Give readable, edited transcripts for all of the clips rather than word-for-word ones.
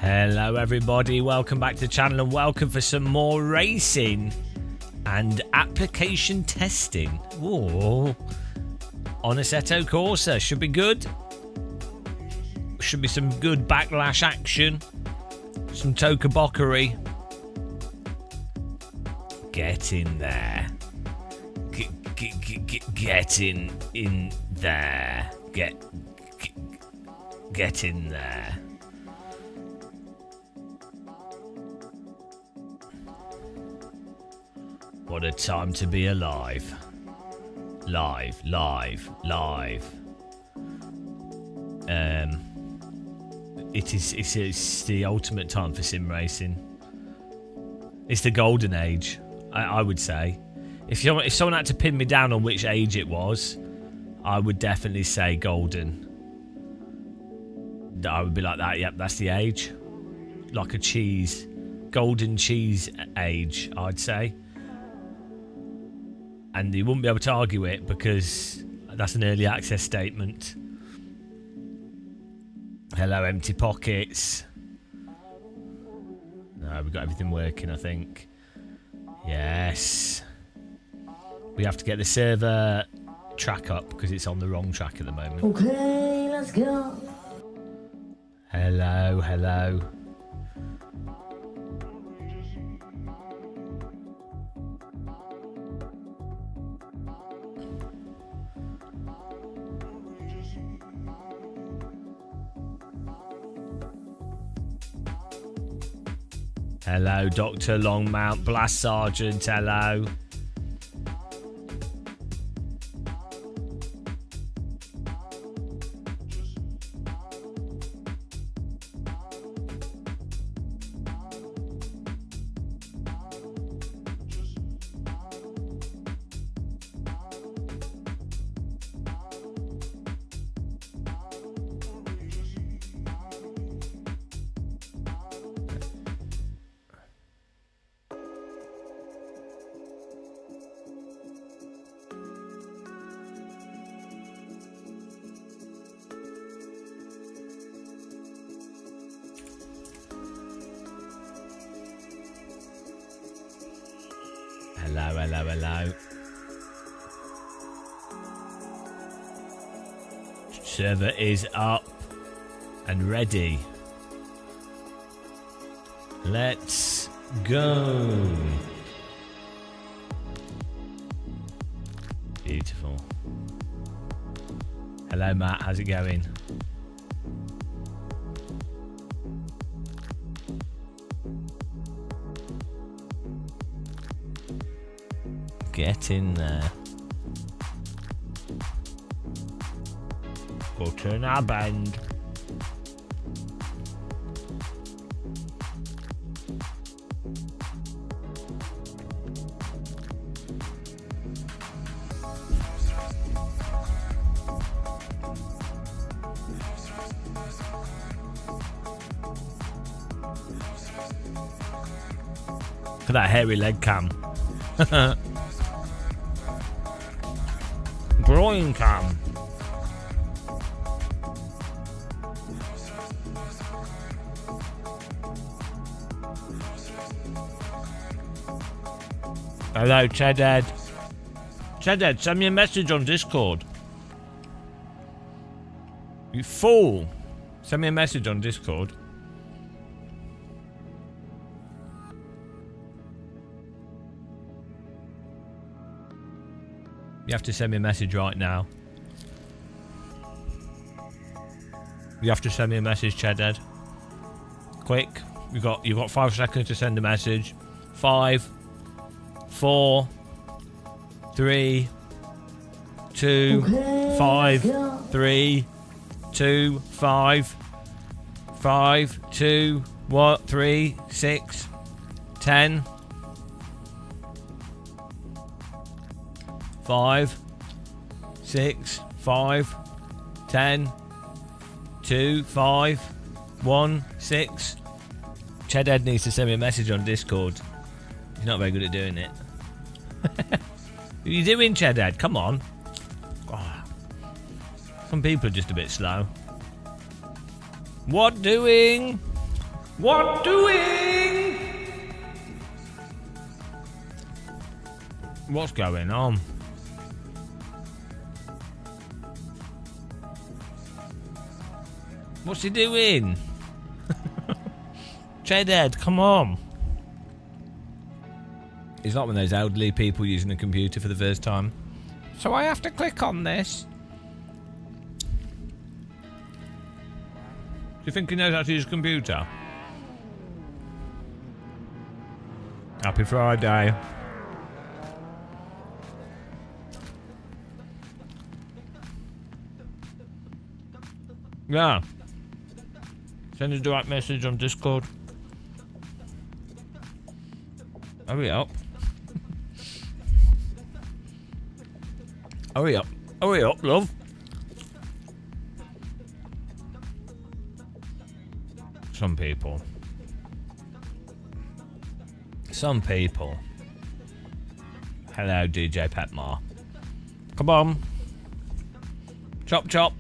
Hello everybody, welcome back to the channel and welcome for some more racing and application testing. Ooh. On Assetto Corsa, should be good. Should be some good backlash action. Some tokabockery. Get in there. Get in there. Get in there. What a time to be alive. Live. It's the ultimate time for sim racing. It's the golden age, I would say. If someone had to pin me down on which age it was, I would definitely say golden. I would be like that, yep, that's the age. Like a cheese. Golden cheese age, I'd say. And you wouldn't be able to argue it because that's an early access statement. Hello, empty pockets. No, we've got everything working, I think. Yes. We have to get the server track up because it's on the wrong track at the moment. Okay, let's go. Hello. Hello, Dr. Longmount, Blast Sergeant, hello. Hello. Server is up and ready. Let's go. Beautiful. Hello, Matt. How's it going? Get in there. Button a bend. Look at that hairy leg cam. Groin cam. Hello, Chedhead. Chedhead, send me a message on Discord. You fool. Send me a message on Discord. You have to send me a message right now. You have to send me a message, Chedhead. Quick. You've got 5 seconds to send a message. 5, 4, 3, 2, 5, 3, 2, 5, 5, 2, 3, 6, 10. 5, 6, 5, 10, 2, 5, 1, 6. Chedhead needs to send me a message on Discord. He's not very good at doing it. What are you doing, Chedhead? Come on. Oh. Some people are just a bit slow. What doing? What doing? What's going on? What's he doing? Chedhead, come on. He's like one of those elderly people using a computer for the first time. So I have to click on this. Do you think he knows how to use a computer? Happy Friday. Yeah. Send a direct message on Discord. Hurry up. Hurry up. Hurry up, love. Some people. Some people. Hello, DJ Petmar. Come on. Chop, chop.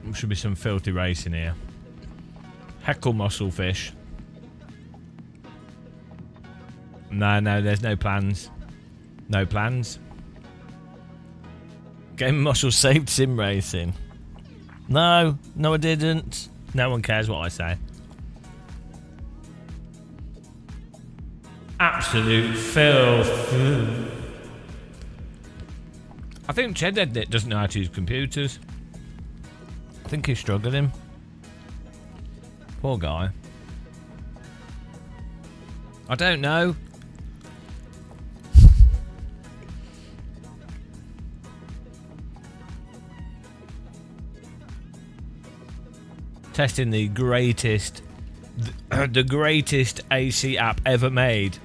There should be some filthy racing here. Heckle musclefish. No, there's no plans. No plans. Game Muscle saved sim racing. No, I didn't. No one cares what I say. Absolute filth. I think Chedhead doesn't know how to use computers. I think he's struggling. Poor guy. I don't know. Testing the greatest AC app ever made.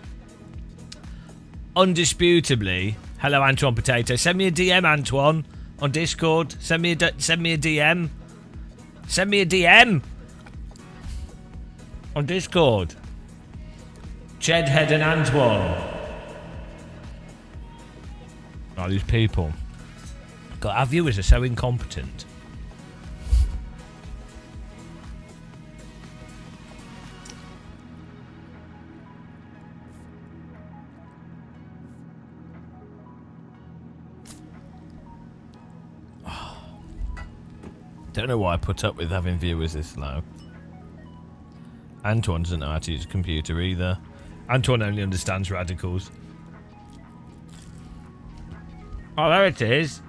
Undisputably. Hello, Antoine Potato. Send me a DM, Antoine, on Discord. Send me a DM. Send me a DM on Discord. Chedhead and Antoine. Oh, these people. God, our viewers are so incompetent. Don't know why I put up with having viewers this low. Antoine doesn't know how to use a computer either. Antoine only understands radicals. Oh, there it is.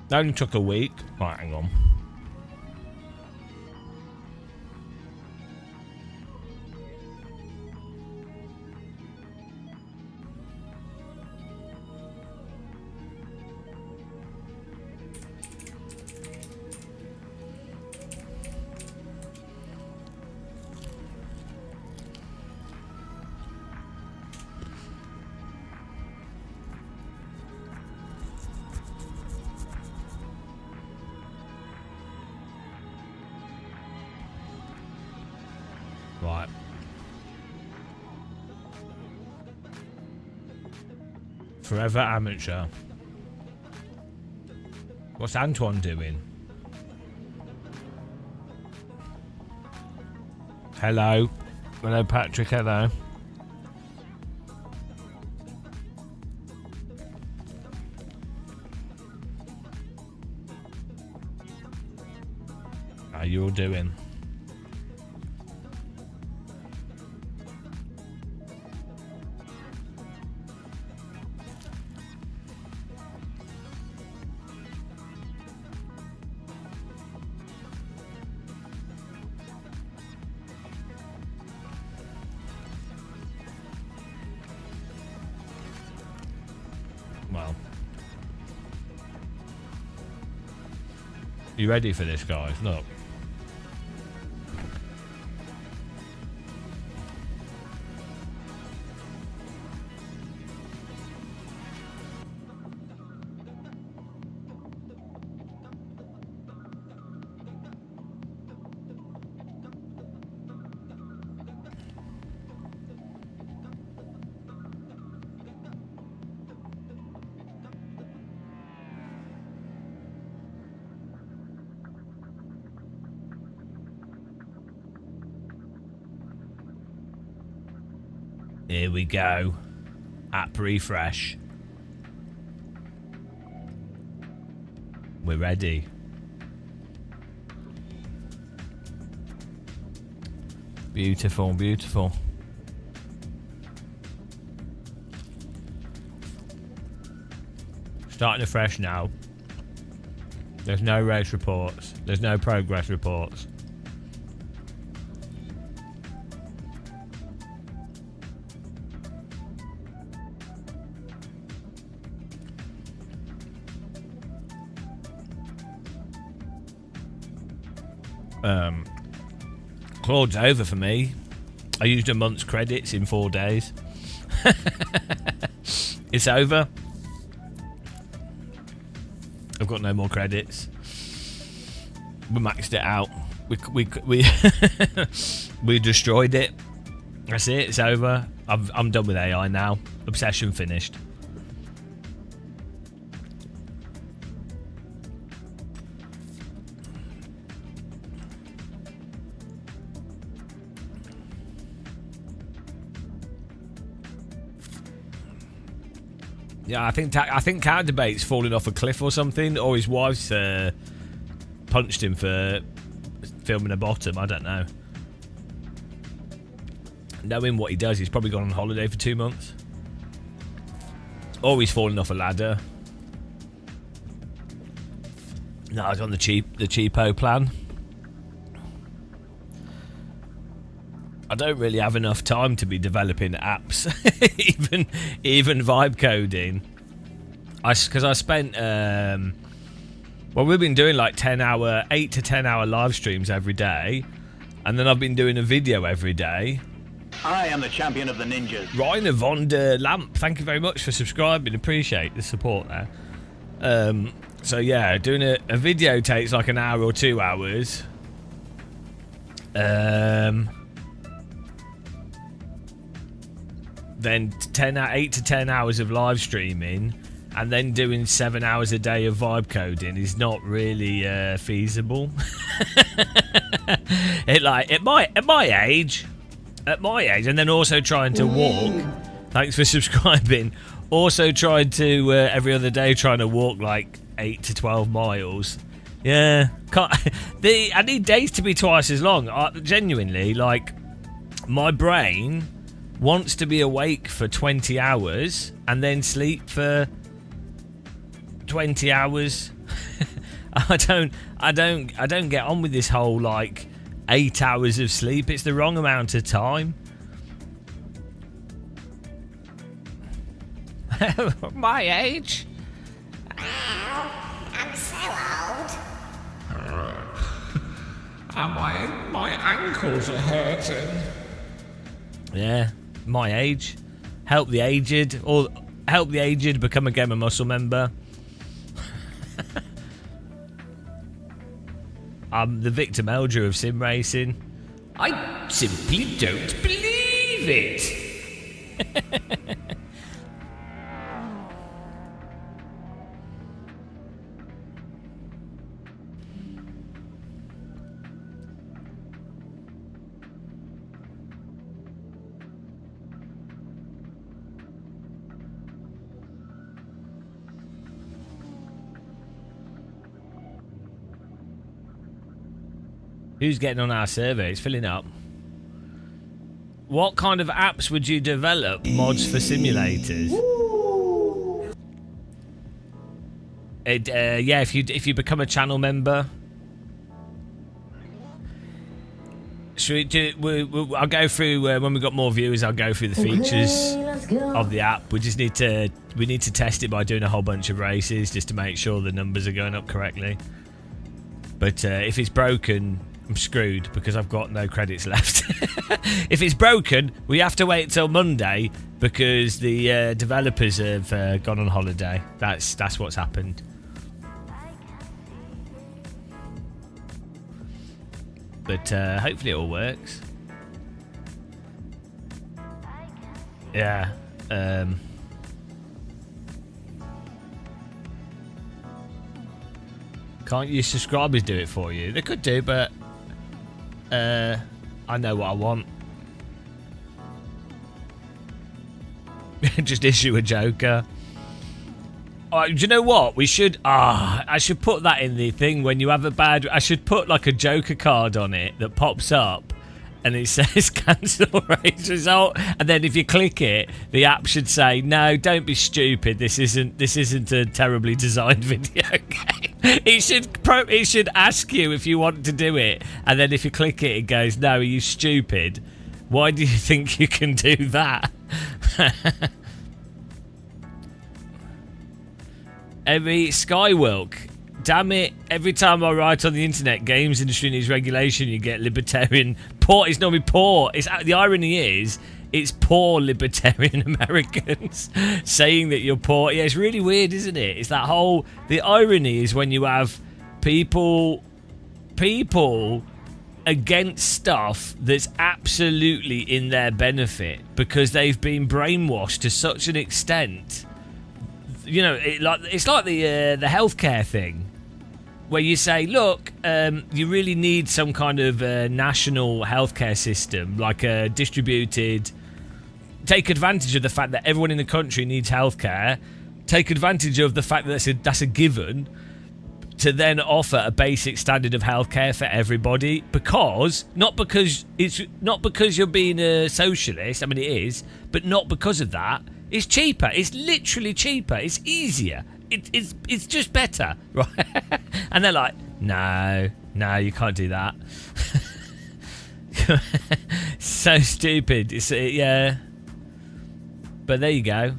That only took a week. Right, hang on. Right. Forever amateur. What's Antoine doing? Hello. Hello, Patrick. Hello. How you all doing? Well, you ready for this, guys? Look. Here we go. App refresh. We're ready. Beautiful, beautiful. Starting afresh now. There's no race reports. There's no progress reports. Claude's over for me. I used a month's credits in 4 days. It's over. I've got no more credits. We maxed it out. We we destroyed it. That's it. It's over. I'm done with AI now. Obsession finished. Yeah, I think Cat Debate's falling off a cliff or something, or his wife's punched him for filming a bottom. I don't know. Knowing what he does, he's probably gone on holiday for 2 months, or he's falling off a ladder. No, I was on the cheapo plan. I don't really have enough time to be developing apps, even vibe coding. Because I spent well, we've been doing like 8 to 10 hour live streams every day, and then I've been doing a video every day. I am the champion of the ninjas. Rainer von der Lamp, thank you very much for subscribing. Appreciate the support there. So yeah, doing a video takes like an hour or 2 hours. Then 8 to 10 hours of live streaming, and then doing 7 hours a day of vibe coding is not really feasible. At my age, and then also trying to walk. Thanks for subscribing. Also tried to every other day trying to walk like 8 to 12 miles. Yeah, I need days to be twice as long. Genuinely, like, my brain wants to be awake for 20 hours and then sleep for 20 hours. I don't get on with this whole like 8 hours of sleep. It's the wrong amount of time. My age? I'm so old. And my ankles are hurting. Yeah, my age. Help the aged, or help the aged become a Gamer Muscle member. I'm the Victor Melger of sim racing. I simply don't believe it. Who's getting on our survey? It's filling up. What kind of apps would you develop? Mods for simulators? Yeah, if you become a channel member. Should we do? I'll go through when we've got more viewers. I'll go through the features of the app. We need to test it by doing a whole bunch of races just to make sure the numbers are going up correctly. But if it's broken, I'm screwed because I've got no credits left. If it's broken, we have to wait till Monday because the developers have gone on holiday. That's what's happened. But hopefully it all works. Yeah. Can't your subscribers do it for you? They could do, but I know what I want. Just issue a Joker. Do you know what? We should. I should put that in the thing when you have a bad. I should put like a Joker card on it that pops up, and it says cancel race result. And then if you click it, the app should say, "No, don't be stupid. This isn't a terribly designed video game." It should ask you if you want to do it, and then if you click it, it goes, "No, are you stupid? Why do you think you can do that?" Every Skywilk, damn it! Every time I write on the internet, games industry needs regulation. You get libertarian poor. It's normally poor. The irony is, it's poor libertarian Americans saying that you're poor. Yeah, it's really weird, isn't it? It's that whole. The irony is when you have people against stuff that's absolutely in their benefit because they've been brainwashed to such an extent. You know, it's like the healthcare thing, where you say, look, you really need some kind of national healthcare system, like a distributed. Take advantage of the fact that everyone in the country needs healthcare. Take advantage of the fact that that's a given, to then offer a basic standard of healthcare for everybody. Not because you're being a socialist. I mean, it is, but not because of that. It's cheaper. It's literally cheaper. It's easier. It's just better, right? And they're like, no, you can't do that. So stupid. Yeah. But there you go.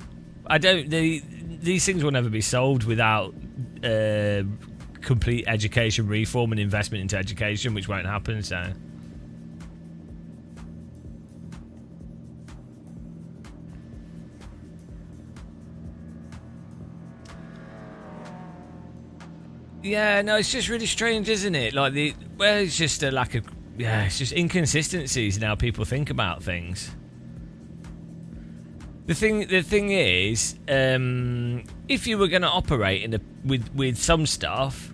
These things will never be solved without complete education reform and investment into education, which won't happen. So. Yeah, no, it's just really strange, isn't it? Like it's just a lack of, it's just inconsistencies in how people think about things. The thing is, if you were going to operate with some stuff,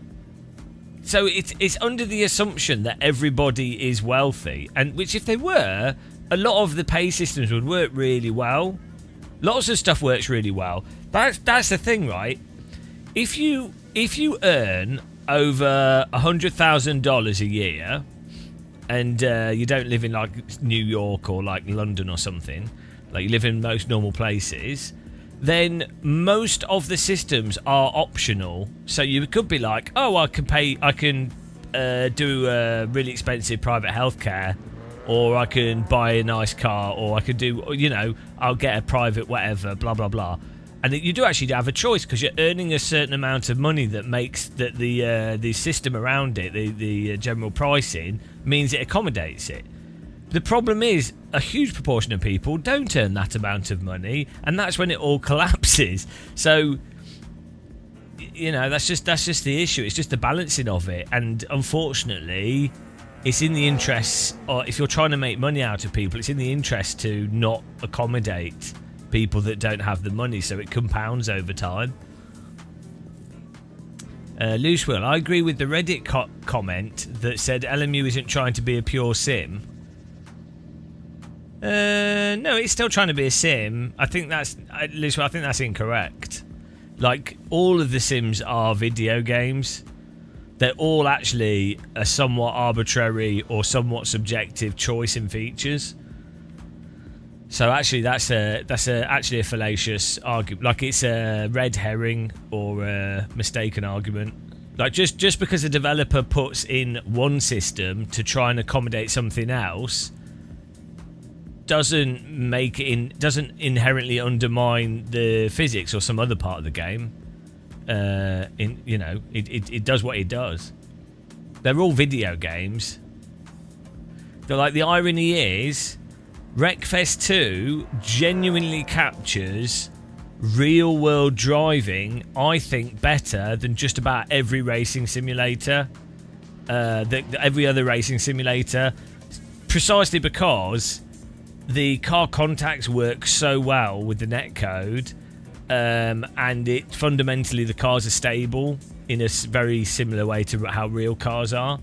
so it's under the assumption that everybody is wealthy, and which if they were, a lot of the pay systems would work really well. Lots of stuff works really well. That's the thing, right? If you earn over $100,000 a year, and you don't live in like New York or like London or something, like you live in most normal places, then most of the systems are optional. So you could be like, oh, I can do a really expensive private healthcare, or I can buy a nice car, or I could do, I'll get a private whatever, blah blah blah. And you do actually have a choice because you're earning a certain amount of money that makes that the system around it, the general pricing, means it accommodates it. The problem is a huge proportion of people don't earn that amount of money, and that's when it all collapses. So, that's just the issue. It's just the balancing of it, and unfortunately, it's in the interests, or if you're trying to make money out of people, it's in the interest to not accommodate people that don't have the money, so it compounds over time. Loose Will, I agree with the Reddit comment that said LMU isn't trying to be a pure sim. No, it's still trying to be a sim. I think that's Loose Will, I think that's incorrect. Like, all of the sims are video games. They're all actually a somewhat arbitrary or somewhat subjective choice in features. So actually, that's actually a fallacious argument. Like, it's a red herring or a mistaken argument. Like, just because a developer puts in one system to try and accommodate something else doesn't inherently undermine the physics or some other part of the game. It does what it does. They're all video games. They're like, the irony is, Wreckfest 2 genuinely captures real-world driving, I think, better than just about every racing simulator, every other racing simulator, precisely because the car contacts work so well with the netcode, and it fundamentally, the cars are stable in a very similar way to how real cars are.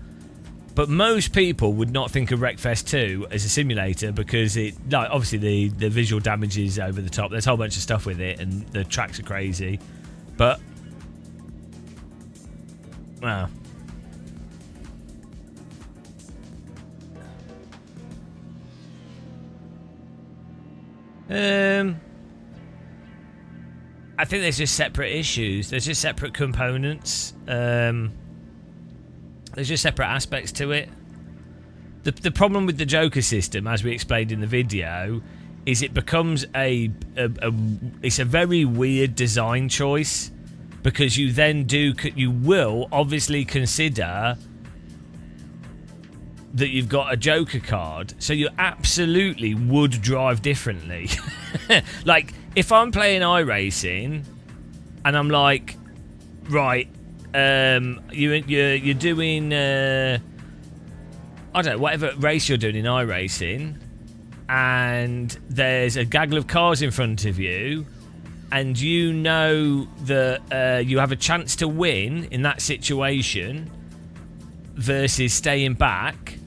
But most people would not think of Wreckfest 2 as a simulator because obviously the visual damage is over the top. There's a whole bunch of stuff with it, and the tracks are crazy. But wow. I think there's just separate issues. There's just separate components. There's just separate aspects to it. The problem with the Joker system, as we explained in the video, is it becomes it's a very weird design choice, because you will obviously consider that you've got a Joker card, so you absolutely would drive differently. Like, if I'm playing iRacing and I'm like, right, you're doing I don't know, whatever race you're doing in iRacing, and there's a gaggle of cars in front of you, and you know that you have a chance to win in that situation versus staying back,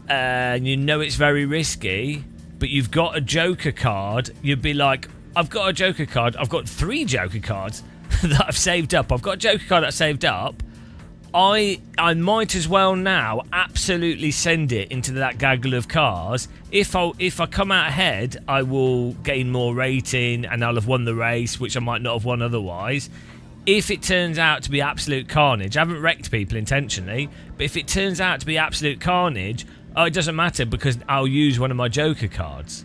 and you know it's very risky, but you've got a Joker card, you'd be like, I've got a Joker card, I've got 3 Joker cards that I've saved up, I've got a Joker card that I've saved up, I might as well now absolutely send it into that gaggle of cars. If I come out ahead, I will gain more rating and I'll have won the race, which I might not have won otherwise. If it turns out to be absolute carnage, I haven't wrecked people intentionally, but if it turns out to be absolute carnage, it doesn't matter because I'll use one of my Joker cards.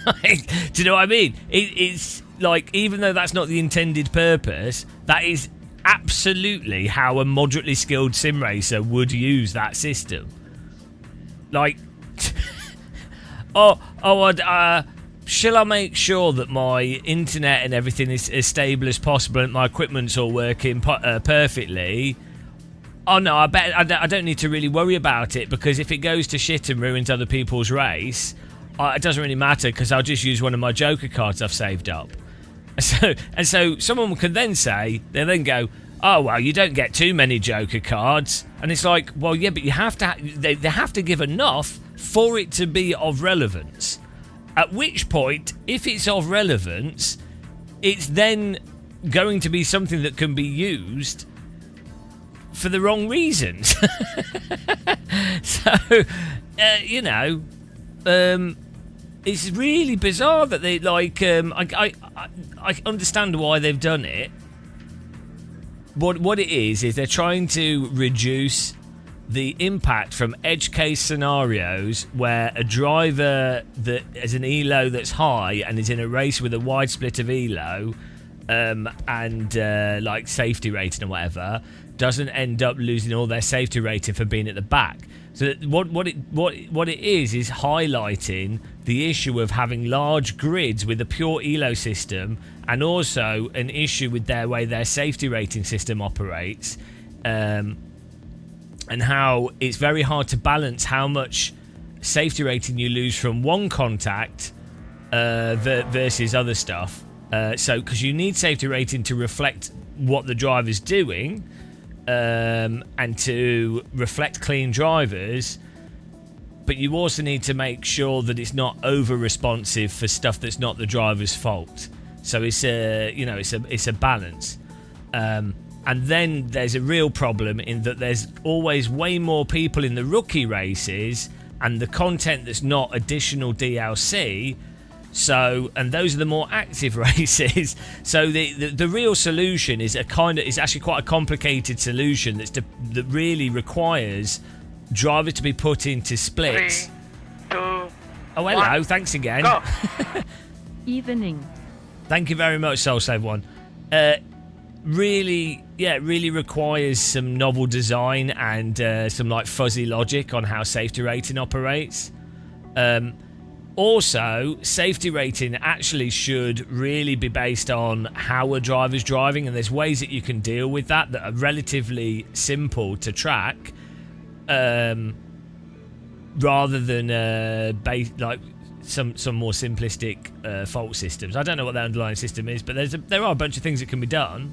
Like, do you know what I mean? It's like, even though that's not the intended purpose, that is absolutely how a moderately skilled sim racer would use that system. Like, shall I make sure that my internet and everything is as stable as possible and my equipment's all working perfectly? Oh no, I don't need to really worry about it, because if it goes to shit and ruins other people's race, it doesn't really matter because I'll just use one of my Joker cards I've saved up. So someone could then say, they then go, oh well, you don't get too many Joker cards, and it's like, well yeah, but you have to they have to give enough for it to be of relevance. At which point, if it's of relevance, it's then going to be something that can be used for the wrong reasons. So, it's really bizarre that they I understand why they've done it. What it is they're trying to reduce the impact from edge case scenarios where a driver that has an elo that's high and is in a race with a wide split of elo and like safety rating or whatever, doesn't end up losing all their safety rating for being at the back. So what it is highlighting the issue of having large grids with a pure elo system, and also an issue with their way their safety rating system operates, and how it's very hard to balance how much safety rating you lose from one contact versus other stuff. So because you need safety rating to reflect what the driver's doing, and to reflect clean drivers, but you also need to make sure that it's not over responsive for stuff that's not the driver's fault. So it's a balance, and then there's a real problem in that there's always way more people in the rookie races and the content that's not additional DLC. So, and those are the more active races. So the real solution is actually quite a complicated solution that really requires drivers to be put into splits. 3, 2, oh, hello, 1. Thanks again. Go. Evening. Thank you very much, SoulSave1. Really requires some novel design and some like fuzzy logic on how safety rating operates. Also, safety rating actually should really be based on how a driver's driving, and there's ways that you can deal with that are relatively simple to track, rather than like some more simplistic fault systems. I don't know what the underlying system is, but there are a bunch of things that can be done.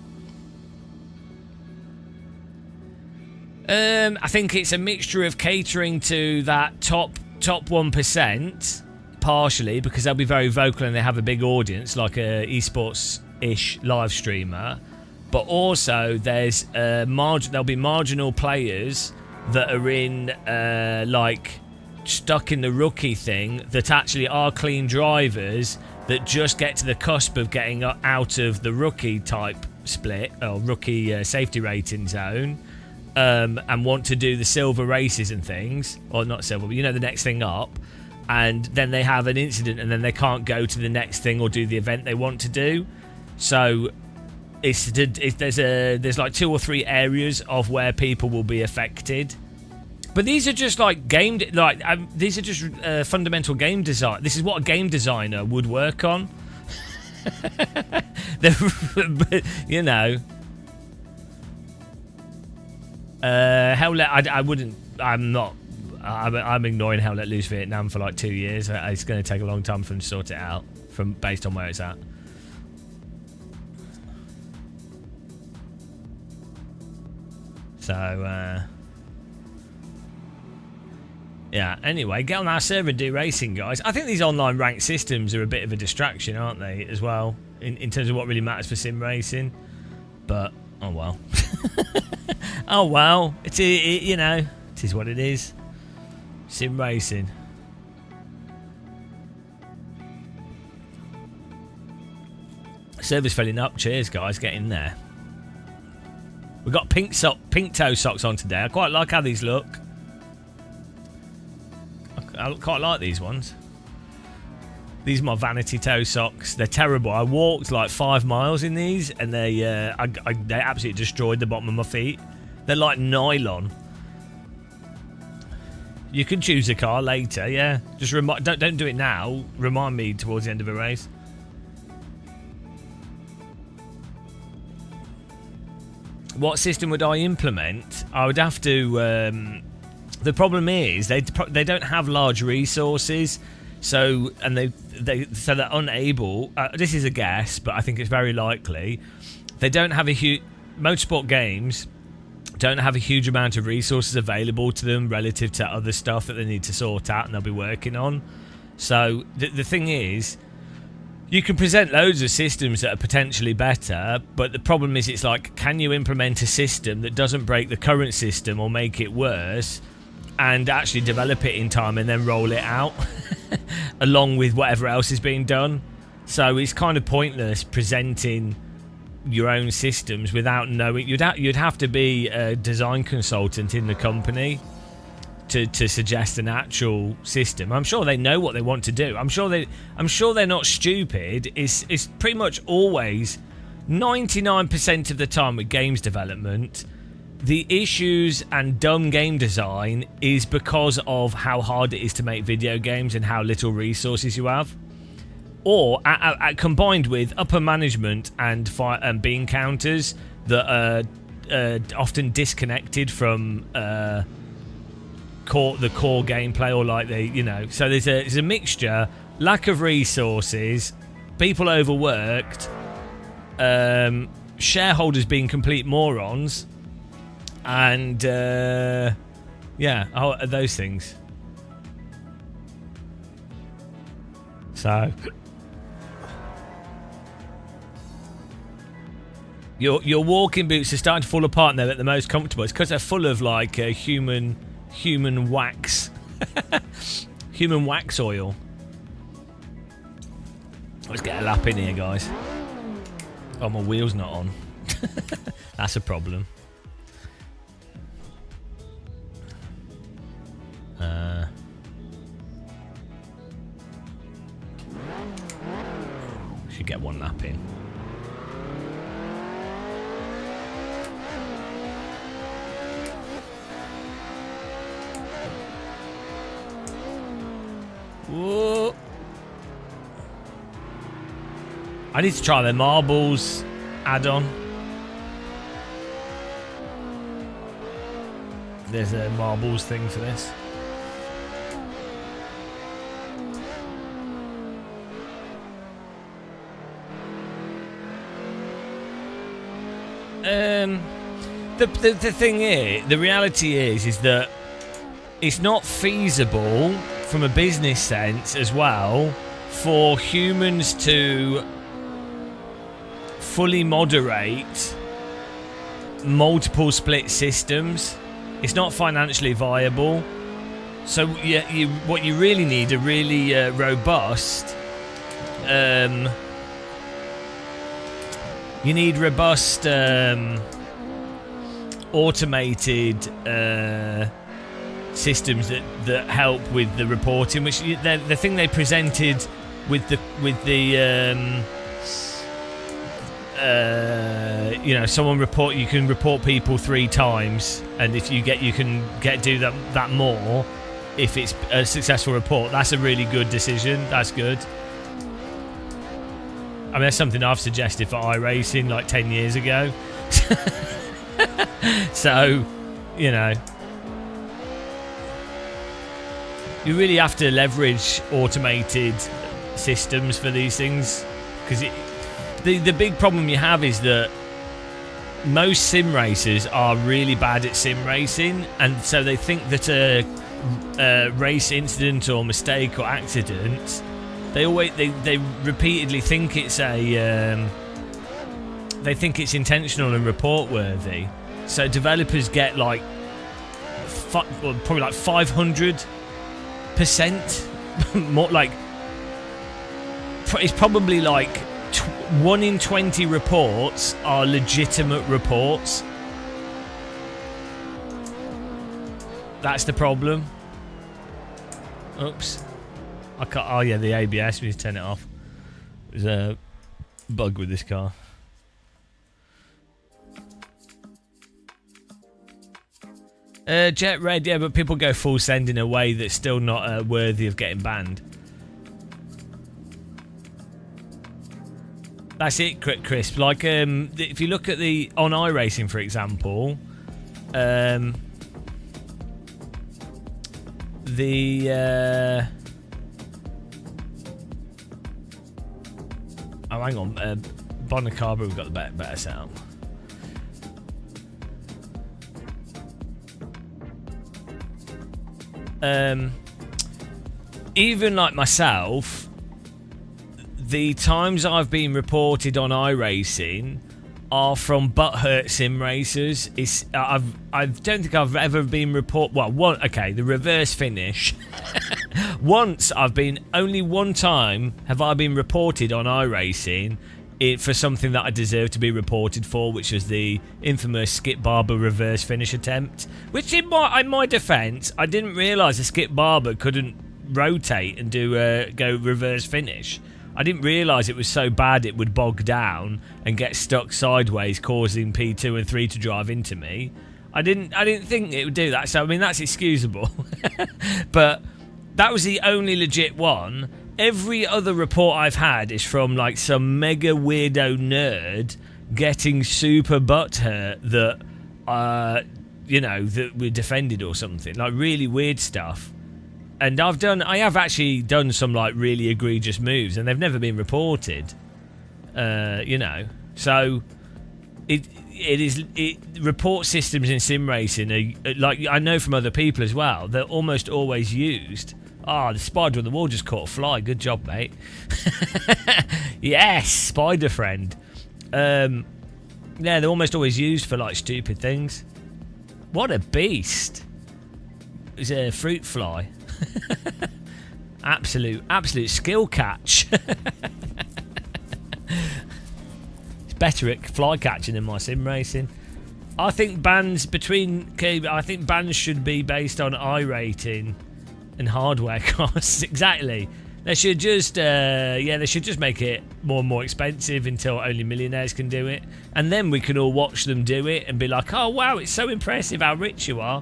I think it's a mixture of catering to that top 1%, partially because they'll be very vocal and they have a big audience, like a esports-ish live streamer. But also, there'll be marginal players that are in like stuck in the rookie thing that actually are clean drivers that just get to the cusp of getting out of the rookie type split or rookie safety rating zone, and want to do the silver races and things, or not silver, but the next thing up, and then they have an incident and then they can't go to the next thing or do the event they want to do. So there's like 2 or 3 areas of where people will be affected. But these are just like these are just fundamental game design. This is what a game designer would work on. I wouldn't. I'm not. I'm ignoring Hell Let Loose Vietnam for like 2 years. It's going to take a long time for them to sort it out, based on where it's at. So. Yeah, anyway, get on our server and do racing, guys. I think these online ranked systems are a bit of a distraction, aren't they, as well, in terms of what really matters for sim racing. But, oh well. Oh well. It is what it is. Sim racing. Server's filling up. Cheers, guys. Get in there. We've got pink toe socks on today. I quite like how these look. I quite like these ones. These are my vanity toe socks. They're terrible. I walked like 5 miles in these, and they absolutely destroyed the bottom of my feet. They're like nylon. You can choose a car later, yeah. Just don't do it now. Remind me towards the end of a race. What system would I implement? I would have to. The problem is they don't have large resources, so they're unable. This is a guess, but I think it's very likely. They don't have a huge motorsport games. Don't have a huge amount of resources available to them relative to other stuff that they need to sort out and they'll be working on. So the thing is, you can present loads of systems that are potentially better, but the problem is it's like, can you implement a system that doesn't break the current system or make it worse, and actually develop it in time and then roll it out along with whatever else is being done? So it's kind of pointless presenting your own systems without knowing. You'd have to be a design consultant in the company to suggest an actual system. I'm sure they know what they want to do. I'm sure they're not stupid. It's pretty much always 99% of the time with games development, the issues and dumb game design is because of how hard it is to make video games and how little resources you have, or combined with upper management and bean counters that are often disconnected from the core gameplay, or like so there's a mixture, lack of resources, people overworked, shareholders being complete morons, and those things. So your walking boots are starting to fall apart, and they're at the most comfortable. It's because they're full of like human wax, human wax oil. Let's get a lap in here, guys. Oh, my wheel's not on. That's a problem. Should get one lap in. Whoa. I need to try the marbles add-on. There's a marbles thing for this. The thing is, the reality is that it's not feasible from a business sense as well for humans to fully moderate multiple split systems. It's not financially viable. So what you really need are really robust. You need robust automated systems that help with the reporting. Which the thing they presented with the someone report. You can report people 3 times, and if you can do that more. If it's a successful report, that's a really good decision. That's good. I mean, that's something I've suggested for iRacing like 10 years ago. So, you really have to leverage automated systems for these things, because the big problem you have is that most sim racers are really bad at sim racing, and so they think that a race incident or mistake or accident, they repeatedly think it's they think it's intentional and report worthy. So developers get like probably like 500% more. Like it's probably like 1 in 20 reports are legitimate reports. That's the problem. Oops. I can't. Oh yeah, the ABS. We need to turn it off. There's a bug with this car. Jet Red, yeah, but people go full send in a way that's still not worthy of getting banned. That's it, Crisp. Like, if you look at on iRacing, for example, oh, hang on. Bonacaba, we've got the better setup. Even like myself, the times I've been reported on iRacing are from butthurt sim racers. I don't think I've ever been reported. Well, the reverse finish. Only one time have I been reported on iRacing for something that I deserve to be reported for, which was the infamous Skip Barber reverse finish attempt. Which, in my defence, I didn't realise that Skip Barber couldn't rotate and go reverse finish. I didn't realise it was so bad it would bog down and get stuck sideways, causing P2 and 3 to drive into me. I didn't think it would do that. So I mean, that's excusable. But that was the only legit one. Every other report I've had is from like some mega weirdo nerd getting super butthurt that that we're defended or something, like really weird stuff. And I have actually done some like really egregious moves, and they've never been reported. So report systems in sim racing are, like, I know from other people as well, they're almost always used. The spider on the wall just caught a fly. Good job, mate. Yes, spider friend. Yeah, they're almost always used for like stupid things. What a beast! It's a fruit fly. absolute skill catch. It's better at fly catching than my sim racing. I think bans should be based on iRating and hardware costs. Exactly. They should just make it more and more expensive until only millionaires can do it, and then we can all watch them do it and be like, oh wow, it's so impressive how rich you are.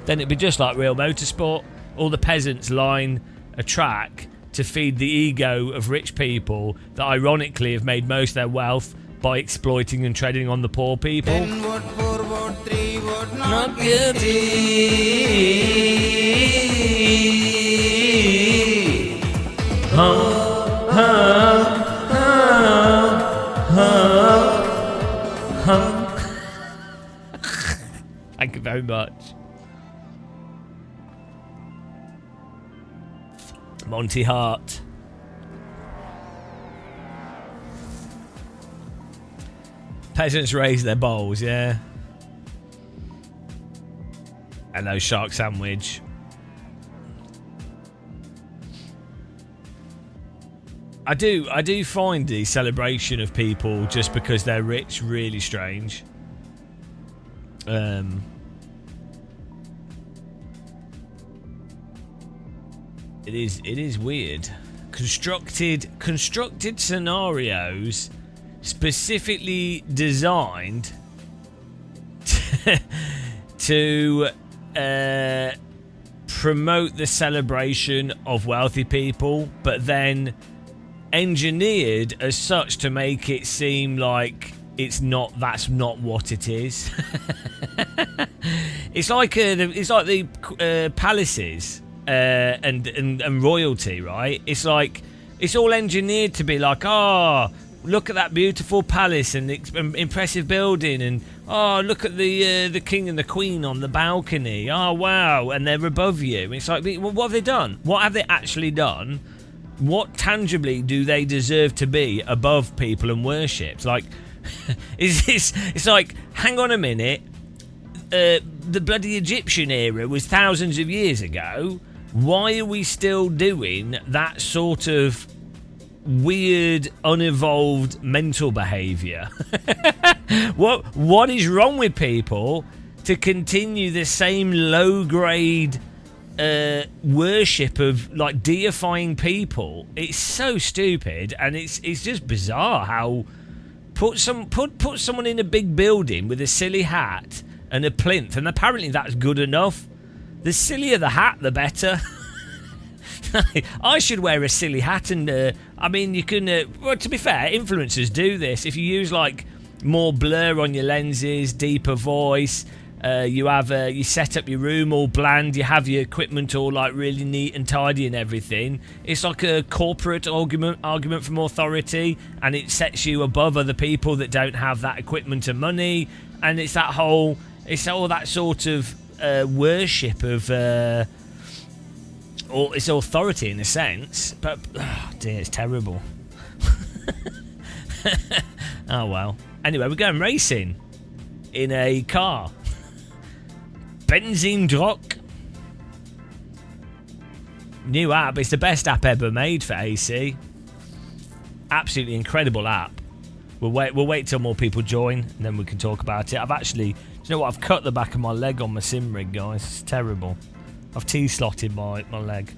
Then it'd be just like real motorsport. All the peasants line a track to feed the ego of rich people that ironically have made most of their wealth by exploiting and treading on the poor people. Not guilty. Thank you very much. Monty Hart. Peasants raise their bowls, yeah. Hello, shark sandwich. I do find the celebration of people just because they're rich really strange. It is weird. Constructed scenarios specifically designed to promote the celebration of wealthy people, but then engineered as such to make it seem like that's not what it is. It's like the palaces and royalty, right? It's like it's all engineered to be like, oh, look at that beautiful palace and impressive building, and oh, look at the king and the queen on the balcony. Oh wow, and they're above you. It's like, well, what have they done? What have they actually done? What tangibly do they deserve to be above people and worshipped? Like, it's like, hang on a minute, the bloody Egyptian era was thousands of years ago. Why are we still doing that sort of weird, unevolved mental behaviour? What is wrong with people to continue the same low-grade worship of like deifying people? It's so stupid, and it's just bizarre how put someone in a big building with a silly hat and a plinth, and apparently that's good enough. The sillier the hat, the better. I should wear a silly hat, and I mean, you can. Well, to be fair, influencers do this. If you use like more blur on your lenses, deeper voice. You set up your room all bland. You have your equipment all like really neat and tidy and everything. It's like a corporate argument from authority, and it sets you above other people that don't have that equipment and money. And it's all that sort of worship of or it's authority in a sense. But oh dear, it's terrible. Oh well. Anyway, we're going racing in a car. Benzene Drock. New app. It's the best app ever made for AC. Absolutely incredible app. We'll wait till more people join, and then we can talk about it. Do you know what? I've cut the back of my leg on my sim rig, guys. It's terrible. I've T-slotted my leg.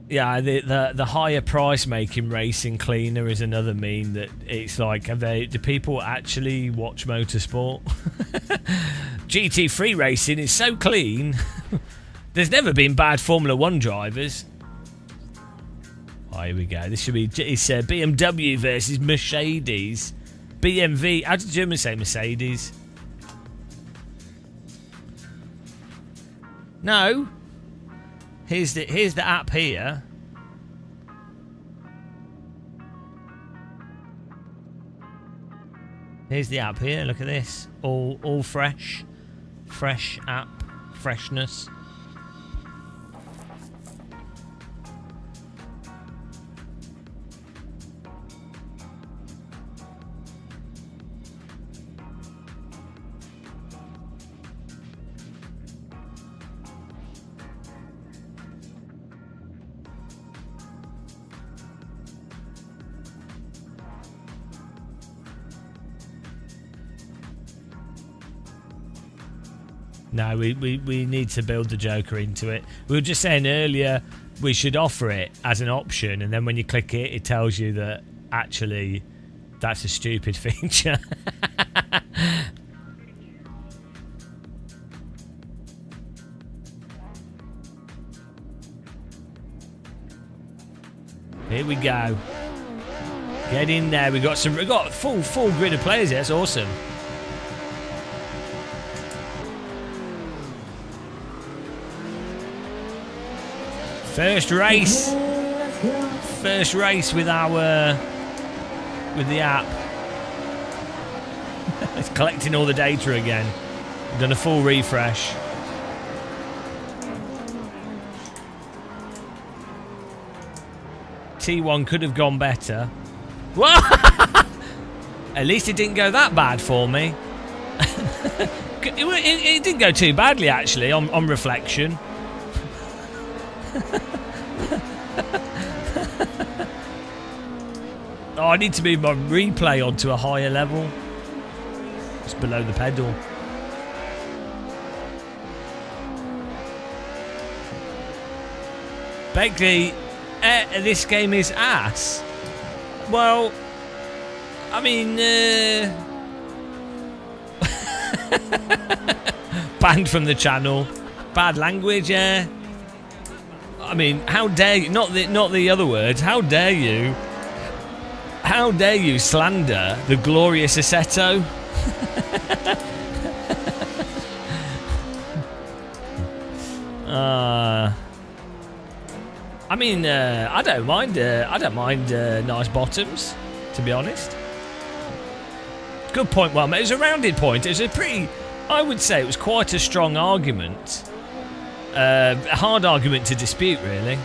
Yeah, the higher price making racing cleaner is another meme that it's like, do people actually watch motorsport? GT3 racing is so clean. There's never been bad Formula 1 drivers. Oh, here we go. This should be it's BMW versus Mercedes. BMW. How did Germans say Mercedes? No. Here's the app here. Here's the app here. Look at this. All fresh. Fresh app. Freshness. No, we need to build the Joker into it. We were just saying earlier we should offer it as an option, and then when you click it, it tells you that actually that's a stupid feature. Here we go. Get in there. We got full grid of players here. That's awesome. First race. Okay, let's go. First race with the app. It's collecting all the data again. We've done a full refresh. T1 could have gone better. Whoa! At least it didn't go that bad for me. It didn't go too badly, actually, on reflection. Oh, I need to move my replay onto a higher level. It's below the pedal. Beckley, this game is ass. Well, I mean, banned from the channel. Bad language, yeah. I mean, how dare you? Not the other words. How dare you? How dare you slander the glorious Assetto? I mean, I don't mind nice bottoms, to be honest. Good point, well, it was a rounded point. It was a pretty, I would say it was quite a strong argument. A hard argument to dispute, really.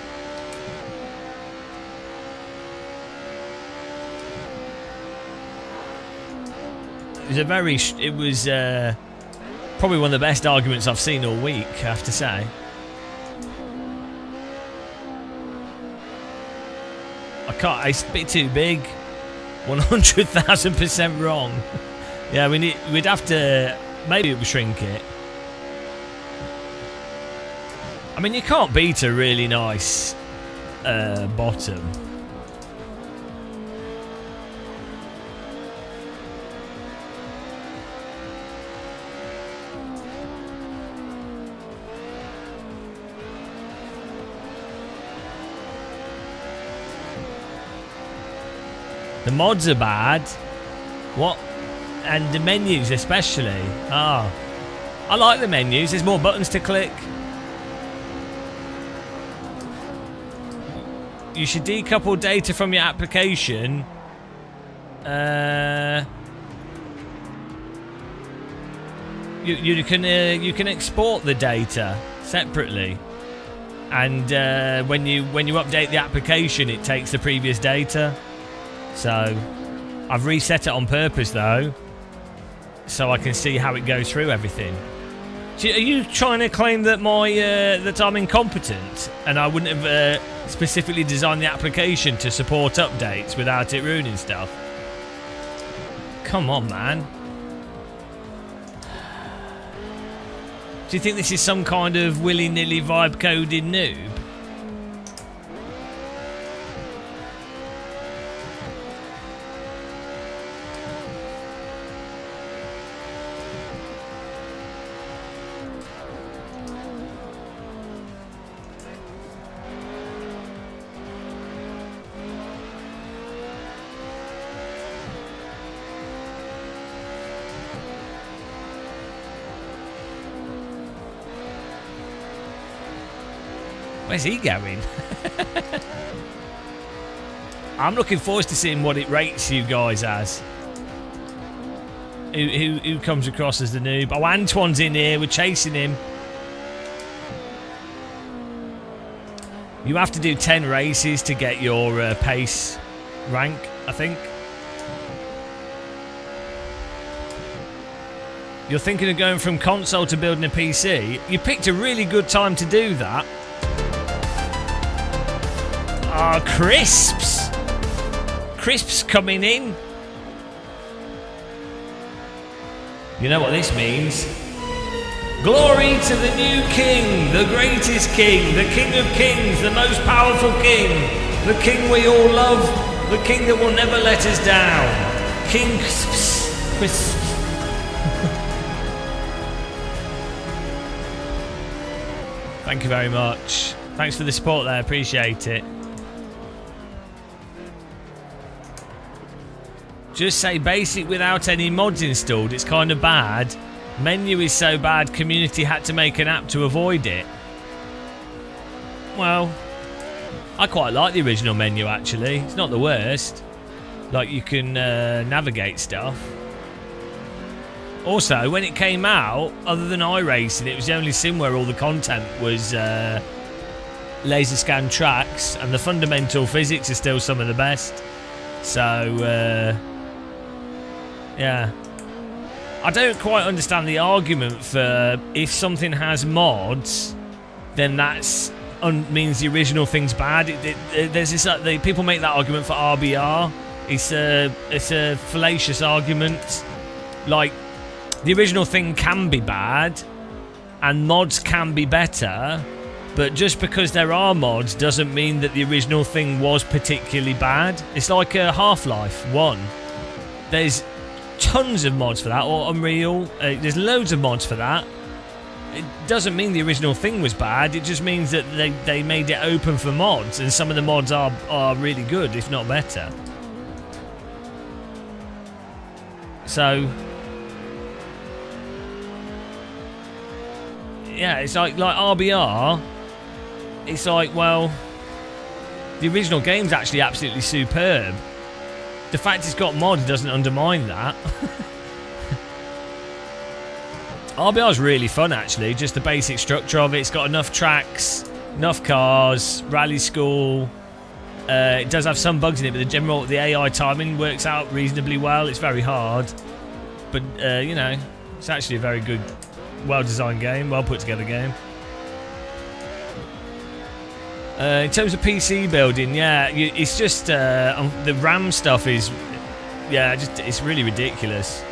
It was probably one of the best arguments I've seen all week, I have to say. It's a bit too big. 100,000% wrong. Yeah, we'd have to, maybe it would shrink it. I mean, you can't beat a really nice bottom. The mods are bad. What? And the menus especially. Ah. I like the menus. There's more buttons to click. You should decouple data from your application. You can export the data separately. And when you update the application, it takes the previous data. So I've reset it on purpose though, so I can see how it goes through everything. So are you trying to claim that that I'm incompetent and I wouldn't have specifically designed the application to support updates without it ruining stuff? Come on, man. Do you think this is some kind of willy-nilly vibe coding noob? Where's he going? I'm looking forward to seeing what it rates you guys as. Who comes across as the noob? Oh, Antoine's in here. We're chasing him. You have to do 10 races to get your pace rank, I think. You're thinking of going from console to building a PC? You picked a really good time to do that. Ah, crisps! Crisps coming in. You know what this means? Glory to the new king, the greatest king, the king of kings, the most powerful king, the king we all love, the king that will never let us down. King Crisps. Crisps. Thank you very much. Thanks for the support there, appreciate it. Just say basic without any mods installed, it's kind of bad. Menu is so bad, community had to make an app to avoid it. Well, I quite like the original menu, actually. It's not the worst. Like, you can navigate stuff. Also, when it came out, other than iRacing, it was the only sim where all the content was laser scan tracks, and the fundamental physics are still some of the best. So, yeah. I don't quite understand the argument for if something has mods, then that's means the original thing's bad. There's this people make that argument for RBR. It's a fallacious argument. Like, the original thing can be bad, and mods can be better, but just because there are mods doesn't mean that the original thing was particularly bad. It's like Half-Life 1. There's tons of mods for that, or Unreal. There's loads of mods for that. It doesn't mean the original thing was bad. It just means that they made it open for mods, and some of the mods are really good, if not better. So, yeah, it's like RBR. It's like, well, the original game's actually absolutely superb. The fact it's got mods doesn't undermine that. RBR's really fun, actually. Just the basic structure of it. It's got enough tracks, enough cars, rally school. It does have some bugs in it, but the AI timing works out reasonably well. It's very hard, but you know, it's actually a very good, well-designed game, well-put-together game. In terms of PC building, yeah, it's just the RAM stuff is, yeah, it's really ridiculous.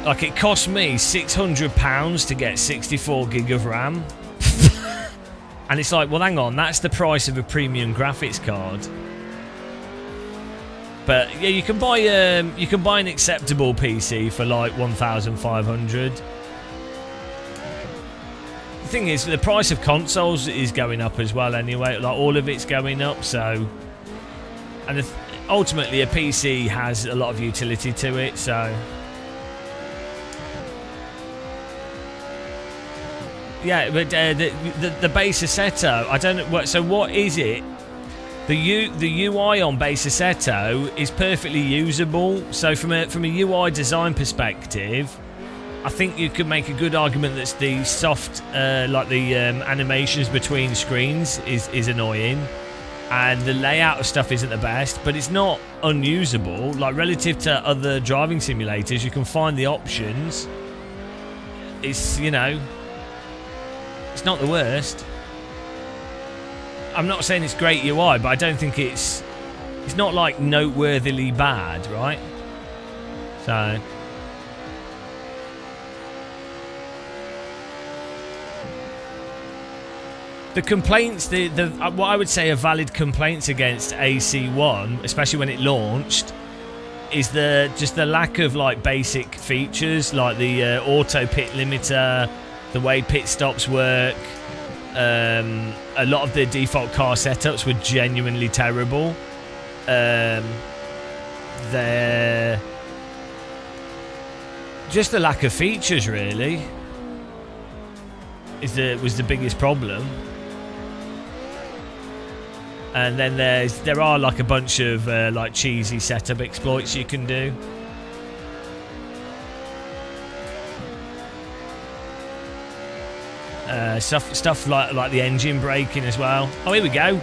Like, it cost me £600 to get 64 gig of RAM. And it's like, well, hang on, that's the price of a premium graphics card. But yeah, you can buy an acceptable PC for like 1,500. The thing is, the price of consoles is going up as well anyway. Like, all of it's going up, so, and ultimately a PC has a lot of utility to it, so. Yeah, but the base Assetto, I don't know. So what is it? The UI on base Assetto is perfectly usable. So from a UI design perspective, I think you could make a good argument that the soft, like the animations between screens is annoying, and the layout of stuff isn't the best. But it's not unusable. Like, relative to other driving simulators, you can find the options. It's, you know, it's not the worst. I'm not saying it's great UI, but I don't think it's not like noteworthily bad, right? So the complaints, what I would say are valid complaints against AC1, especially when it launched, is just the lack of like basic features, like the auto pit limiter, the way pit stops work. A lot of the default car setups were genuinely terrible. They're just the lack of features, really, was the biggest problem. And then there are like a bunch of like cheesy setup exploits you can do. Stuff like the engine braking as well. Oh, here we go.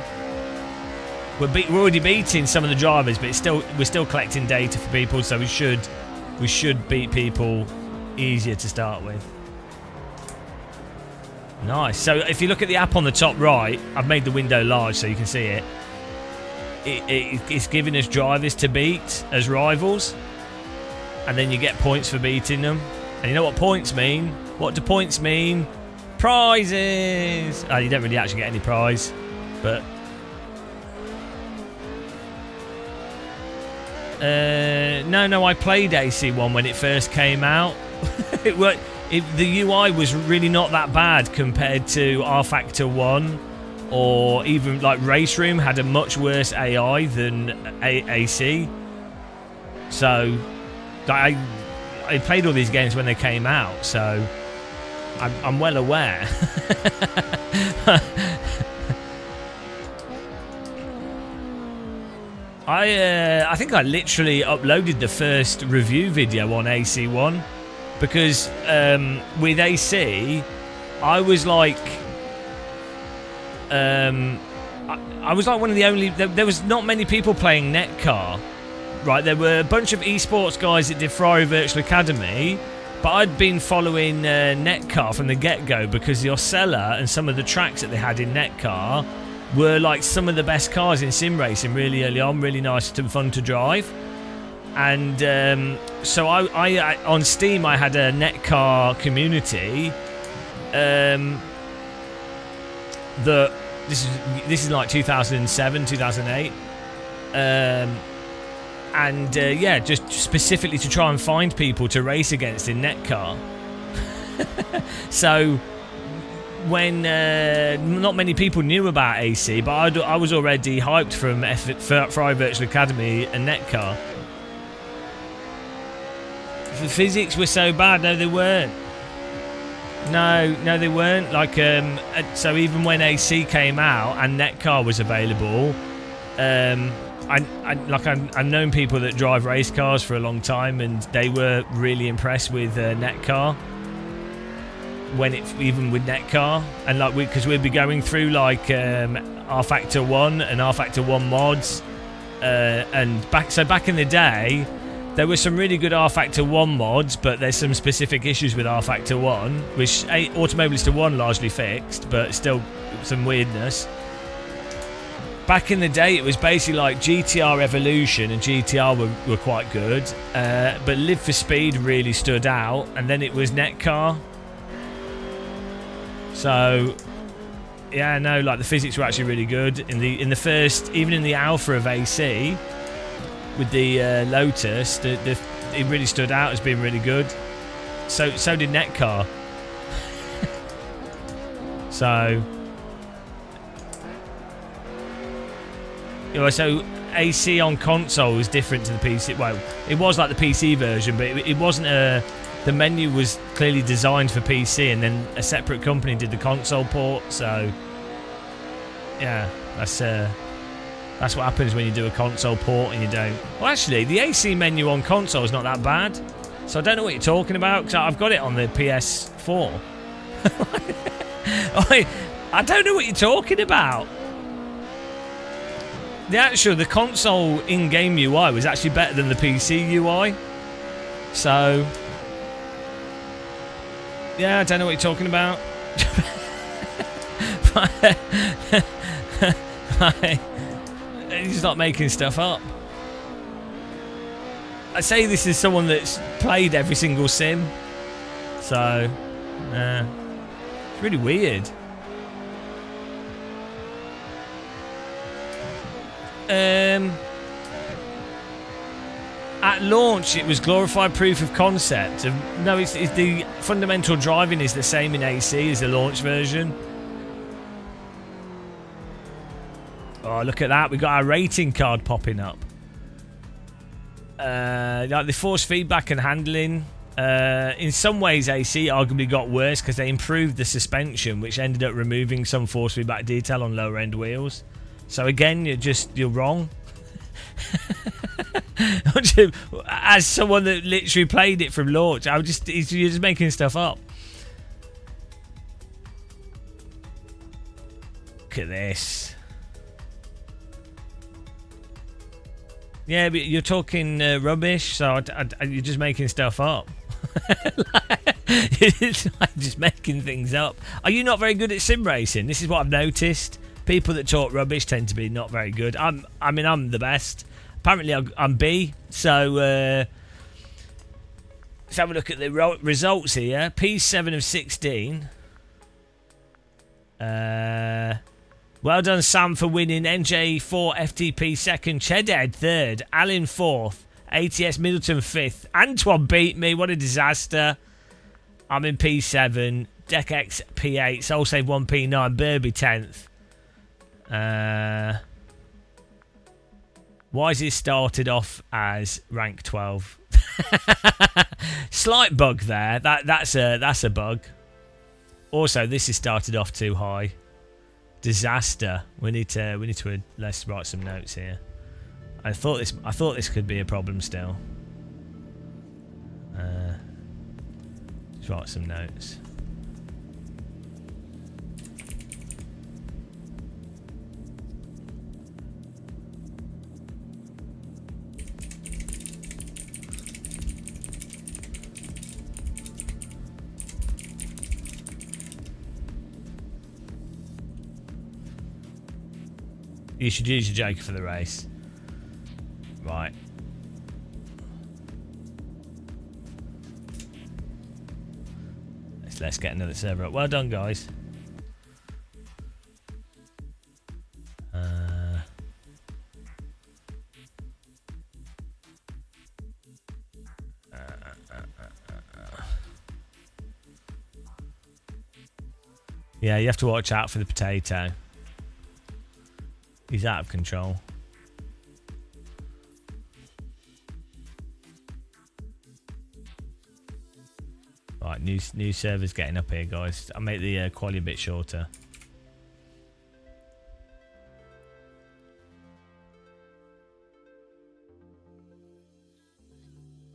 We're already beating some of the drivers, but we're still collecting data for people, so we should beat people easier to start with. Nice. So if you look at the app on the top right, I've made the window large so you can see it. It's giving us drivers to beat as rivals, and then you get points for beating them. And you know what points mean? What do points mean? Prizes! Oh, you don't really actually get any prize, but no, I played AC1 when it first came out. The UI was really not that bad compared to R-Factor 1, or even like Race Room had a much worse AI than AC. So I played all these games when they came out, so I'm well aware. I think I literally uploaded the first review video on AC1 because with AC, I was like, I was like one of the only. There was not many people playing Netcar, right? There were a bunch of esports guys that did Ferrari Virtual Academy, but I'd been following Netcar from the get-go because the Osella and some of the tracks that they had in Netcar were like some of the best cars in sim racing really early on, really nice and fun to drive. And so I on Steam I had a Netcar community that this is like 2007, 2008, and yeah, just specifically to try and find people to race against in Netcar. So when not many people knew about AC, but I was already hyped from Ferrari Virtual Academy and Netcar. The physics were so bad. No, they weren't. No, they weren't. Like, so even when AC came out and Netcar was available, I've known people that drive race cars for a long time, and they were really impressed with Netcar. Even with Netcar, and like because we'd be going through like R Factor 1 and R Factor 1 mods, and back in the day, there were some really good R Factor 1 mods, but there's some specific issues with R Factor 1, which Automobilista 1 largely fixed, but still some weirdness. Back in the day, it was basically like GTR Evolution and GTR were quite good, but Live for Speed really stood out, and then it was Netcar. So, yeah, no, like the physics were actually really good in the first, even in the alpha of AC with the Lotus, it really stood out as being really good. So did Netcar. So, so AC on console was different to the PC. Well, it was like the PC version, but it wasn't a. The menu was clearly designed for PC, and then a separate company did the console port. So, yeah, that's what happens when you do a console port and you don't. Well, actually, the AC menu on console is not that bad. So I don't know what you're talking about, because I've got it on the PS4. I don't know what you're talking about. The console in-game UI was actually better than the PC UI. So, yeah, I don't know what you're talking about. He's not making stuff up. I say this is someone that's played every single sim. So, it's really weird. At launch, it was glorified proof of concept. No, it's the fundamental driving is the same in AC as the launch version. Oh, look at that. We got our rating card popping up. Like the force feedback and handling. In some ways, AC arguably got worse because they improved the suspension, which ended up removing some force feedback detail on lower end wheels. So again, you're wrong. As someone that literally played it from launch, you're just making stuff up. Look at this. Yeah, but you're talking rubbish, so you're just making stuff up. It's like just making things up. Are you not very good at sim racing? This is what I've noticed. People that talk rubbish tend to be not very good. I'm the best. Apparently, I'm B. So let's have a look at the results here. P7 of 16. Well done, Sam, for winning. NJ4 FTP second. Chedhead third. Alan fourth. ATS Middleton fifth. Antoine beat me. What a disaster. I'm in P7. DeckX P8. Soulsave 1 P9. Burby 10th. Why is it started off as rank 12? Slight bug there. That's a bug. Also, this is started off too high. Disaster. We need to let's write some notes here. I thought this could be a problem still. Let's write some notes. You should use your Joker for the race. Right. Let's get another server up. Well done, guys. Yeah, you have to watch out for the potato. He's out of control. Right, new servers getting up here, guys. I'll make the quality a bit shorter.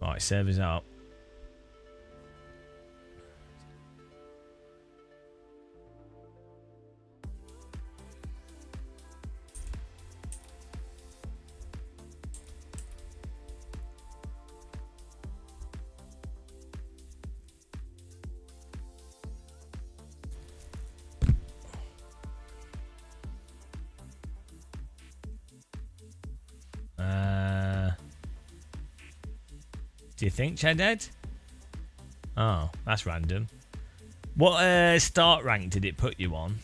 Right, servers up. Do you think, Chedhead? Oh, that's random. What start rank did it put you on?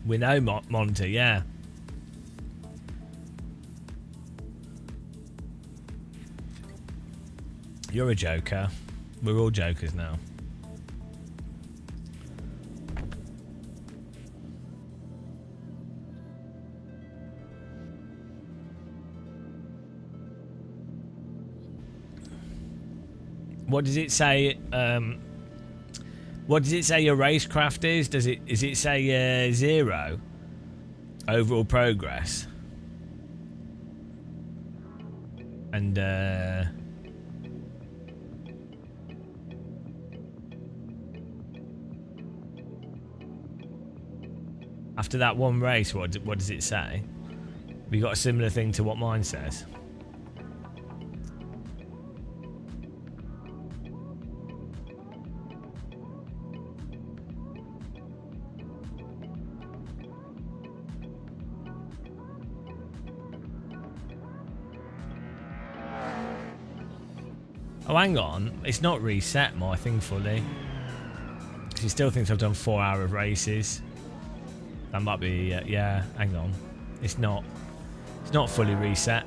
We know, Monitor, yeah. You're a joker. We're all jokers now. What does it say? What does it say your racecraft is? Does it say 0 overall progress? And after that one race, what does it say? Have you got a similar thing to what mine says? Oh, hang on. It's not reset my thing fully. Because it still thinks I've done 4 hour of races. That might be, yeah, hang on. It's not fully reset.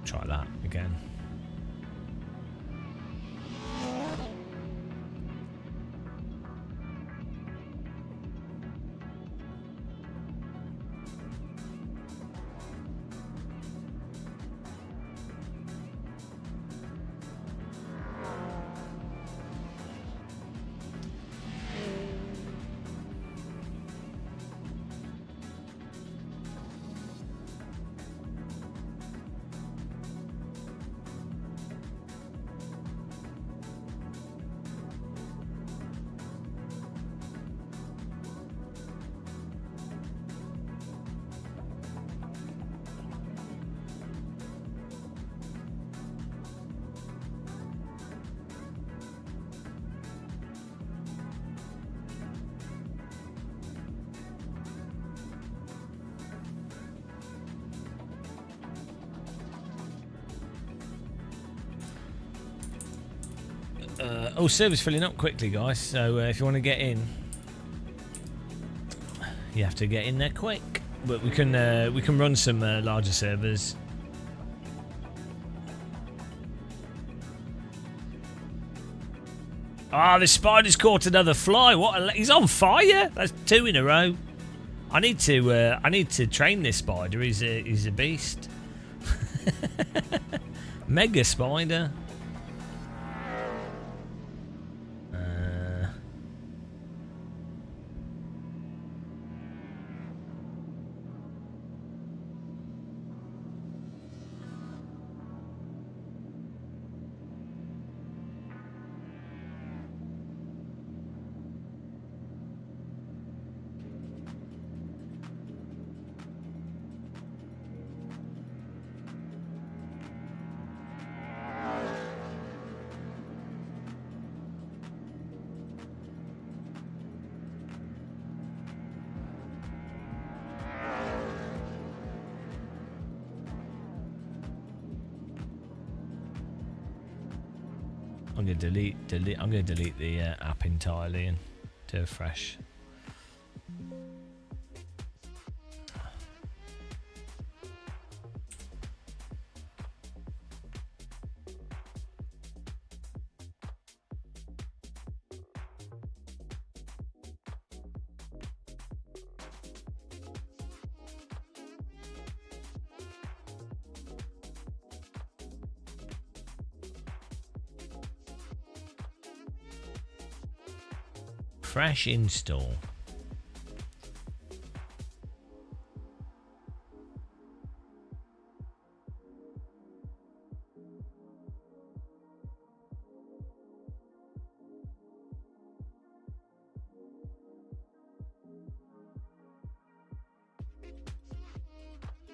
Try that again. Oh, server's filling up quickly, guys. So if you want to get in, you have to get in there quick. But we can run some larger servers. Ah, the spider's caught another fly. He's on fire. That's 2 in a row. I need to train this spider. He's a beast. Mega spider. I'm gonna delete. I'm gonna delete the app entirely and do a fresh. Fresh install.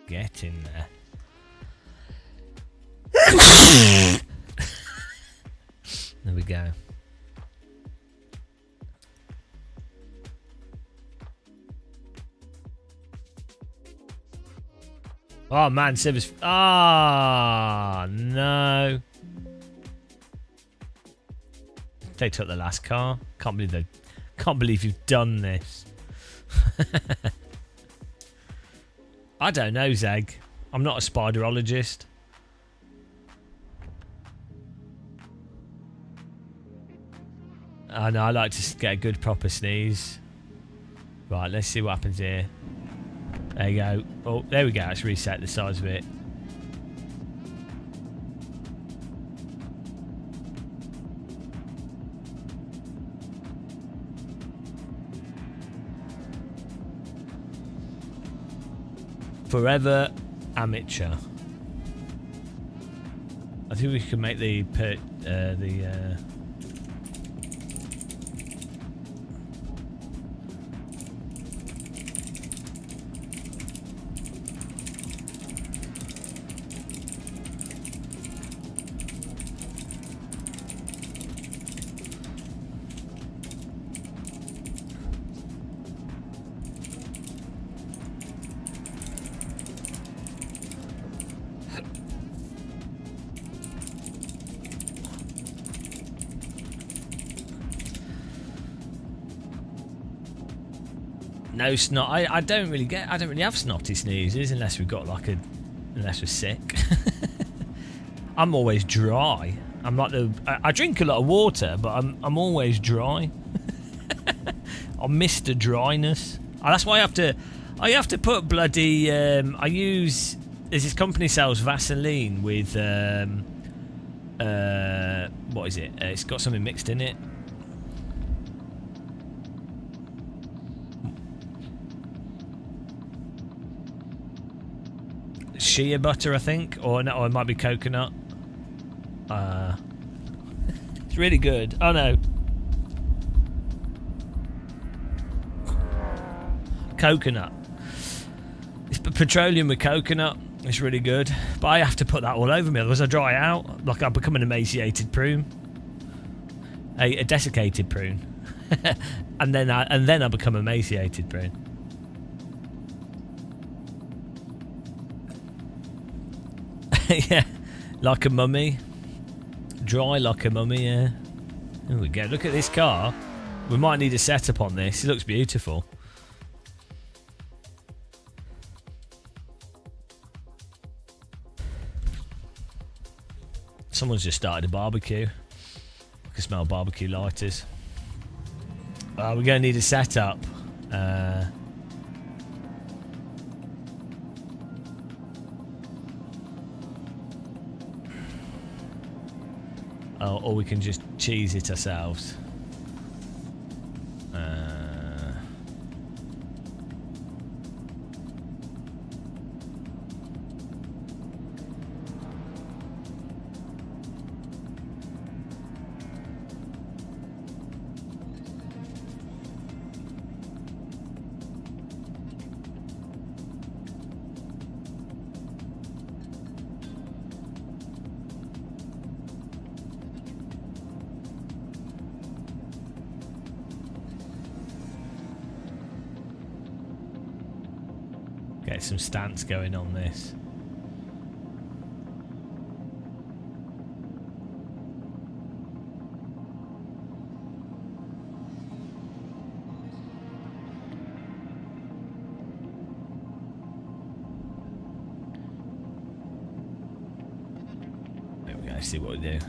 Get in there. There we go. Oh man, servers. Ah, no. They took the last car. Can't believe you've done this. I don't know, Zeg. I'm not a spiderologist. I know, I like to get a good proper sneeze. Right, let's see what happens here. There you go. Oh, there we go. Let's reset the size of it. Forever amateur. I think we can make the no snot. I don't really have snotty sneezes unless unless we're sick. I'm always dry. I'm like I drink a lot of water, but I'm always dry. I'm Mr. Dryness. That's why I have to put bloody there's this company sells Vaseline with what is it? It's got something mixed in it. Shea butter, I think, or no, it might be coconut. It's really good. Oh no, coconut. It's petroleum with coconut. It's really good, but I have to put that all over me, otherwise I dry out. Like I become an emaciated prune, a desiccated prune, and then I become emaciated prune. Yeah, like a mummy. Dry like a mummy, yeah. Here we go. Look at this car. We might need a setup on this. It looks beautiful. Someone's just started a barbecue. I can smell barbecue lighters. We're going to need a setup. Or we can just cheese it ourselves. Get some stance going on this. There we go, see what we do.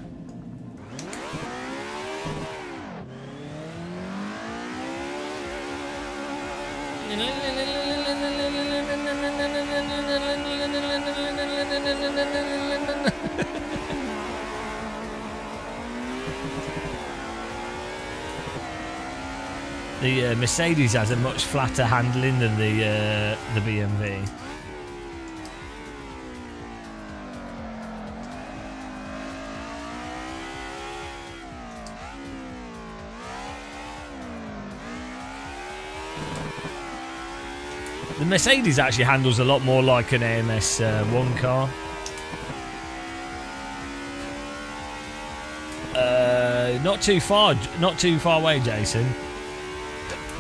The Mercedes has a much flatter handling than the BMW. The Mercedes actually handles a lot more like an AMS 1 car. Not too far away, Jason.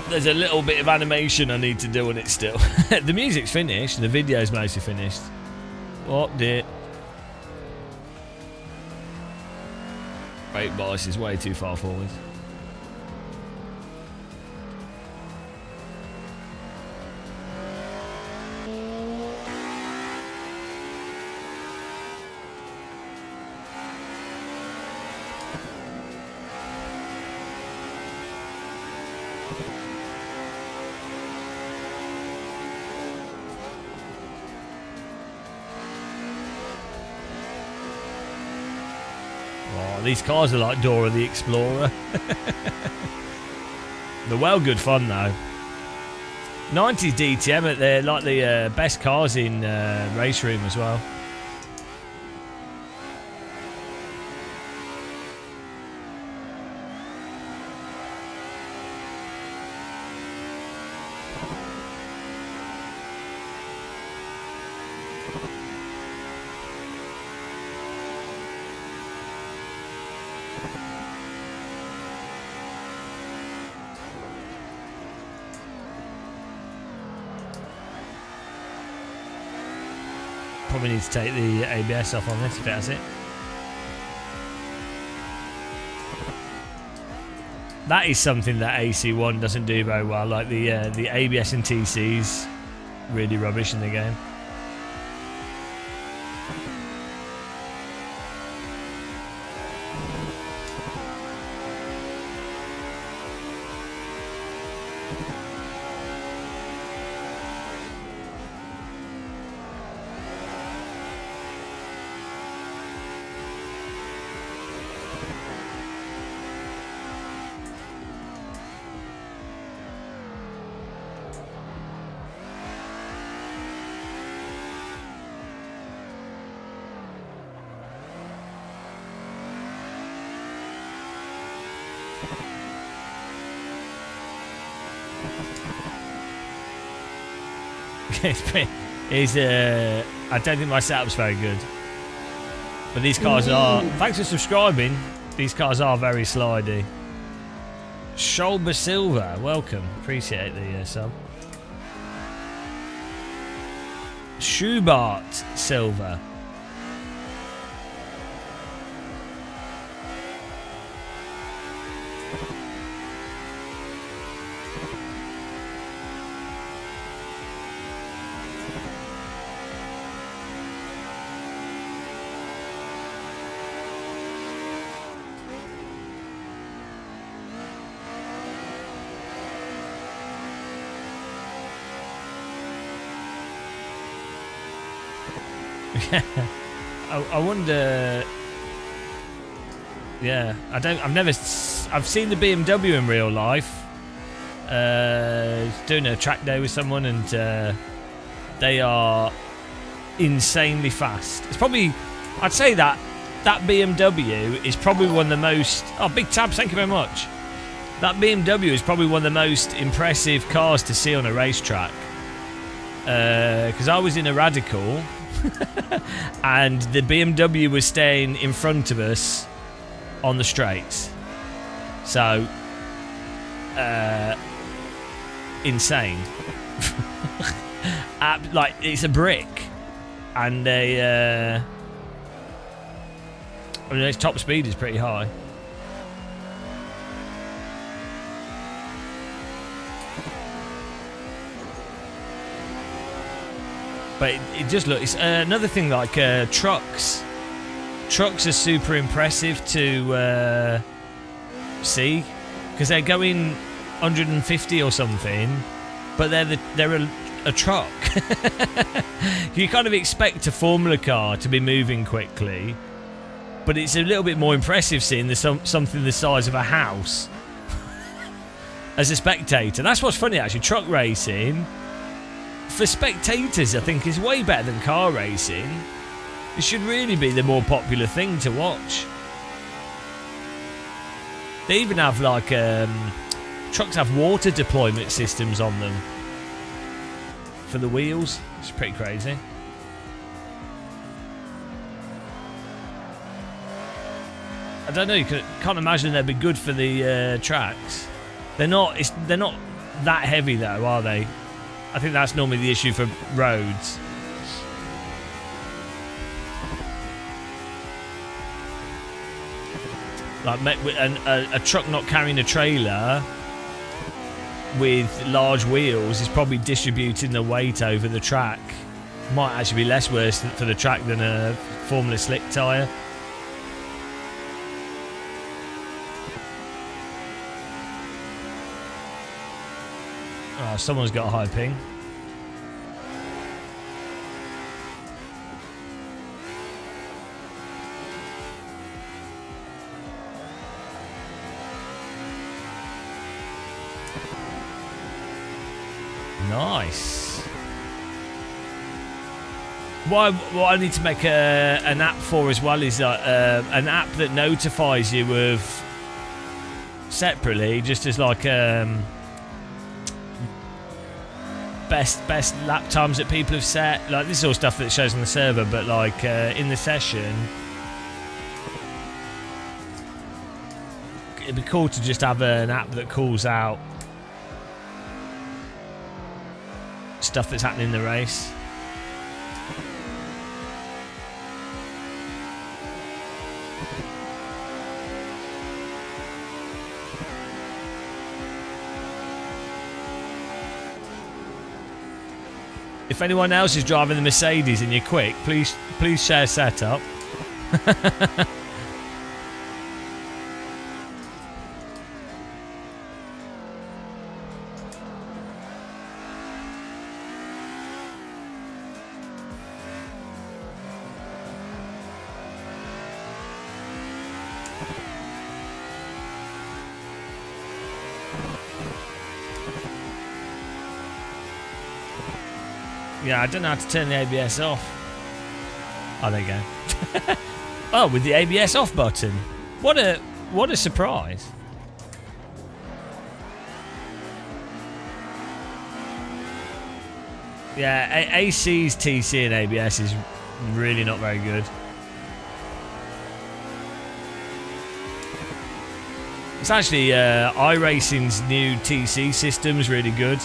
There's a little bit of animation I need to do on it still. The music's finished, the video's mostly finished. What did? Brake bias is way too far forward. These cars are like Dora the Explorer. They're well good fun though. 90s DTM, they're like the best cars in race room as well. Probably need to take the ABS off on this if it has it. That is something that AC1 doesn't do very well. Like the ABS and TC's really rubbish in the game. I don't think my setup's very good. But these cars are... Thanks for subscribing. These cars are very slidey. Sholba Silver, welcome. Appreciate the sub. Schubart Silver. I wonder. Yeah, I've seen the BMW in real life. Doing a track day with someone, and they are insanely fast. It's probably, I'd say that BMW is probably one of the most. Oh, big tabs! Thank you very much. That BMW is probably one of the most impressive cars to see on a racetrack. Because I was in a Radical. And the BMW was staying in front of us on the straights. So, insane. Like, it's a brick. And its top speed is pretty high. But it just looks. Another thing, like trucks. Trucks are super impressive to see because they're going 150 or something, but they're a truck. You kind of expect a Formula car to be moving quickly, but it's a little bit more impressive seeing something the size of a house as a spectator. That's what's funny, actually. Truck racing. For spectators, I think, is way better than car racing. It should really be the more popular thing to watch. They even have like trucks have water deployment systems on them for the wheels. It's pretty crazy. I don't know. You can't imagine they'd be good for the tracks. They're not that heavy though, are they? I think that's normally the issue for roads. Like a truck not carrying a trailer with large wheels is probably distributing the weight over the track. Might actually be less worse for the track than a Formula slick tyre. Oh, someone's got a high ping. Nice. What I need to make an app for as well is an app that notifies you of separately, just as like best lap times that people have set. Like, this is all stuff that shows on the server, but like in the session, it'd be cool to just have an app that calls out stuff that's happening in the race. If anyone else is driving the Mercedes and you're quick, please share setup. Yeah, I don't know how to turn the ABS off. Oh, there you go. Oh, with the ABS off button. What a surprise. Yeah, AC's TC and ABS is really not very good. It's actually iRacing's new TC system is really good.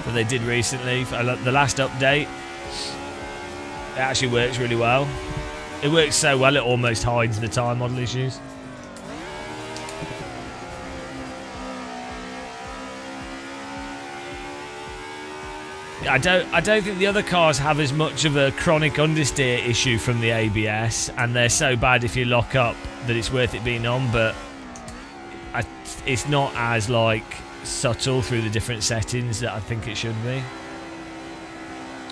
That they did recently, the last update. It actually works really well. It works so well it almost hides the time model issues. I don't think the other cars have as much of a chronic understeer issue from the ABS, and they're so bad if you lock up that it's worth it being on, but it's not as like subtle through the different settings that I think it should be.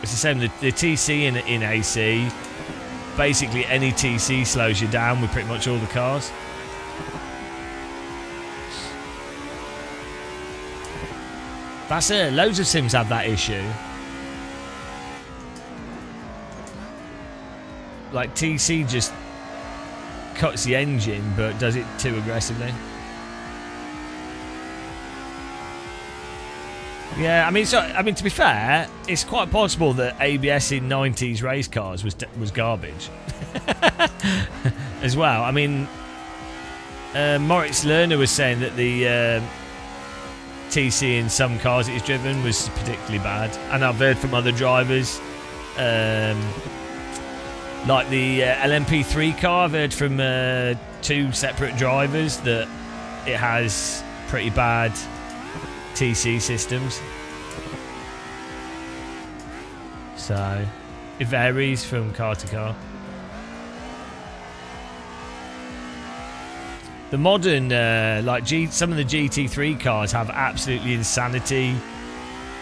It's the same, the TC in AC, basically any TC slows you down with pretty much all the cars. That's it. Loads of sims have that issue. Like TC just cuts the engine, but does it too aggressively. Yeah, I mean, to be fair, it's quite possible that ABS in 90s race cars was garbage as well. I mean, Moritz Lerner was saying that the TC in some cars that he's driven was particularly bad, and I've heard from other drivers, like the LMP3 car, I've heard from 2 separate drivers that it has pretty bad TC systems. So it varies from car to car. The modern, some of the GT3 cars have absolutely insanity,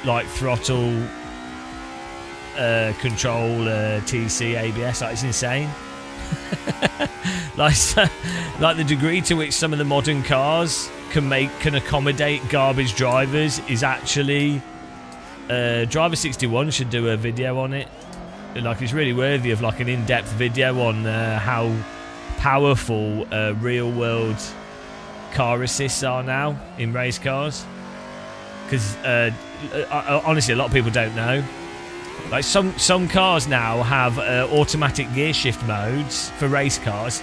like throttle control, TC, ABS. Like, it's insane. like the degree to which some of the modern cars can accommodate garbage drivers is actually. Driver 61 should do a video on it. Like, it's really worthy of like an in-depth video on how powerful real-world car assists are now in race cars, because honestly a lot of people don't know. Like some cars now have automatic gear shift modes for race cars.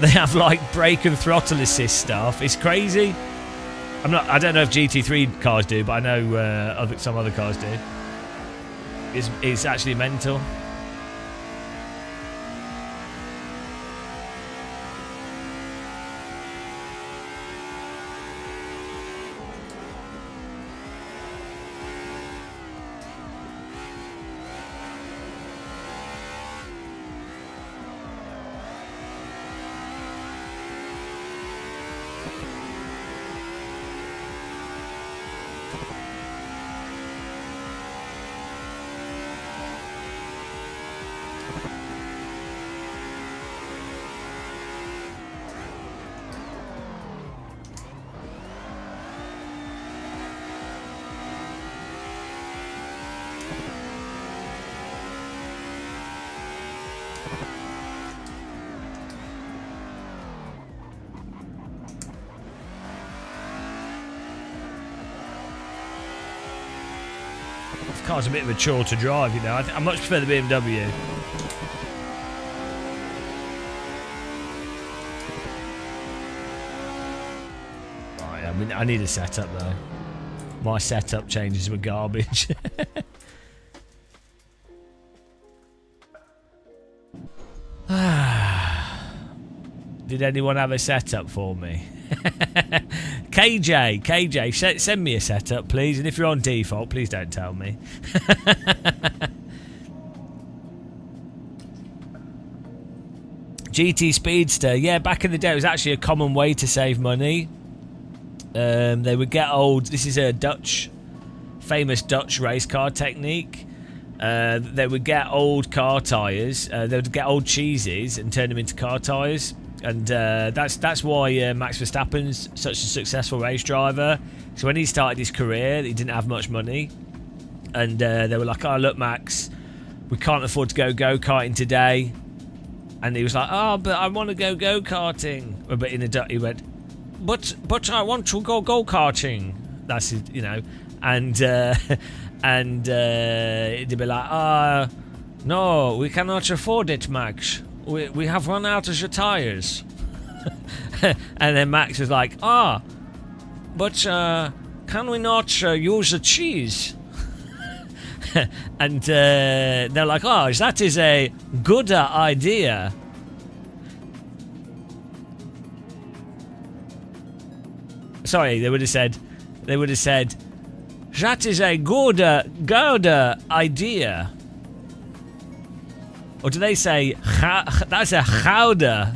They have like brake and throttle assist stuff. It's crazy. I don't know if GT3 cars do, but I know some other cars do. It's actually mental. This car's a bit of a chore to drive, you know. I much prefer the BMW. Right, I mean, I need a setup though. My setup changes were garbage. Did anyone have a setup for me? KJ, send me a setup, please. And if you're on default, please don't tell me. GT Speedster. Yeah, back in the day, it was actually a common way to save money. They would get old... This is a famous Dutch race car technique. They would get old car tyres. They would get old cheeses and turn them into car tyres. And that's why Max Verstappen's such a successful race driver. So when he started his career, he didn't have much money, and they were like, "Oh, look, Max, we can't afford to go go-karting today." And he was like, "Oh, but I want to go go-karting." But in a he went, "But I want to go go-karting." That's his, you know, and they'd be like, no, we cannot afford it, Max. We have run out of your tyres." And then Max was like, but can we not use the cheese? And they're like, that is a good idea. Sorry, they would have said, That is a good idea. Or do they say, that's a gouda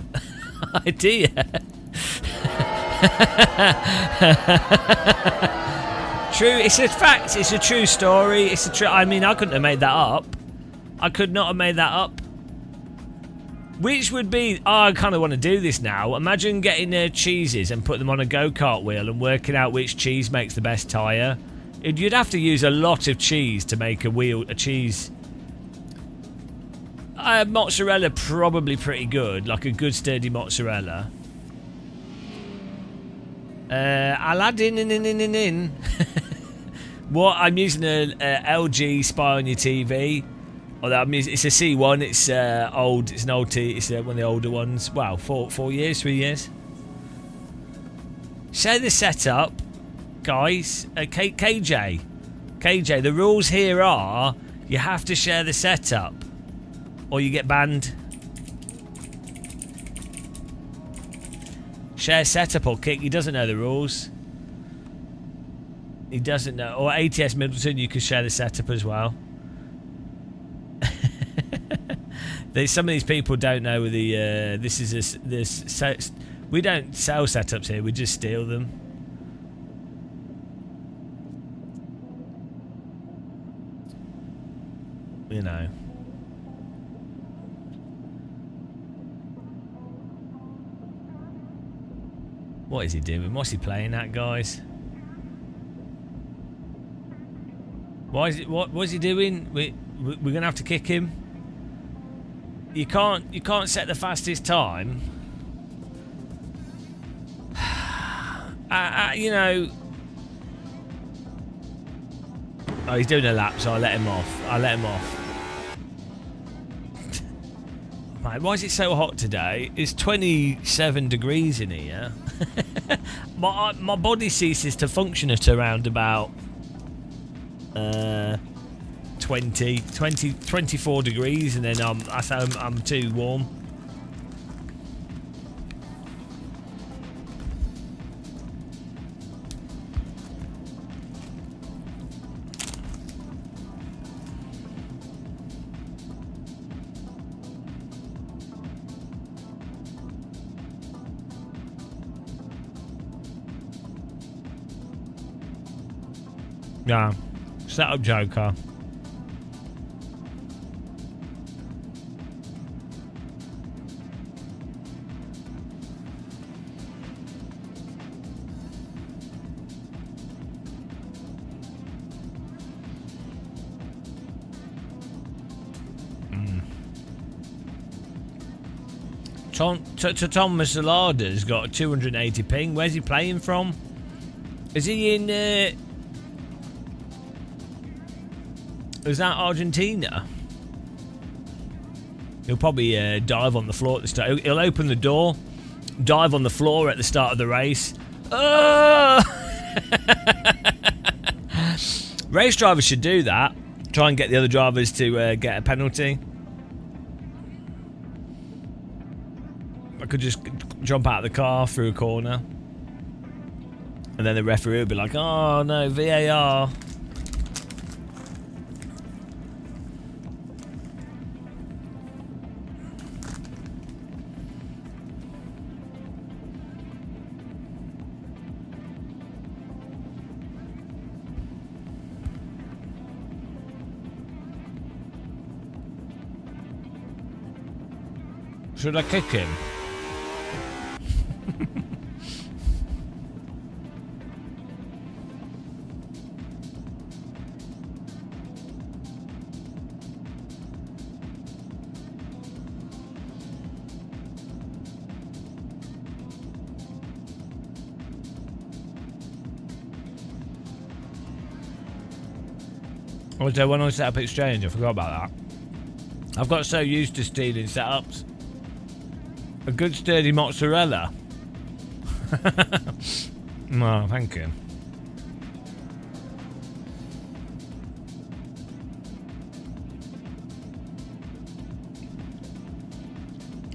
idea? True, it's a fact, it's a true story. It's a true. I mean, I couldn't have made that up. I could not have made that up. Which would be, I kind of want to do this now. Imagine getting cheeses and put them on a go-kart wheel and working out which cheese makes the best tyre. You'd have to use a lot of cheese to make a cheese. Mozzarella probably pretty good, like a good sturdy mozzarella. Aladdin in. What? I'm using a LG Spy on Your TV. It's a C1. It's old. It's an old T. It's one of the older ones. Wow, 3 years. Share the setup, guys. KJ. The rules here are you have to share the setup, or you get banned. Share setup or kick. He doesn't know the rules. He doesn't know. Or ATS Middleton, you can share the setup as well. Some of these people don't know the. We don't sell setups here. We just steal them. You know. What is he doing? What's he playing at, guys? Why is it? What's he doing? We're gonna have to kick him. You can't set the fastest time. You know. Oh, he's doing a lap, so I'll let him off. Right, why is it so hot today? It's 27 degrees in here. My body ceases to function at around about 24 degrees, and then I'm too warm. Yeah, set up Joker. Thomas Alada's got a 280 ping. Where's he playing from? Is he in? Is that Argentina? He'll probably dive on the floor at the start. He'll open the door, dive on the floor at the start of the race. Oh! Race drivers should do that. Try and get the other drivers to get a penalty. I could just jump out of the car through a corner, and then the referee would be like, "Oh no, VAR." Should I kick him? Or was there one on Setup Exchange? I forgot about that. I've got so used to stealing setups. A good sturdy mozzarella. No, thank you.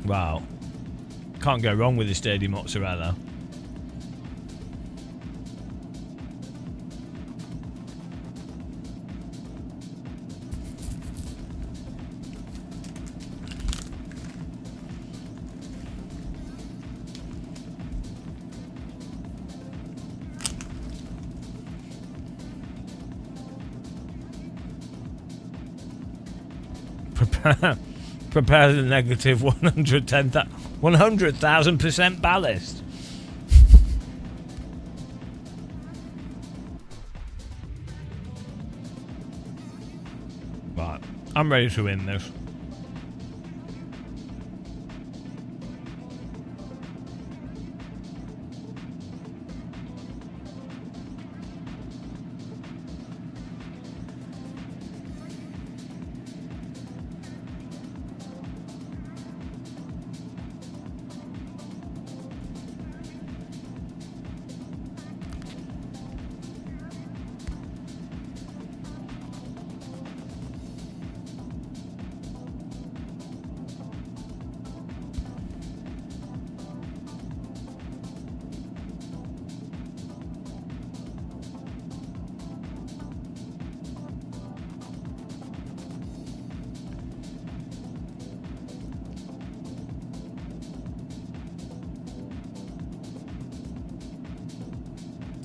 Wow. Can't go wrong with a sturdy mozzarella. Prepare the negative 100,000% ballast. Right, I'm ready to win this.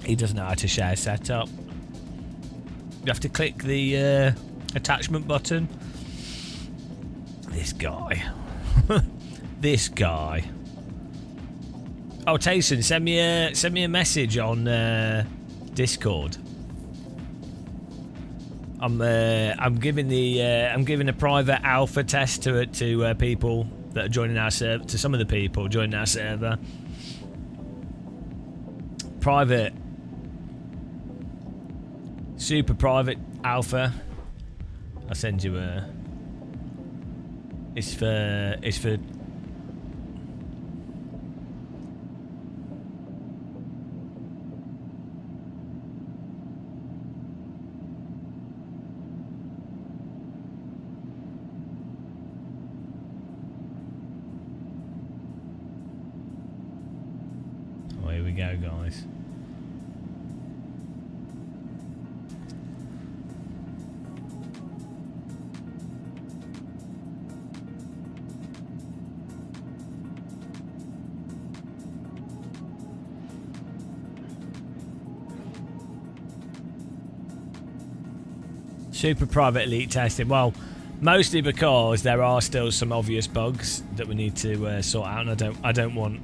He doesn't know how to share setup. You have to click the attachment button. This guy. This guy. Oh, Tayson, send me a message on Discord. I'm giving a private alpha test to people that are joining our server. To some of the people joining our server. Private. Super private alpha. I'll send you a. It's for. Oh, here we go, guys. Super private elite testing. Well, mostly because there are still some obvious bugs that we need to sort out, and I don't want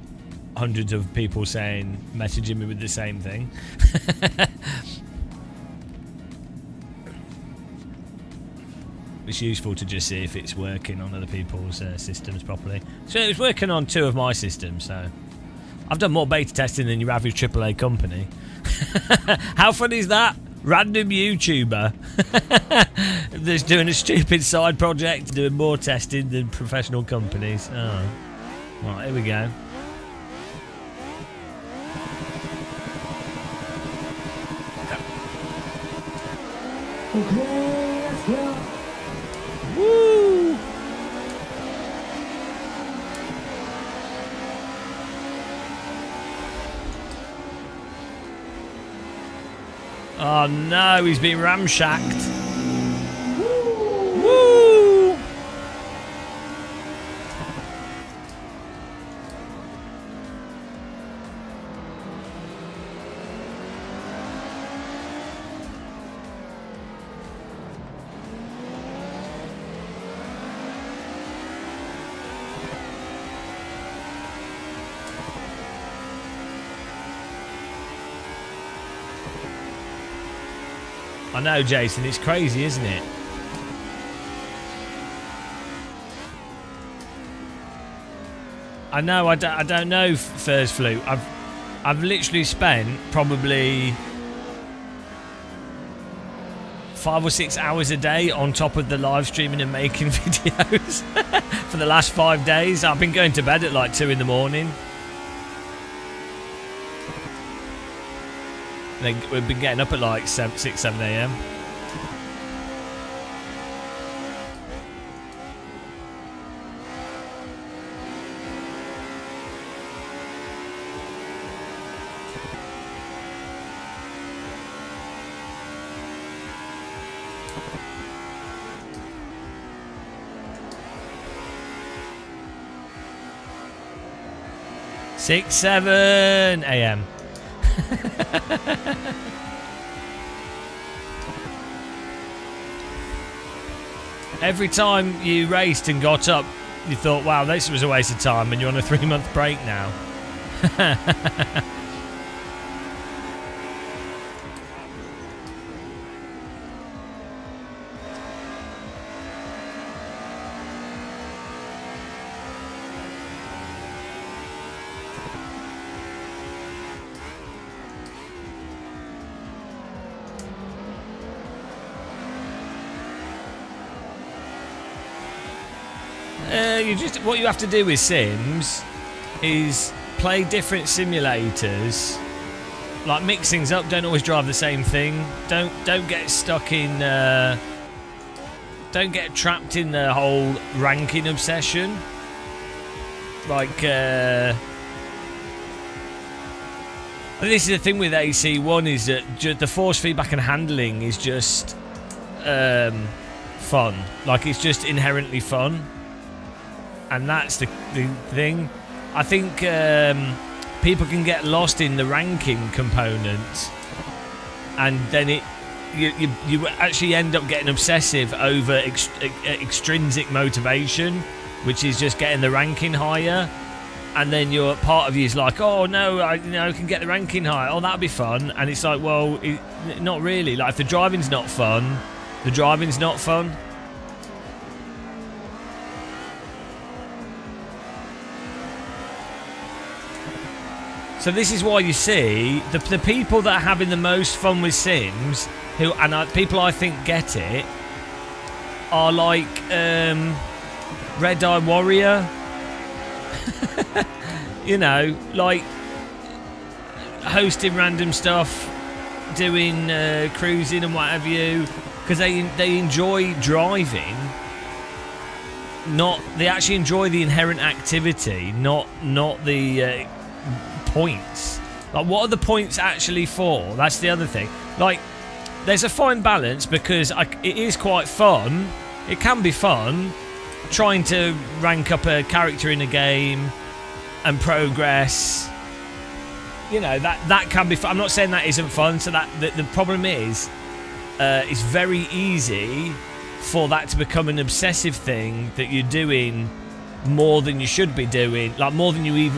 hundreds of people messaging me with the same thing. It's useful to just see if it's working on other people's systems properly. So it's working on 2 of my systems. So I've done more beta testing than your average AAA company. How funny is that? Random YouTuber that's doing a stupid side project, doing more testing than professional companies. Oh, right, here we go. Okay, let's go. Woo! Oh no, he's been ramshacked. Woo! I know, Jason, it's crazy, isn't it? I know, I don't know, Furs Flute. I've literally spent probably 5 or 6 hours a day on top of the live streaming and making videos for the last 5 days. I've been going to bed at like 2 in the morning. Then we've been getting up at like 6, 7 a.m. Six, 7 a.m. Every time you raced and got up, you thought, wow, this was a waste of time, and you're on a 3-month break now. What you have to do with Sims is play different simulators, like mix things up. Don't always drive the same thing. Don't get stuck in. Don't get trapped in the whole ranking obsession. Like this is the thing with AC1 is that the force feedback and handling is just fun. Like it's just inherently fun. And that's the thing. I think people can get lost in the ranking component, and then you actually end up getting obsessive over extrinsic motivation, which is just getting the ranking higher. And then your part of you is like, oh no, I can get the ranking higher. Oh, that'd be fun. And it's like, well, not really. Like if the driving's not fun, the driving's not fun. So this is why you see the people that are having the most fun with Sims, people I think get it, are like Red Eye Warrior, like hosting random stuff, doing cruising and what have you, because they enjoy driving. They actually enjoy the inherent activity, not the points. Like, what are the points actually for? That's the other thing. Like, there's a fine balance, because it is quite fun. It can be fun trying to rank up a character in a game and progress. That can be fun. I'm not saying that isn't fun. So that the problem is it's very easy for that to become an obsessive thing that you're doing more than you should be doing, like more than you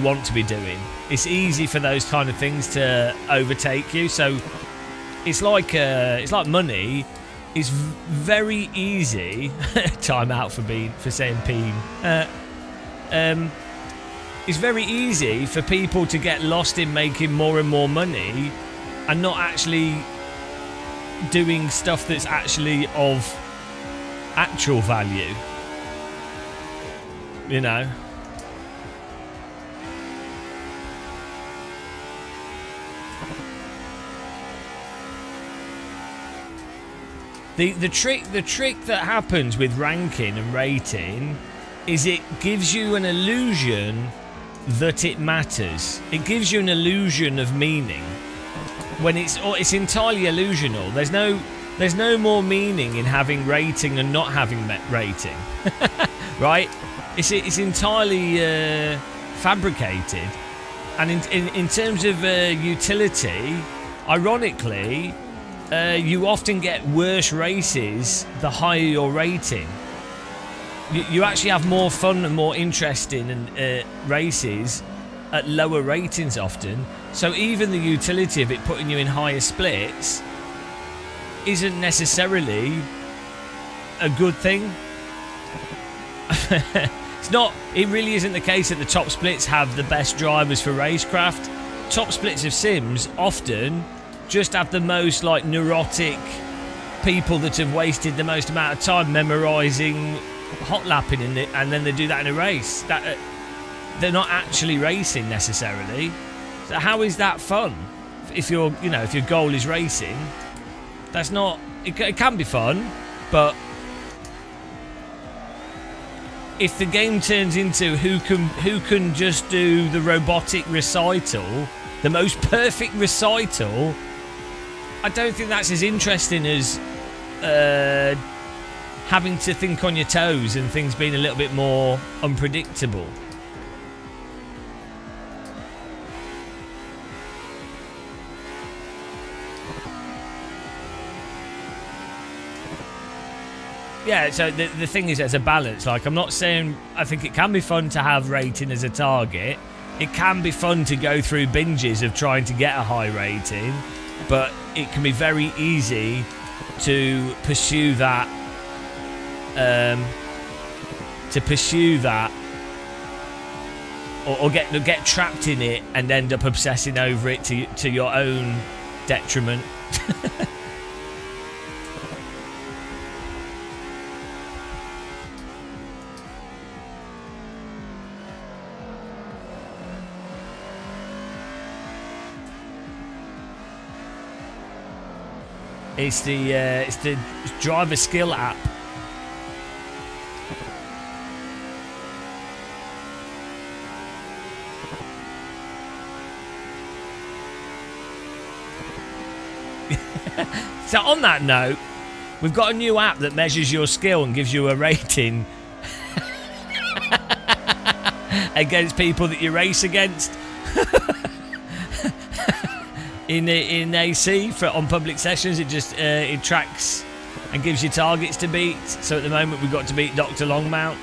want to be doing. It's easy for those kind of things to overtake you. So it's like money. It's very easy. Time out for saying peen. It's very easy for people to get lost in making more and more money and not actually doing stuff that's actually of actual value. The trick that happens with ranking and rating is it gives you an illusion that it matters. It gives you an illusion of meaning when it's entirely illusional. There's no more meaning in having rating and not having rating. Right? It's entirely fabricated. And in terms of utility, ironically, you often get worse races the higher your rating. You actually have more fun and more interesting races at lower ratings often. So even the utility of it putting you in higher splits isn't necessarily a good thing. It really isn't the case that the top splits have the best drivers for racecraft. Top splits of Sims often just have the most like neurotic people that have wasted the most amount of time memorising hot lapping in it, and then they do that in a race. That they're not actually racing necessarily. So how is that fun? If your goal is racing, that's not. It can be fun, but if the game turns into who can just do the robotic recital, the most perfect recital, I don't think that's as interesting as having to think on your toes and things being a little bit more unpredictable. Yeah, so the thing is, there's a balance. Like, I'm not saying I think it can be fun to have rating as a target. It can be fun to go through binges of trying to get a high rating, but it can be very easy to pursue that. Or get trapped in it and end up obsessing over it to your own detriment. It's the driver skill app. So on that note, we've got a new app that measures your skill and gives you a rating against people that you race against. in AC on public sessions, it tracks and gives you targets to beat. So at the moment, we've got to beat Dr. Longmount.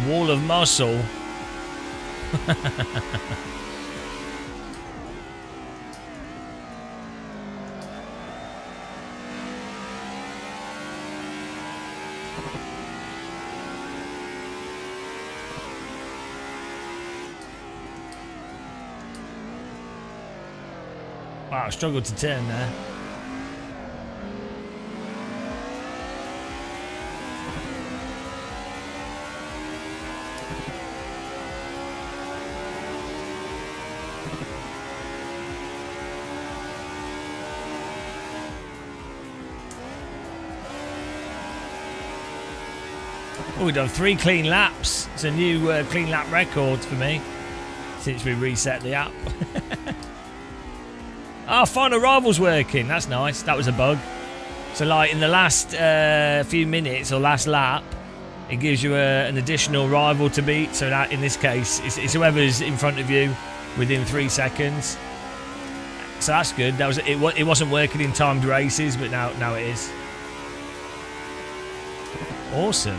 Wall of muscle. Wow, I struggled to turn there. Oh, we've done 3 clean laps. It's a new clean lap record for me since we reset the app. Oh, final rival's working. That's nice. That was a bug. So, like, in the last few minutes or last lap, it gives you an additional rival to beat. So, that in this case, it's whoever's in front of you within 3 seconds. So that's good. That was it wasn't working in timed races, but now it is. Awesome.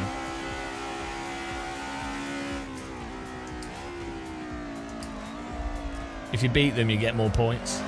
If you beat them, you get more points.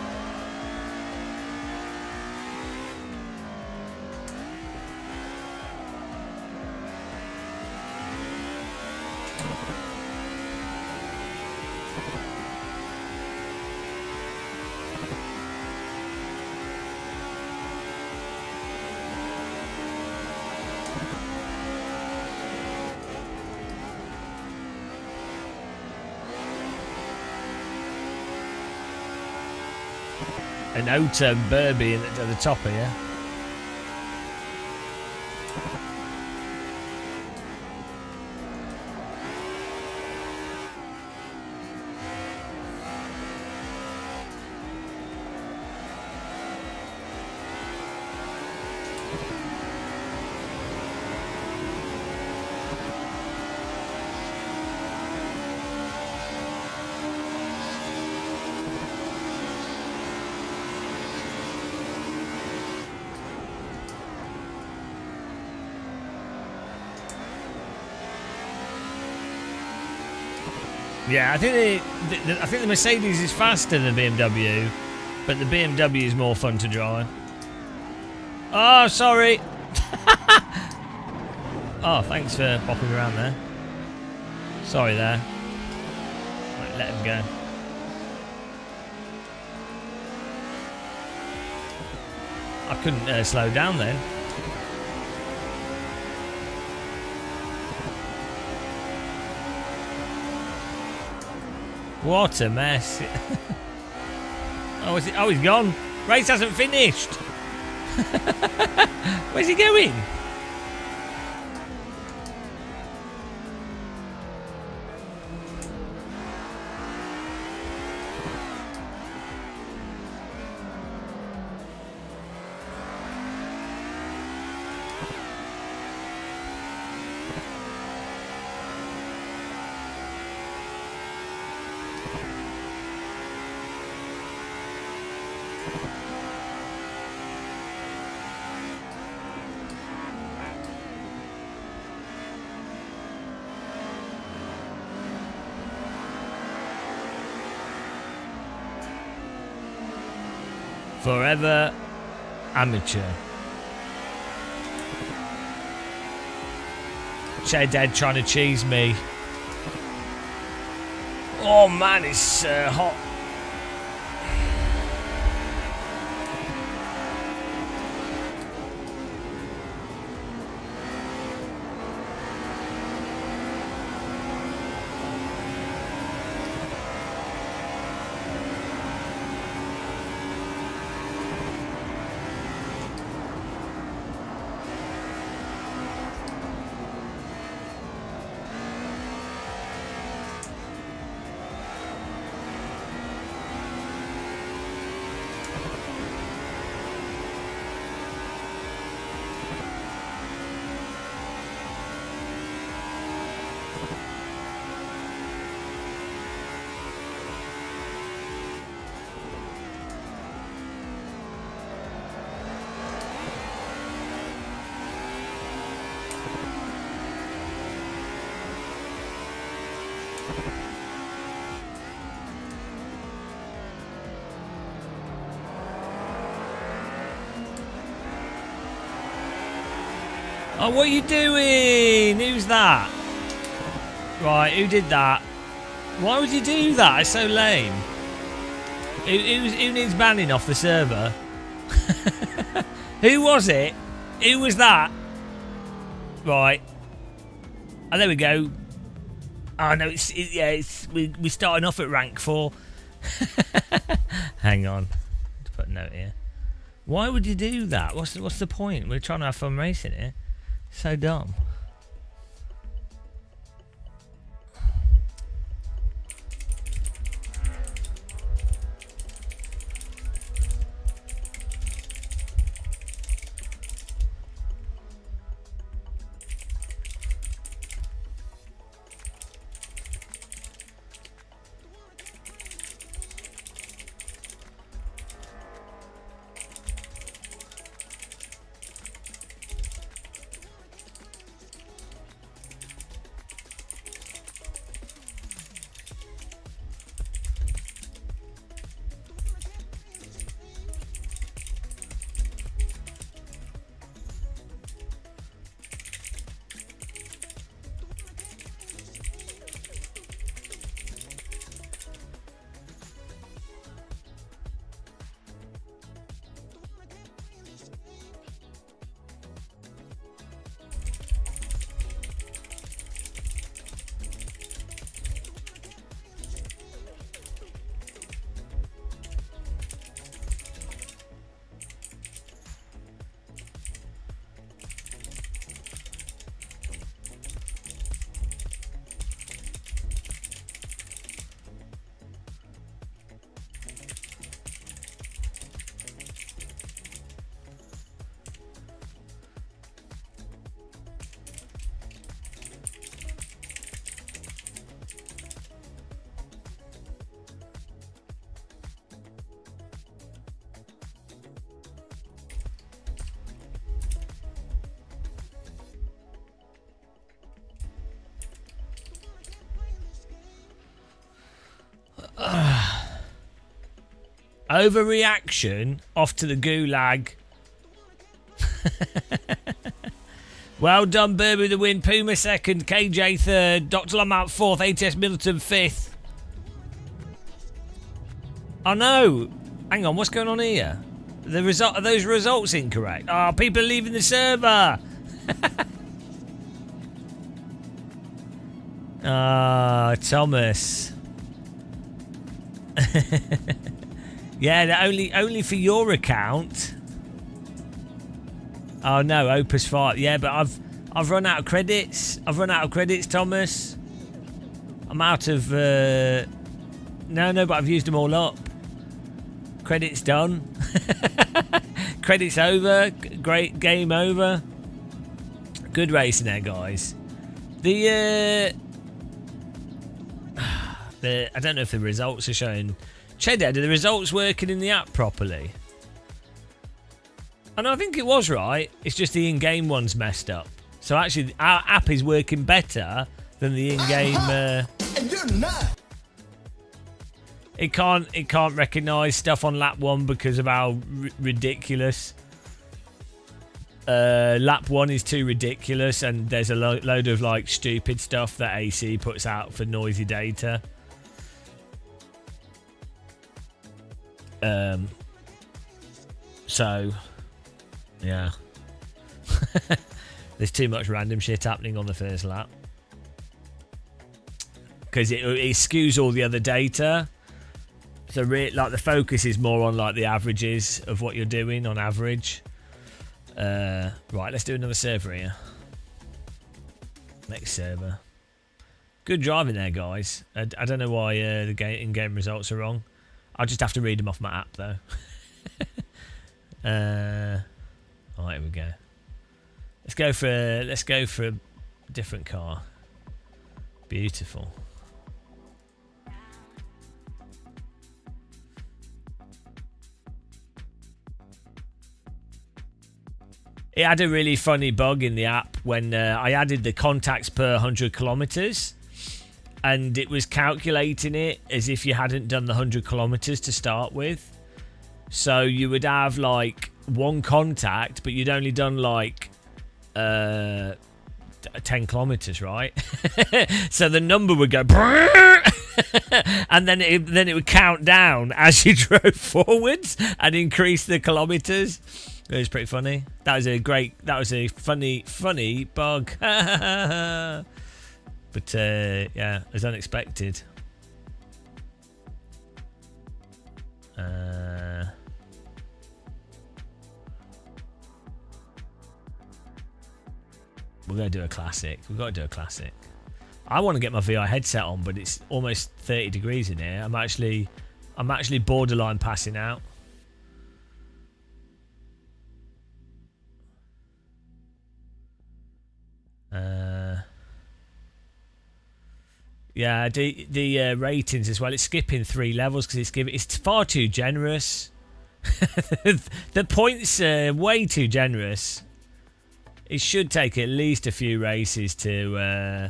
An outer Burby at the top here. Yeah, I think the Mercedes is faster than the BMW, but the BMW is more fun to drive. Oh, sorry. Oh, thanks for popping around there. Sorry there. Right, let him go. I couldn't slow down then. What a mess. Oh, is it? Oh, he's gone. Race hasn't finished. Where's he going? Forever amateur. Dead trying to cheese me. Oh man, it's hot. Oh, what are you doing? Who's that? Right, who did that? Why would you do that? It's so lame. Who needs banning off the server? Who was it? Who was that? Right. Oh, there we go. Oh no, we're starting off at rank 4. Hang on. Let's put a note here. Why would you do that? What's the point? We're trying to have fun racing here. So dumb. Overreaction, off to the gulag. Well done, Burby with the win. Puma second, KJ third, Dr. Lamont fourth, ATS Middleton fifth. Oh no! Hang on, what's going on here? Are those results incorrect? Oh, people are leaving the server. Ah, Thomas. Yeah, only for your account. Oh no, Opus 5. Yeah, but I've run out of credits. Thomas. I'm out of no, but I've used them all up. Credits done. Credits over. Great game over. Good racing there, guys. I don't know if the results are showing. Cheddar, are the results working in the app properly? And I think it was right. It's just the in-game one's messed up. So actually, our app is working better than the in-game. And you're not. It can't recognise stuff on lap 1 because of how ridiculous. Lap 1 is too ridiculous, and there's a load of like stupid stuff that AC puts out for noisy data. So yeah. There's too much random shit happening on the first lap because it skews all the other data. So like the focus is more on like the averages of what you're doing on average. Right, let's do another server here. Next server. Good driving there, guys. I don't know why the in-game results are wrong. I'll just have to read them off my app though. Right, here we go. Let's go for a different car. Beautiful. It had a really funny bug in the app when I added the contacts per 100 kilometers, and it was calculating it as if you hadn't done the 100 kilometers to start with. So you would have like one contact, but you'd only done like 10 kilometers, right? So the number would go and then it would count down as you drove forwards and increase the kilometers. It was pretty funny. That was a funny bug. But yeah, it was unexpected. We're going to do a classic. We've got to do a classic. I want to get my VR headset on, but it's almost 30 degrees in here. I'm actually borderline passing out. Yeah, the ratings as well. It's skipping 3 levels because it's far too generous. The points are way too generous. It should take at least a few races to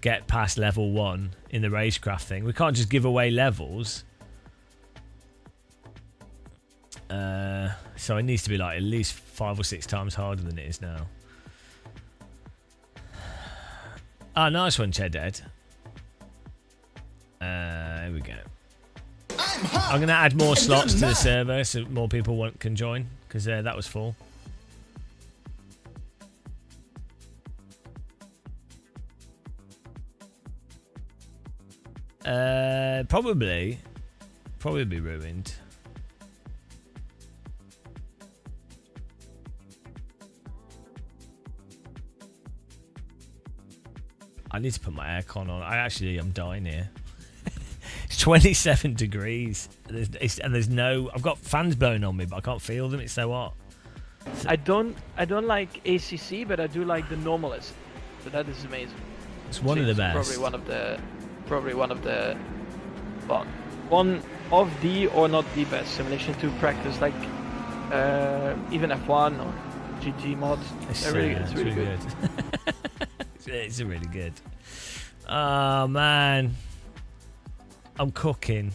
get past level 1 in the racecraft thing. We can't just give away levels. So it needs to be like at least 5 or 6 times harder than it is now. Ah, nice one, Chedded. Here we go. I'm going to add more slots to the server so more people can join because that was full. Probably be ruined. I need to put my aircon on. I'm dying here. It's 27 degrees. There's no. I've got fans blowing on me, but I can't feel them. It's so hot. I don't like ACC, but I do like the normal AC. So that is amazing. It's one of the best. Probably one of the. Well, one of the or not the best simulation to practice, like even F1 or GT mods. It's really good. It's really good. Oh man, I'm cooking.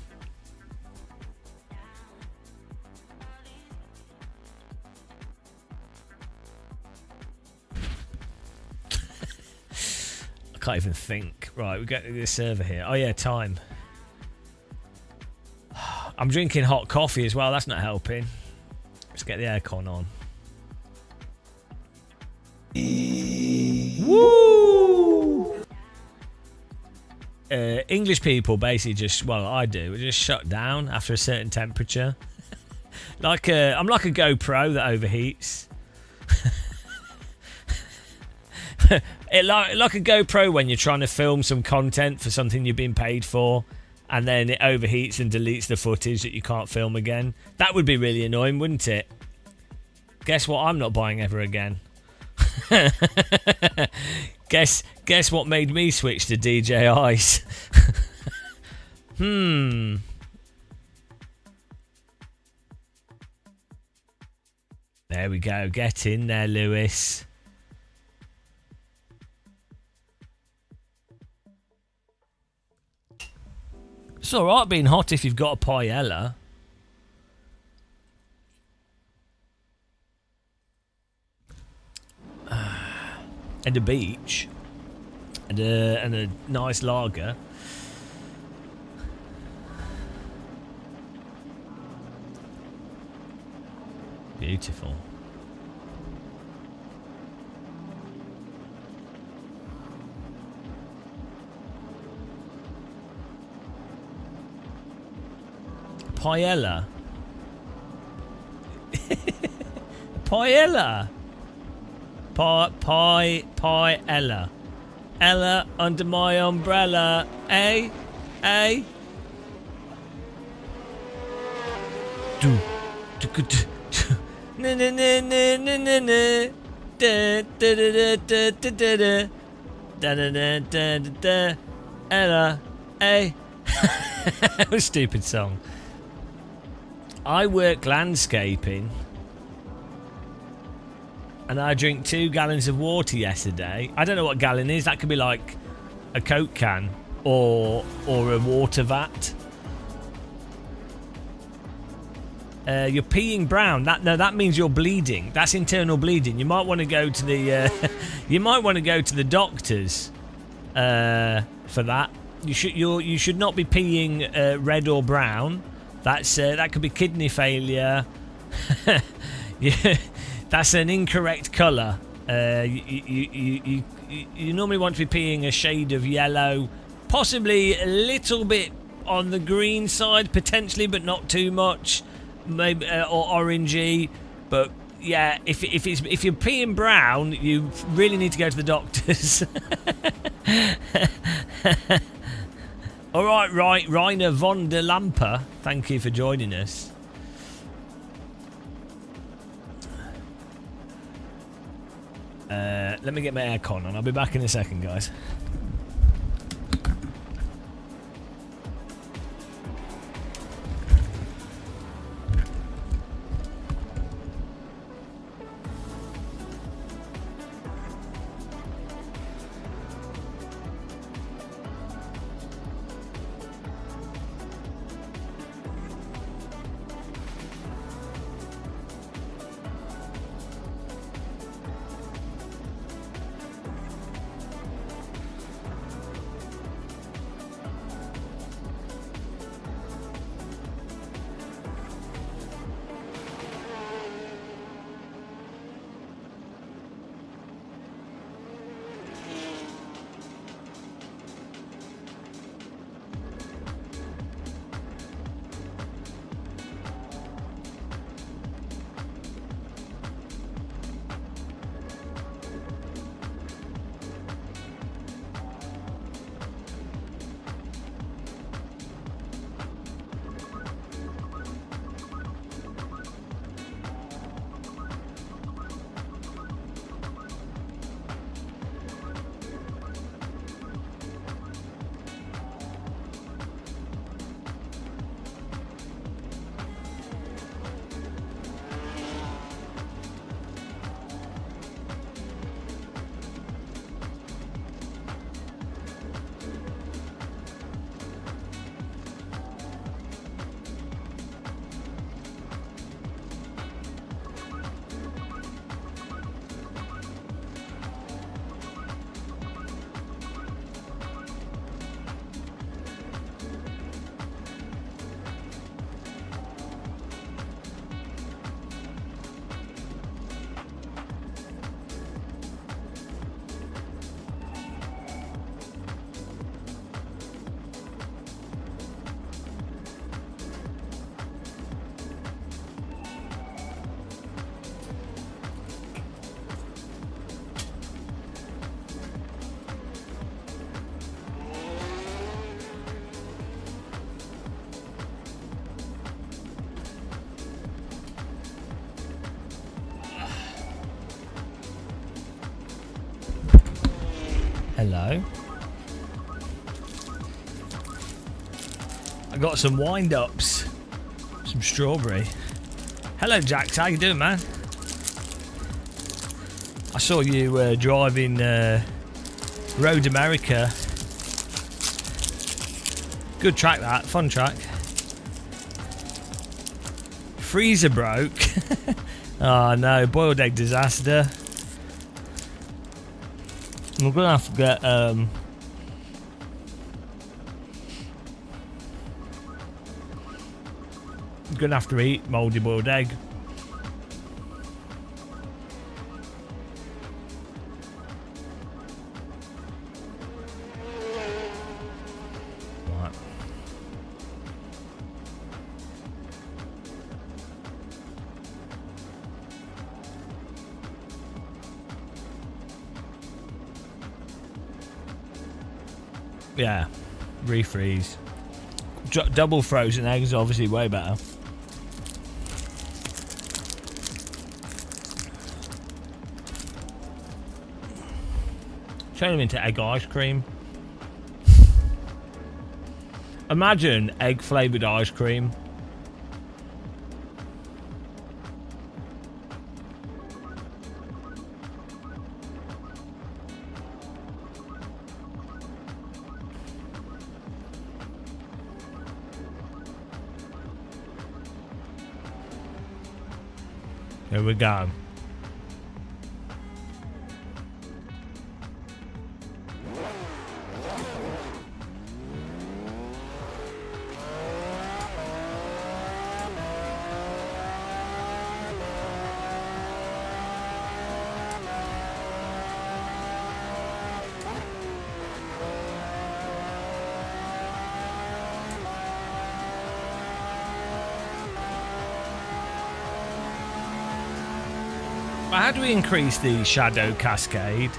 I can't even think. Right, we get this server here. Oh yeah, time. I'm drinking hot coffee as well. That's not helping. Let's get the aircon on. Woo! English people basically just, well, I do, we just shut down after a certain temperature. I'm like a GoPro that overheats. Like a GoPro when you're trying to film some content for something you've been paid for, and then it overheats and deletes the footage that you can't film again. That would be really annoying, wouldn't it? Guess what I'm not buying ever again. Guess what made me switch to DJI's. There we go. Get in there, Lewis. It's alright being hot if you've got a paella. And a beach. And a nice lager. Beautiful. Paella. Paella. Paella. Ella under my umbrella. Eh? Eh? Do. Na na na na na na na. Da da da da da da da. Da da da da da. Ella. Eh? A stupid song. I work landscaping and I drink 2 gallons of water yesterday. I don't know what gallon is. That could be like a Coke can or a water vat. You're peeing brown. That means you're bleeding. That's internal bleeding. You might want to go to the doctors for that. You should not be peeing red or brown. That could be kidney failure. Yeah, that's an incorrect colour. You normally want to be peeing a shade of yellow, possibly a little bit on the green side, potentially, but not too much. Maybe or orangey. But yeah, if you're peeing brown, you really need to go to the doctors. All right, Rainer von der Lampe, thank you for joining us. Let me get my aircon on. I'll be back in a second, guys. Hello. I got some wind-ups. Some strawberry. Hello, Jax. How you doing, man? I saw you driving Road America. Good track, that. Fun track. Freezer broke. Oh no, boiled egg disaster. I'm gonna have to get I'm gonna have to eat mouldy boiled egg. Right. Yeah, refreeze. Double frozen eggs, obviously way better. Turn them into egg ice cream. Imagine egg flavoured ice cream. Here we go. How do we increase the shadow cascade?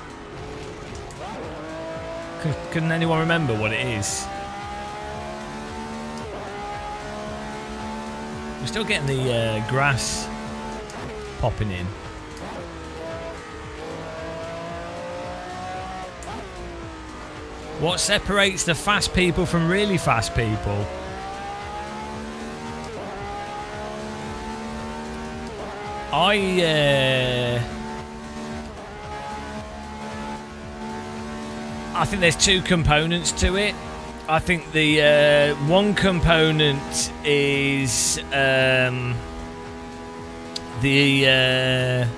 Can anyone remember what it is? We're still getting the grass popping in. What separates the fast people from really fast people? I think there's two components to it. I think the one component is the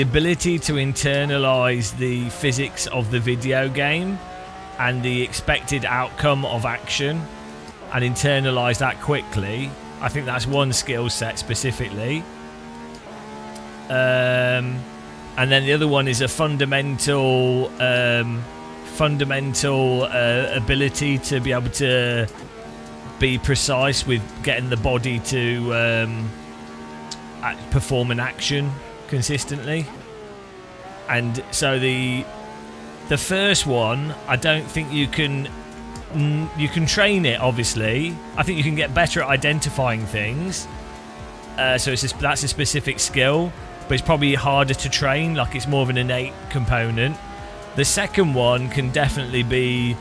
ability to internalize the physics of the video game and the expected outcome of action and internalize that quickly. I think that's one skill set specifically. And then the other one is a fundamental ability to be able to be precise with getting the body to perform an action consistently. And so the first one, I don't think you can train it, obviously. I think you can get better at identifying things. So that's a specific skill, but it's probably harder to train, like it's more of an innate component. The second one can definitely be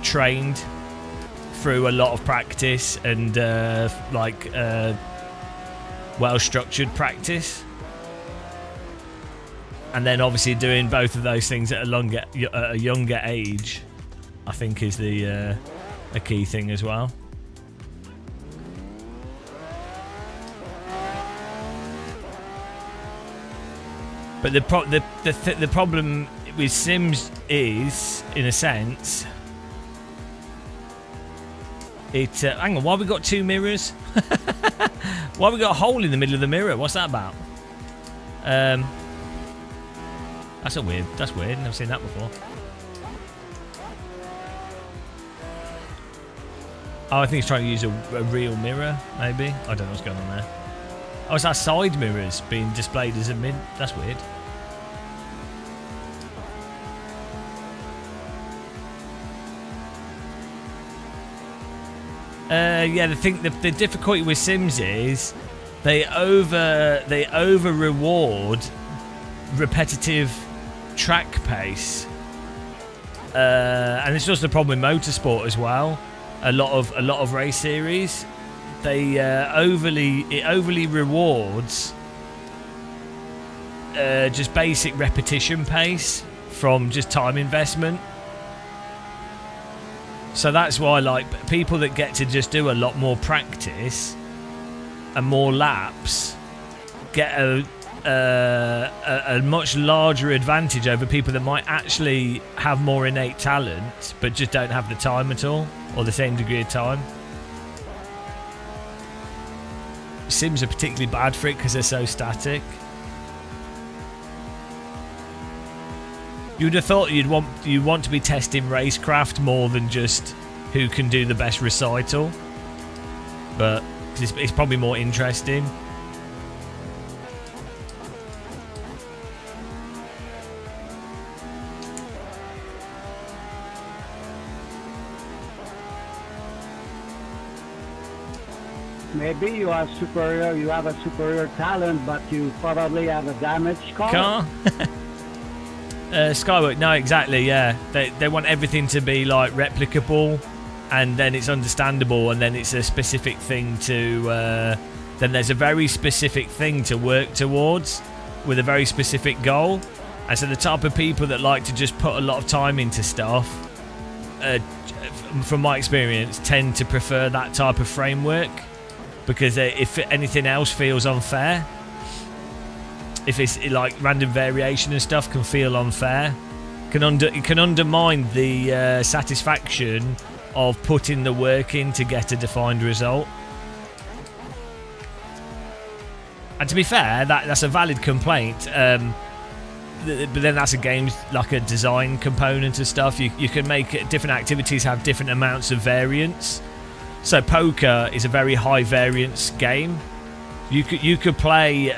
trained through a lot of practice and well-structured practice. And then obviously doing both of those things at a younger age, I think is a key thing as well. But the problem with Sims is, in a sense, hang on, why have we got two mirrors? Why have we got a hole in the middle of the mirror? What's that about? That's weird. Never seen that before. Oh, I think he's trying to use a real mirror, maybe. I don't know what's going on there. Oh, it's our side mirrors being displayed as a mid. That's weird. Yeah, the difficulty with Sims is they over reward repetitive track pace. and it's just the problem with motorsport as well. A lot of race series, they overly rewards just basic repetition pace from just time investment. So that's why, like, people that get to just do a lot more practice and more laps get a much larger advantage over people that might actually have more innate talent but just don't have the time at all, or the same degree of time. Sims are particularly bad for it because they're so static. You would have thought you want to be testing racecraft more than just who can do the best recital, but it's probably more interesting. Maybe you are superior, you have a superior talent, but you probably have a damaged car. Skywork, no, exactly, yeah. They want everything to be like replicable, and then it's understandable, and then it's a specific thing to then there's a very specific thing to work towards with a very specific goal. And so the type of people that like to just put a lot of time into stuff, from my experience, tend to prefer that type of framework, because if anything else feels unfair, if it's like random variation and stuff can feel unfair, it can undermine the satisfaction of putting the work in to get a defined result. And to be fair, that's a valid complaint, but then that's a game, like a design component of stuff. You can make different activities have different amounts of variance. So poker is a very high variance game. You could play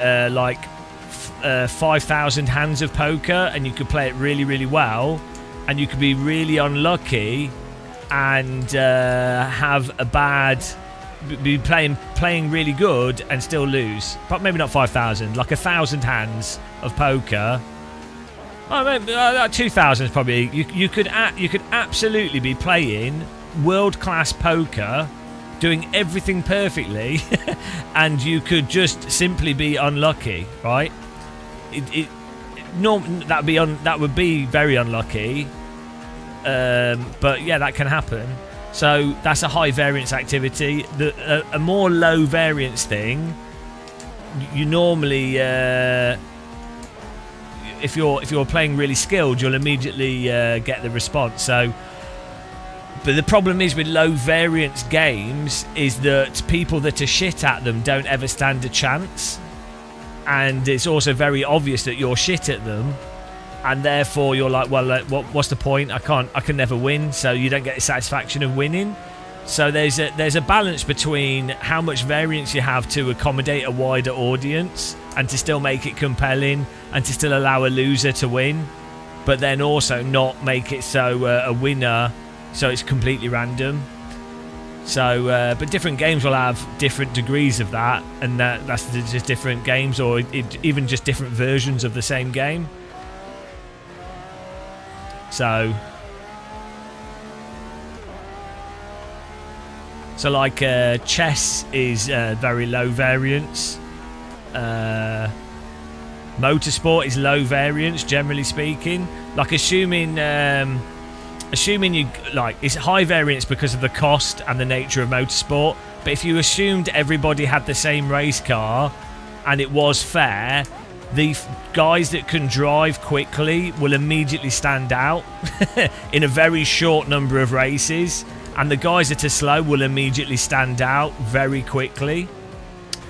5,000 hands of poker, and you could play it really, really well, and you could be really unlucky and have a bad, be playing really good and still lose. But maybe not 5,000, like 1,000 hands of poker. Oh, maybe 2,000 is probably. You could absolutely be playing world-class poker, doing everything perfectly, and you could just simply be unlucky, right? That would be very unlucky, but yeah, that can happen. So that's a high variance activity. A more low variance thing, you normally, if you're playing really skilled, you'll immediately get the response. So, but the problem is with low variance games is that people that are shit at them don't ever stand a chance, and it's also very obvious that you're shit at them, and therefore you're like, well, what's the point? I can never win, so you don't get the satisfaction of winning. So there's a balance between how much variance you have to accommodate a wider audience and to still make it compelling and to still allow a loser to win, but then also not make it so a winner, so it's completely random. So, but different games will have different degrees of that, and that's just different games, or even just different versions of the same game. So like chess is very low variance. Motorsport is low variance, generally speaking. Like assuming you like, it's high variance because of the cost and the nature of motorsport. But if you assumed everybody had the same race car and it was fair, the guys that can drive quickly will immediately stand out in a very short number of races, and the guys that are slow will immediately stand out very quickly.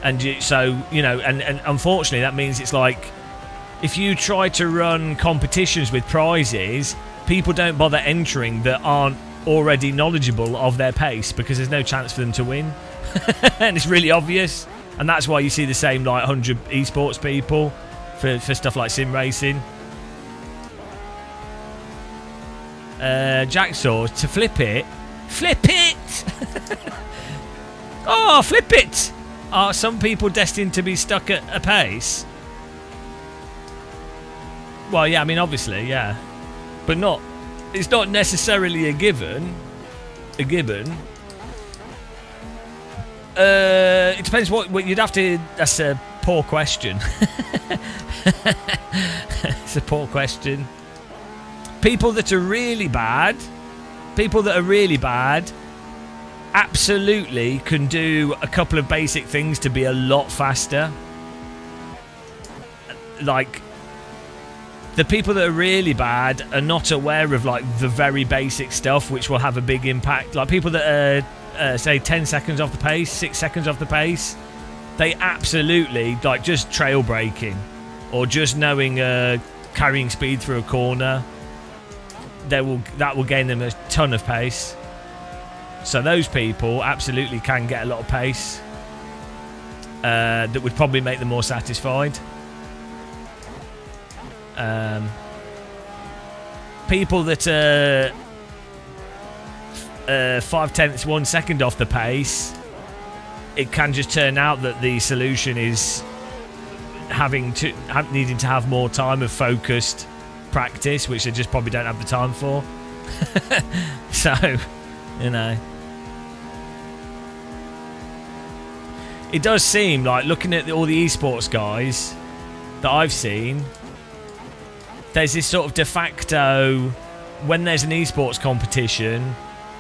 And so, you know, and unfortunately that means it's like, if you try to run competitions with prizes, people don't bother entering that aren't already knowledgeable of their pace, because there's no chance for them to win. And it's really obvious, and that's why you see the same like 100 esports people for stuff like sim racing. Jacksaw, to flip it oh, flip it. Are some people destined to be stuck at a pace? Well, yeah, I mean, obviously, yeah, but not it's not necessarily a given. It depends what you'd have to. That's a poor question. It's a poor question. People that are really bad, absolutely can do a couple of basic things to be a lot faster. Like, the people that are really bad are not aware of like the very basic stuff which will have a big impact. Like people that are say 10 seconds off the pace, 6 seconds off the pace, they absolutely like just trail braking or just knowing carrying speed through a corner. That will gain them a ton of pace. So those people absolutely can get a lot of pace. That would probably make them more satisfied. People that are 0.5, 1 second off the pace, it can just turn out that the solution is needing to have more time of focused practice, which they just probably don't have the time for. So, you know, it does seem like, looking at all the esports guys that I've seen, there's this sort of de facto, when there's an esports competition,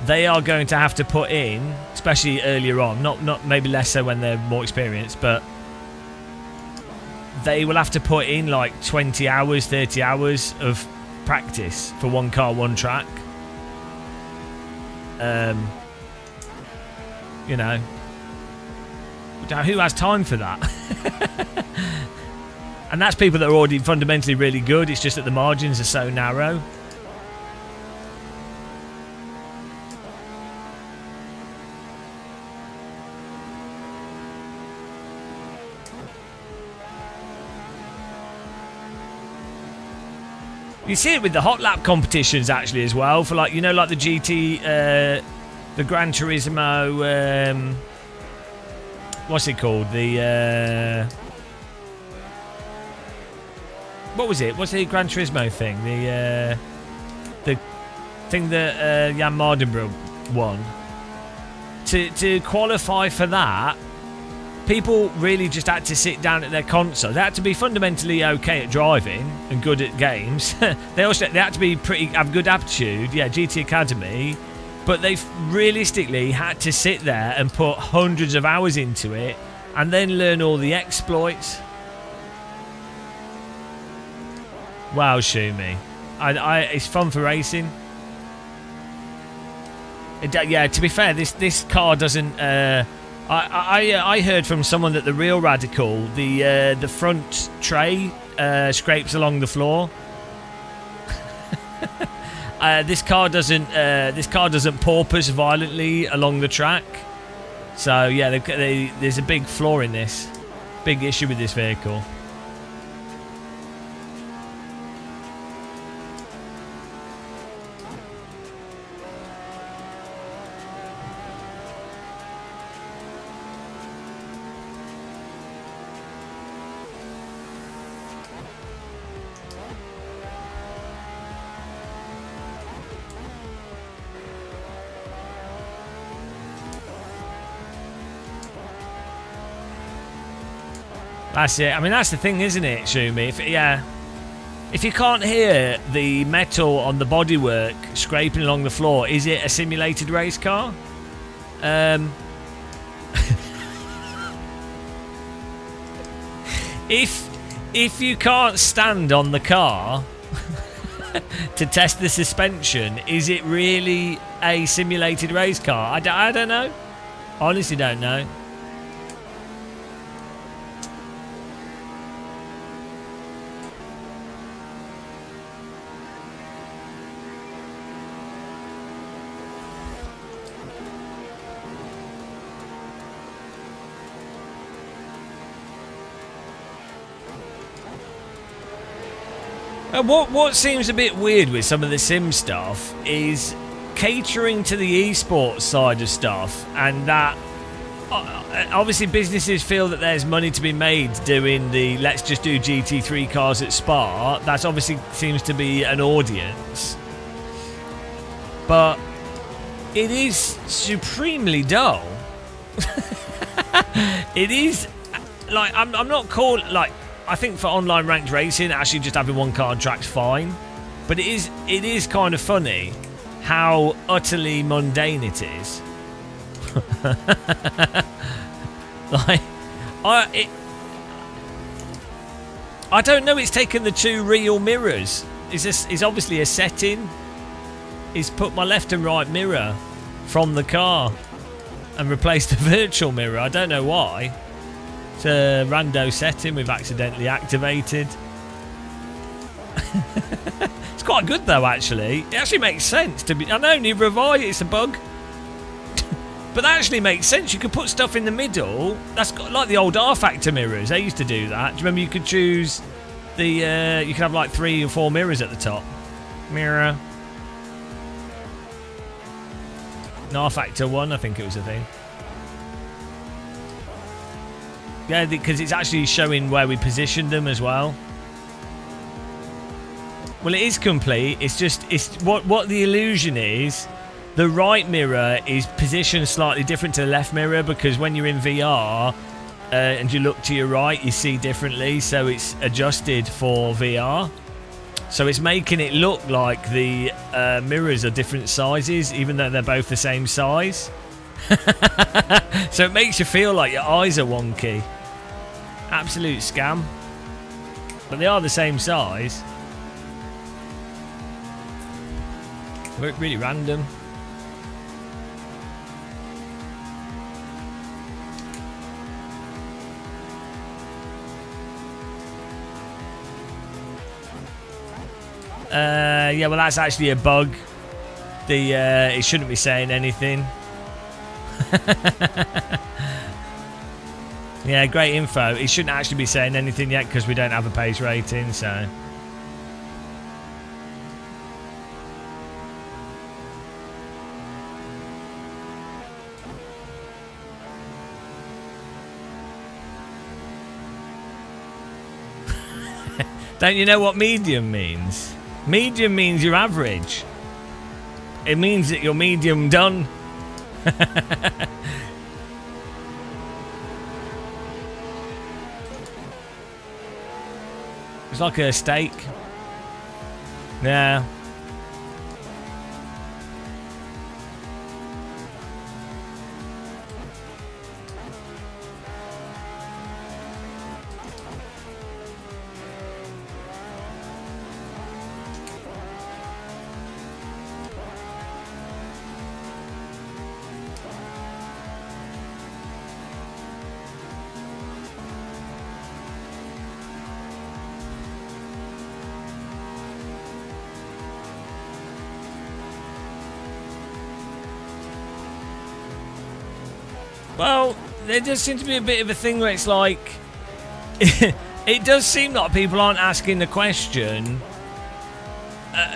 they are going to have to put in, especially earlier on, not maybe less so when they're more experienced, but they will have to put in like 20 hours, 30 hours of practice for one car, one track. You know, who has time for that? And that's people that are already fundamentally really good. It's just that the margins are so narrow. You see it with the hot lap competitions actually as well, for like, you know, like the GT, the Gran Turismo, what's it called? The what was it? What's the Gran Turismo thing? The thing that Jan Mardenborough won. To qualify for that, people really just had to sit down at their console. They had to be fundamentally okay at driving and good at games. they had to be have good aptitude. Yeah, GT Academy. But they realistically had to sit there and put hundreds of hours into it and then learn all the exploits. Wow, Shumi. It's fun for racing. Yeah, to be fair, this car doesn't... I heard from someone that the Real Radical, the front tray scrapes along the floor. This car doesn't porpoise violently along the track. So yeah, there's a big flaw in this. Big issue with this vehicle. That's it. I mean, that's the thing, isn't it, Shumi? If you can't hear the metal on the bodywork scraping along the floor, is it a simulated race car? If you can't stand on the car to test the suspension, is it really a simulated race car? I don't know. Honestly, don't know. What seems a bit weird with some of the sim stuff is catering to the esports side of stuff, and that obviously businesses feel that there's money to be made doing the let's just do GT3 cars at Spa. That obviously seems to be an audience. but it is supremely dull. It is like I'm not called like I think for online ranked racing, actually just having one car on track's fine, but it is kind of funny how utterly mundane it is. Like I don't know. It's taken the two real mirrors. It's obviously a setting. It's put my left and right mirror from the car and replaced the virtual mirror. I don't know why. It's a rando setting we've accidentally activated. It's quite good though, actually. It actually makes sense to be. I know, neither have I. It's a bug. But that actually makes sense. You could put stuff in the middle. That's got, like the old R-Factor mirrors. They used to do that. Do you remember you could choose the... you could have like 3 or 4 mirrors at the top. Mirror. An R-Factor 1, I think it was a thing. Yeah, because it's actually showing where we positioned them as well. Well, it is complete. It's just... it's what the illusion is... The right mirror is positioned slightly different to the left mirror because when you're in VR and you look to your right, you see differently. So it's adjusted for VR. So it's making it look like the mirrors are different sizes, even though they're both the same size. So it makes you feel like your eyes are wonky. Absolute scam. But they are the same size. Really random. Yeah, well, that's actually a bug. It shouldn't be saying anything. Yeah, great info. It shouldn't actually be saying anything yet because we don't have a pace rating, so... Don't you know what medium means? Medium means you're average. It means that you're medium done. It's like a steak. Yeah. Well, there does seem to be a bit of a thing where it's like... it does seem like people aren't asking the question...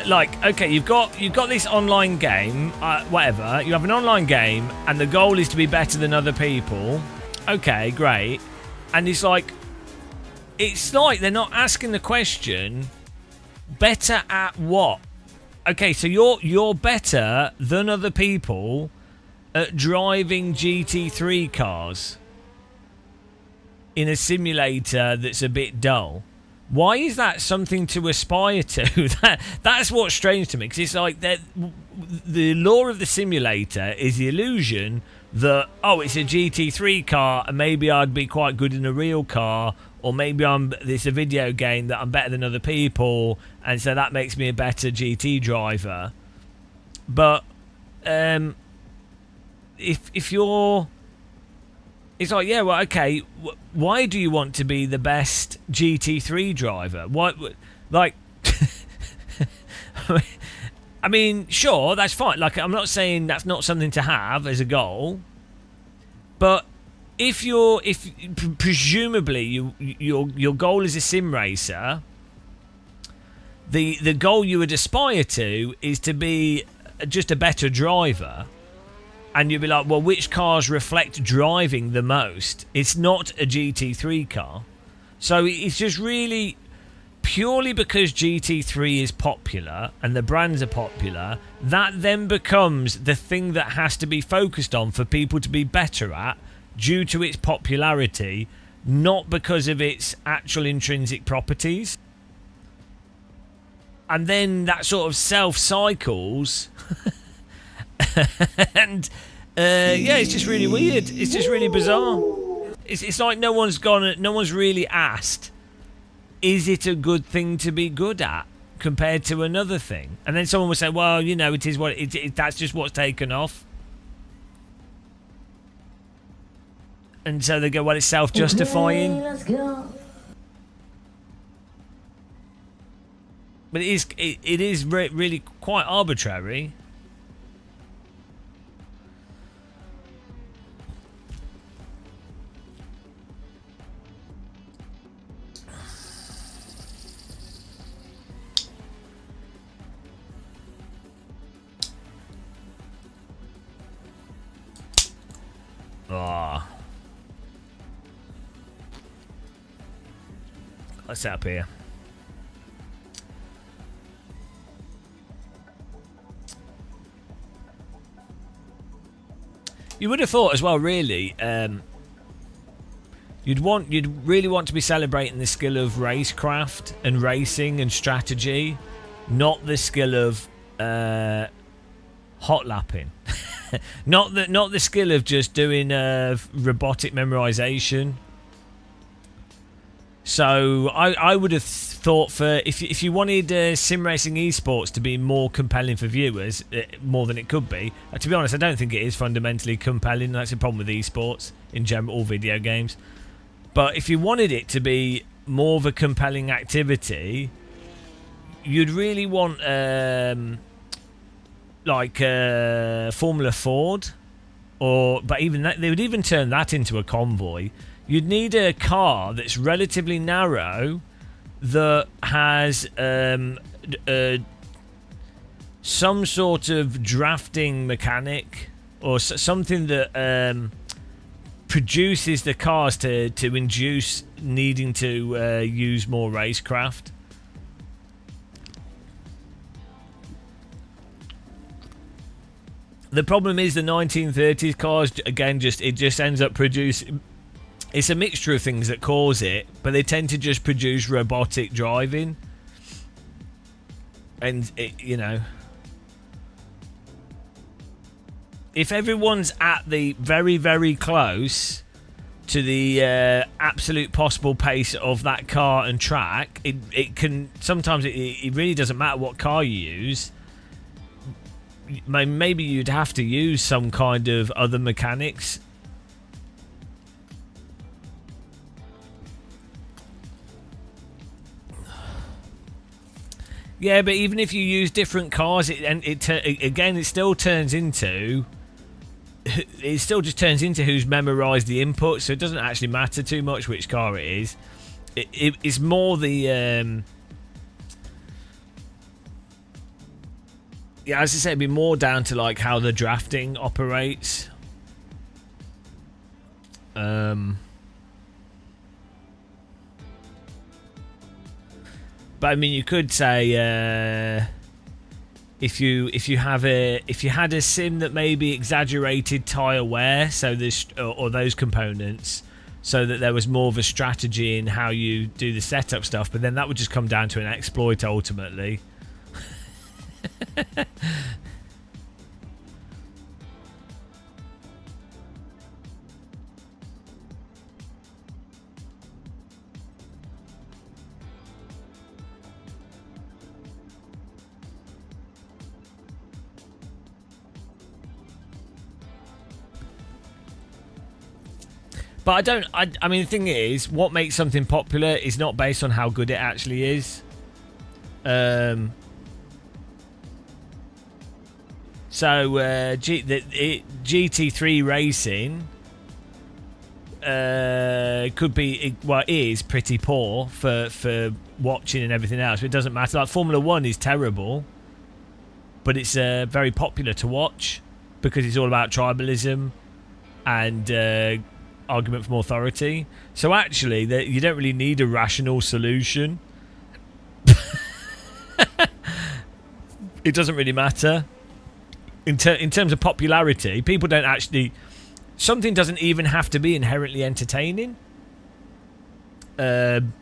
like, okay, you've got this online game, whatever. You have an online game, and the goal is to be better than other people. Okay, great. And it's like they're not asking the question, better at what? Okay, so you're better than other people at driving GT3 cars in a simulator that's a bit dull. Why is that something to aspire to? That's what's strange to me, because it's like that the law of the simulator is the illusion that, oh, it's a GT3 car and maybe I'd be quite good in a real car, or maybe it's a video game that I'm better than other people, and so that makes me a better GT driver. But if you're... It's like, yeah, well, okay, why do you want to be the best GT3 driver? Why, like... I mean, sure, that's fine. Like, I'm not saying that's not something to have as a goal. But if presumably your goal is a sim racer, the goal you would aspire to is to be just a better driver. And you'd be like, well, which cars reflect driving the most? It's not a GT3 car. So it's just really... purely because GT3 is popular and the brands are popular, that then becomes the thing that has to be focused on for people to be better at due to its popularity, not because of its actual intrinsic properties. And then that sort of self-cycles. And yeah, it's just really weird. It's just really bizarre. It's like no one's really asked, is it a good thing to be good at compared to another thing? And then someone will say, well, you know, it is what that's just what's taken off. And so they go, well, it's self-justifying. Okay, let's go. But it is really quite arbitrary. Ah. Let's set up here. You would have thought as well, really, you'd really want to be celebrating the skill of racecraft and racing and strategy, not the skill of hot lapping. not the skill of just doing robotic memorization. So I would have thought, for if you wanted sim racing esports to be more compelling for viewers, more than it could be. To be honest, I don't think it is fundamentally compelling. That's the problem with esports in general, all video games. But if you wanted it to be more of a compelling activity, you'd really want like Formula Ford, but even that, they would even turn that into a convoy. You'd need a car that's relatively narrow, that has some sort of drafting mechanic or something that produces the cars to induce needing to use more racecraft. The problem is the 1930s cars, again, it just ends up producing... It's a mixture of things that cause it, but they tend to just produce robotic driving. And, you know... If everyone's at the very, very close to the absolute possible pace of that car and track, it can... Sometimes it really doesn't matter what car you use. Maybe you'd have to use some kind of other mechanics. Yeah, but even if you use different cars, it still turns into... It still just turns into who's memorised the input, so it doesn't actually matter too much which car it is. It's more the... Yeah, as I said, it'd be more down to like how the drafting operates. But I mean, you could say if you had a sim that maybe exaggerated tyre wear, so this or those components, so that there was more of a strategy in how you do the setup stuff. But then that would just come down to an exploit ultimately. But I mean, the thing is, what makes something popular is not based on how good it actually is. So GT3 racing could be, well, is pretty poor for watching and everything else. But it doesn't matter. Like Formula 1 is terrible, but it's very popular to watch because it's all about tribalism and argument from authority. So actually, you don't really need a rational solution. it doesn't really matter. In terms of popularity, people don't actually... Something doesn't even have to be inherently entertaining. It's...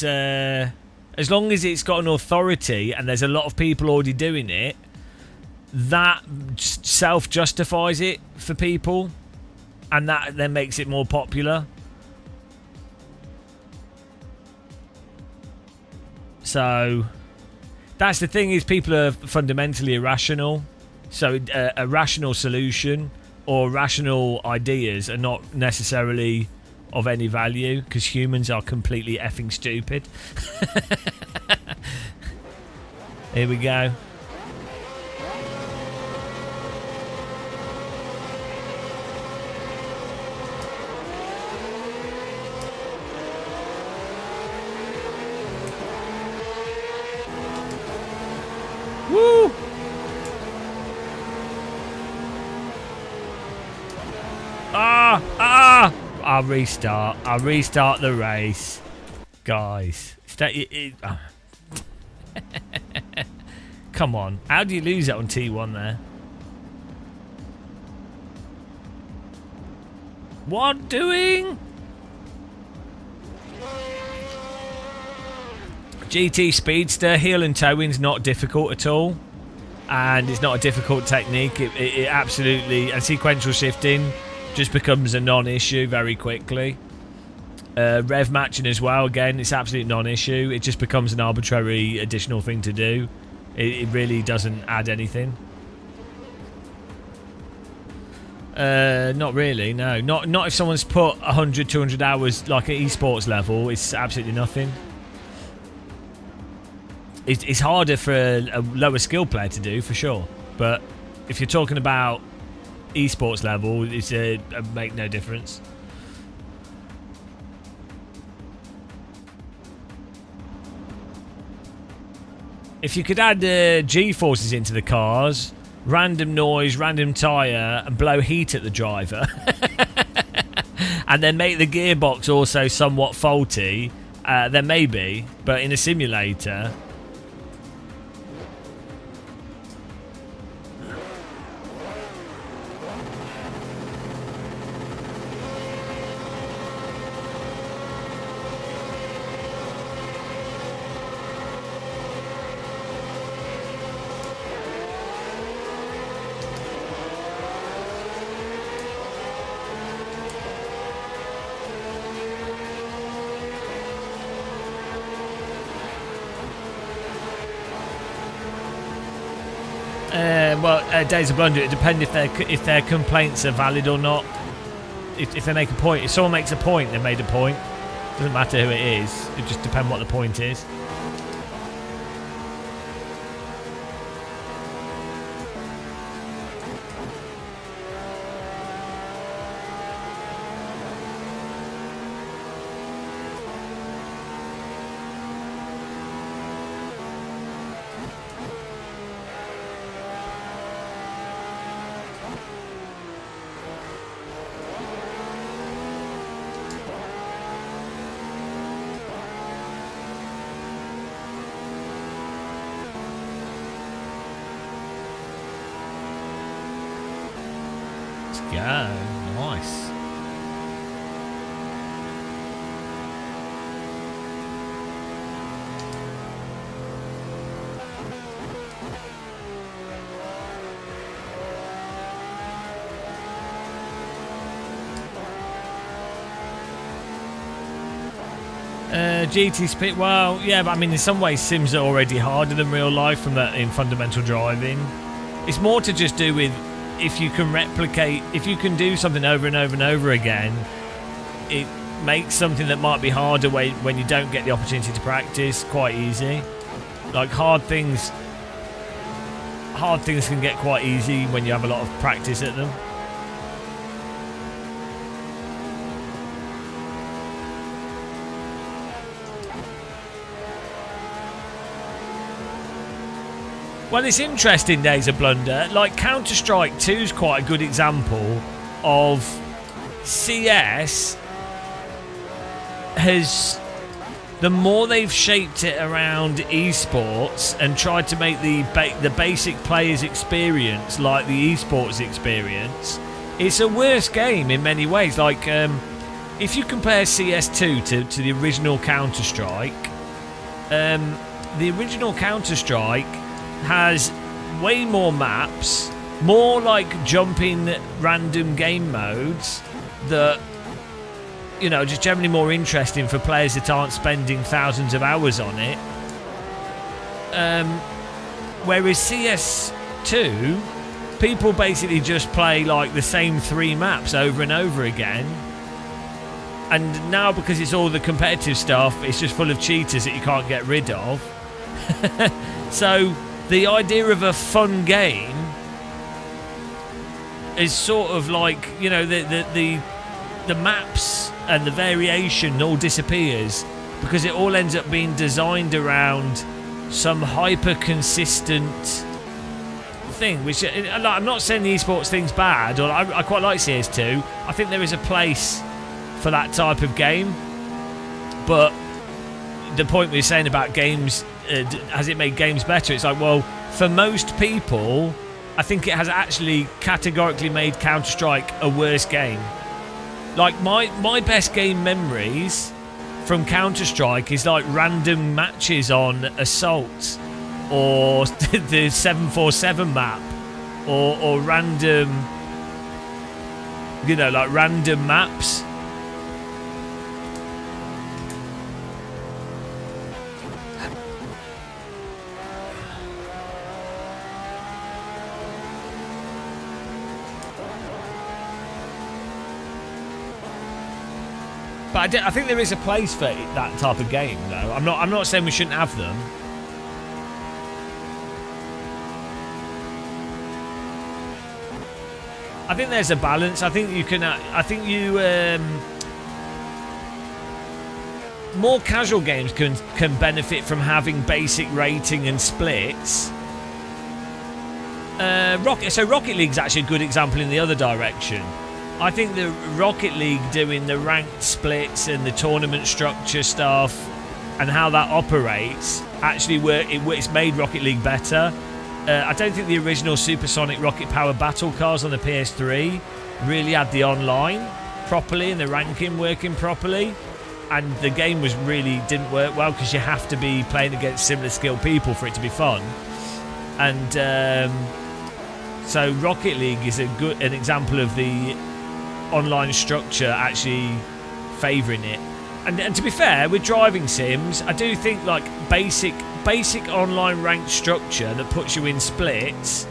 as long as it's got an authority and there's a lot of people already doing it, that self-justifies it for people. And that then makes it more popular. So... That's the thing, is people are fundamentally irrational. So a rational solution or rational ideas are not necessarily of any value because humans are completely effing stupid. Here we go. Woo! I'll restart the race, guys. Come on, how do you lose that on T1 there? What doing? GT Speedster, heel and towing's not difficult at all, and it's not a difficult technique. It absolutely, and sequential shifting just becomes a non-issue very quickly. Rev matching as well, again, it's absolute non-issue. It just becomes an arbitrary additional thing to do. It really doesn't add anything. Not really, no. Not if someone's put 100, 200 hours like at esports level. It's absolutely nothing. It's harder for a lower skill player to do, for sure. But if you're talking about esports level, it's make no difference. If you could add G-forces into the cars, random noise, random tyre, and blow heat at the driver, and then make the gearbox also somewhat faulty, then maybe. But in a simulator... Days of Blunder, it depends if their complaints are valid or not. If they make a point, if someone makes a point, they made a point. Doesn't matter who it is. It just depends what the point is. Yeah, nice. GT Speed, well, yeah, but I mean, in some ways, sims are already harder than real life from that in fundamental driving. It's more to just do with if you can replicate, if you can do something over and over and over again, it makes something that might be harder when you don't get the opportunity to practice quite easy. Like hard things can get quite easy when you have a lot of practice at them. Well, it's interesting, Days of Blunder. Like, Counter-Strike 2 is quite a good example of CS has the more they've shaped it around esports and tried to make the basic players experience like the esports experience, it's a worse game in many ways. Like, if you compare CS2 to the original Counter-Strike, the original Counter-Strike has way more maps, more like jumping random game modes that, you know, just generally more interesting for players that aren't spending thousands of hours on it. Whereas CS2, people basically just play like the same 3 maps over and over again. And now, because it's all the competitive stuff, it's just full of cheaters that you can't get rid of. So the idea of a fun game is sort of like, you know, the maps and the variation all disappears because it all ends up being designed around some hyper consistent thing. Which, I'm not saying the esports thing's bad, or I quite like CS2. I think there is a place for that type of game, but the point we were saying about games, has it made games better? It's like, well, for most people, I think it has actually categorically made Counter-Strike a worse game. Like, my best game memories from Counter-Strike is like random matches on Assault or the 747 map or random, you know, like random maps. But I think there is a place for that type of game, though. I'm not saying we shouldn't have them. I think there's a balance. I think you can. More casual games can benefit from having basic rating and splits. Rocket League's actually a good example in the other direction. I think the Rocket League doing the ranked splits and the tournament structure stuff and how that operates actually it's made Rocket League better. I don't think the original Supersonic Rocket Power battle cars on the PS3 really had the online properly and the ranking working properly, and the game didn't work well because you have to be playing against similar skilled people for it to be fun. And so Rocket League is an example of the online structure actually favouring it. And to be fair, with driving sims, I do think like basic online ranked structure that puts you in splits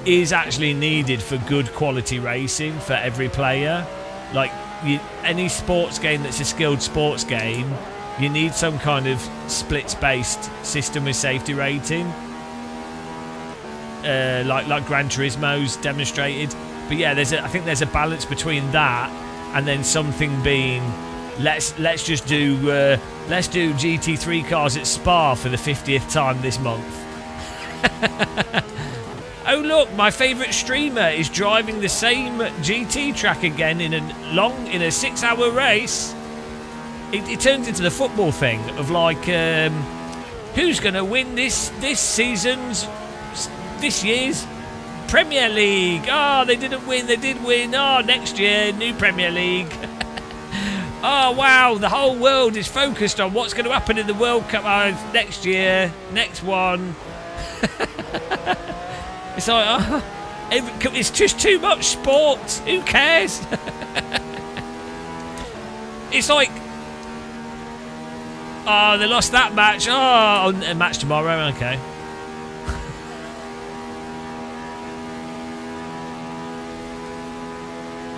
is actually needed for good quality racing for every player. Like any sports game that's a skilled sports game, you need some kind of splits based system with safety rating, like Gran Turismo's demonstrated. But yeah, I think there's a balance between that and then something being let's do GT3 cars at Spa for the 50th time this month. Oh look, my favourite streamer is driving the same GT track again in a 6-hour race. It turns into the football thing of like, who's going to win this year's Premier League? Oh, they didn't win. They did win. Oh, next year, new Premier League. Oh, wow. The whole world is focused on what's going to happen in the World Cup next year. Next one. It's like, it's just too much sport. Who cares? It's like, oh, they lost that match. Oh, a match tomorrow. Okay.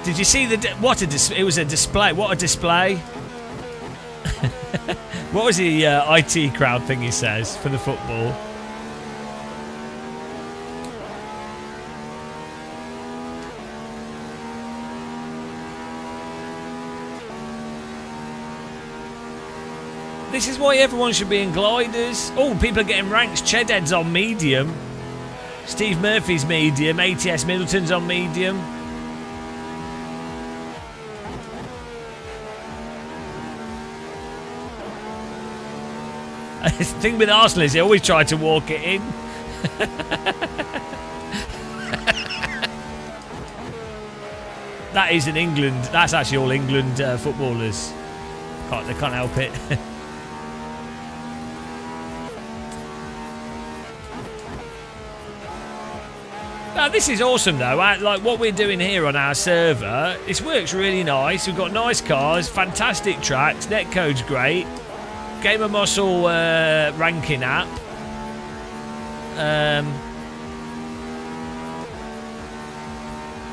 Did you see it was a display. What a display. What was the IT crowd thing he says for the football? This is why everyone should be in gliders. Oh, people are getting ranks. Chedhead's on medium. Steve Murphy's medium. ATS Middleton's on medium. The thing with Arsenal is they always try to walk it in. That is in England. That's actually all England footballers. They can't help it. Now, this is awesome though. Like what we're doing here on our server, this works really nice. We've got nice cars, fantastic tracks, netcode's great, Game of Muscle ranking app.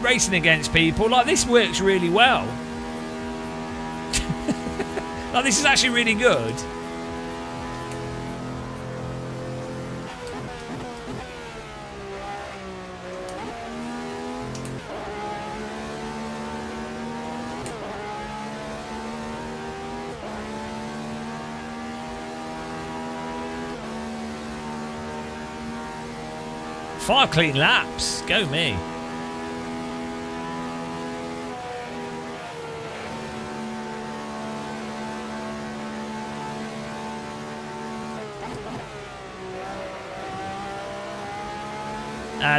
Racing against people, like this works really well. Like this is actually really good. Five clean laps, go me.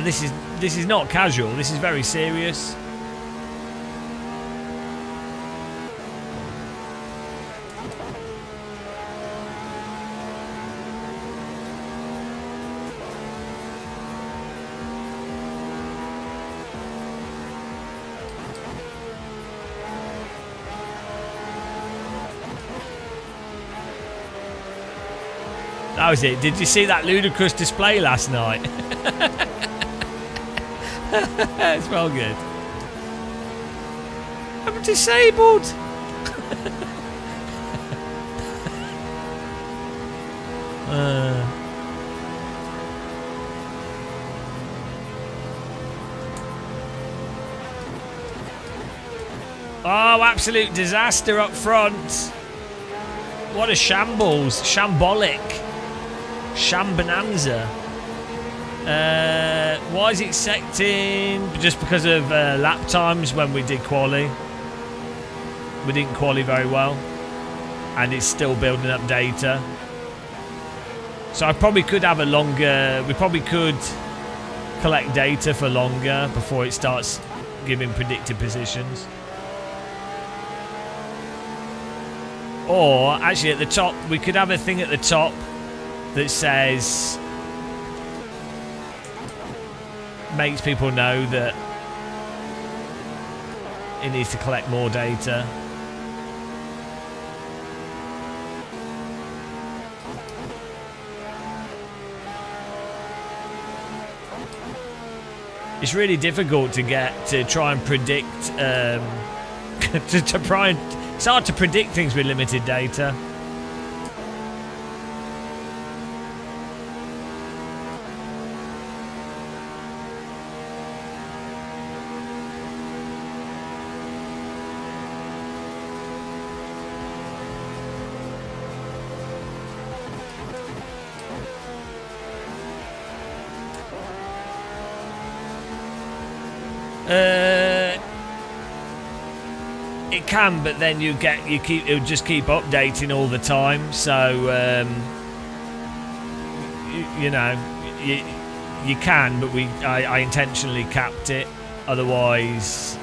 This is not casual. This is very serious. That was it. Did you see that ludicrous display last night? It's well good. I'm disabled. Oh, absolute disaster up front. What a shambles. Shambolic. Shambonanza. Why is it secting? Just because of lap times when we did quali. We didn't quali very well. And it's still building up data. So I probably could have a longer... We probably could collect data for longer before it starts giving predicted positions. Or, actually at the top, we could have a thing at the top that says... makes people know that it needs to collect more data. It's really difficult to try and predict it's hard to predict things with limited data. It can, but then it'll just keep updating all the time. So you know, you can, but I intentionally capped it. Otherwise,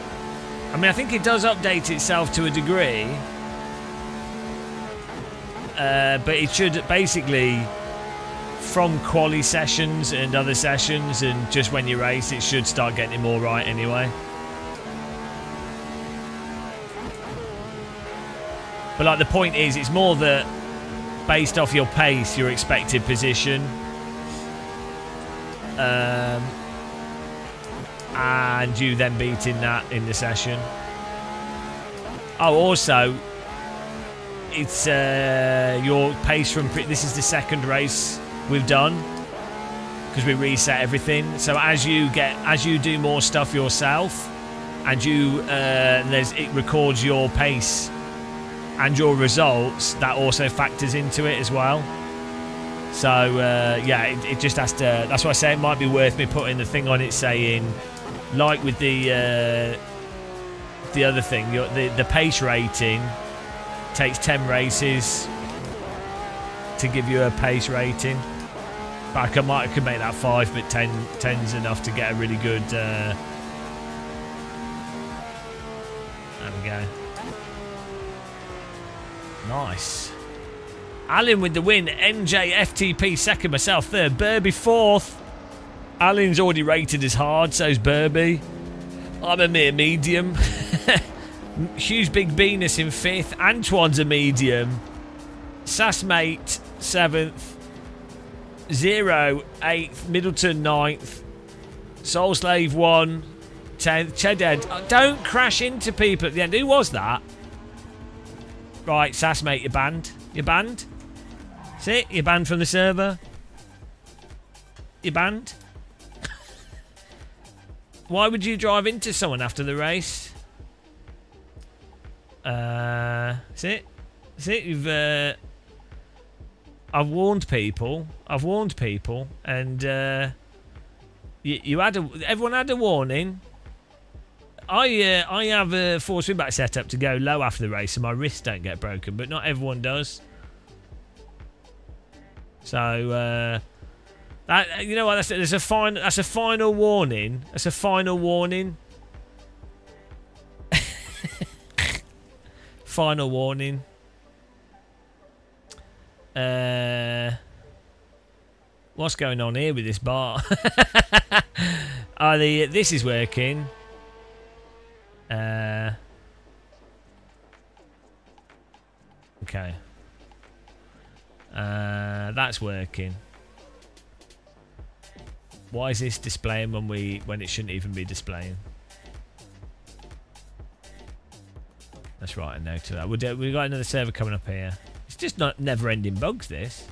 I mean, I think it does update itself to a degree, but it should basically from quali sessions and other sessions, and just when you race, it should start getting it more right anyway. But like the point is, it's more that based off your pace, your expected position, and you then beating that in the session. Oh, also, it's your pace from this is the second race we've done because we reset everything. So as you do more stuff yourself, and it records your pace and your results, that also factors into it as well. So yeah, it just has to. That's why I say it might be worth me putting the thing on it saying, like with the other thing, the pace rating takes 10 races to give you a pace rating. But I could make that 5, but 10's enough to get a really good. There we go. Nice. Alan with the win. NJ FTP second, myself third. Burby fourth. Alan's already rated as hard, so's Burby. I'm a mere medium. Huge Big Venus in fifth. Antoine's a medium. Sassmate seventh. Zero 8th. Middleton 9th. Soul Slave 1. 10th. Chedhead. Don't crash into people at the end. Who was that? Right, Sassmate, you're banned. You're banned. See? You're banned from the server. You're banned. Why would you drive into someone after the race? See? You've I've warned people, and you had everyone had a warning. I have a force feedback set up to go low after the race, so my wrists don't get broken, but not everyone does. So that, you know what? That's a final warning. That's a final warning. Final warning. What's going on here with this bar? This is working. Okay. That's working. Why is this displaying when it shouldn't even be displaying? Let's write a note to that. We've got another server coming up here. It's just not never-ending bugs, this.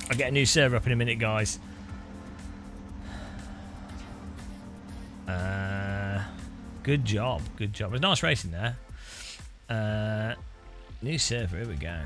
I'll get a new server up in a minute, guys. Good job. Good job. It was nice racing there. New server. Here we go.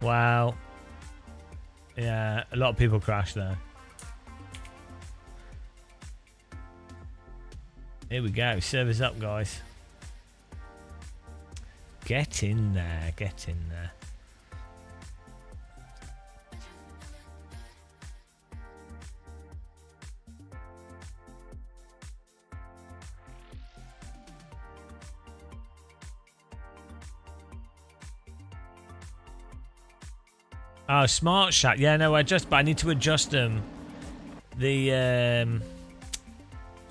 Wow. Yeah, a lot of people crashed there. Here we go. Servers up, guys. Get in there. Get in there. Oh, Smart Shack. Yeah, no, but I need to adjust them.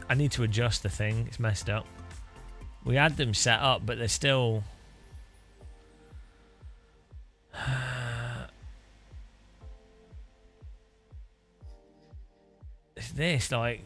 I need to adjust the thing. It's messed up. We had them set up, but they're still... It's this, like...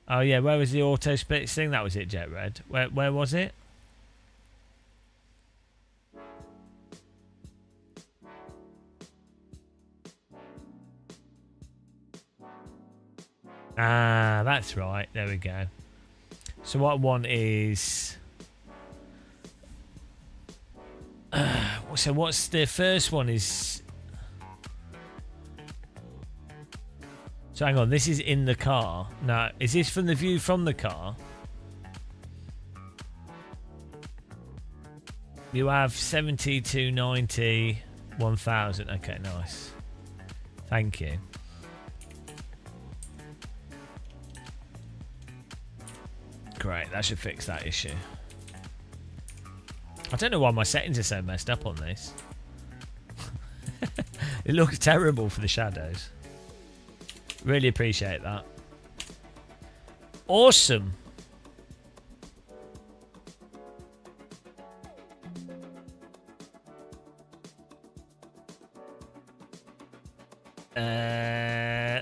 Oh yeah, where was the auto split thing? That was it, Jet Red. Where was it? Ah, that's right. There we go. So what I want is... so what's the first one is... So hang on, this is in the car. Now, is this from the view from the car? You have 70, 290, 1000. Okay, nice. Thank you. Great, that should fix that issue. I don't know why my settings are so messed up on this. It looks terrible for the shadows. Really appreciate that. Awesome.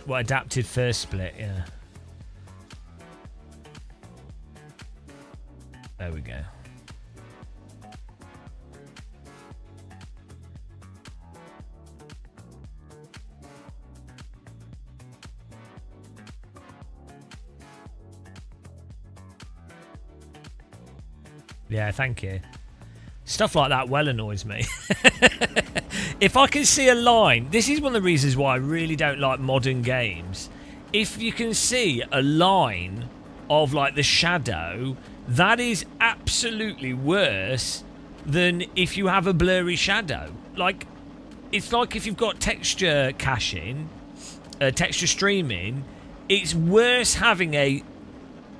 What, adapted first split, yeah. There we go. Yeah, thank you. Stuff like that well annoys me. If I can see a line, this is one of the reasons why I really don't like modern games. If you can see a line of like the shadow, that is absolutely worse than if you have a blurry shadow. Like, it's like if you've got texture caching, texture streaming, it's worse having a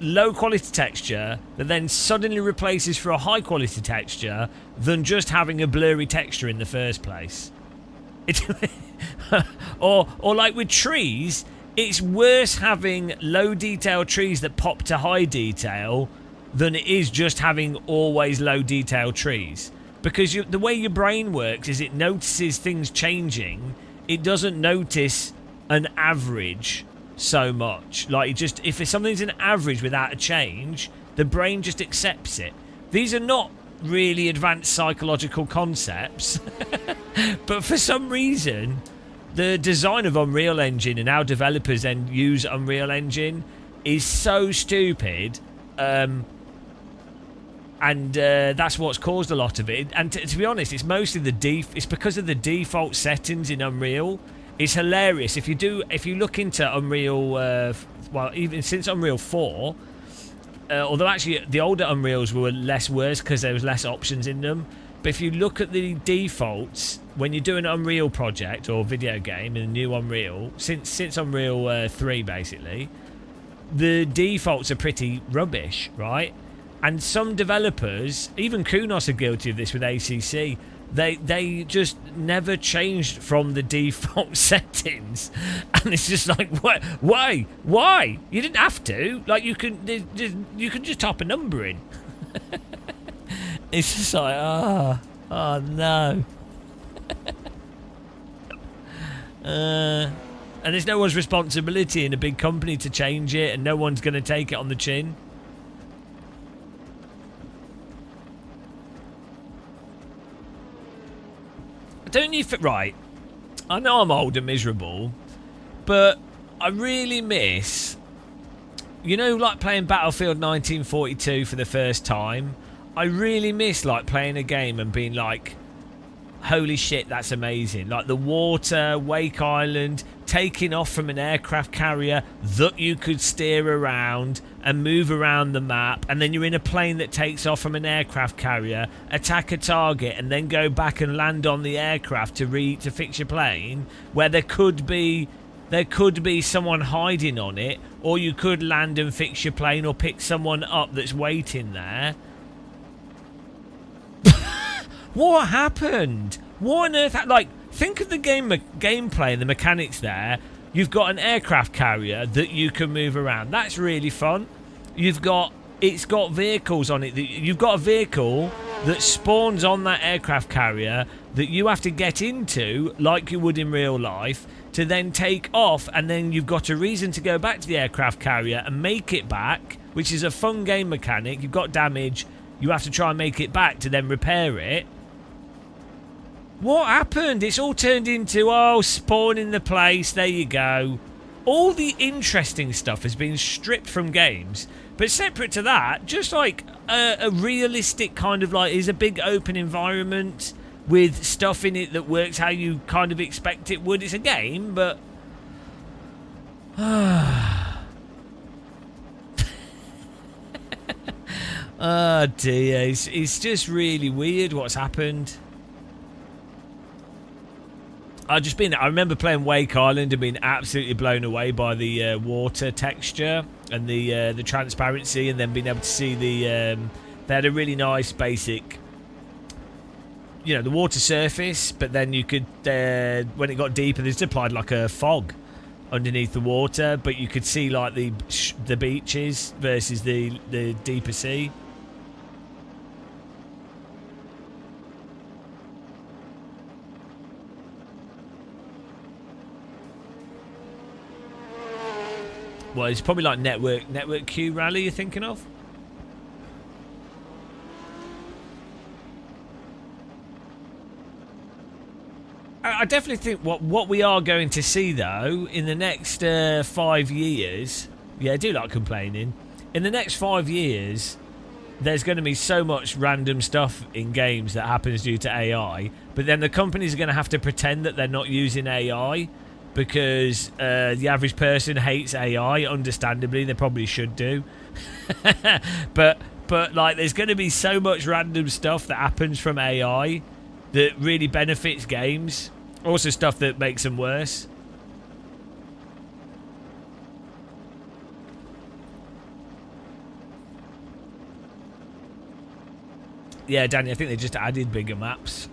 low quality texture that then suddenly replaces for a high quality texture than just having a blurry texture in the first place. It or like with trees, it's worse having low detail trees that pop to high detail than it is just having always low detail trees, because the way your brain works is it notices things changing. It doesn't notice an average so much. Like, just if something's an average without a change, the brain just accepts it. These are not really advanced psychological concepts, but for some reason the design of Unreal Engine and how developers then use Unreal Engine is so stupid, and that's what's caused a lot of it. And to be honest, it's mostly it's because of the default settings in Unreal. It's hilarious if you look into Unreal. Well, even since Unreal 4, although actually the older Unreals were less worse because there was less options in them. But if you look at the defaults when you do an Unreal project or video game in a new Unreal, since Unreal 3 basically, the defaults are pretty rubbish, right? And some developers, even Kunos are guilty of this with ACC. They just never changed from the default settings, and it's just like, what? Why? You didn't have to. Like, you could just type a number in. It's just like, oh no. And there's no one's responsibility in a big company to change it, and no one's going to take it on the chin. Don't you right? I know I'm old and miserable, but I really miss, you know, like playing Battlefield 1942 for the first time. I really miss like playing a game and being like, holy shit, that's amazing. Like the water, Wake Island, taking off from an aircraft carrier that you could steer around and move around the map, and then you're in a plane that takes off from an aircraft carrier, attack a target, and then go back and land on the aircraft to fix your plane, where there could be someone hiding on it, or you could land and fix your plane or pick someone up that's waiting there. What happened? What on earth? Like, think of the gameplay and the mechanics there. You've got an aircraft carrier that you can move around. That's really fun. It's got vehicles on it. You've got a vehicle that spawns on that aircraft carrier that you have to get into like you would in real life to then take off, and then you've got a reason to go back to the aircraft carrier and make it back, which is a fun game mechanic. You've got damage. You have to try and make it back to then repair it. What happened? It's all turned into, spawn in the place, there you go. All the interesting stuff has been stripped from games. But separate to that, just like a realistic kind of like, is a big open environment with stuff in it that works how you kind of expect it would. It's a game, but... Oh dear, it's just really weird what's happened. I remember playing Wake Island and being absolutely blown away by the water texture and the transparency, and then being able to see they had a really nice basic, the water surface, but then you could when it got deeper, they just applied like a fog underneath the water, but you could see like the beaches versus the deeper sea. Well, it's probably like Network Q Rally you're thinking of? I definitely think what we are going to see, though, in the next 5 years... Yeah, I do like complaining. In the next 5 years, there's going to be so much random stuff in games that happens due to AI, but then the companies are going to have to pretend that they're not using AI, because the average person hates AI, understandably. They probably should do. but like, there's going to be so much random stuff that happens from AI that really benefits games. Also stuff that makes them worse. Yeah, Danny, I think they just added bigger maps.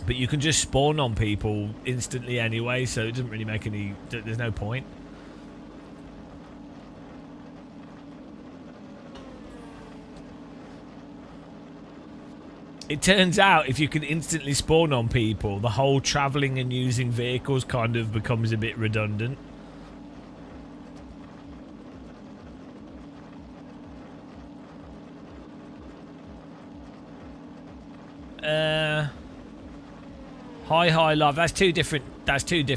But you can just spawn on people instantly anyway, so it doesn't really make any... There's no point. It turns out if you can instantly spawn on people, the whole travelling and using vehicles kind of becomes a bit redundant. High Love. That's two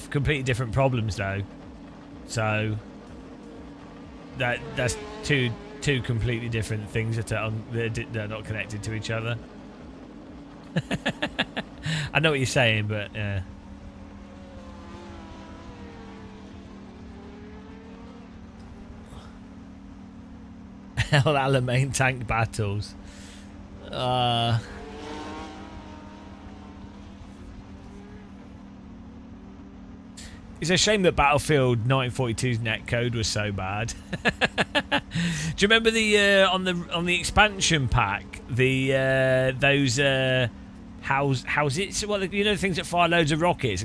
completely different problems, though. So that's two completely different things that are not connected to each other. I know what you're saying, but yeah. El Alamein tank battles. It's a shame that Battlefield 1942's netcode was so bad. Do you remember the on the expansion pack, those howsits? Well, the things that fire loads of rockets.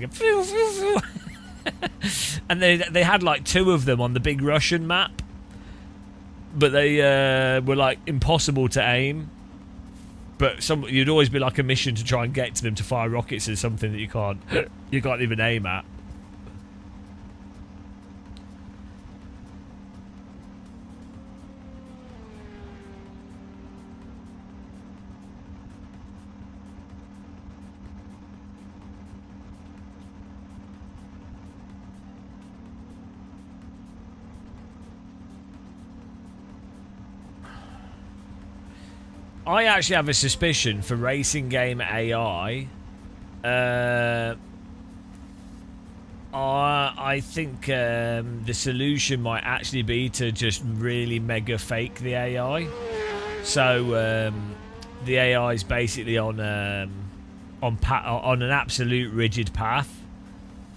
And they had like 2 of them on the big Russian map, but they were like impossible to aim. But you'd always be like a mission to try and get to them to fire rockets at something that you can't even aim at. I actually have a suspicion for racing game AI. I think the solution might actually be to just really mega fake the AI. So the AI is basically on an absolute rigid path,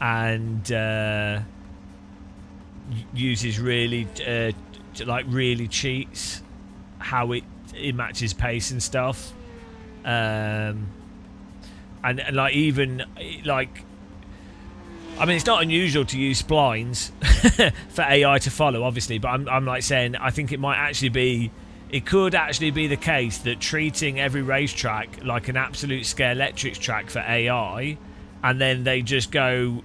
and uses really really cheats how it matches pace and stuff. And like even like, I mean, it's not unusual to use splines for AI to follow, obviously, but I'm like saying I think it might actually be, it could actually be the case that treating every racetrack like an absolute Scalextric track for AI, and then they just go,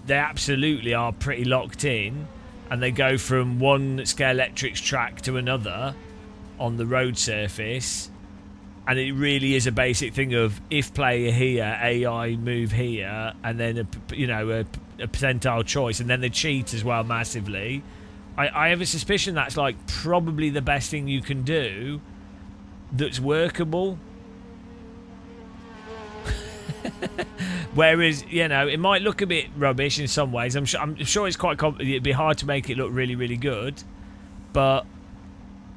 they absolutely are pretty locked in, and they go from one Scalextric track to another on the road surface. And it really is a basic thing of if player here, AI move here, and then a percentile choice, and then they cheat as well massively. I have a suspicion that's like probably the best thing you can do that's workable. Whereas, it might look a bit rubbish in some ways. I'm sure it's quite it'd be hard to make it look really, really good, but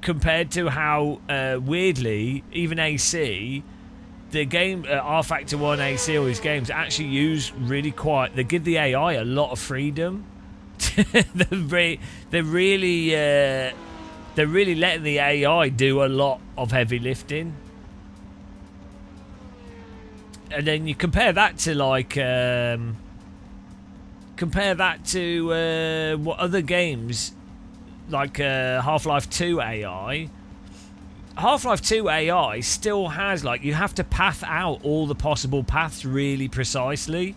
compared to how weirdly even AC, the game R-Factor 1, AC, all these games actually use really quite, they give the AI a lot of freedom. they're really letting the AI do a lot of heavy lifting. And then you compare that to like what other games, like Half-Life 2 AI. Half-Life 2 AI still has, like, you have to path out all the possible paths really precisely.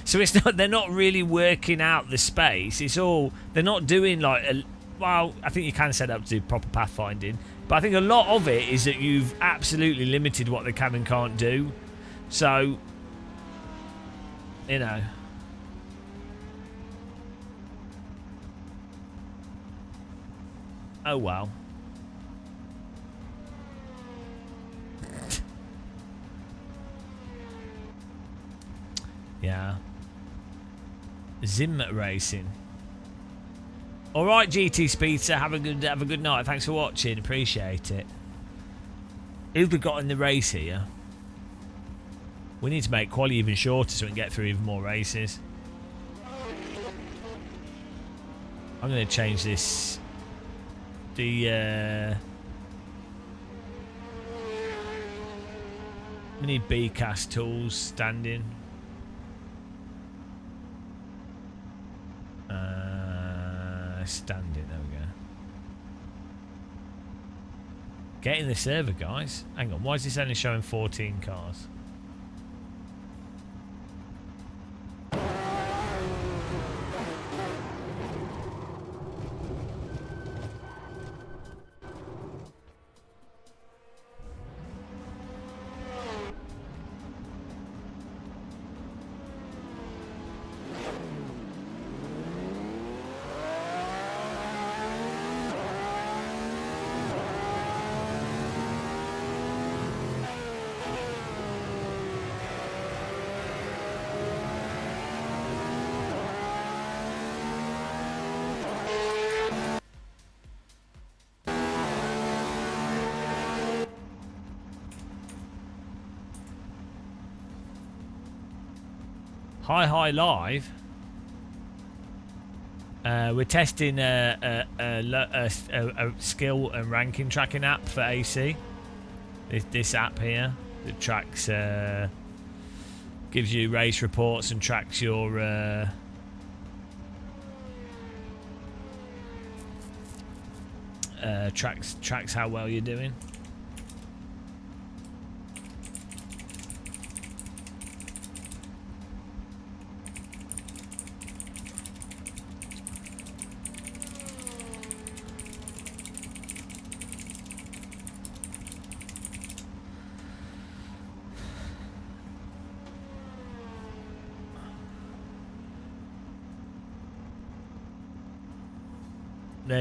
So it's not, they're not really working out the space. It's all, they're not doing like well, I think you can set up to do proper pathfinding, but I think a lot of it is that you've absolutely limited what they can and can't do. So, oh well. Yeah. Zim Racing. All right, GT Speedster, have a good night. Thanks for watching. Appreciate it. Who've we got in the race here? We need to make quali even shorter so we can get through even more races. I'm going to change this. We need BCAS tools standing. Standing, there we go. Get in the server, guys. Hang on, why is this only showing 14 cars? Hi Live. We're testing a skill and ranking tracking app for AC. This app here that tracks, gives you race reports and tracks your tracks how well you're doing.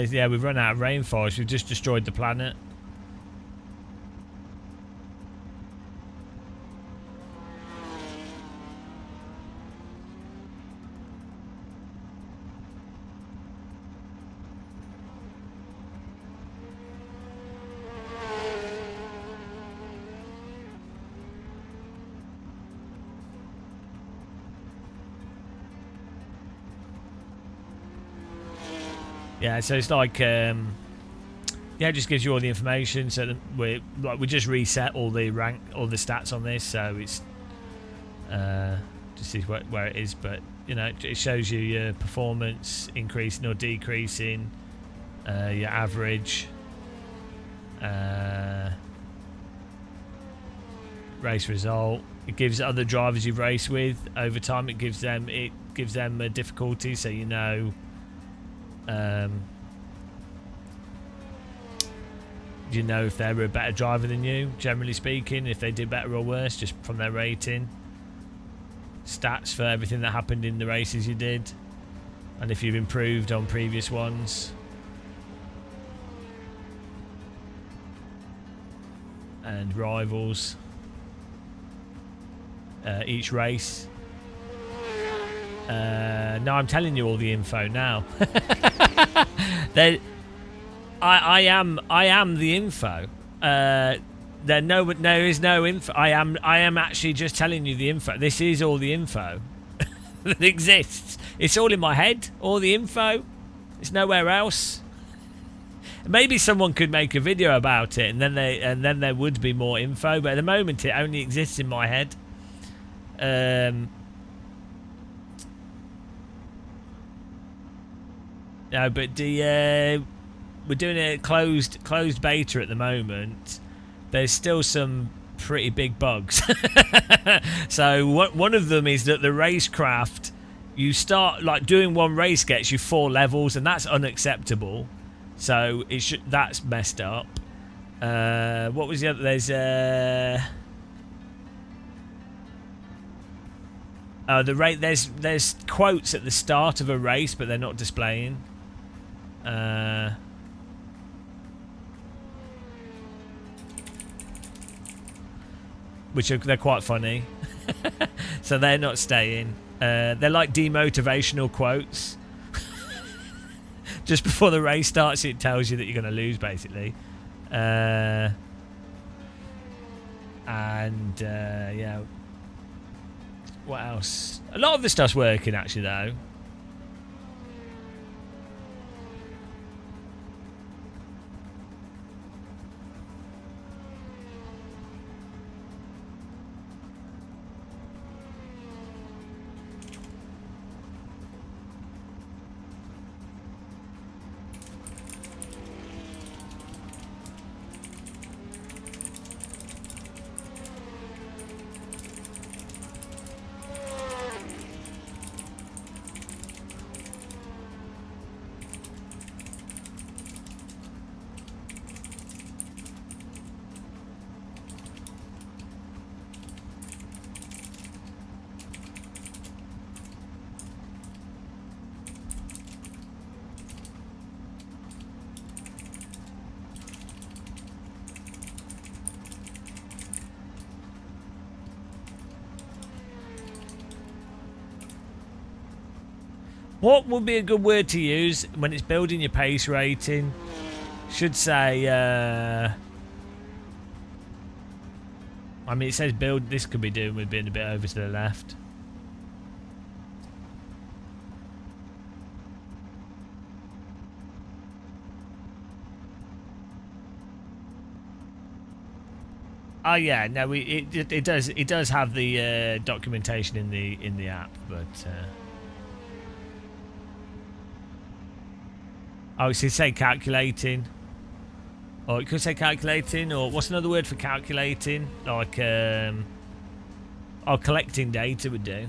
Yeah, we've run out of rainforest. We've just destroyed the planet. Yeah, so it's like yeah, it just gives you all the information. So that we just reset all the stats on this, so it's just see where it is. But you know, it shows you your performance increasing or decreasing, your average, race result. It gives other drivers you've raced with over time. It gives them a difficulty, so you know. You know if they were a better driver than you, generally speaking, if they did better or worse, just from their rating. Stats for everything that happened in the races you did, and if you've improved on previous ones. And rivals. Each race. No, I'm telling you all the info now. I am the info. There is no info. I am actually just telling you the info. This is all the info that exists. It's all in my head. All the info. It's nowhere else. Maybe someone could make a video about it, and then there would be more info. But at the moment, it only exists in my head. No, but we're doing a closed beta at the moment. There's still some pretty big bugs. So one of them is that the racecraft, you start like doing one race gets you 4 levels, and that's unacceptable. So that's messed up. What was the other? There's quotes at the start of a race, but they're not displaying. Which they're quite funny. So they're not staying. They're like demotivational quotes. Just before the race starts, it tells you that you're going to lose, basically. Yeah. What else? A lot of the stuff's working, actually, though. What would be a good word to use when it's building your pace rating? Should say, I mean, it says build. This could be doing with being a bit over to the left. Oh yeah, no, it does have the documentation in the app, but. Oh, it should say calculating. Or it could say calculating, or what's another word for calculating? Like, collecting data would do.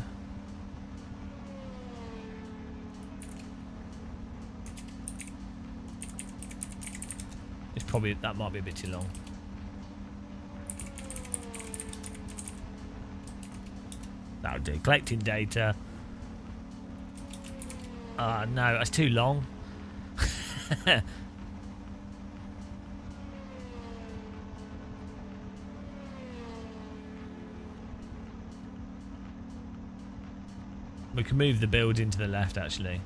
It's probably, that might be a bit too long. That would do. Collecting data. No, that's too long. We can move the building to the left, actually.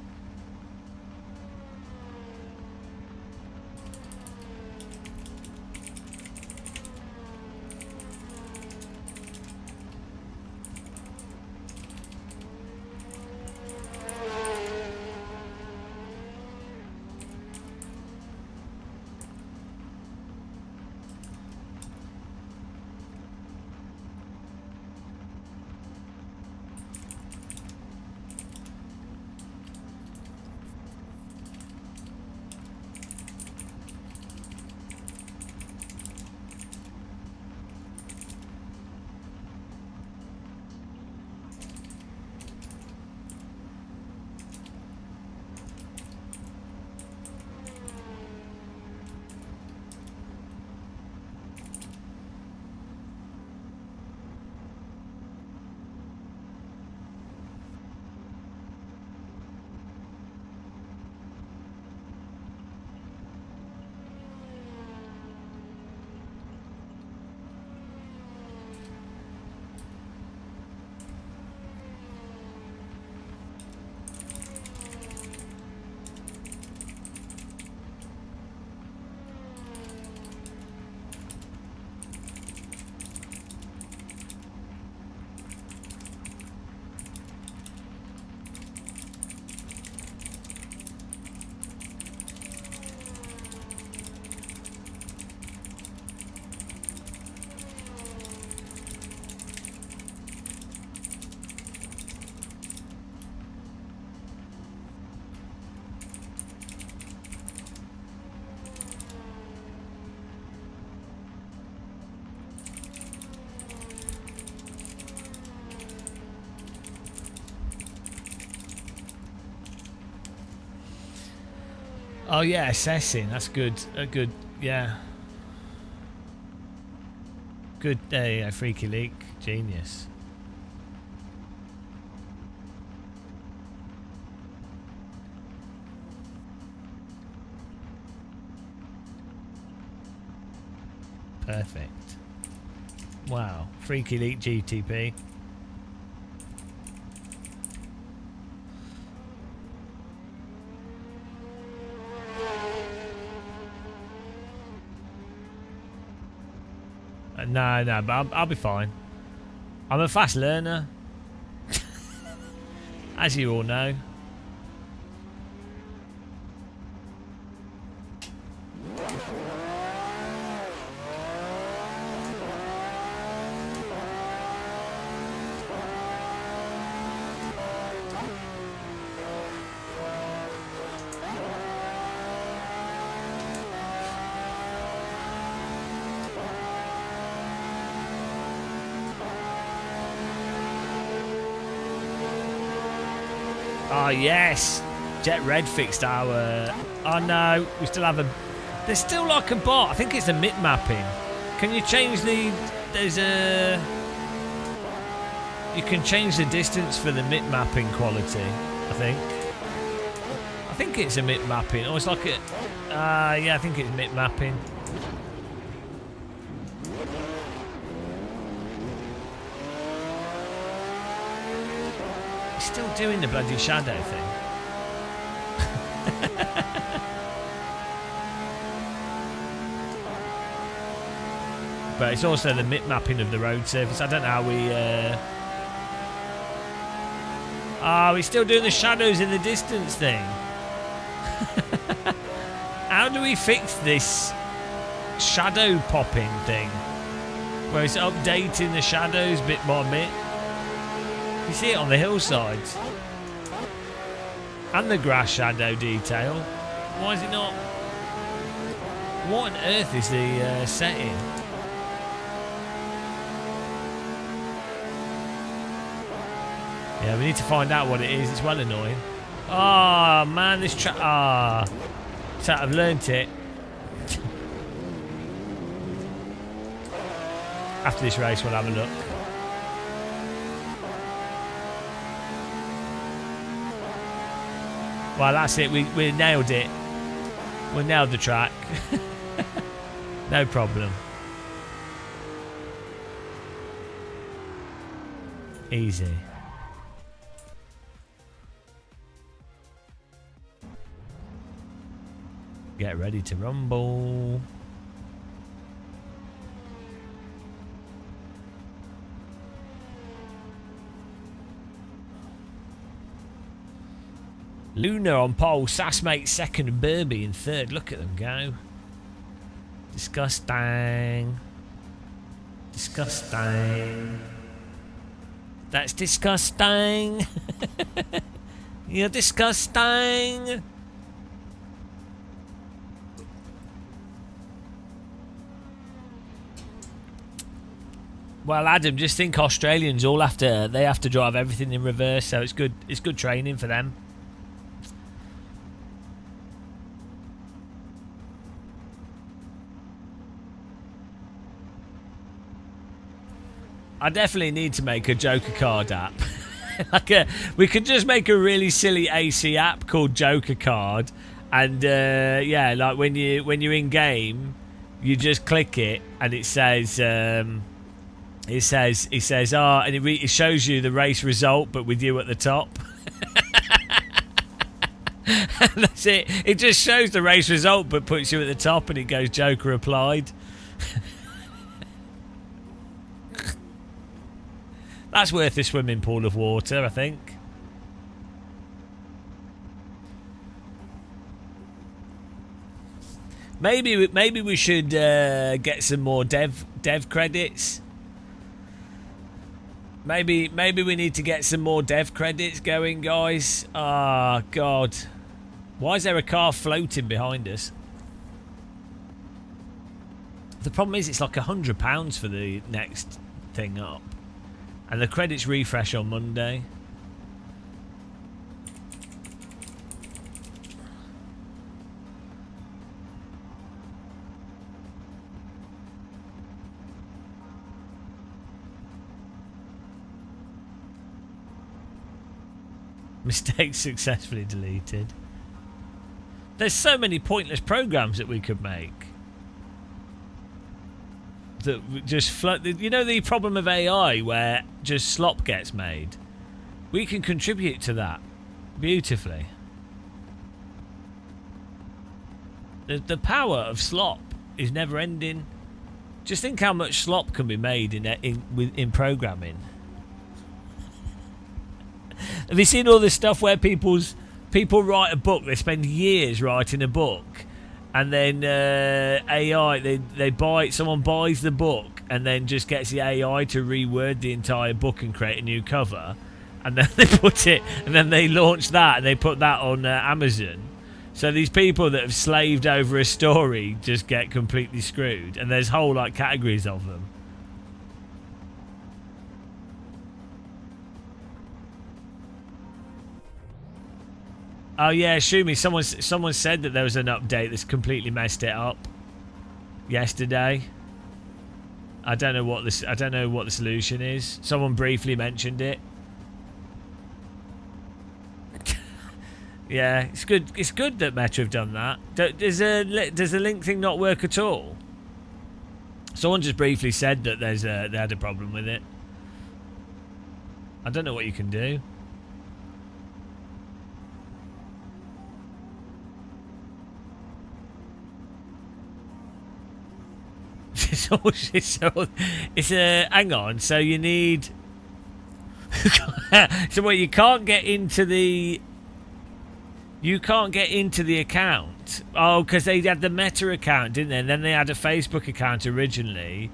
Oh yeah, assessing. That's good. A good, yeah. Good. Yeah, Freaky Leak. Genius. Perfect. Wow. Freaky Leak GTP. No, but I'll be fine. I'm a fast learner. As you all know. Oh yes, Jet Red fixed our. Oh no, we still have a. There's still like a bot. I think it's the mid mapping. Can you change the? There's a. You can change the distance for the mid mapping quality. I think it's a mid mapping. Oh, it's like a. Yeah, I think it's mid mapping. Still doing the bloody shadow thing. But it's also the mip mapping of the road surface. I don't know how we. We're still doing the shadows in the distance thing. How do we fix this shadow popping thing? Where it's updating the shadows bit by bit. You see it on the hillsides. And the grass shadow detail. Why is it not? What on earth is the setting? Yeah, we need to find out what it is. It's well annoying. Oh man, this track. So I've learnt it. After this race, we'll have a look. Well, that's it. We nailed it. We nailed the track. No problem. Easy. Get ready to rumble. Luna on pole, Sassmate second, and Burby in third. Look at them go. Disgusting. Disgusting. That's disgusting. You're disgusting. Well, Adam, just think Australians all have to drive everything in reverse, so it's good training for them. I definitely need to make a Joker Card app. We could just make a really silly AC app called Joker Card, and yeah, like when you're in game, you just click it and it says and it shows you the race result, but with you at the top. And that's it. It just shows the race result, but puts you at the top, and it goes Joker applied. That's worth a swimming pool of water, I think. Maybe we should get some more dev credits. Maybe we need to get some more dev credits going, guys. Oh God, why is there a car floating behind us? The problem is it's like £100 for the next thing up. And the credits refresh on Monday. Mistakes successfully deleted. There's so many pointless programs that we could make. That just float. You know the problem of AI where just slop gets made? We can contribute to that beautifully. The power of slop is never ending. Just think how much slop can be made in programming. Have you seen all this stuff where people write a book? They spend years writing a book, and then AI someone buys the book and then just gets the AI to reword the entire book and create a new cover, and then they launch that and they put that on Amazon. So these people that have slaved over a story just get completely screwed, and there's whole like categories of them. Oh yeah, Shumi, someone said that there was an update that's completely messed it up yesterday. I don't know what the solution is. Someone briefly mentioned it. Yeah, it's good. It's good that Meta have done that. Does the link thing not work at all? Someone just briefly said that they had a problem with it. I don't know what you can do. It's a hang on. So you need. So what? You can't get into the. You can't get into the account. Oh, because they had the Meta account, didn't they? And then they had a Facebook account originally,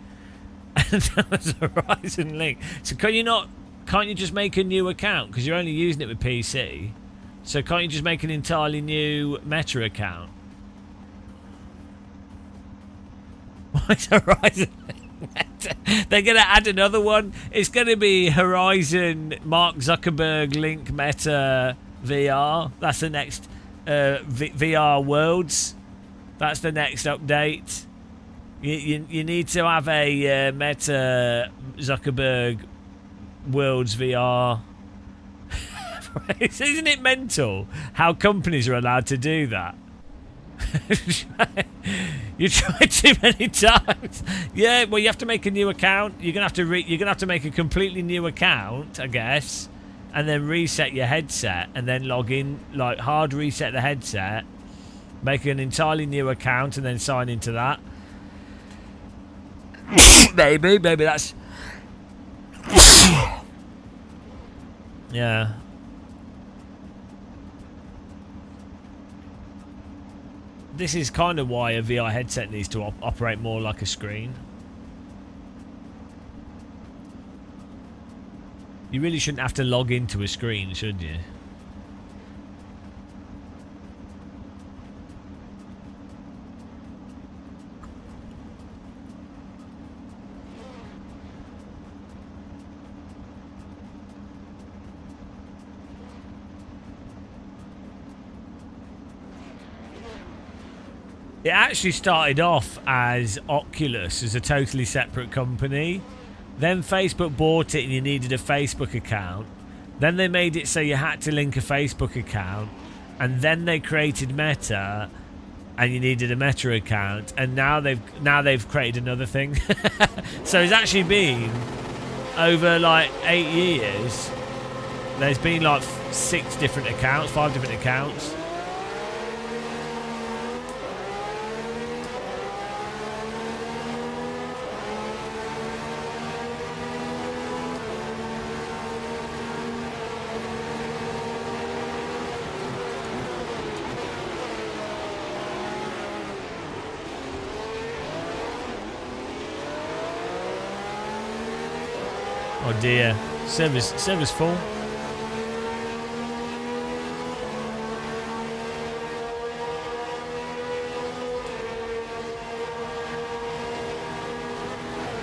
and that was a Horizon link. So can't you just make a new account? Because you're only using it with PC. So can't you just make an entirely new Meta account? Why is Horizon Meta? They're going to add another one. It's going to be Horizon Mark Zuckerberg Link Meta VR. That's the next VR Worlds. That's the next update. You need to have a Meta Zuckerberg Worlds VR. Isn't it mental how companies are allowed to do that? You tried too many times. Yeah, well, you have to make a new account. You're gonna have to make a completely new account, I guess, and then reset your headset, and then log in, like hard reset the headset, make an entirely new account, and then sign into that. maybe that's. Yeah. This is kind of why a VR headset needs to operate more like a screen. You really shouldn't have to log into a screen, should you? It actually started off as Oculus, as a totally separate company. Then Facebook bought it and you needed a Facebook account. Then they made it so you had to link a Facebook account. And then they created Meta and you needed a Meta account. And now they've created another thing. So it's actually been over like 8 years. There's been like 5 different accounts. Oh dear, server's full.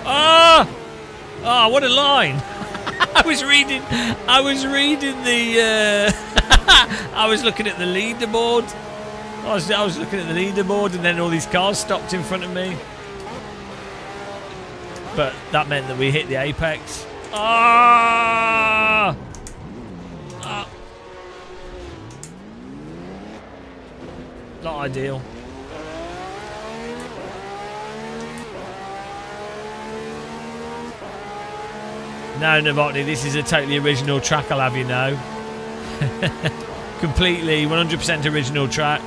Ah! Oh, what a line! I was reading the. I was looking at the leaderboard. I was looking at the leaderboard, and then all these cars stopped in front of me. But that meant that we hit the apex. Ah! ideal. No, Novotny, this is a totally original track, I'll have you know. Completely, 100% original track.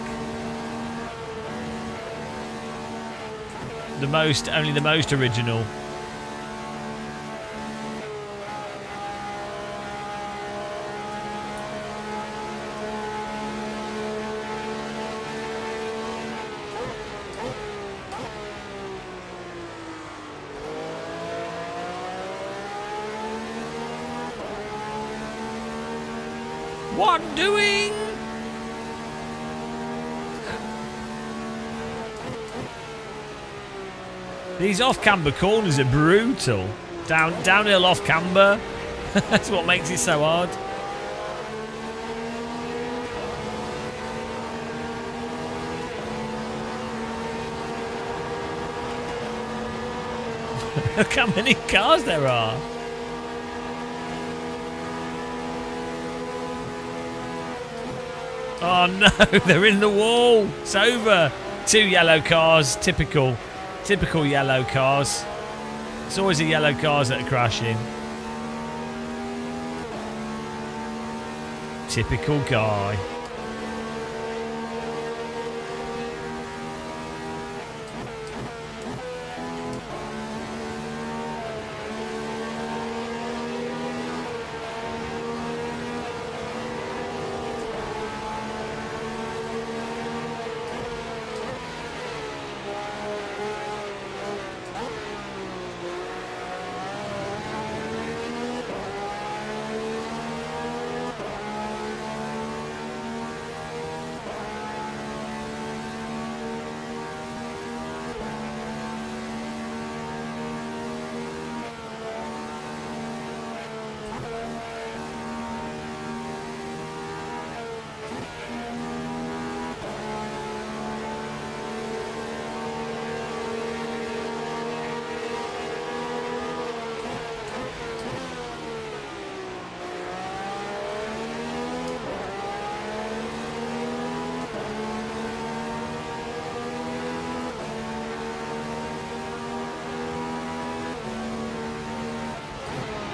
Only the most original. What doing? These off-camber corners are brutal. Downhill off-camber. That's what makes it so hard. Look how many cars there are. Oh no, they're in the wall. It's over. 2 yellow cars. Typical yellow cars. It's always the yellow cars that are crashing. Typical guy.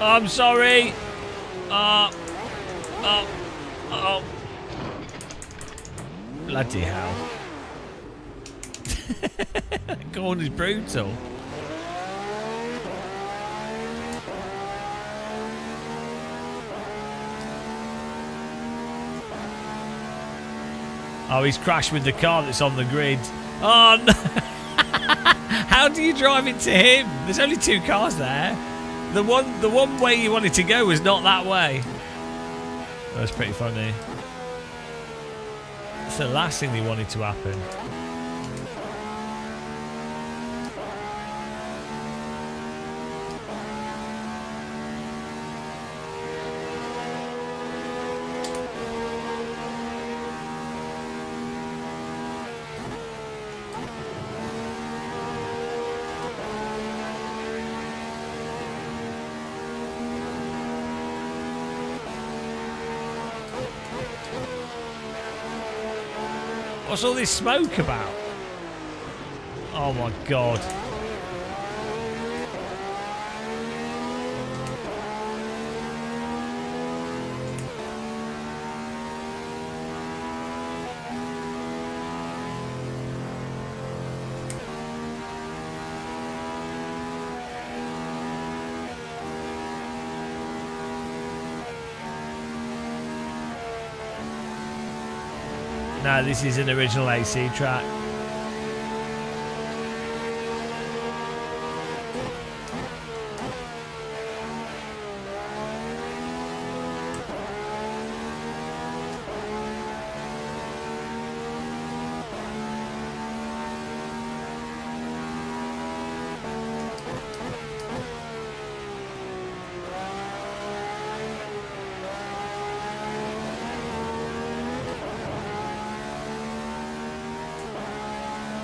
I'm sorry. Oh. Bloody hell. That corner's brutal. Oh, he's crashed with the car that's on the grid. Oh, no. How do you drive into him? There's only 2 cars there. The one way you wanted to go was not that way. That's pretty funny. That's the last thing they wanted to happen. What's all this smoke about? Oh my god. No, this is an original AC track.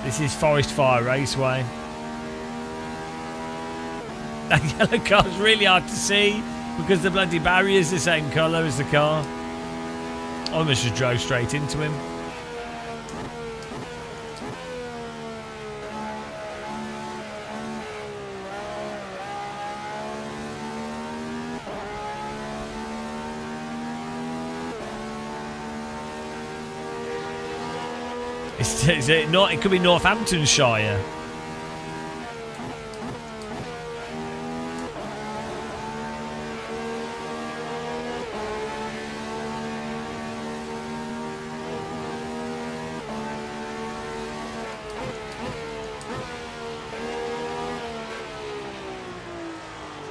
This is Forest Fire Raceway. That yellow car's really hard to see because the bloody barrier's the same colour as the car. I almost just drove straight into him. Is it not? It could be Northamptonshire.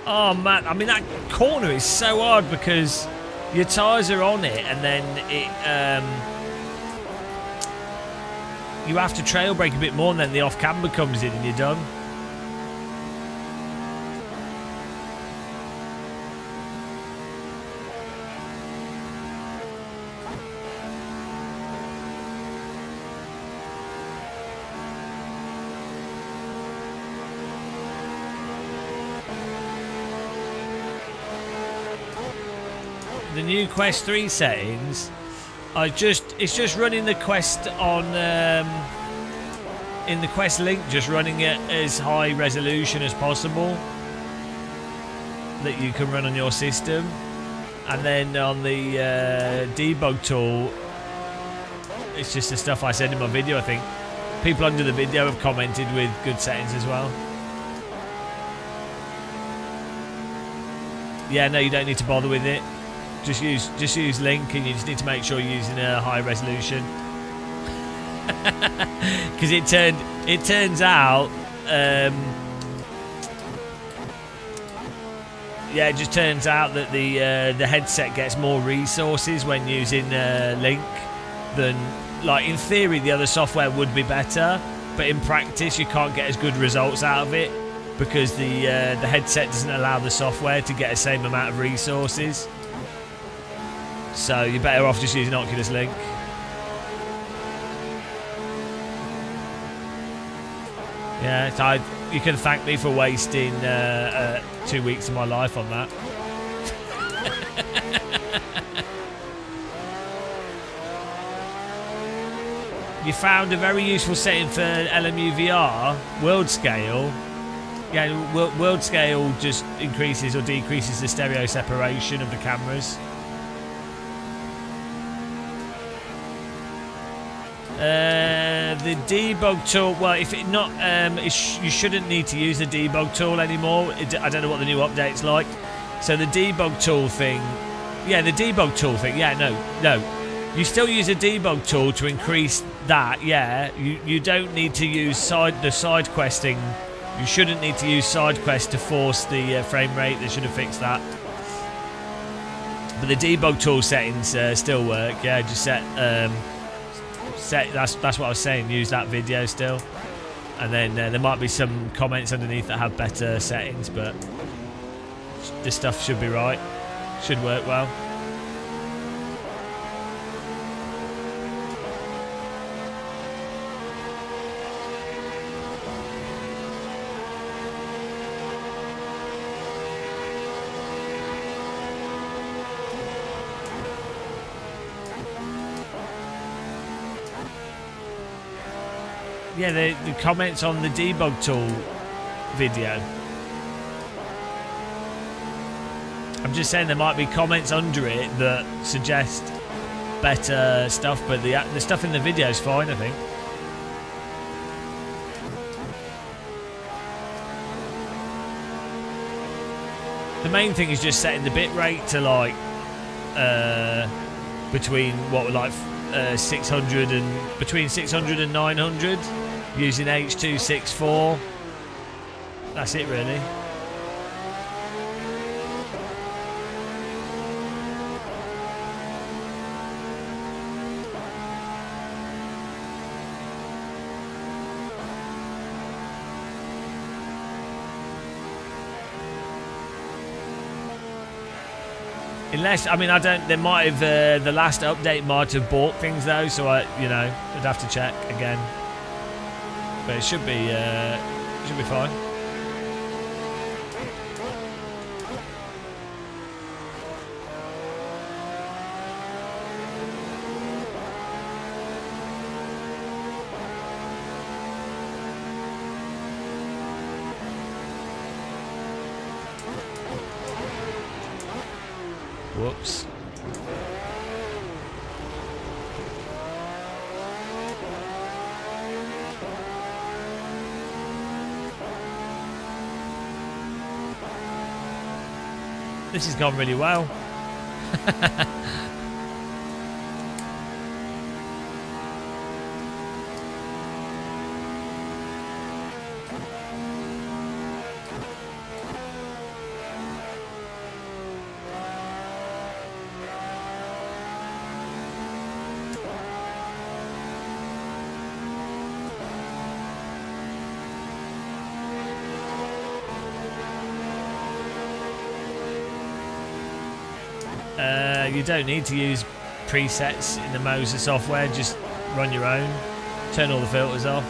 Oh man, I mean that corner is so hard because your tyres are on it and then it you have to trail brake a bit more and then the off camber comes in and you're done. The new Quest 3 settings, it's just running the Quest on in the Quest link, just running it as high resolution as possible that you can run on your system, and then on the debug tool, it's just the stuff I said in my video. I think people under the video have commented with good settings as well. Yeah, no, you don't need to bother with it. Just use link, and you just need to make sure you're using a high resolution. Because it turns out, yeah, it just turns out that the headset gets more resources when using link than, like, in theory the other software would be better, but in practice you can't get as good results out of it because the headset doesn't allow the software to get the same amount of resources. So you're better off just using Oculus Link. Yeah, so you can thank me for wasting 2 weeks of my life on that. You found a very useful setting for LMU VR, world scale. Yeah, world scale just increases or decreases the stereo separation of the cameras. The debug tool, well, if it not, you shouldn't need to use the debug tool anymore. I don't know what the new update's like. So the debug tool thing, yeah, no. You still use a debug tool to increase that, yeah. You don't need to use the side questing. You shouldn't need to use side quest to force the frame rate. They should have fixed that. But the debug tool settings still work. Yeah, just set. That's what I was saying. Use that video still, and then there might be some comments underneath that have better settings, but this stuff should be right. Should work well. Yeah, the comments on the debug tool video. I'm just saying there might be comments under it that suggest better stuff, but the stuff in the video is fine, I think. The main thing is just setting the bit rate to like between 600 and between 600 and 900 using H.264. That's it really. Unless, I mean, I don't. There might have the last update might have bought things though, so I'd have to check again. But it should be fine. Whoops. This has gone really well. You don't need to use presets in the Moser software, just run your own, turn all the filters off.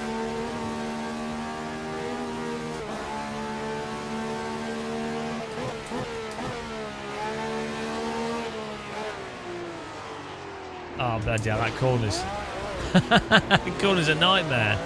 Oh bloody hell, that corner's the corner's a nightmare.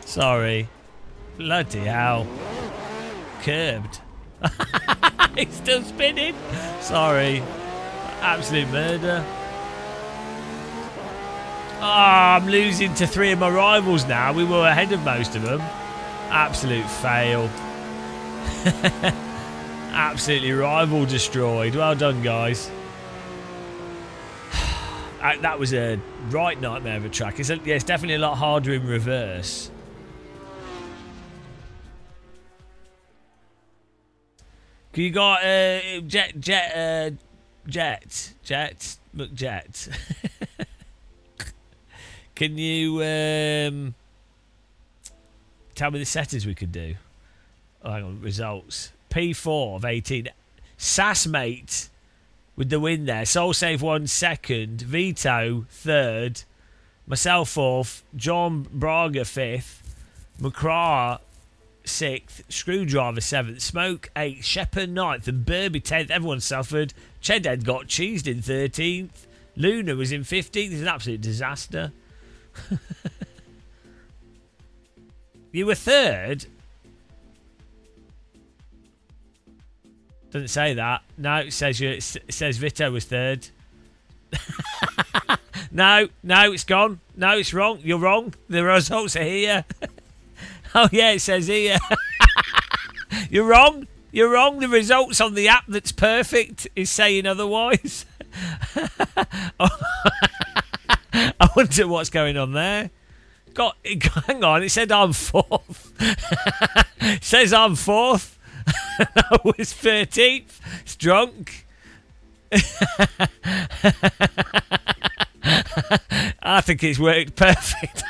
Sorry. Bloody hell. Curbed. It's still spinning. Sorry. Absolute murder. I'm losing to 3 of my rivals now. We were ahead of most of them. Absolute fail. Absolutely rival destroyed. Well done, guys. That was a right nightmare of a track. It's definitely a lot harder in reverse. You got Jet. Can you tell me the settings we could do? Oh, hang on, results. P4 of 18. Sassmate with the win there. Soul Save 1 second. Vito 3rd. Myself 4th. John Braga 5th. McCraw 6th. Screwdriver 7th. Smoke 8th. Shepherd 9th. And Burby 10th. Everyone suffered. Chedhead got cheesed in 13th. Luna was in 15th. It's an absolute disaster. You were 3rd? Doesn't say that. No, it says Vito was 3rd. No, it's gone. No, it's wrong. You're wrong. The results are here. Oh yeah, it says here. You're wrong. You're wrong. The results on the app that's perfect is saying otherwise. I wonder what's going on there. Hang on, it said I'm 4th. It says I'm 4th. I was 13th. It's drunk. I think it's worked perfect.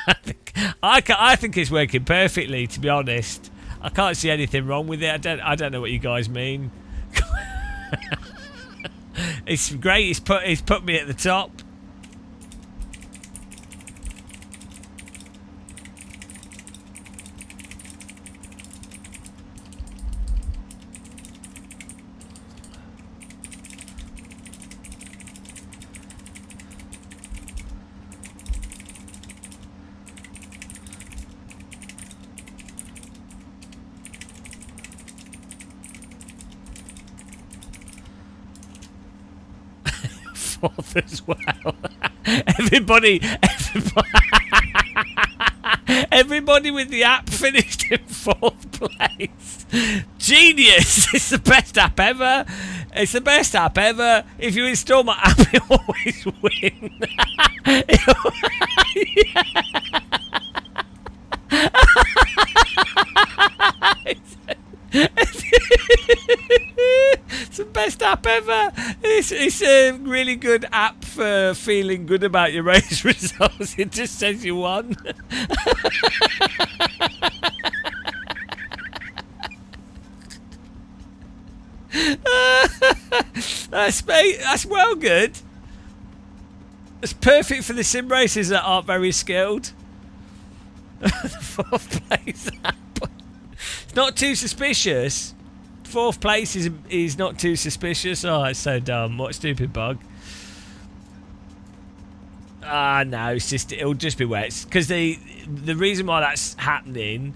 I think it's working perfectly, to be honest. I can't see anything wrong with it. I don't know what you guys mean. It's great. It's put me at the top. Fourth as well. Everybody with the app finished in 4th place. Genius! It's the best app ever. It's the best app ever. If you install my app, you always win. It's the best app ever. It's a really good app for feeling good about your race results. It just says you won. That's well good. It's perfect for the sim racers that aren't very skilled. The 4th place app. It's not too suspicious. 4th place is not too suspicious. Oh, it's so dumb. What a stupid bug. No, it's just it'll just be wet. Because the reason why that's happening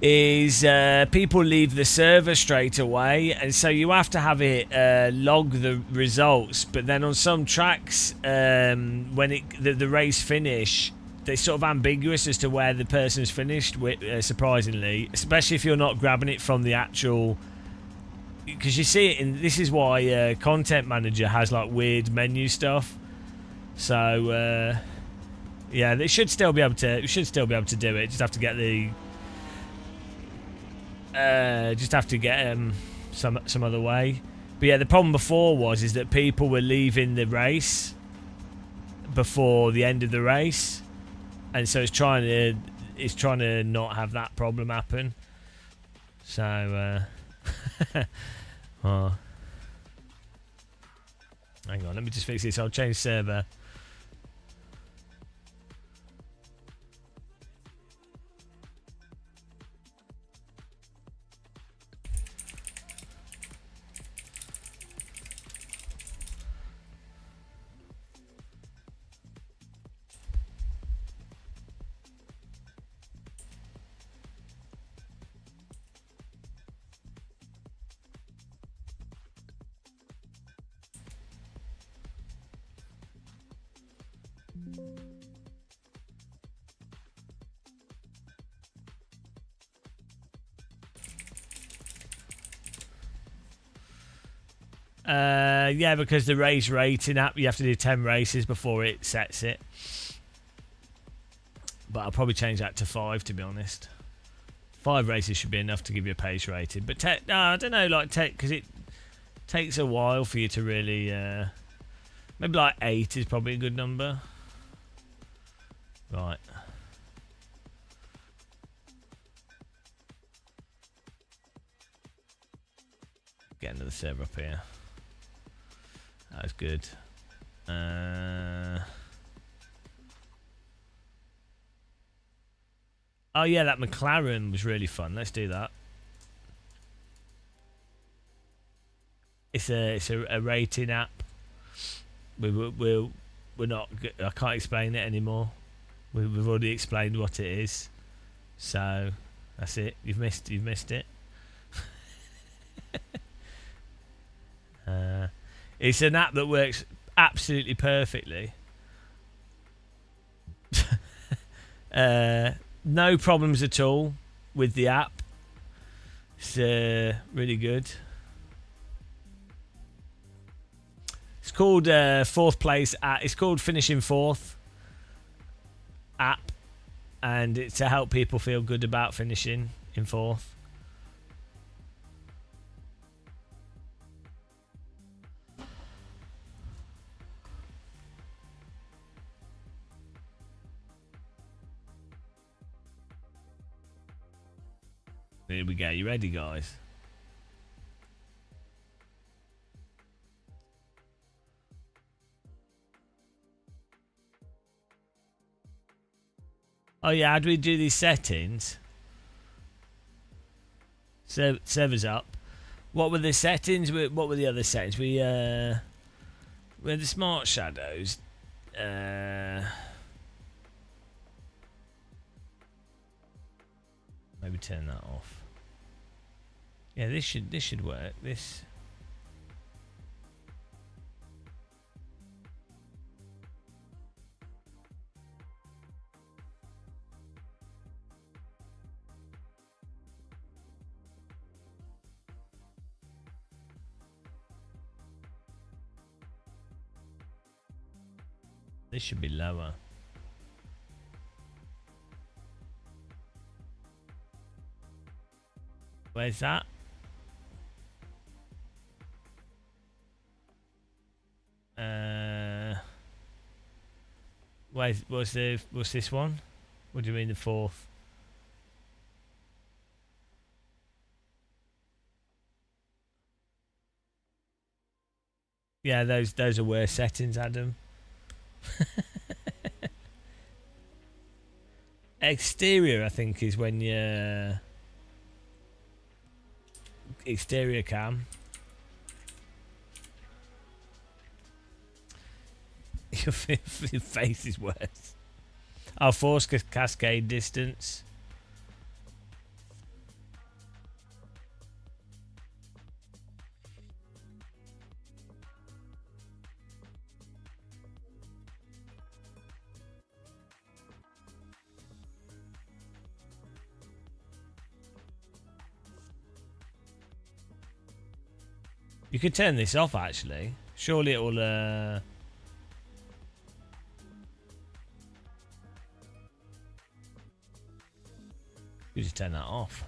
is people leave the server straight away, and so you have to have it log the results. But then on some tracks, when the race finish, they're sort of ambiguous as to where the person's finished. Surprisingly, especially if you're not grabbing it from the actual, because you see it in. This is why Content Manager has like weird menu stuff. So yeah, they should still be able to. Do it. Just have to get the. Just have to get some other way. But yeah, the problem before is that people were leaving the race before the end of the race, and so it's trying to not have that problem happen. So oh. Hang on, let me just fix this. I'll change server. Yeah, because the race rating app, you have to do 10 races before it sets it. But I'll probably change that to 5, to be honest. 5 races should be enough to give you a pace rating. But I don't know, like because it takes a while for you to really. Maybe like 8 is probably a good number. Right. Get another server up here. That was good. Oh yeah, that McLaren was really fun. Let's do that. It's a rating app. We're not. I can't explain it anymore. We've already explained what it is. So that's it. You've missed it. It's an app that works absolutely perfectly. No problems at all with the app. It's really good. It's called 4th place app. It's called Finishing 4th app, and it's to help people feel good about finishing in 4th. Here we go. You ready, guys? Oh yeah, how do we do these settings? Servers up. What were the settings? What were the other settings? We had the smart shadows. Maybe turn that off. Yeah, this should work. This should be lower. Where's that? What's this one? What do you mean the 4th? Yeah, those are worse settings, Adam. Exterior, I think, is when you exterior cam. Your face is worse. Oh, force cascade distance. You could turn this off, actually. Surely it will. You just turn that off.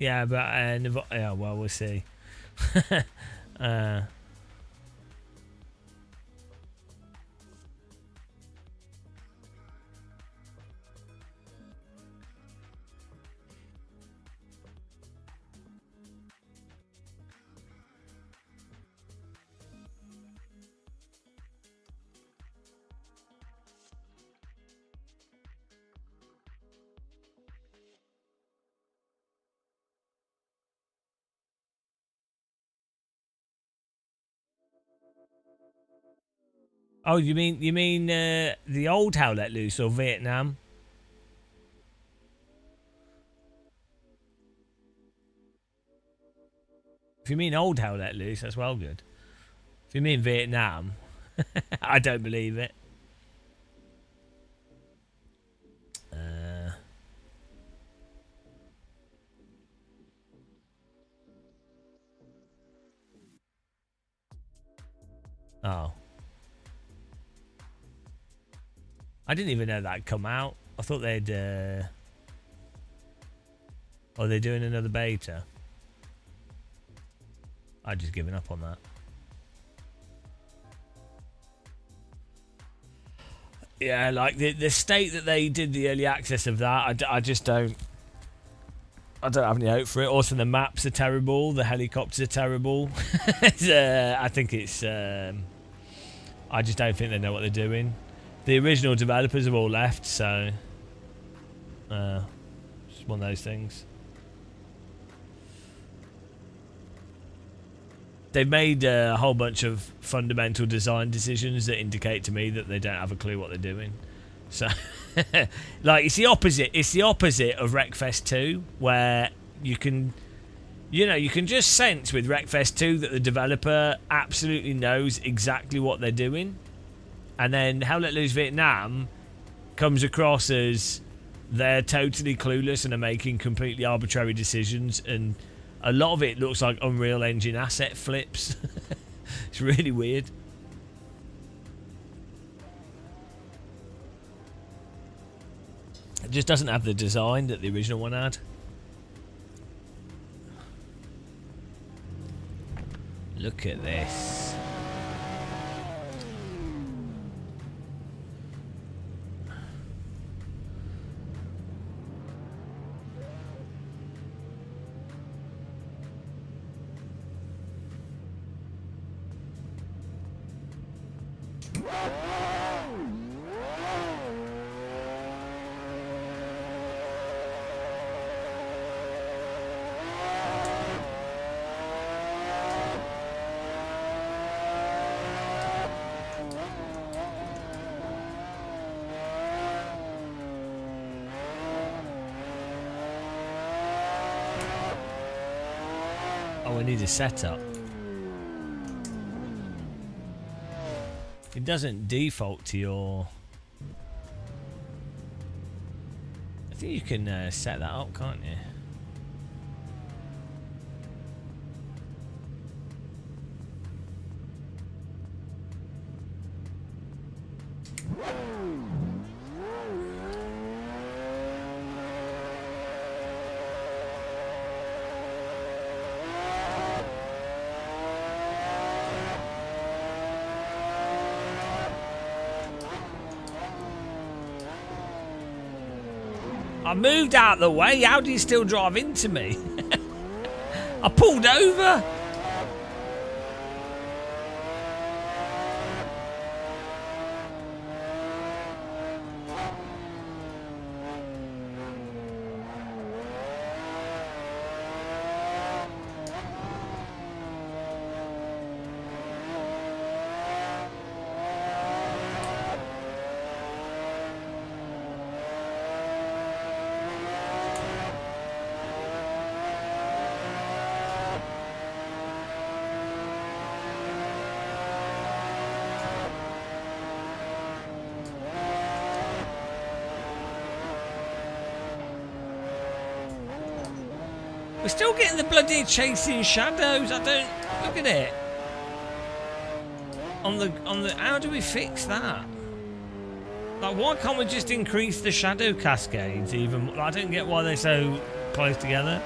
Yeah, but yeah, well, we'll see. uh, oh, you mean the old How Let Loose or Vietnam? If you mean old How Let Loose, that's well good. If you mean Vietnam, I don't believe it. Oh. I didn't even know that'd come out. I thought they'd... Oh, they're doing another beta? I've just given up on that. Yeah, like the state that they did the early access of that, I just don't... I don't have any hope for it. Also, the maps are terrible. The helicopters are terrible. I think it's... I just don't think they know what they're doing. The original developers have all left, so... it's one of those things. They've made a whole bunch of fundamental design decisions that indicate to me that they don't have a clue what they're doing. So, like, it's the opposite. It's the opposite of Wreckfest 2, where you can just sense with Wreckfest 2 that the developer absolutely knows exactly what they're doing. And then How Let Loose Vietnam comes across as they're totally clueless and are making completely arbitrary decisions and A lot of it looks like Unreal Engine asset flips. It's really weird. It just doesn't have the design that the original one had. Look at this. Oh, we need a setup. It doesn't default to your... I think you can set that up, can't you? I moved out of the way. How do you still drive into me? I pulled over. We're still getting the bloody chasing shadows. I don't look at it. On the how do we fix that? Like, why can't we just increase the shadow cascades even? I don't get why they're so close together.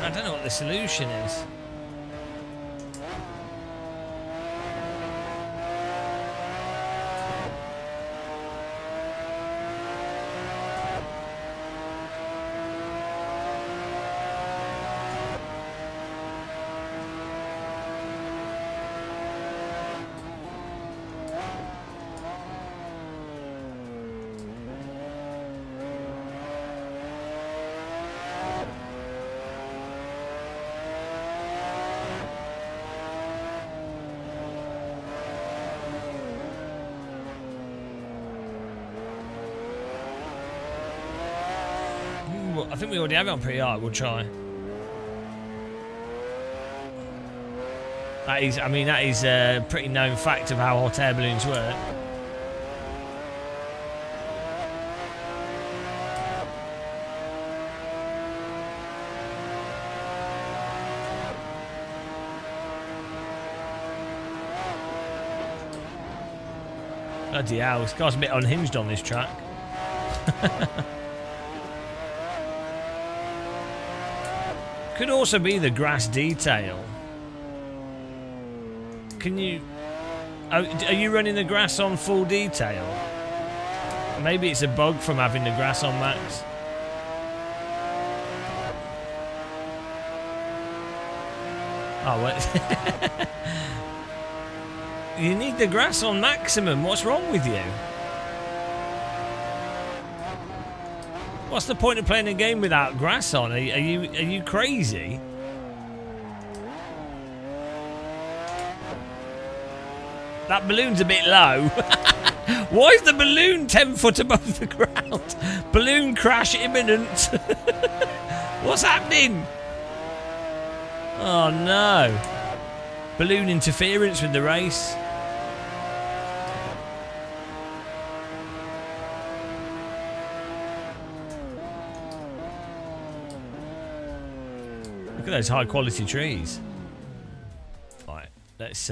I don't know what the solution is. I think we already have it on pretty hard. We'll try. That is, I mean, that is a pretty known fact of how hot air balloons work. Bloody hell, this car's a bit unhinged on this track. Could also be the grass detail. Can you... are you running the grass on full detail? Maybe it's a bug from having the grass on max. Oh, what? You need the grass on maximum. What's wrong with you? What's the point of playing a game without grass on? Are you crazy? That balloon's a bit low. Why is the balloon 10 foot above the ground? Balloon crash imminent. What's happening? Oh no. Balloon interference with the race. Look at those high quality trees. Right, let's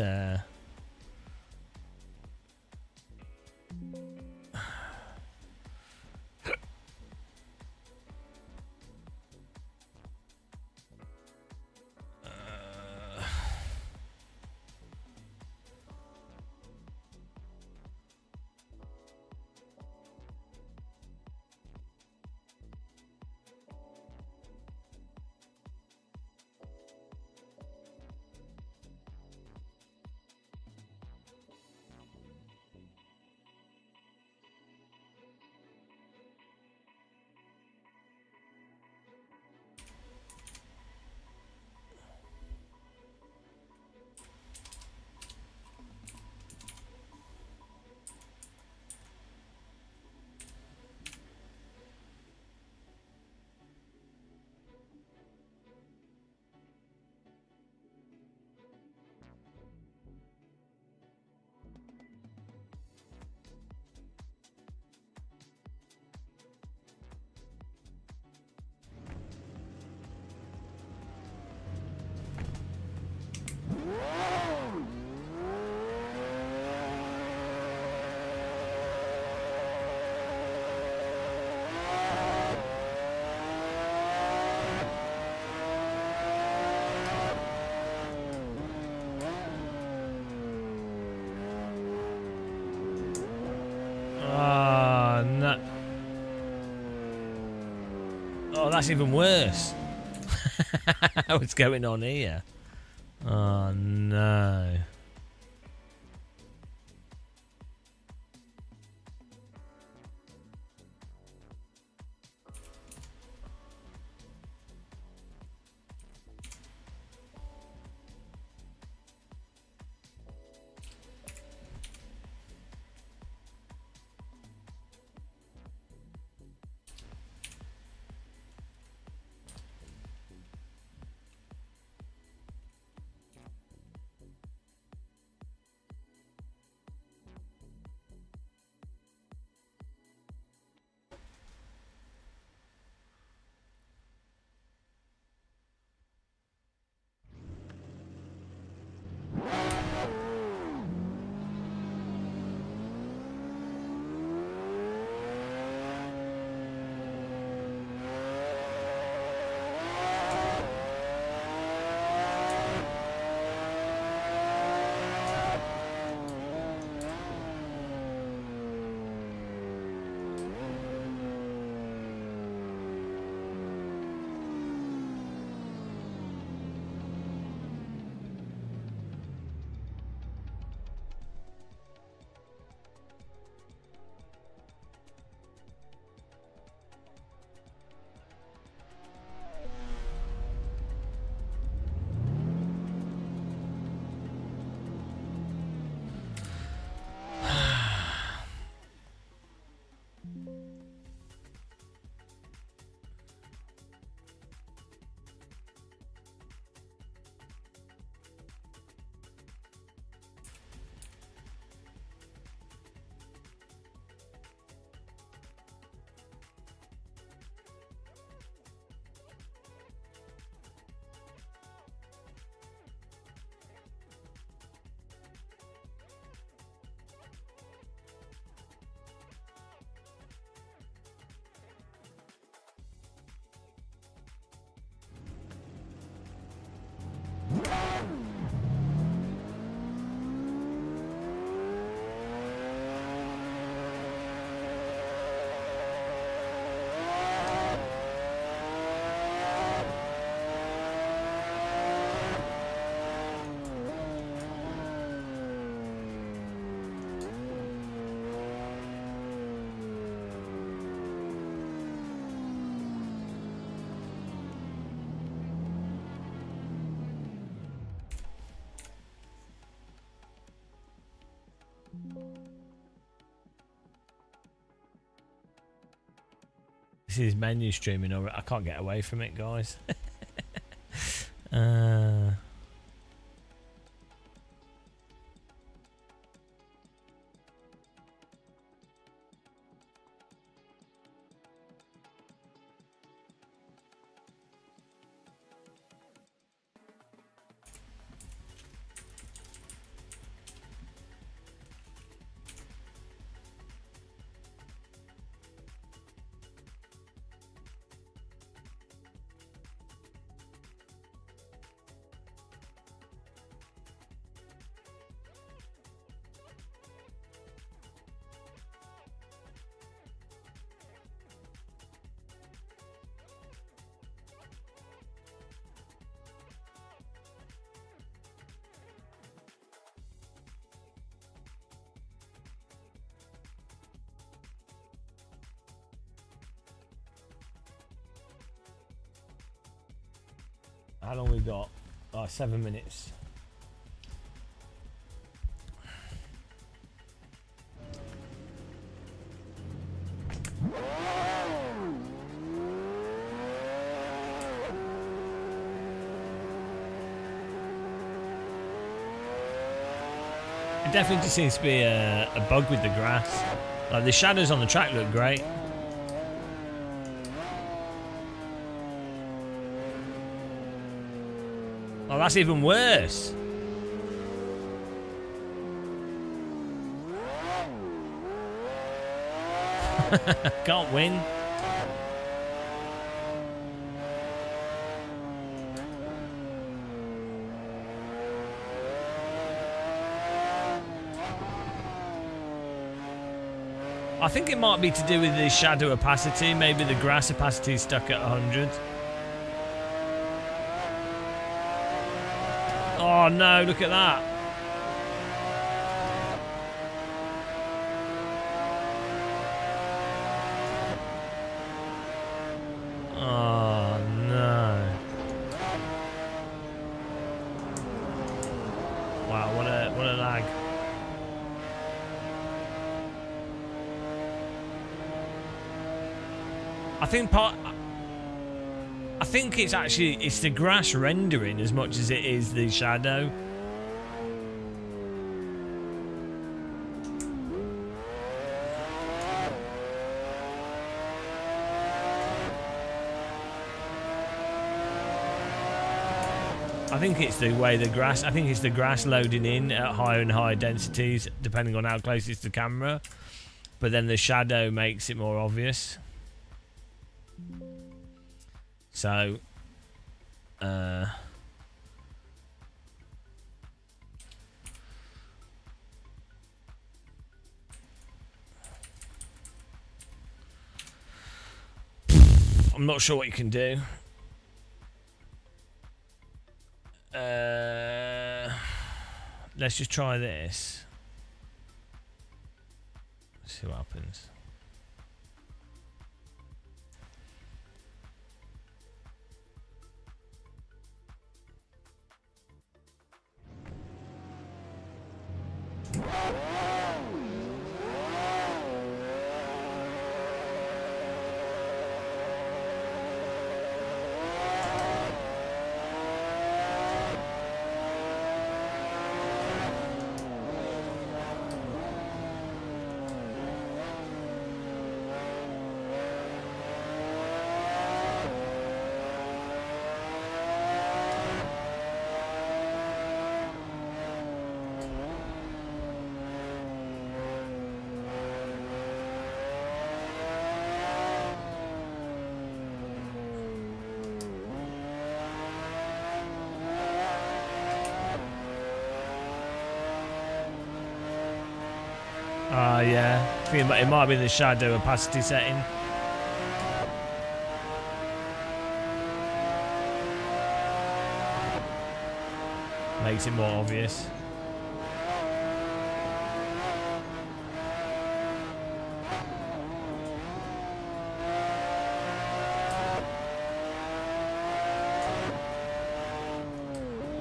no. Oh, that's even worse. What's going on here? Oh no. This is menu streaming already. I can't get away from it, guys. How long we got? 7 minutes. It definitely just seems to be a bug with the grass. Like the shadows on the track look great. Oh, that's even worse. Can't win. I think it might be to do with the shadow opacity. Maybe the grass opacity is stuck at 100. Oh no, look at that. Oh no. Wow, what a lag. I think it's the grass rendering as much as it is the shadow. I think it's the way the grass. I think it's the grass loading in at higher and higher densities, depending on how close it's to the camera. But then the shadow makes it more obvious. So, I'm not sure what you can do. Let's just try this. Let's see what happens. Yeah. I think it might be the shadow opacity setting. Makes it more obvious.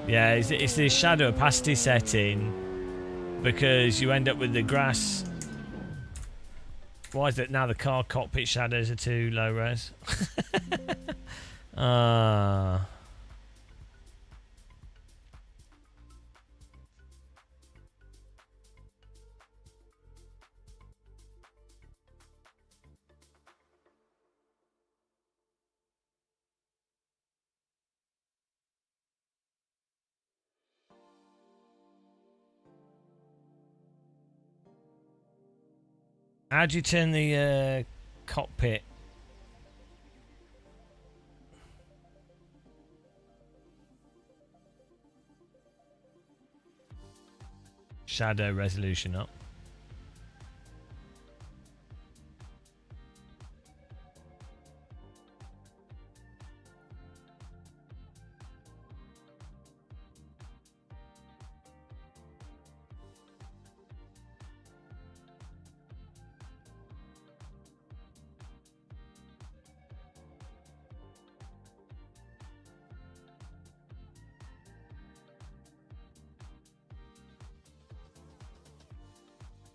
Yeah, it's the shadow opacity setting, because you end up with the grass Why is it now the car cockpit shadows are too low res? Ah. How do you turn the cockpit? Shadow resolution up.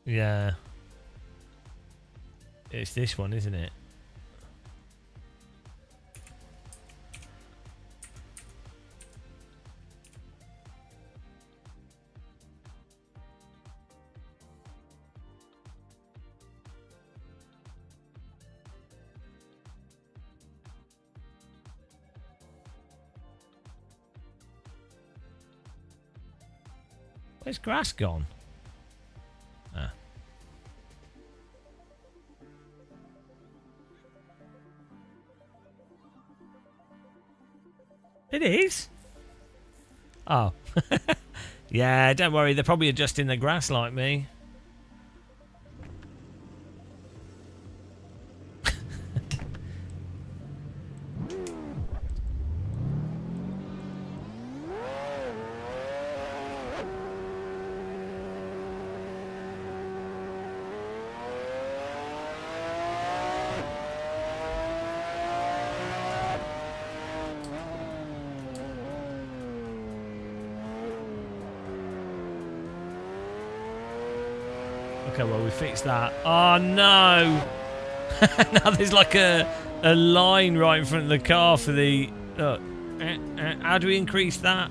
Yeah. It's this one, isn't it? Where's grass gone? Ah. It is? Oh. Yeah, don't worry. They're probably adjusting the grass like me. Okay, well, we fixed that. Oh, no! Now there's like a line right in front of the car for the... how do we increase that?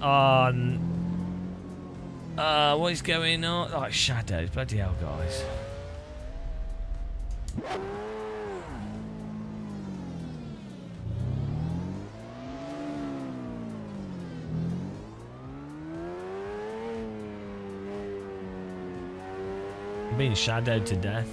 What is going on? Oh, it's shadows. Bloody hell, guys. Being shadowed to death.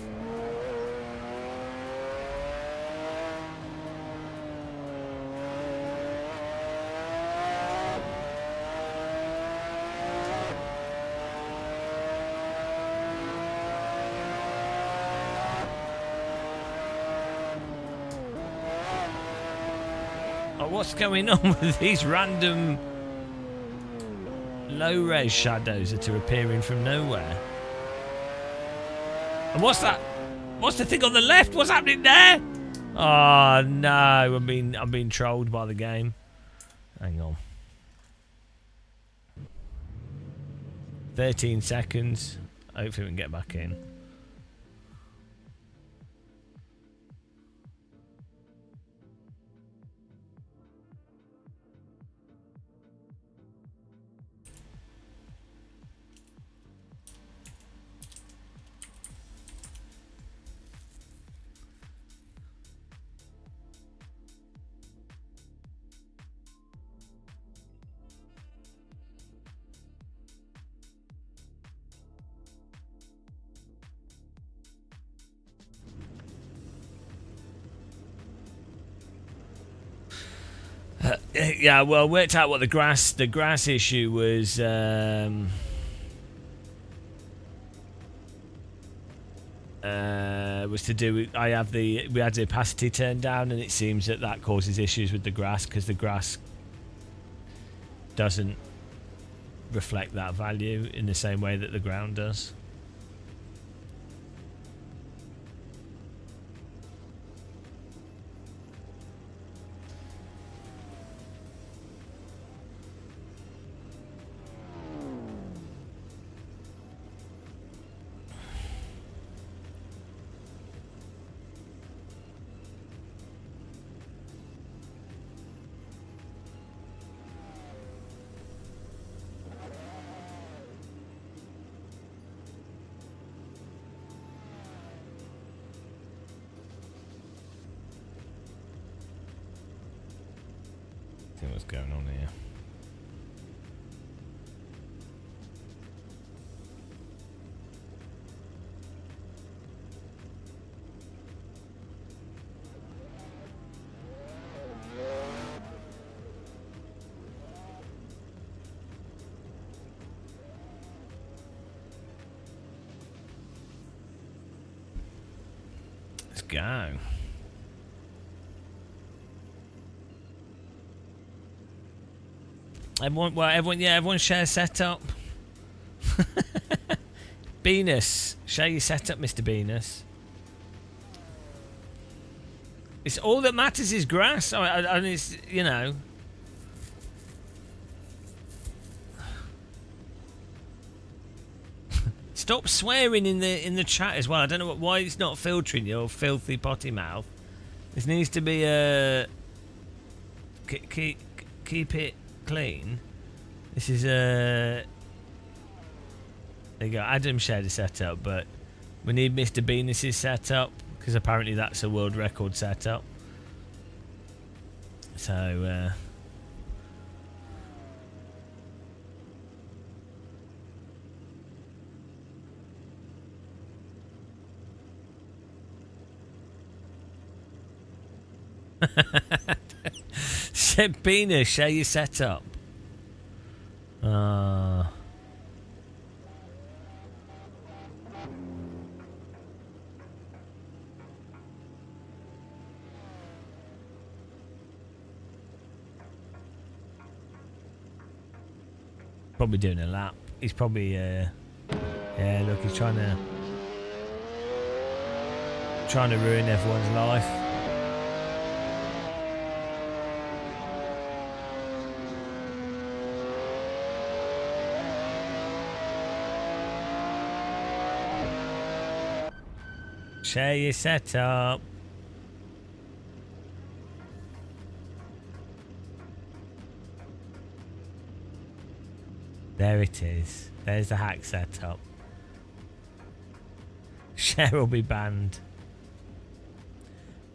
Oh, what's going on with these random low-res shadows that are appearing from nowhere? And what's that? What's the thing on the left? What's happening there? Oh no, I'm being trolled by the game. Hang on. 13 seconds. Hopefully we can get back in. Yeah, well, worked out what the grass issue was. Was to do with we had the opacity turned down, and it seems that causes issues with the grass because the grass doesn't reflect that value in the same way that the ground does. See what's going on here. Let's go. Everyone share setup. Venus, share your setup, Mr. Venus. It's all that matters is grass. I mean, it's, you know. Stop swearing in the chat as well. I don't know why it's not filtering your filthy potty mouth. This needs to be keep it clean. This is there you go. Adam shared a setup, but we need Mr. Venus's setup because apparently that's a world record setup. So Sebina, share your setup. Probably doing a lap. He's probably yeah, look, he's trying to ruin everyone's life. Share your setup. There it is. There's the hack setup. Share will be banned.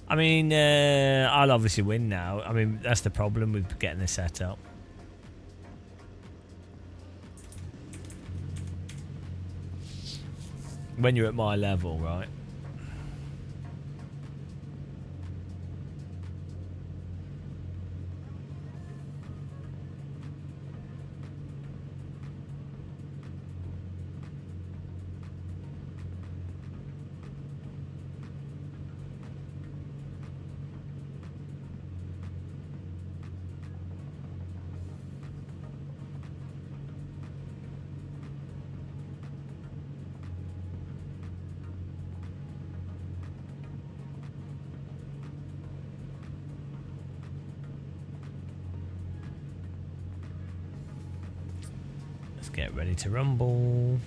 I mean, I'll obviously win now. I mean, that's the problem with getting the setup. When you're at my level, right? Get ready to rumble.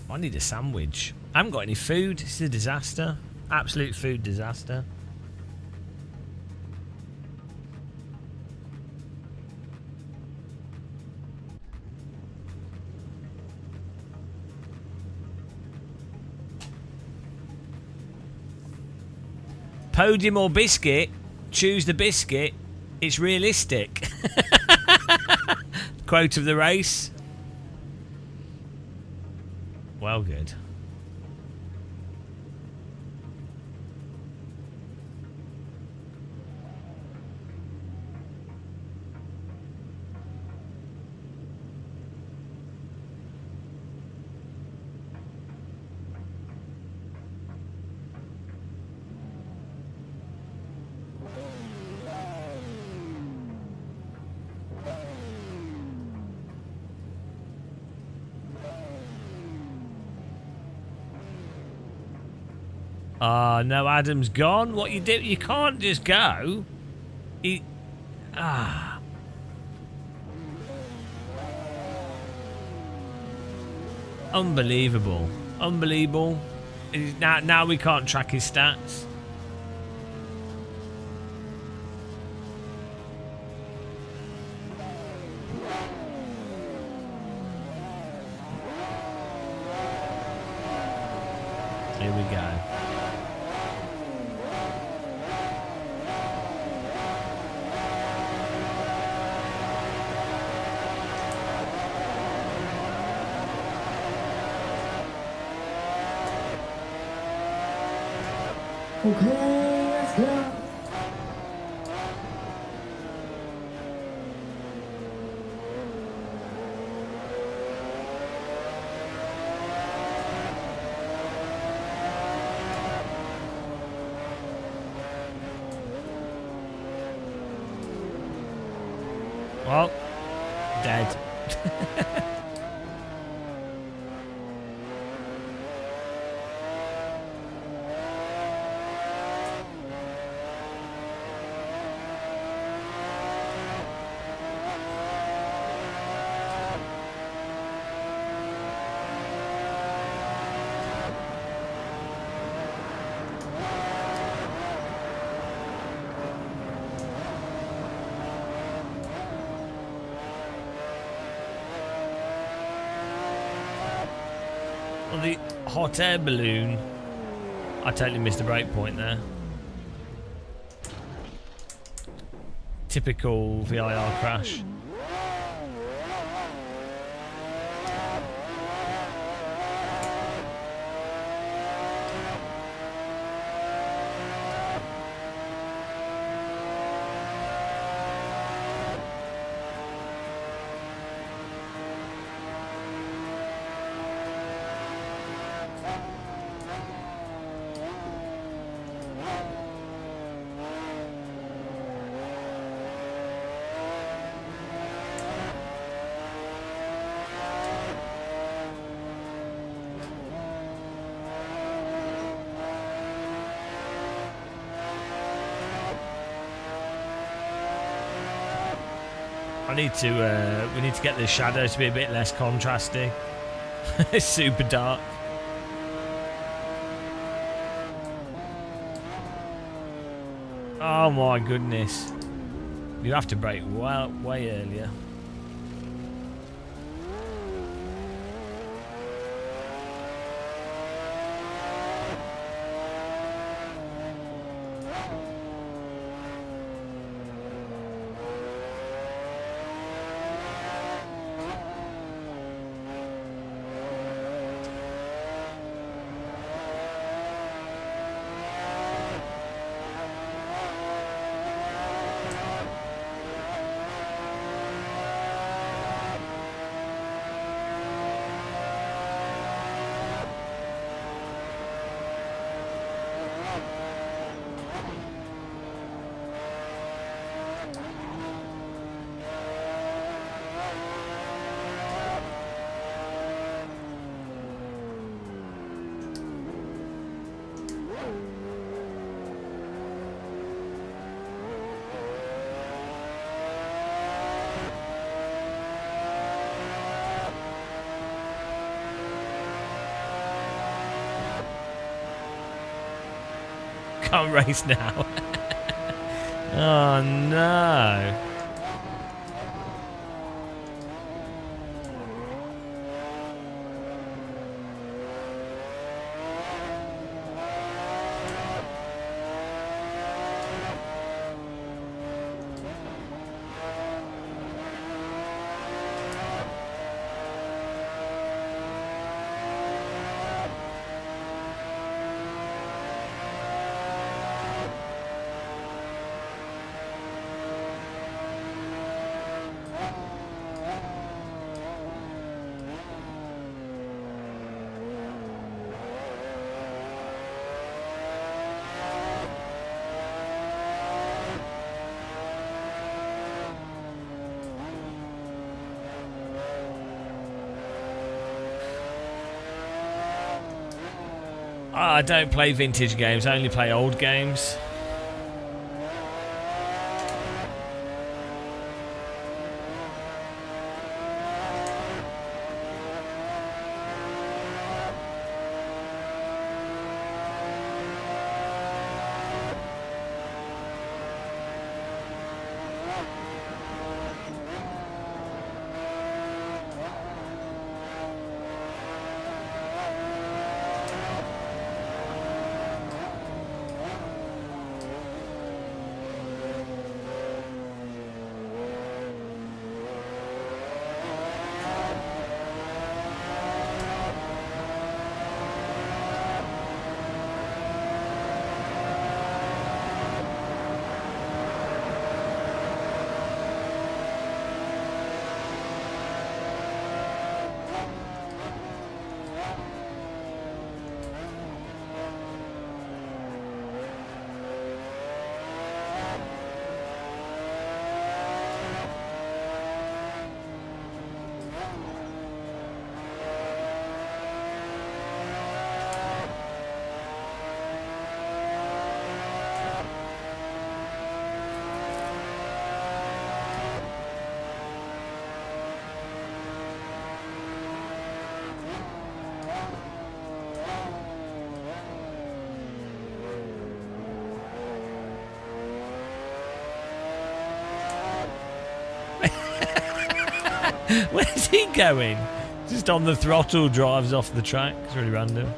I need a sandwich. I haven't got any food. This is a disaster. Absolute food disaster. Podium or biscuit? Choose the biscuit. It's realistic. Quote of the race. Well, good. No, Adam's gone. What you do? You can't just go. Unbelievable. Unbelievable. Now we can't track his stats. Here we go. Okay, let's go. Well, dead. Well, the hot air balloon, I totally missed the break point there. Typical VIR crash. I need to, we need to get the shadows to be a bit less contrasty. It's super dark. Oh my goodness. You have to brake way earlier. Can't race now. Oh no. I don't play vintage games, I only play old games. Where's he going? Just on the throttle, drives off the track. It's really random.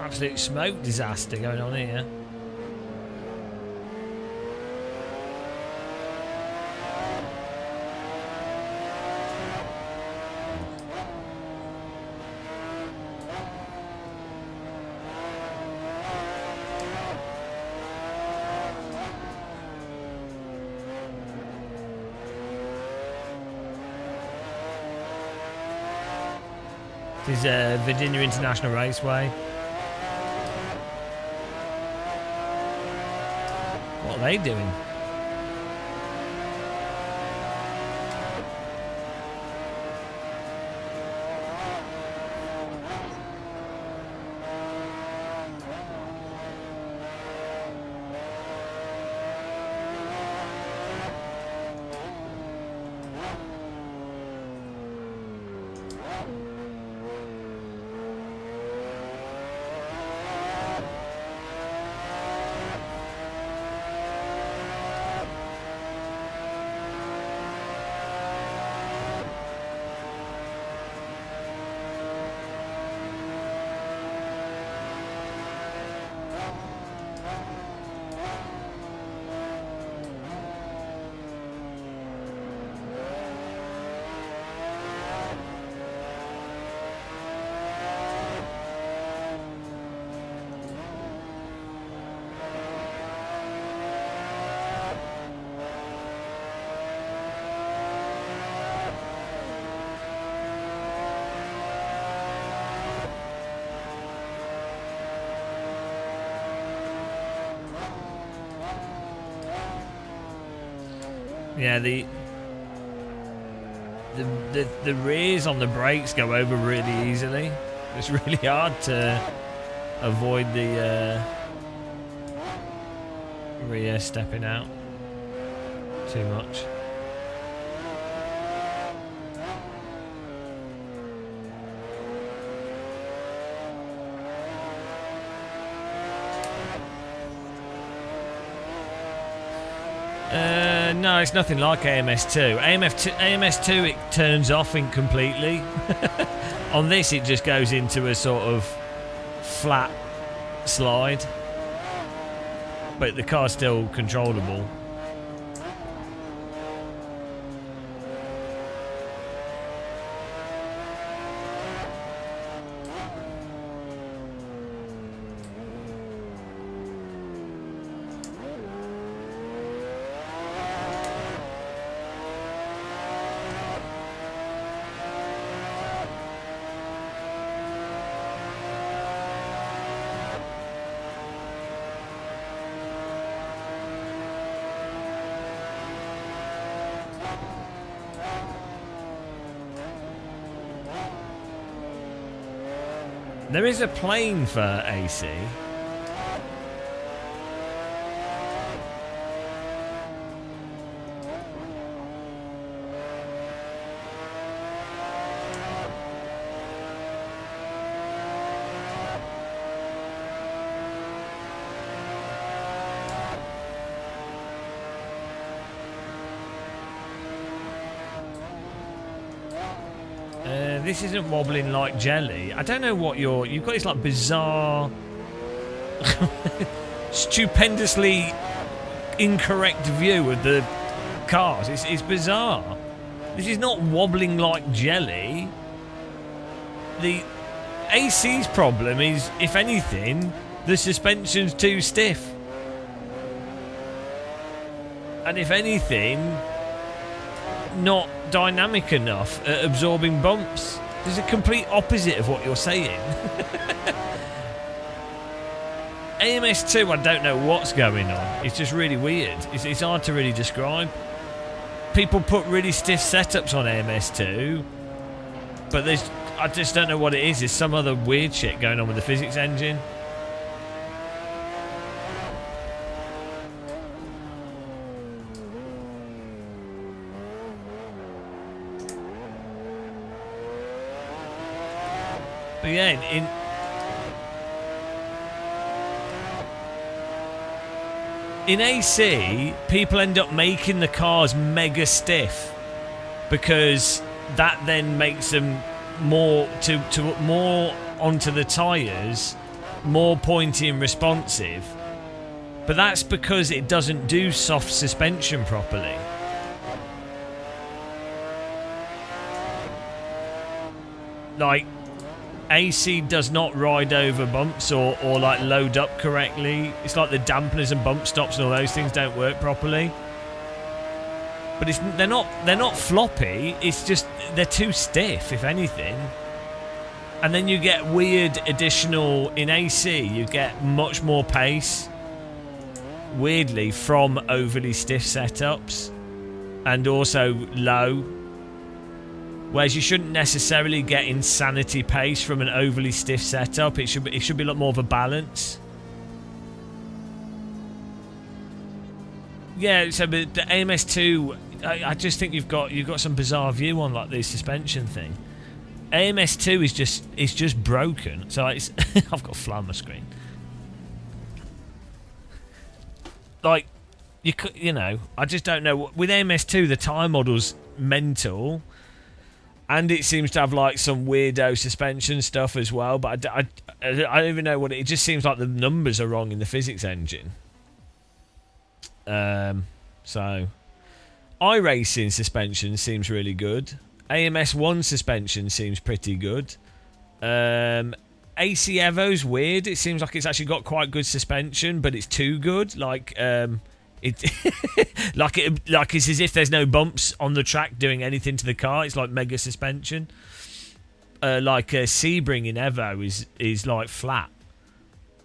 Absolute smoke disaster going on here. This is Virginia International Raceway. What are they doing? Yeah, the rears on the brakes go over really easily. It's really hard to avoid the rear stepping out too much. No, it's nothing like AMS2. AMS2 it turns off completely. On this it just goes into a sort of flat slide. But the car's still controllable. There is a plane for AC. this isn't wobbling like jelly. I don't know what you've got this like bizarre, stupendously incorrect view of the cars. It's bizarre. This is not wobbling like jelly. The AC's problem is, if anything, the suspension's too stiff. And if anything, not dynamic enough at absorbing bumps. This is a complete opposite of what you're saying. AMS2, I don't know what's going on. It's just really weird. It's hard to really describe. People put really stiff setups on AMS2, but I just don't know what it is. There's some other weird shit going on with the physics engine. But yeah, in AC, people end up making the cars mega stiff because that then makes them more more onto the tyres, more pointy and responsive. But that's because it doesn't do soft suspension properly. Like, AC does not ride over bumps or like load up correctly. It's like the dampeners and bump stops and all those things don't work properly. But they're not floppy. It's just they're too stiff, if anything. And then you get weird additional in AC. You get much more pace, weirdly, from overly stiff setups, and also low. Whereas you shouldn't necessarily get insanity pace from an overly stiff setup. It should be a lot more of a balance. Yeah, so but the AMS2, I just think you've got some bizarre view on like the suspension thing. AMS2 is just broken. So it's I've got a fly on my screen. Like you know, I just don't know. With AMS2, the tyre model's mental. And it seems to have like some weirdo suspension stuff as well, but I don't even know what it just seems like the numbers are wrong in the physics engine. So iRacing suspension seems really good. AMS1 suspension seems pretty good. AC Evo's weird. It seems like it's actually got quite good suspension, but it's too good. Like like it's as if there's no bumps on the track doing anything to the car. It's like mega suspension. Like Sebring in Evo is like flat.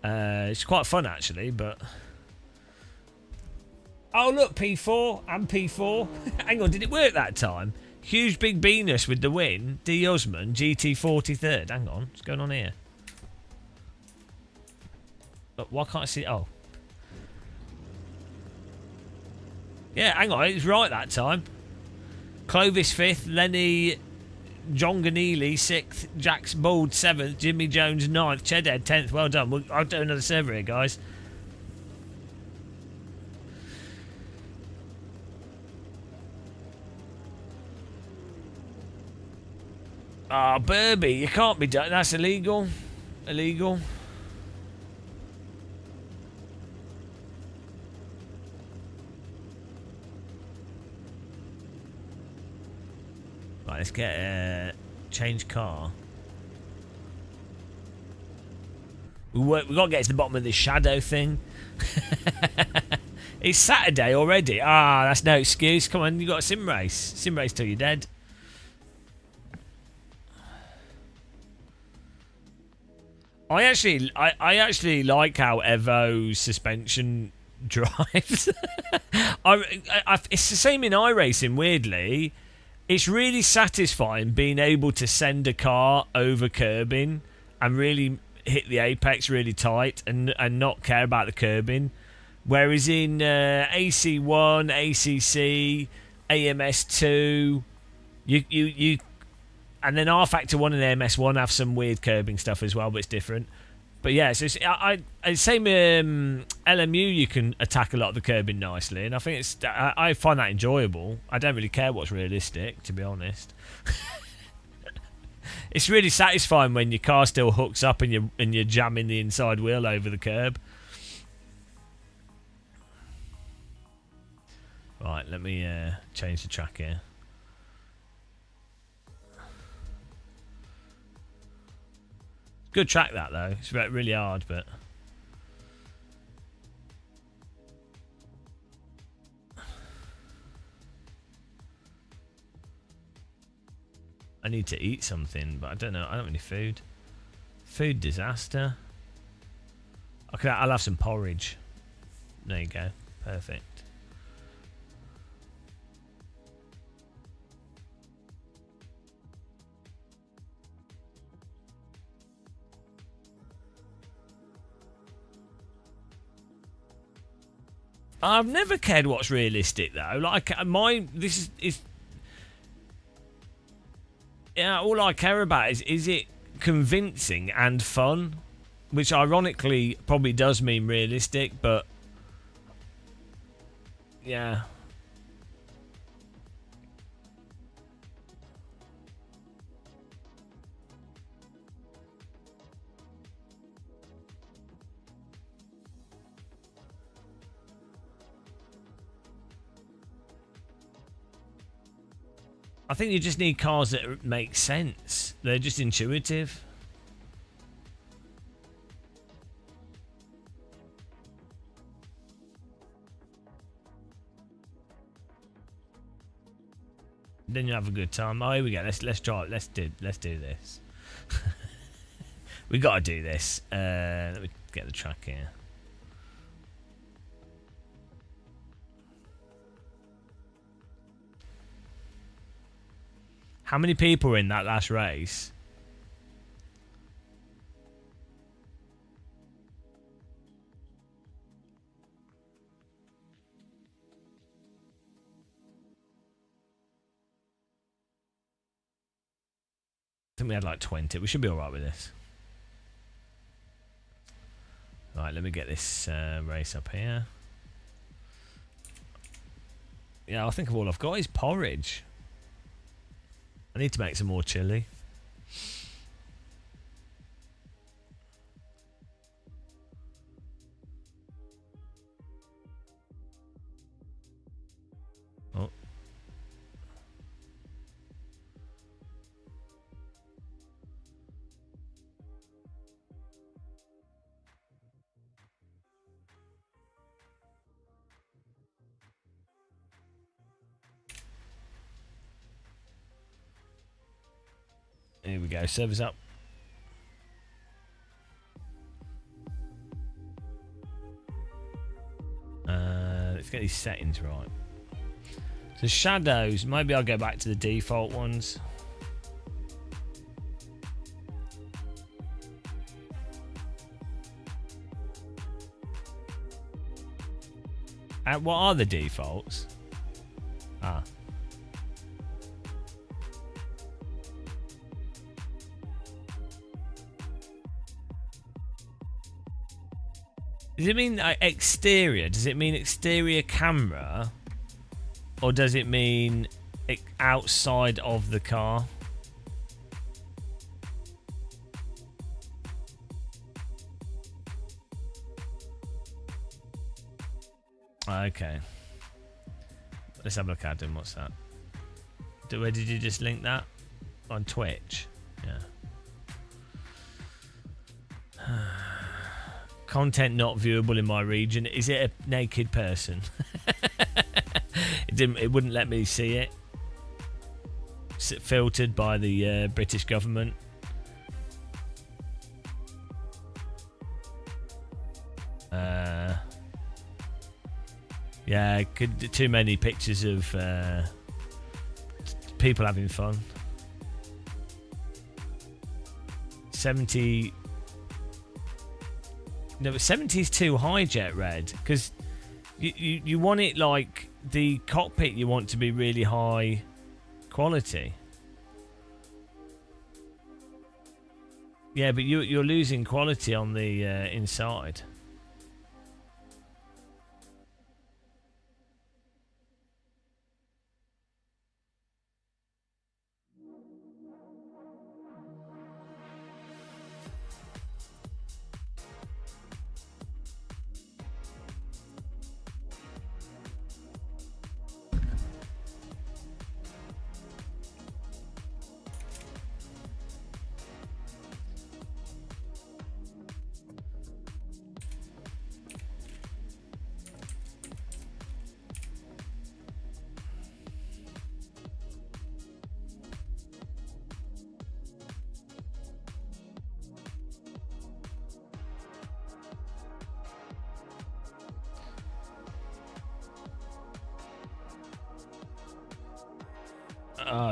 It's quite fun actually, but oh look, P4 and P4. Hang on, did it work that time? Huge Big Venus with the win. D Usman GT43rd. Hang on, what's going on here? Look, why can't I see? Oh. Yeah, hang on, it's right that time. Clovis 5th, Lenny Jonganili 6th, Jax Bold 7th, Jimmy Jones 9th, Chedhead 10th. Well done. I'll do another server here, guys. Ah, Burby, you can't be done. That's illegal. Illegal. Right, let's get a change car. We've got to get to the bottom of this shadow thing. It's Saturday already. Ah, that's no excuse. Come on, you got a sim race. Sim race till you're dead. I actually like how Evo's suspension drives. It's the same in iRacing, weirdly. It's really satisfying being able to send a car over curbing and really hit the apex really tight and not care about the curbing. Whereas in AC1, ACC, AMS2, you and then R-Factor 1 and AMS1 have some weird curbing stuff as well, but it's different. But yeah, so same LMU, you can attack a lot of the curbing nicely, and I think I find that enjoyable. I don't really care what's realistic, to be honest. It's really satisfying when your car still hooks up and you're jamming the inside wheel over the curb. Right, let me change the track here. Good track that though. It's really hard, but I need to eat something, but I don't know. I don't have any food. Food disaster. Okay, I'll have some porridge. There you go. Perfect. I've never cared what's realistic though. Like this is yeah. All I care about is it convincing and fun, which ironically probably does mean realistic, but yeah. I think you just need cars that make sense. They're just intuitive. Then you have a good time. Oh, here we go. Let's try it. Let's do this. We got to do this. Let me get the track here. How many people were in that last race? I think we had like 20. We should be alright with this. Right, let me get this race up here. Yeah, I think all I've got is porridge. I need to make some more chili. Oh. Here we go, servers up. Let's get these settings right. So shadows, maybe I'll go back to the default ones. What are the defaults? Ah. Does it mean exterior? Does it mean exterior camera? Or does it mean outside of the car? Okay. Let's have a look at them. What's that? Where did you just link that? On Twitch? Yeah. Content not viewable in my region. Is it a naked person? It wouldn't let me see it. Filtered by the British government. Yeah, too many pictures of people having fun. 70. No, but 70 is too high, Jet Red, because you want it like the cockpit. You want to be really high quality. Yeah, but you're losing quality on the inside.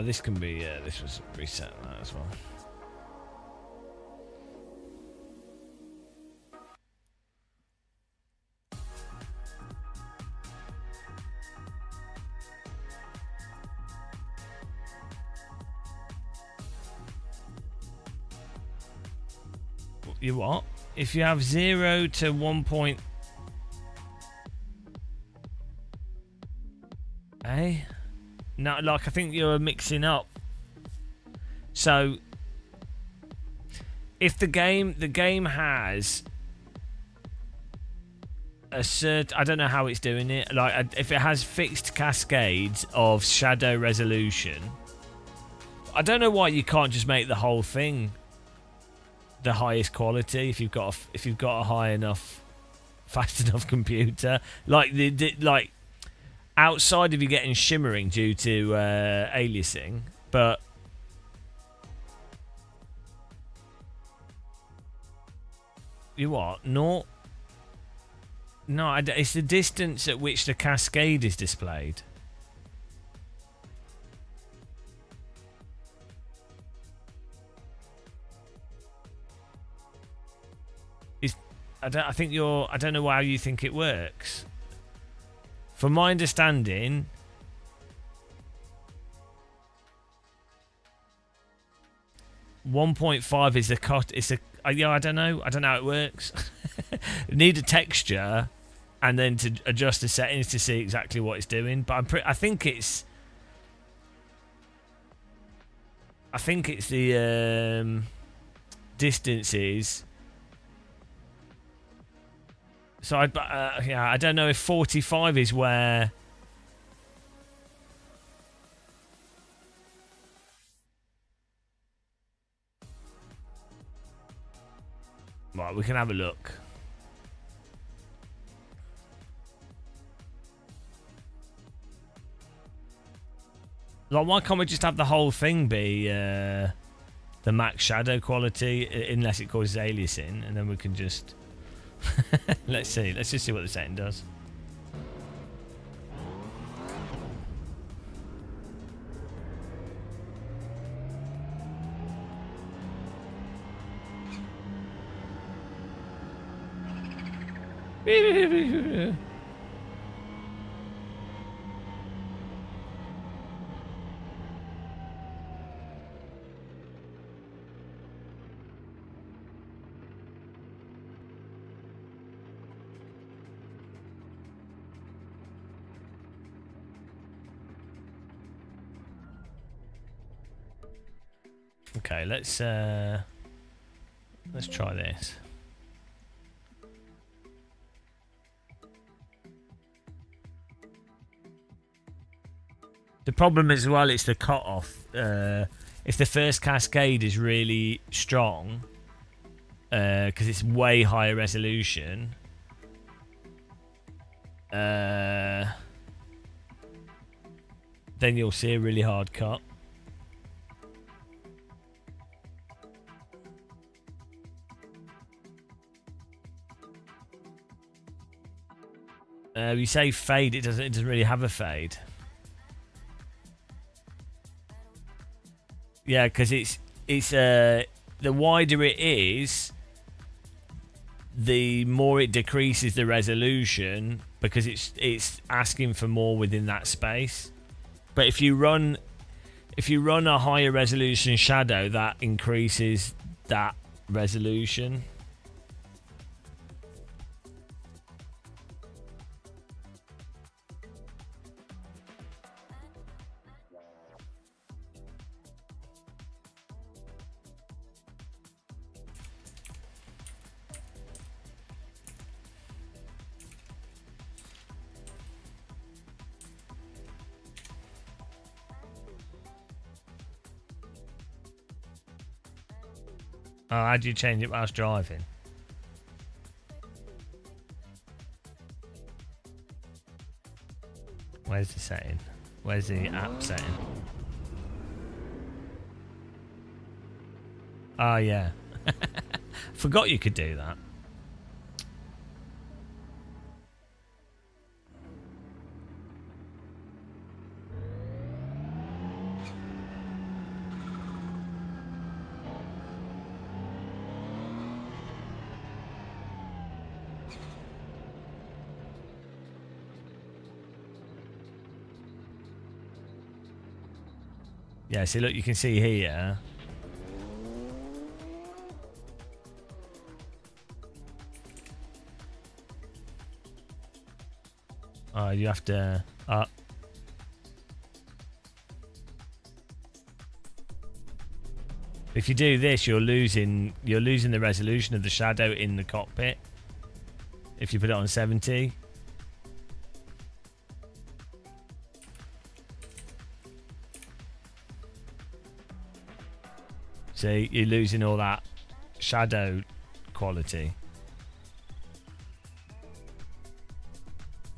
This can be. This was reset that as well. You what? If you have 0 to 1 point... Eh? No, like, I think you're mixing up. So, if the game has a certain... I don't know how it's doing it. Like, if it has fixed cascades of shadow resolution, I don't know why you can't just make the whole thing the highest quality if you've got a high enough, fast enough computer. Like like outside of you getting shimmering due to aliasing, but you what? No, it's the distance at which the cascade is displayed. I don't know how you think it works. From my understanding, .5 is the cut. I don't know how it works. You need a texture, and then to adjust the settings to see exactly what it's doing. But I think it's the distances. So I don't know if 45 is where. Right, we can have a look. Like, why can't we just have the whole thing be the max shadow quality, unless it causes aliasing, and then we can just. Let's see. Let's just see what the setting does. Okay, let's try this. The problem as well is the cutoff. If the first cascade is really strong, because it's way higher resolution, then you'll see a really hard cut. You say fade, it doesn't really have a fade. Yeah, because it's the wider it is, the more it decreases the resolution, because it's asking for more within that space. But if you run a higher resolution shadow, that increases that resolution. Oh, how do you change it whilst driving? Where's the setting? Where's the app setting? Oh, yeah. Forgot you could do that. Yeah, see, look, you can see here. Oh, you have to... if you do this, you're losing the resolution of the shadow in the cockpit. If you put it on 70. See, you're losing all that shadow quality.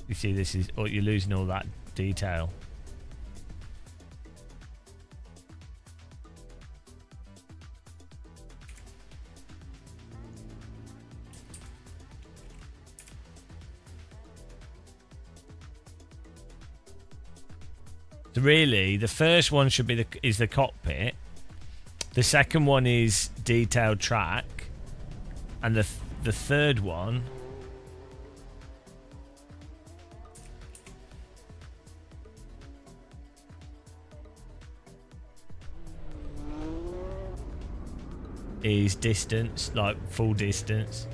You see, this is, or you're losing all that detail. So really, the first one should be the cockpit. The second one is detailed track, and the third one is distance, like full distance.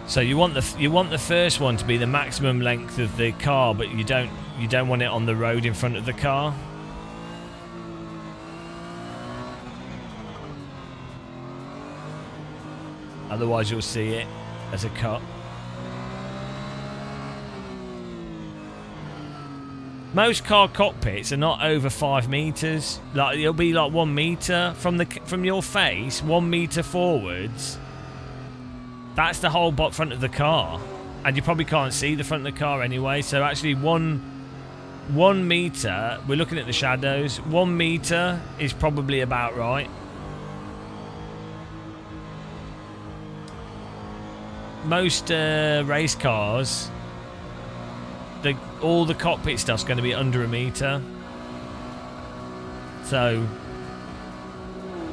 So you want the first one to be the maximum length of the car, but you don't want it on the road in front of the car. Otherwise you'll see it as a cut. Most car cockpits are not over 5 meters. Like, it'll be like 1 meter from your face, 1 meter forwards. That's the whole front of the car, and you probably can't see the front of the car anyway. So actually, one meter. We're looking at the shadows. 1 meter is probably about right. Most race cars, all the cockpit stuff's going to be under 1 meter. So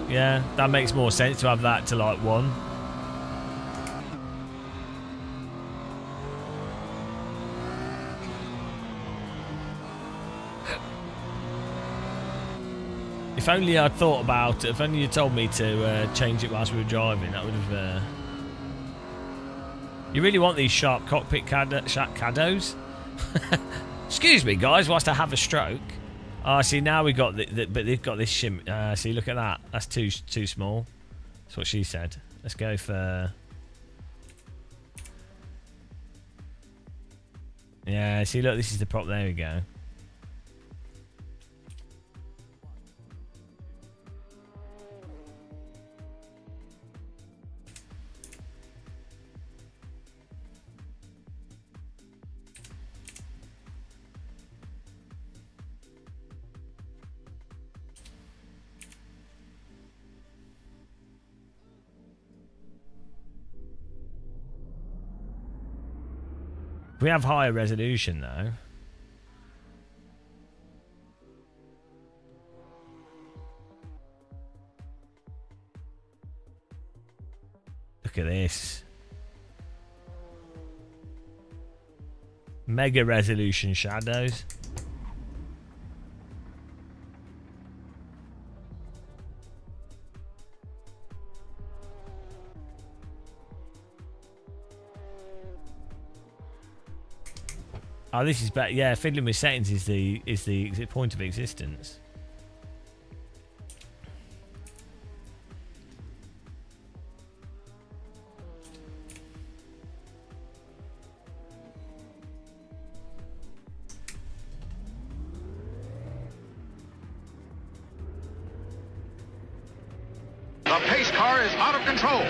yeah, that makes more sense to have that to like 1. If only I'd thought about it. If only you told me to change it whilst we were driving, that would have. You really want these sharp cockpit shadows? Excuse me, guys, whilst I have a stroke. Oh, see, now we got but they've got this shim. See, look at that. That's too small. That's what she said. Let's go for. Yeah, see, look, this is the prop. There we go. We have higher resolution though. Look at this. Mega resolution shadows. Oh, this is better. Yeah, fiddling with settings is the point of existence. The pace car is out of control.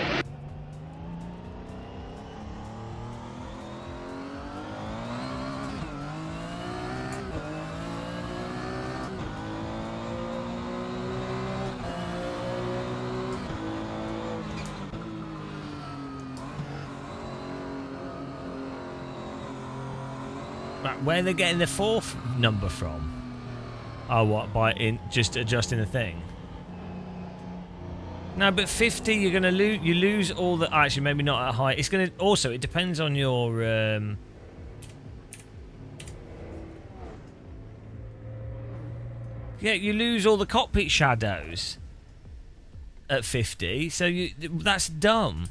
Where are they getting the 4th number from? Oh, what? By just adjusting the thing? No, but 50, you're gonna lose. You lose all the. Actually, maybe not at height. It's gonna. Also, it depends on your. Yeah, you lose all the cockpit shadows at 50. So that's dumb.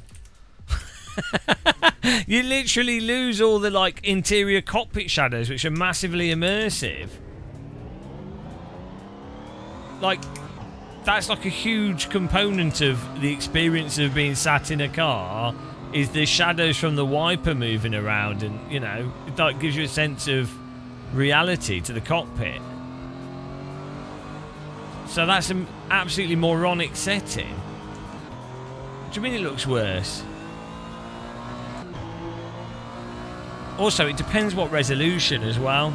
You literally lose all the like interior cockpit shadows, which are massively immersive. Like, that's like a huge component of the experience of being sat in a car, is the shadows from the wiper moving around, and you know, it like gives you a sense of reality to the cockpit. So that's an absolutely moronic setting. What do you mean it looks worse? Also, it depends what resolution as well.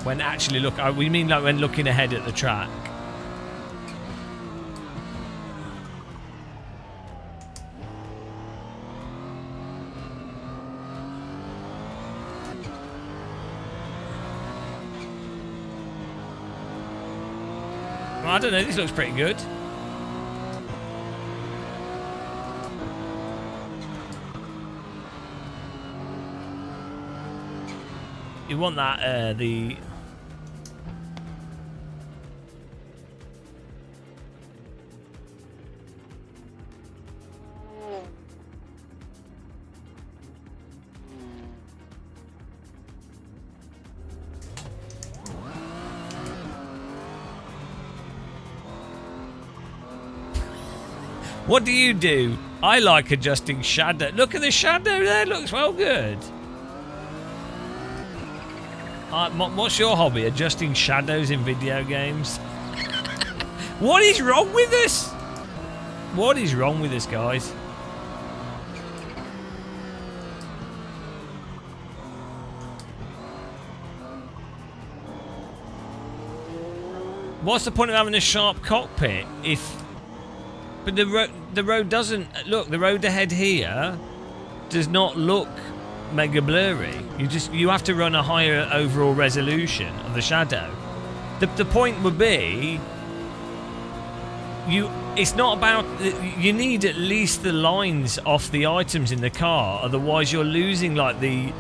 When actually look, we mean like when looking ahead at the track. Well, I don't know, this looks pretty good. You want that, the... What do you do? I like adjusting shadow. Look at the shadow there, looks well good. What's your hobby? Adjusting shadows in video games? What is wrong with us? What is wrong with us, guys? What's the point of having a sharp cockpit if... But the road doesn't... Look, the road ahead here does not look mega blurry. You have to run a higher overall resolution of the shadow. The point would be... It's not about... You need at least the lines off the items in the car, otherwise you're losing like the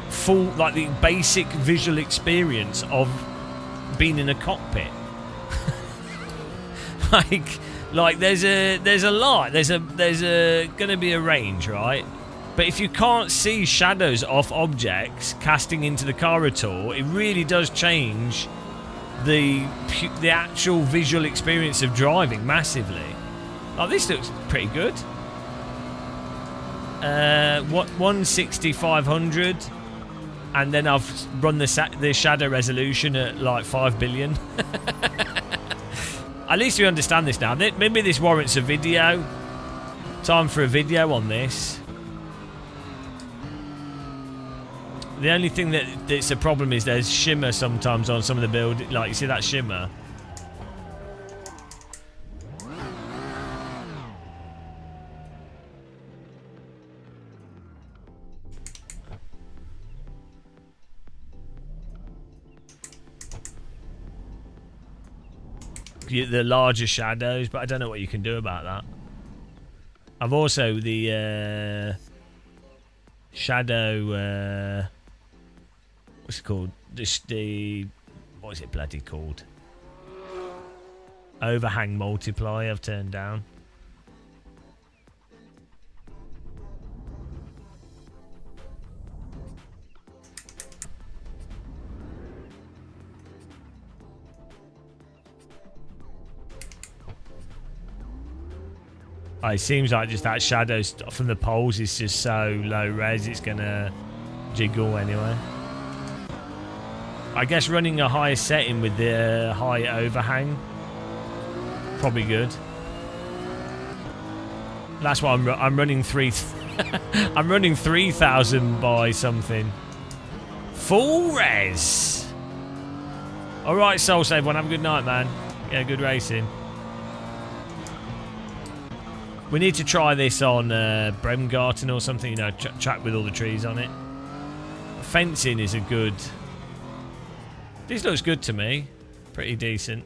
full... Like the basic visual experience of being in a cockpit. Like there's a lot. There's gonna be a range, right? But if you can't see shadows off objects casting into the car at all, it really does change the actual visual experience of driving massively. Like, this looks pretty good. 160 500, and then I've run the shadow resolution at like 5 billion. At least we understand this now. Maybe this warrants a video. Time for a video on this. The only thing that's a problem is there's shimmer sometimes on some of the build. Like, you see that shimmer? The larger shadows, but I don't know what you can do about that. I've also the shadow what's it called? The what is it bloody called? Overhang multiply I've turned down. It seems like just that shadow from the poles is just so low res, it's gonna jiggle anyway. I guess running a higher setting with the high overhang, probably good. That's why I'm running I'm running 3000 by something. Full res. All right, Soul Save One, have a good night, man. Yeah, good racing. We need to try this on Bremgarten or something, you know, track with all the trees on it. Fencing is a good... This looks good to me. Pretty decent.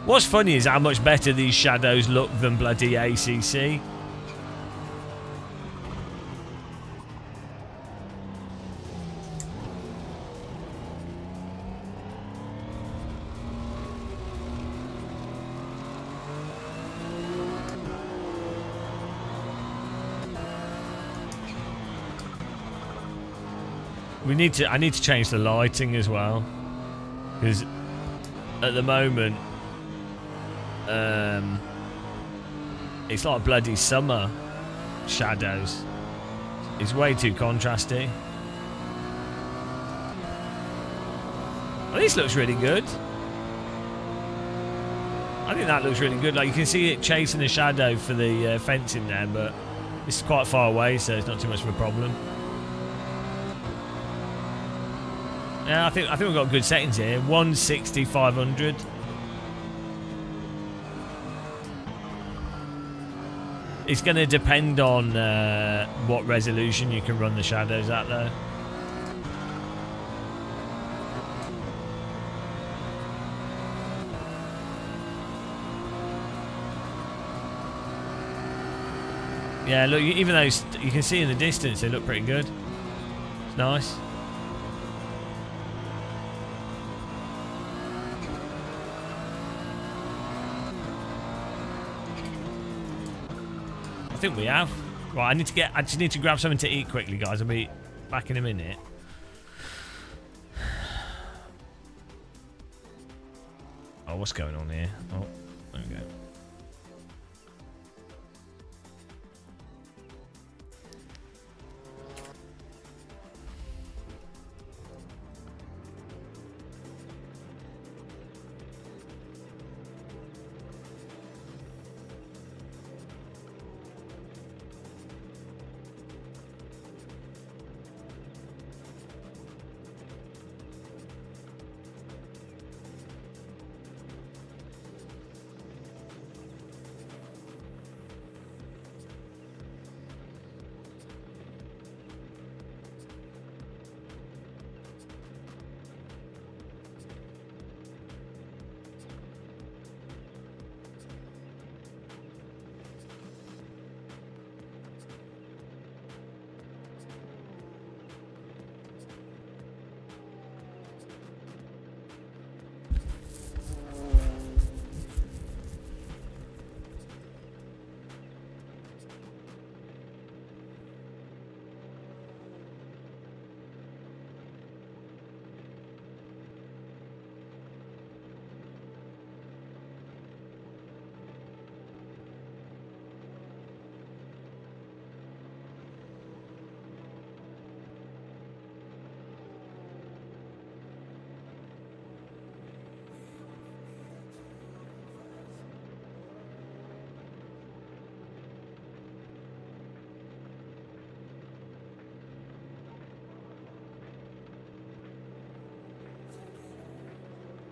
What's funny is how much better these shadows look than bloody ACC. I need to change the lighting as well, because at the moment it's like bloody summer shadows. It's way too contrasty. Well, this looks really good. I think that looks really good. Like, you can see it chasing the shadow for the fencing there, but it's quite far away, so it's not too much of a problem. Yeah, I think we've got good settings here. 160, 500. It's going to depend on what resolution you can run the shadows at, though. Yeah, look, even though you can see in the distance, they look pretty good. It's nice. I think we have. Right, I just need to grab something to eat quickly, guys. I'll be back in a minute. Oh, what's going on here? Oh, there we go.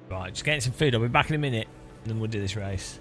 Right, just getting some food. I'll be back in a minute, and then we'll do this race.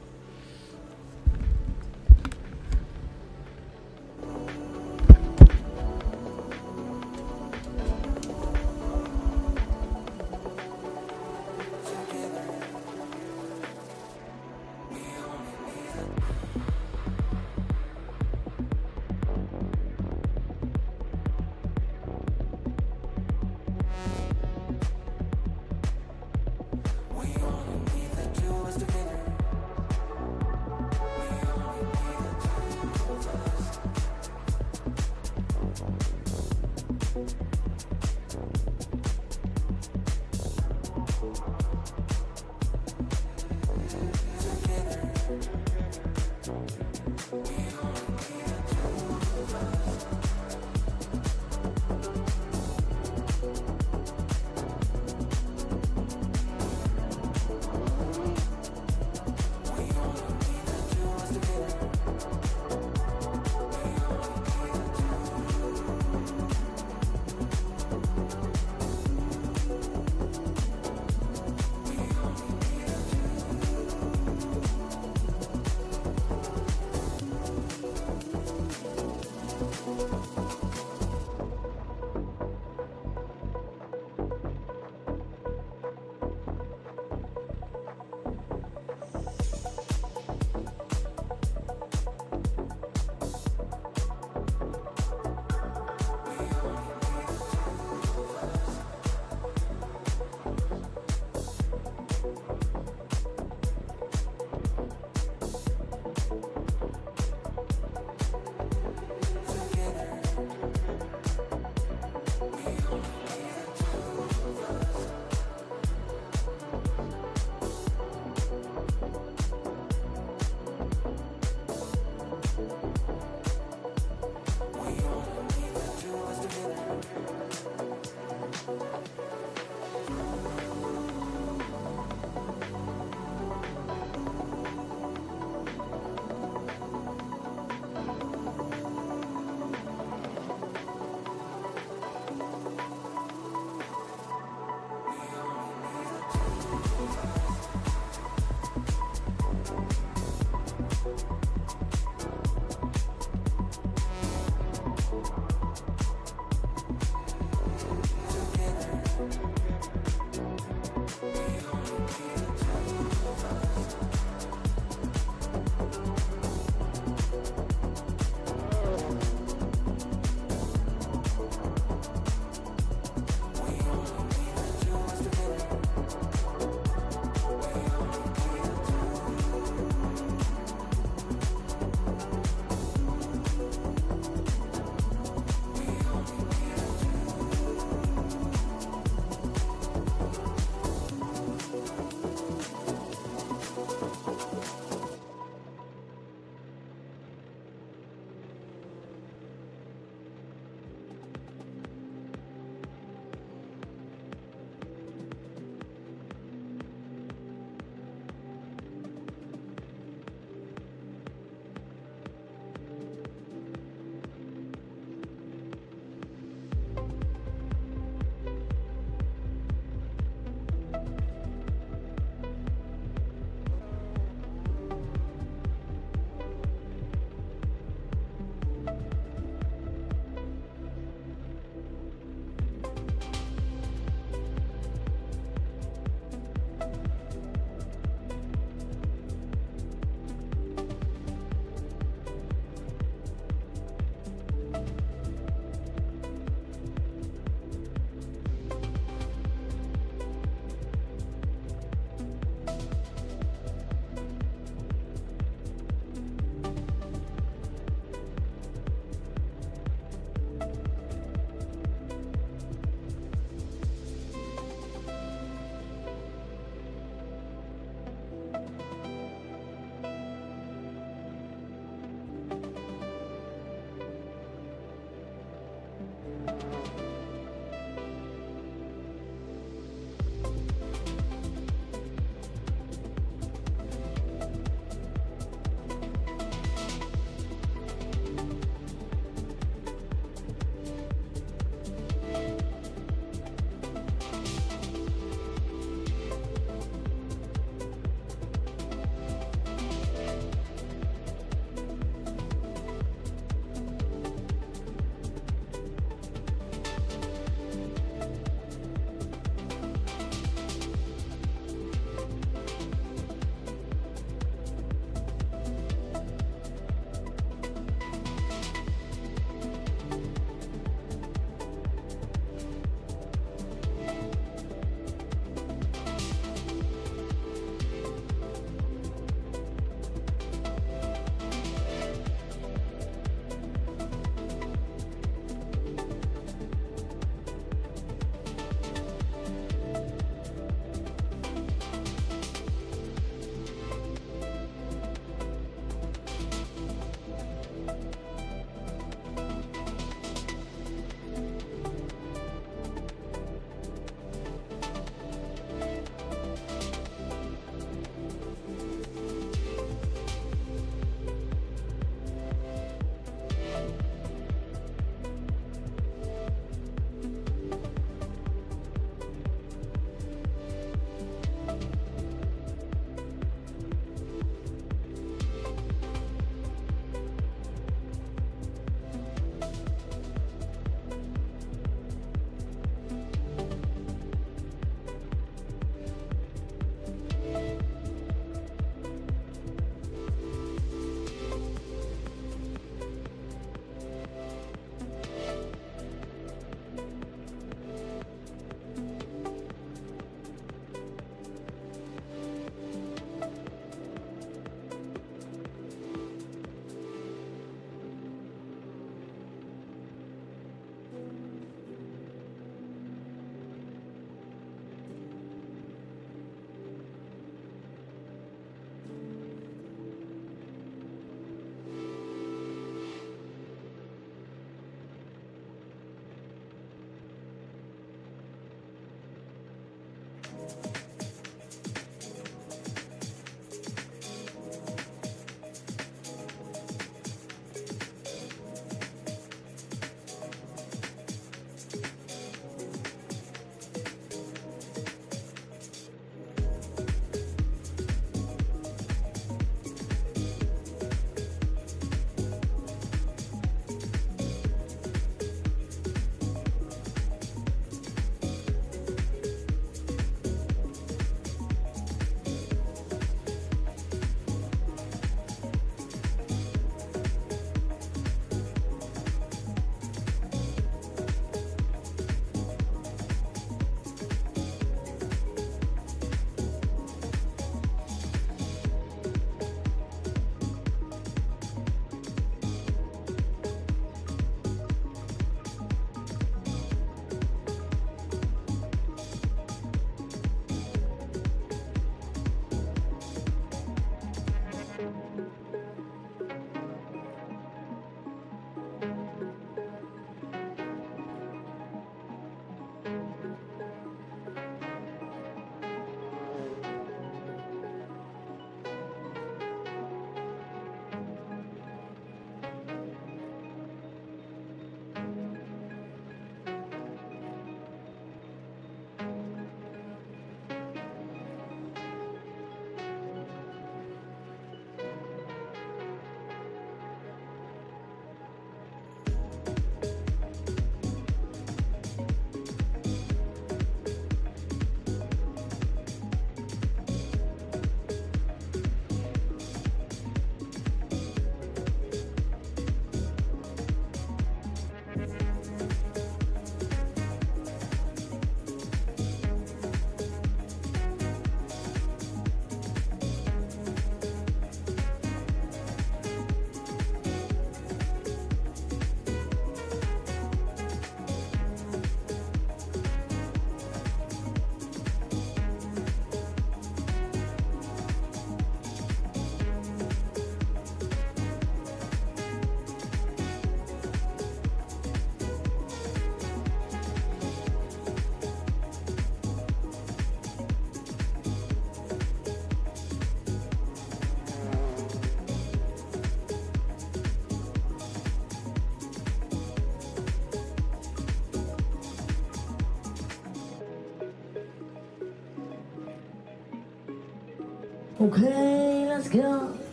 Okay, let's go.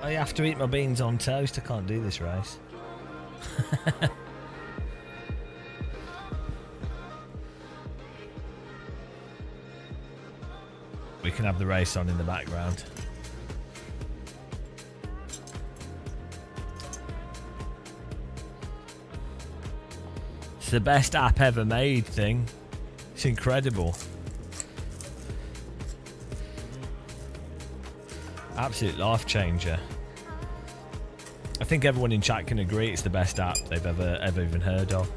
I have to eat my beans on toast. I can't do this race. We can have the race on in the background. It's the best app ever made thing. It's incredible. Absolute life changer. I think everyone in chat can agree it's the best app they've ever even heard of.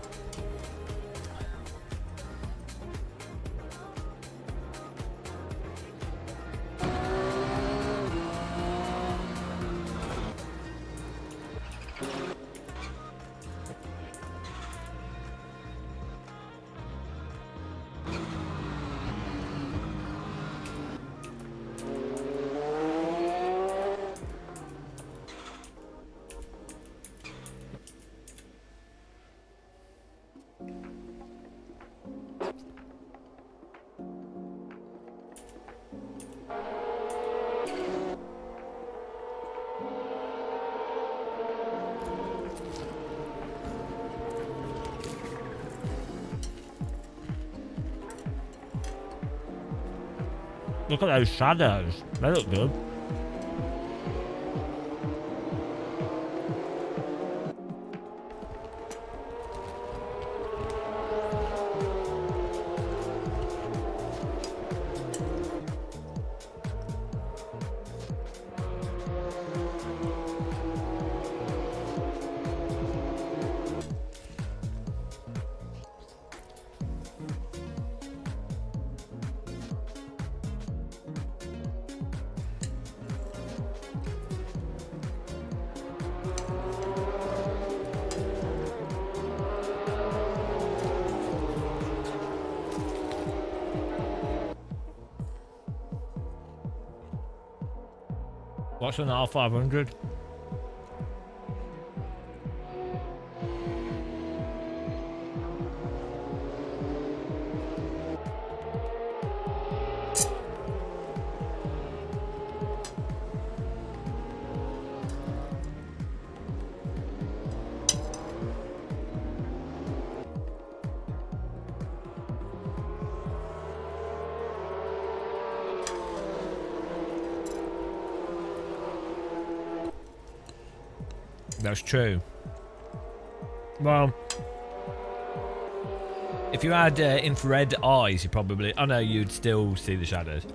Look at those shadows. They look good. What's an R500? That's true. Well, if you had infrared eyes, you probably... Oh no, you'd still see the shadows.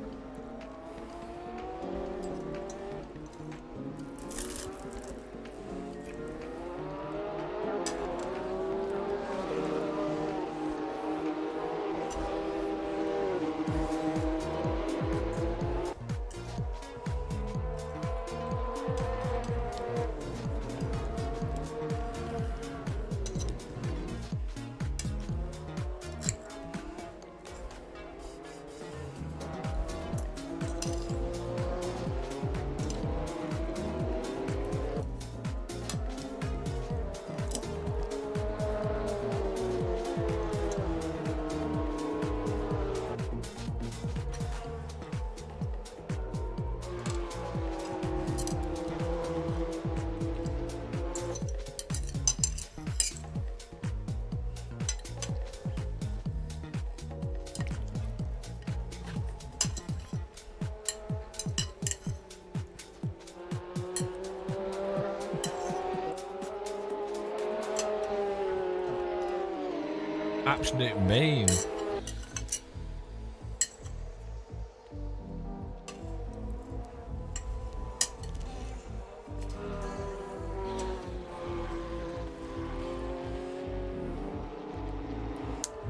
Absolute meme.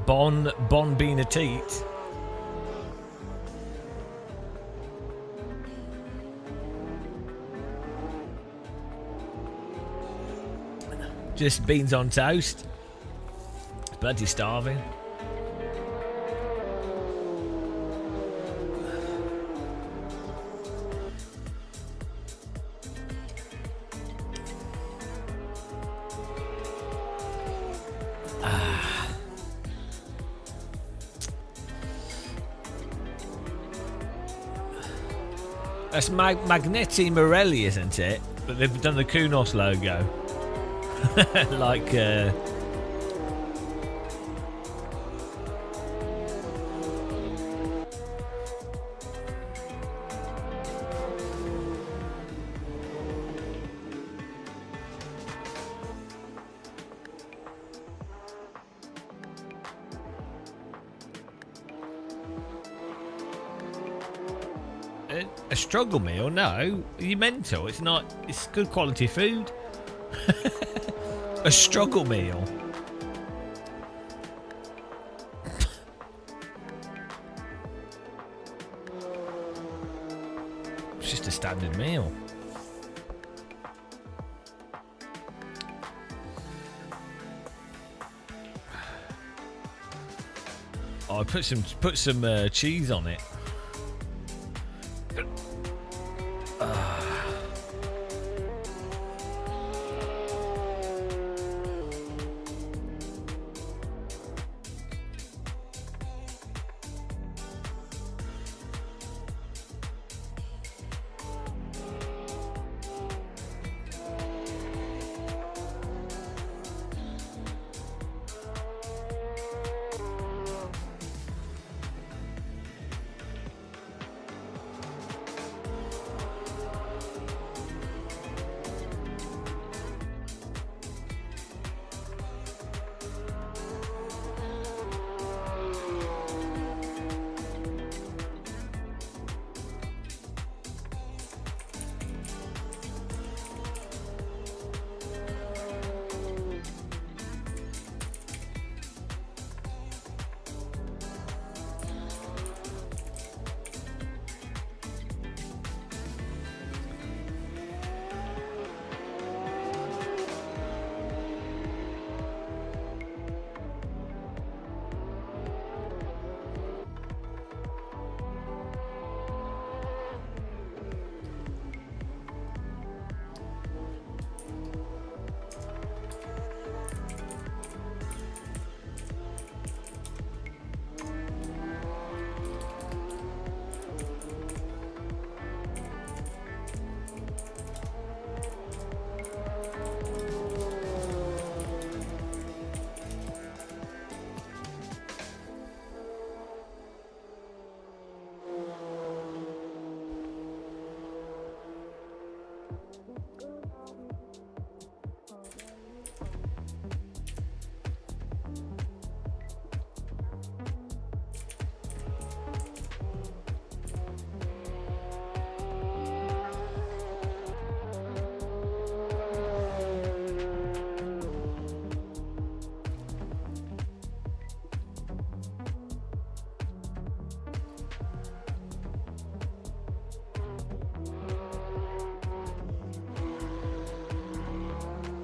Bon being a teat. Just beans on toast. Bloody starving. That's Magneti Morelli, isn't it? But they've done the Kunos logo. Like, A struggle meal? No, you mental. It's not. It's good quality food. A struggle meal. It's just a standard meal. Oh, put some cheese on it.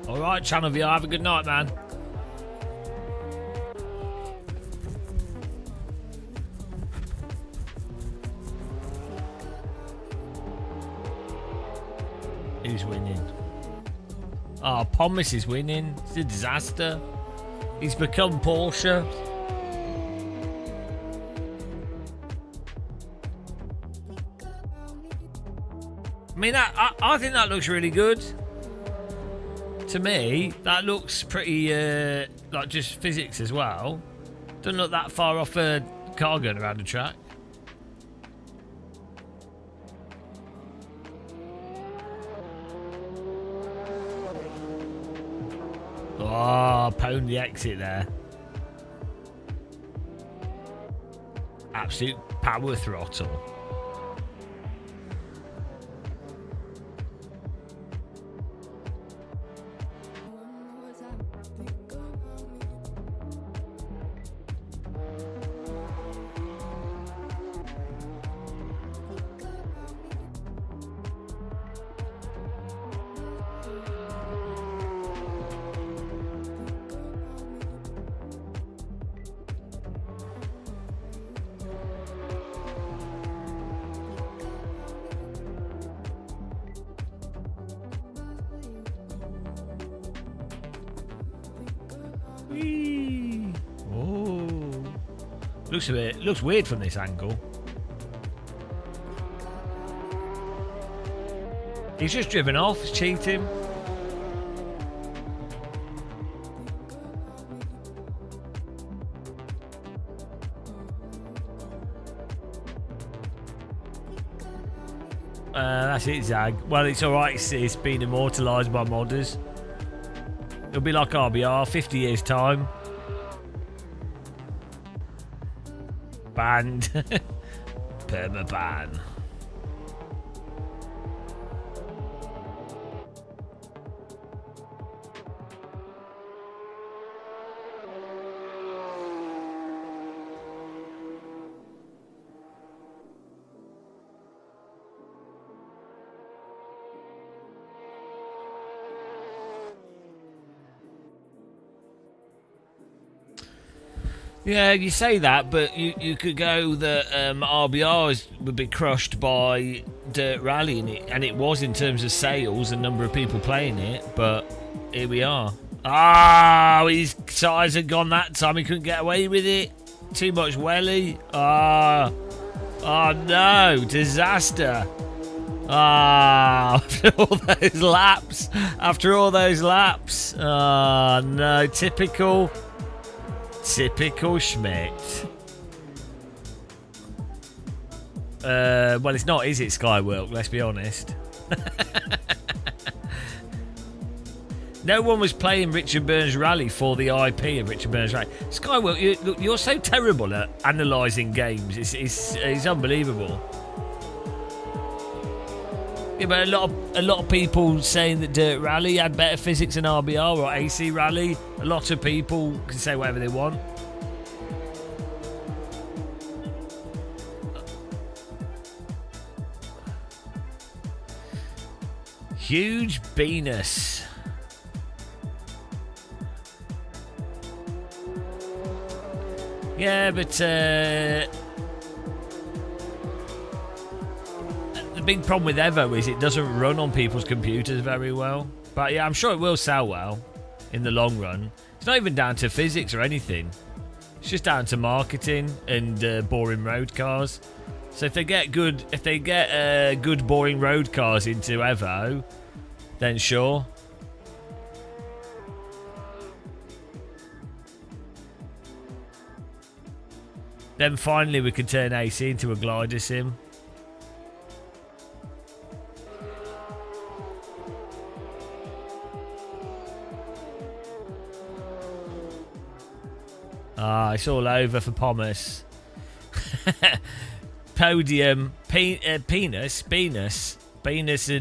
All right, Channel VR, have a good night, man. Who's winning? Oh, Pomus is winning. It's a disaster. He's become Porsche. I mean, I think that looks really good. To me, that looks pretty, like just physics as well. Doesn't look that far off a car going around the track. Oh, pwned the exit there. Absolute power throttle. Looks weird from this angle. He's just driven off. He's cheating. That's it, Zag. Well, it's alright. It's been immortalised by modders. It'll be like RBR, 50 years time. Banned. Perma ban. Yeah, you say that, but you could go that RBRs would be crushed by Dirt Rally, and it was in terms of sales and number of people playing it, but here we are. Ah, his tires had gone that time, he couldn't get away with it. Too much welly. Oh no, disaster. After all those laps. Oh no, typical Schmidt. Well, it's not, is it, Skywork? Let's be honest. No one was playing Richard Burns Rally for the IP of Richard Burns Rally. Skywork, you're so terrible at analysing games. It's unbelievable. Yeah, but a lot of people saying that Dirt Rally had better physics than RBR or AC Rally. A lot of people can say whatever they want. Huge Venus. Yeah, but the big problem with Evo is it doesn't run on people's computers very well. But yeah, I'm sure it will sell well in the long run. It's not even down to physics or anything. It's just down to marketing and boring road cars. So if they get good boring road cars into Evo, then sure. Then finally we can turn AC into a glider sim. It's all over for Pomus. Podium, Penis and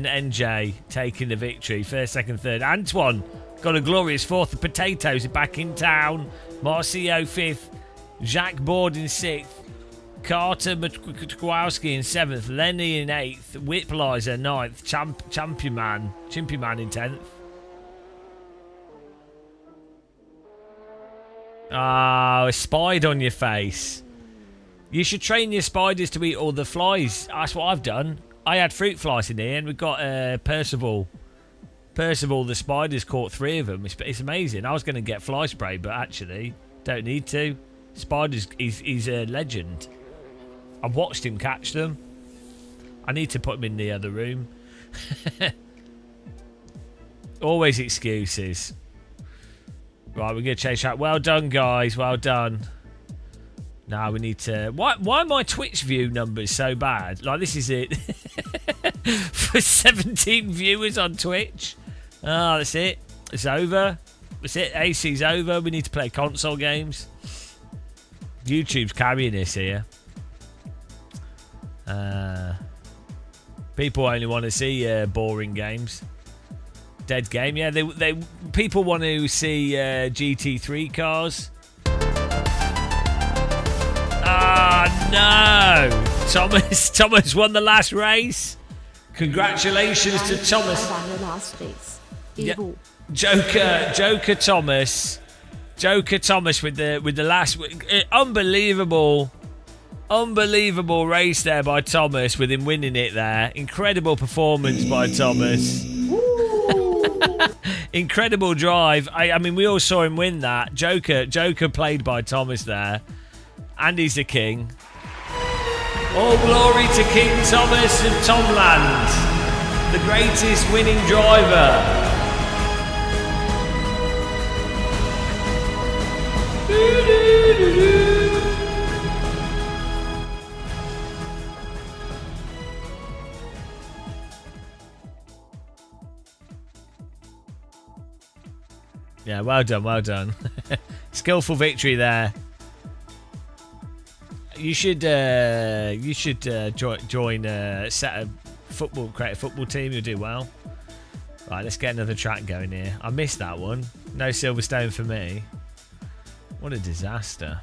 NJ taking the victory. First, second, third. Antoine got a glorious fourth. The Potatoes are back in town. Marcio fifth. Jacques Board in sixth. Carter Matkowski in seventh. Lenny in eighth. Whiplizer ninth. Champion Man in 10th. Oh, a spider on your face. You should train your spiders to eat all the flies. That's what I've done. I had fruit flies in here, and we've got Percival. Percival, the spider's caught 3 of them. It's amazing. I was going to get fly spray, but actually, don't need to. Spiders, he's a legend. I've watched him catch them. I need to put him in the other room. Always excuses. Right, we're going to chase out. Well done, guys. Well done. Now we need to... Why are my Twitch view numbers so bad? Like, this is it. For 17 viewers on Twitch. Oh, that's it. It's over. That's it. AC's over. We need to play console games. YouTube's carrying this here. People only want to see boring games. Dead game. Yeah, they people want to see GT3 cars. No! Thomas won the last race. Congratulations to Thomas. I won the last race. Yeah. Joker Thomas with the last unbelievable race there by Thomas, with him winning it there. Incredible performance by Thomas. Incredible drive. I mean, we all saw him win that. Joker played by Thomas there. And he's the king. All glory to King Thomas and Tomland, the greatest winning driver. Yeah, well done. Skillful victory there. You should join set a football, create a football team. You'll do well. Right, let's get another track going here. I missed that one. No Silverstone for me. What a disaster.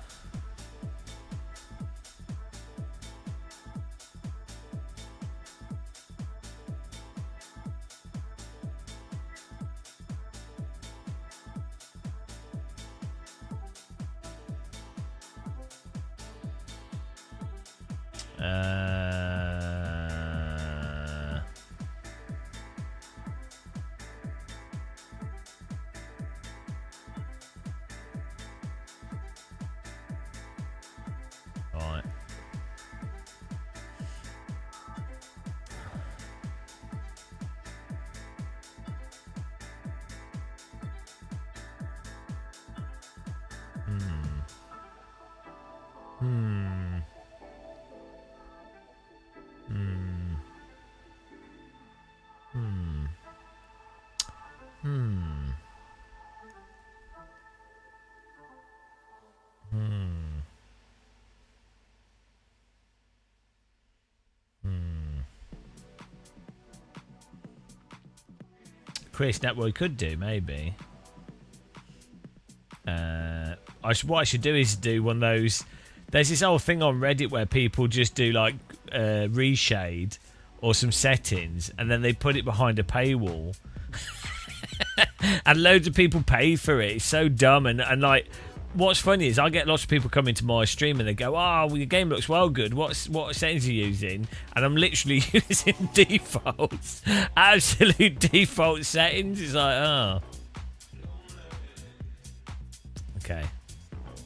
Right. Chris, that what we could do, maybe. What I should do is do one of those. There's this whole thing on Reddit where people just do like reshade or some settings, and then they put it behind a paywall, and loads of people pay for it. It's so dumb, and like. What's funny is I get lots of people coming to my stream and they go, "Oh, well, your game looks well good. What settings are you using?" And I'm literally using defaults, absolute default settings. It's like, oh, okay.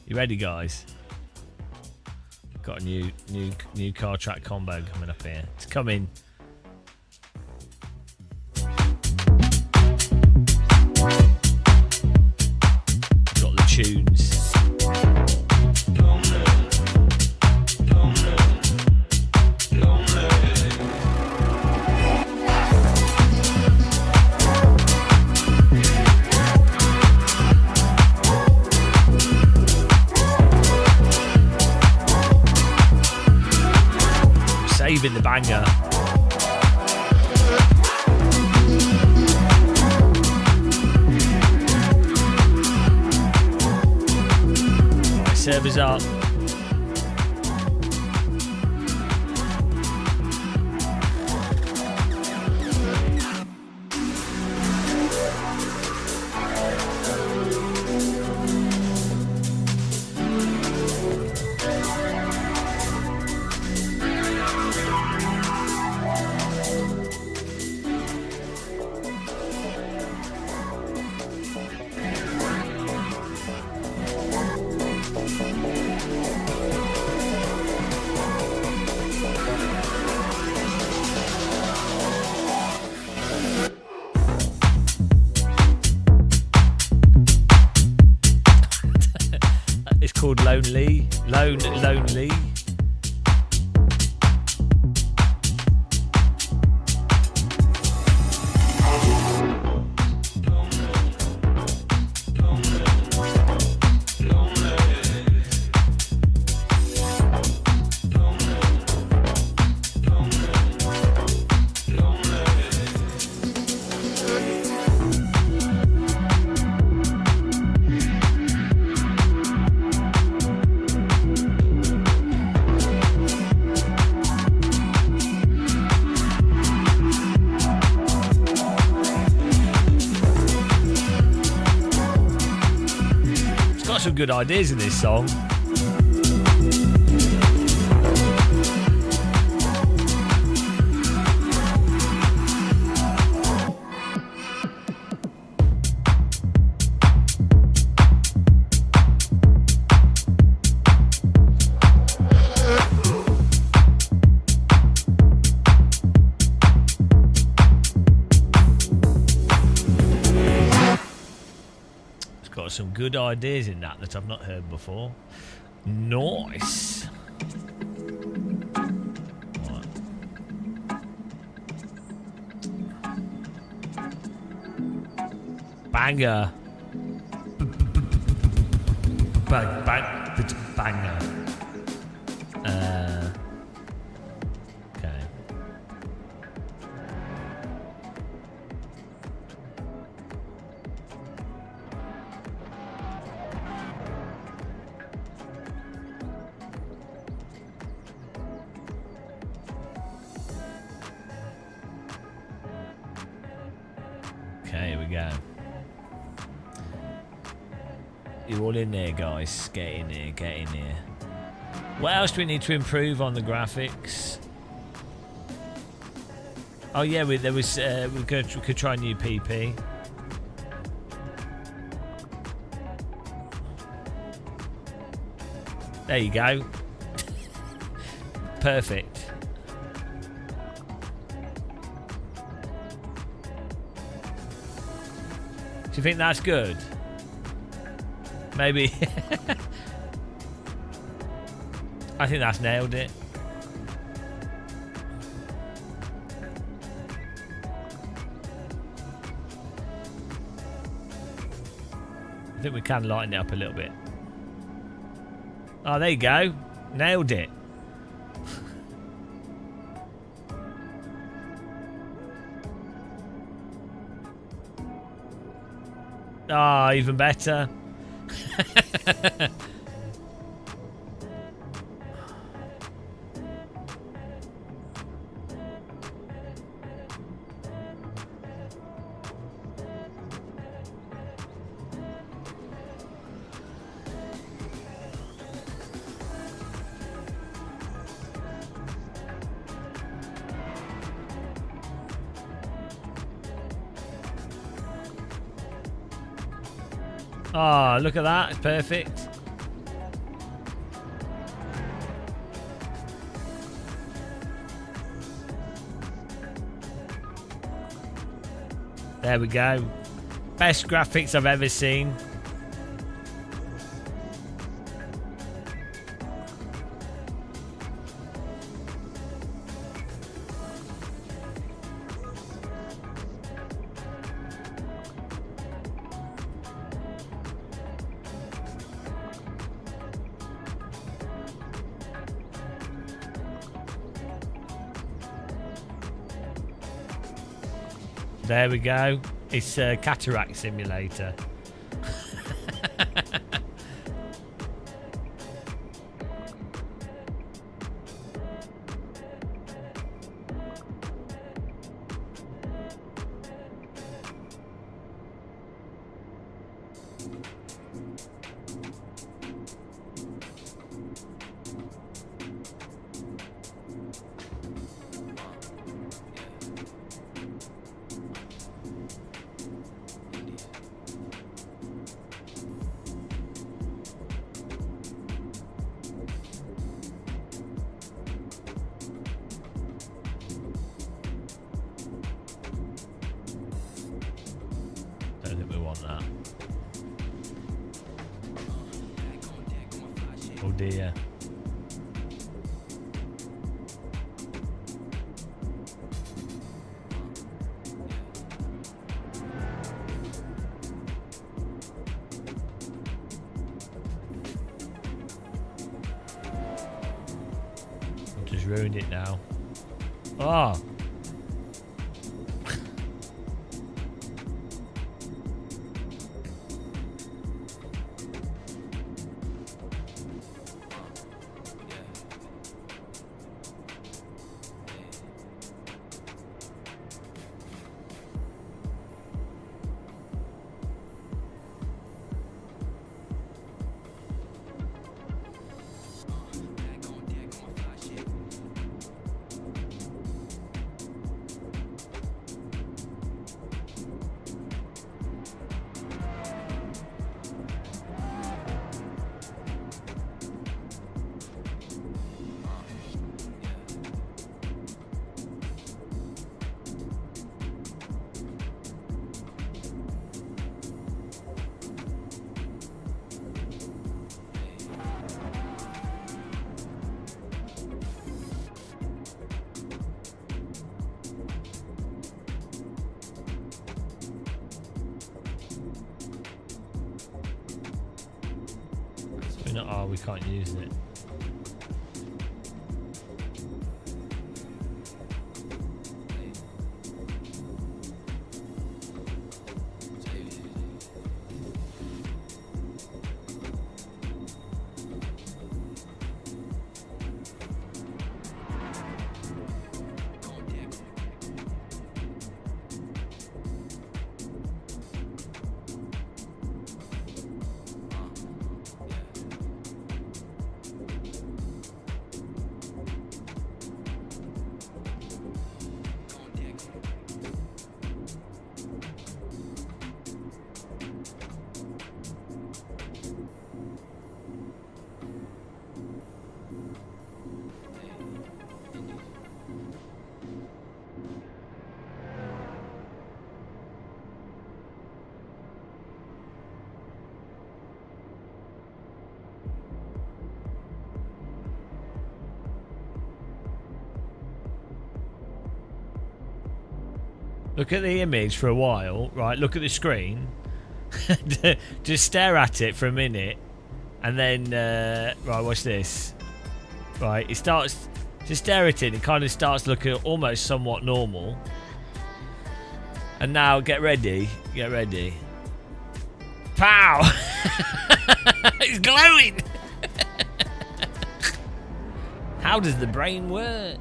You ready, guys? Got a new car track combo coming up here. It's coming. Got the tunes. Saving the banger. Right, servers up. Called Lonely. Some good ideas in this song. Some good ideas in that I've not heard before. Nice. Right. Banger. Banger. Okay. Okay, here we go. You all in there, guys? Get in here, get in here. What else do we need to improve on the graphics? Oh yeah, we could try new PP. There you go. Perfect. Do you think that's good? Maybe. I think that's nailed it. I think we can lighten it up a little bit. Oh, there you go. Nailed it. Ah, even better. Oh, look at that. It's perfect. There we go. Best graphics I've ever seen. There we go. It's a cataract simulator. Don't think we want that. Oh dear. I've just ruined it now. Oh! Oh, we can't use it. Look at the image for a while, right? Look at the screen. Just stare at it for a minute. And then, right, watch this. Right, it starts to stare at it. It kind of starts looking almost somewhat normal. And now, get ready. Get ready. Pow! It's glowing! How does the brain work?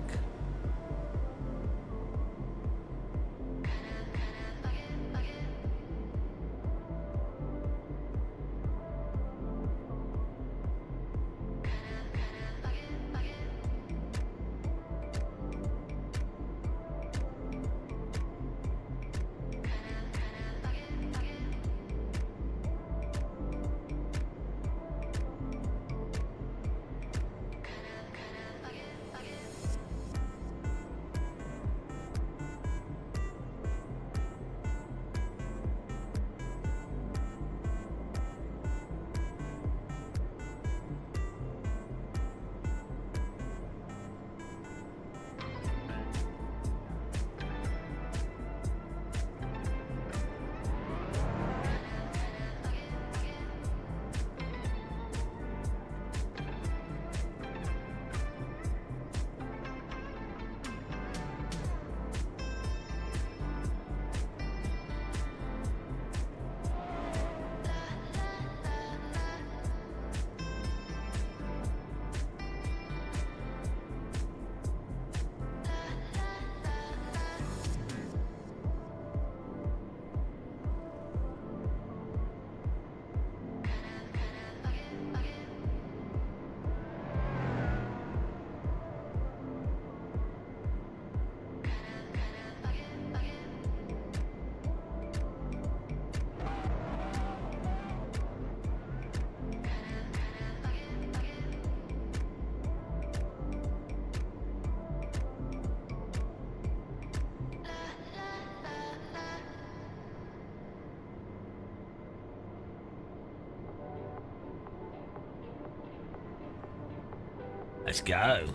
Let's go.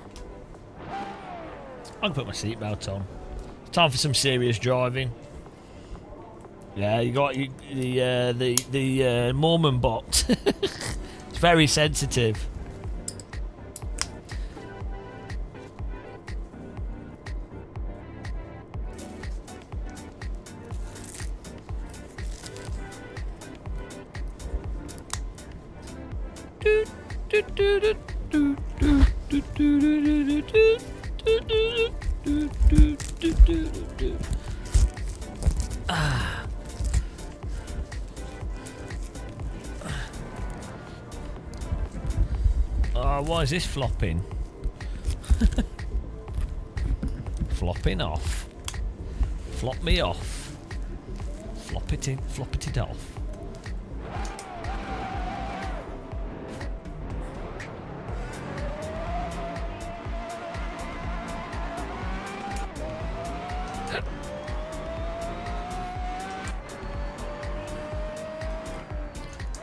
I can put my seatbelt on. It's time for some serious driving. Yeah, you got the Mormon bot. It's very sensitive. Why is this flopping? Flopping off. Flop me off. Flop it in, flop it off.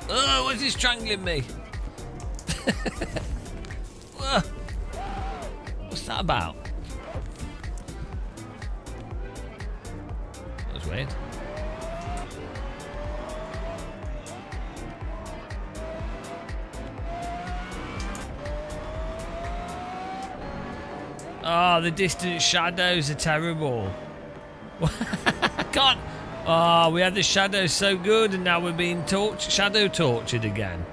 Oh, what's this strangling me? What's that about? That's weird. Oh, the distant shadows are terrible. I can't. Oh, we had the shadows so good, and now we're being shadow tortured again.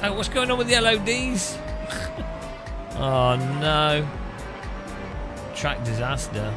Oh, what's going on with the LODs? Oh no. Track disaster.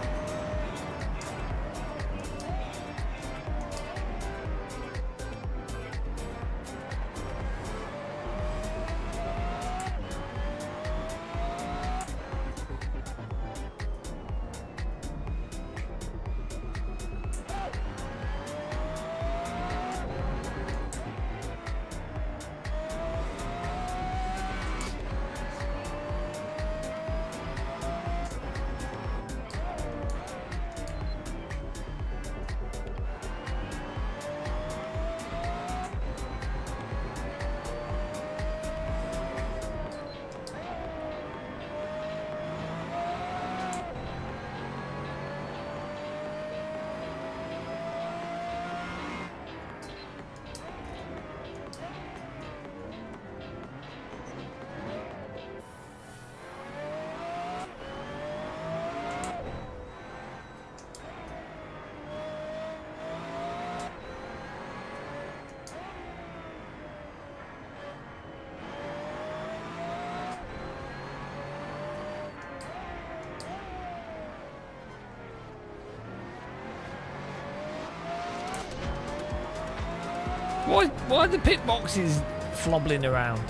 Why are the pit boxes flobbling around?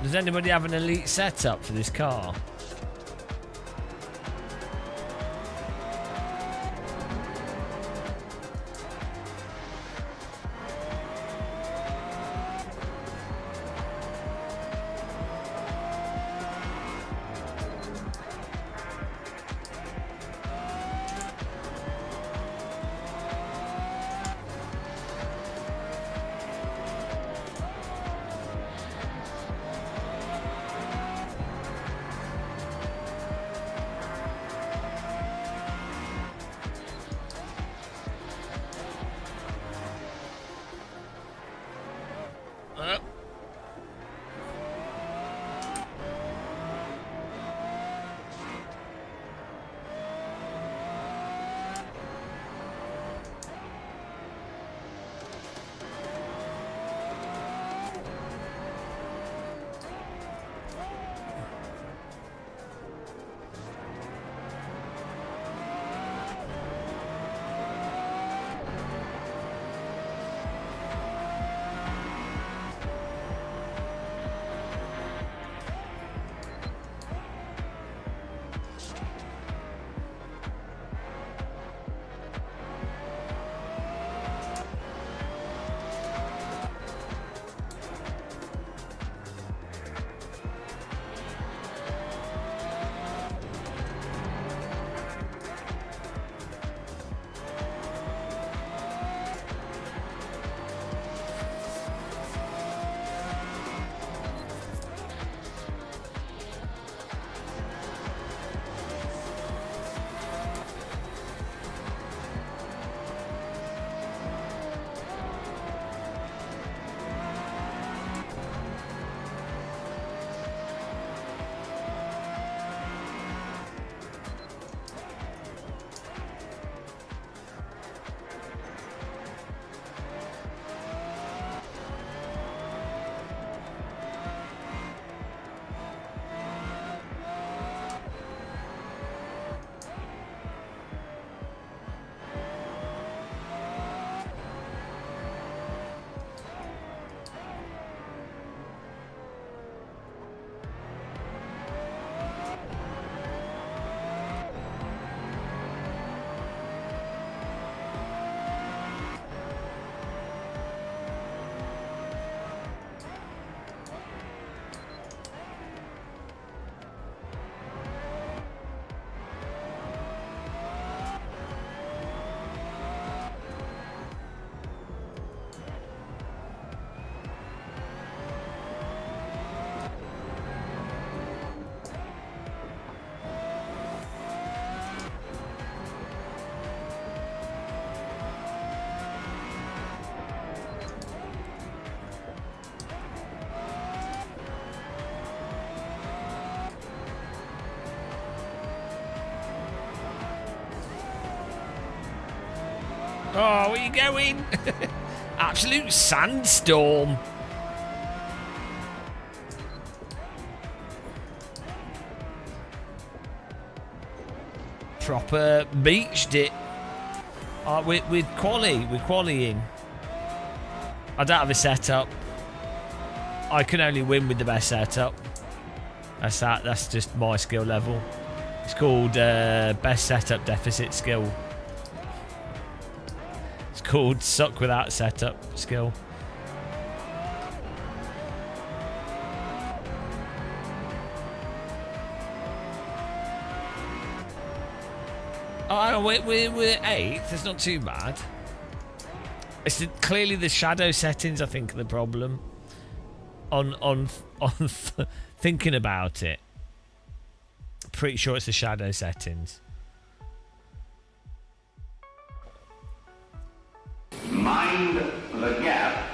Does anybody have an elite setup for this car? Oh, where you going? Absolute sandstorm. Proper beached it. We're quallying. I don't have a setup. I can only win with the best setup. That's that. That's just my skill level. It's called best setup deficit skill. It's called suck without setup skill. Oh, we're 8th. It's not too bad. It's clearly the shadow settings, I think, are the problem. On thinking about it, pretty sure it's the shadow settings. Mind the gap.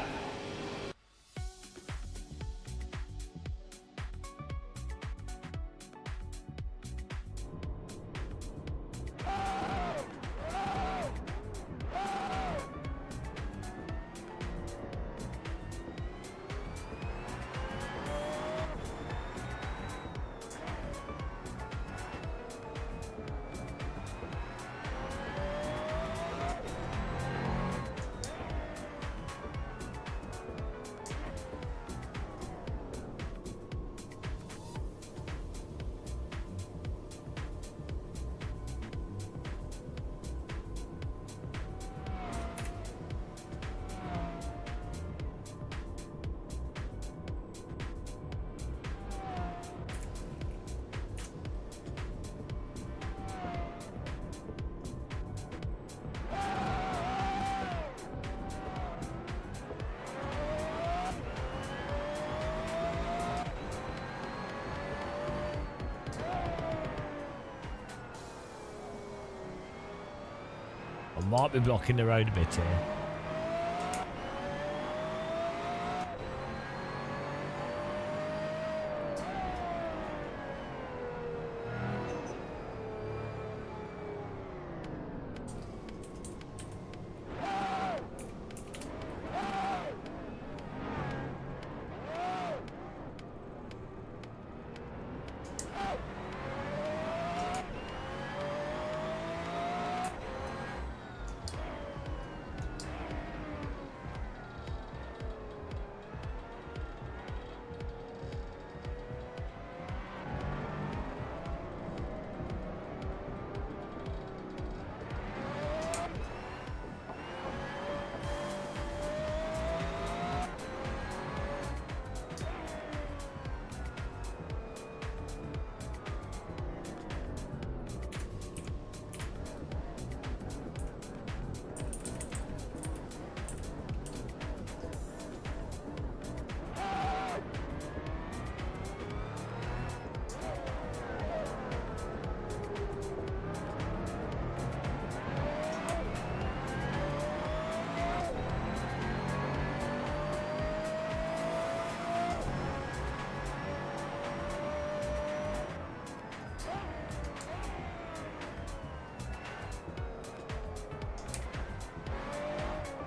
I might be blocking the road a bit here.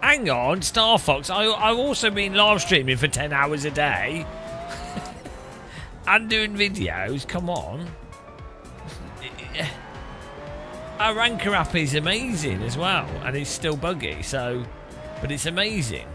Hang on, Star Fox. I've also been live streaming for 10 hours a day. And doing videos. Come on. Our Ranker app is amazing as well. And it's still buggy, so... But it's amazing.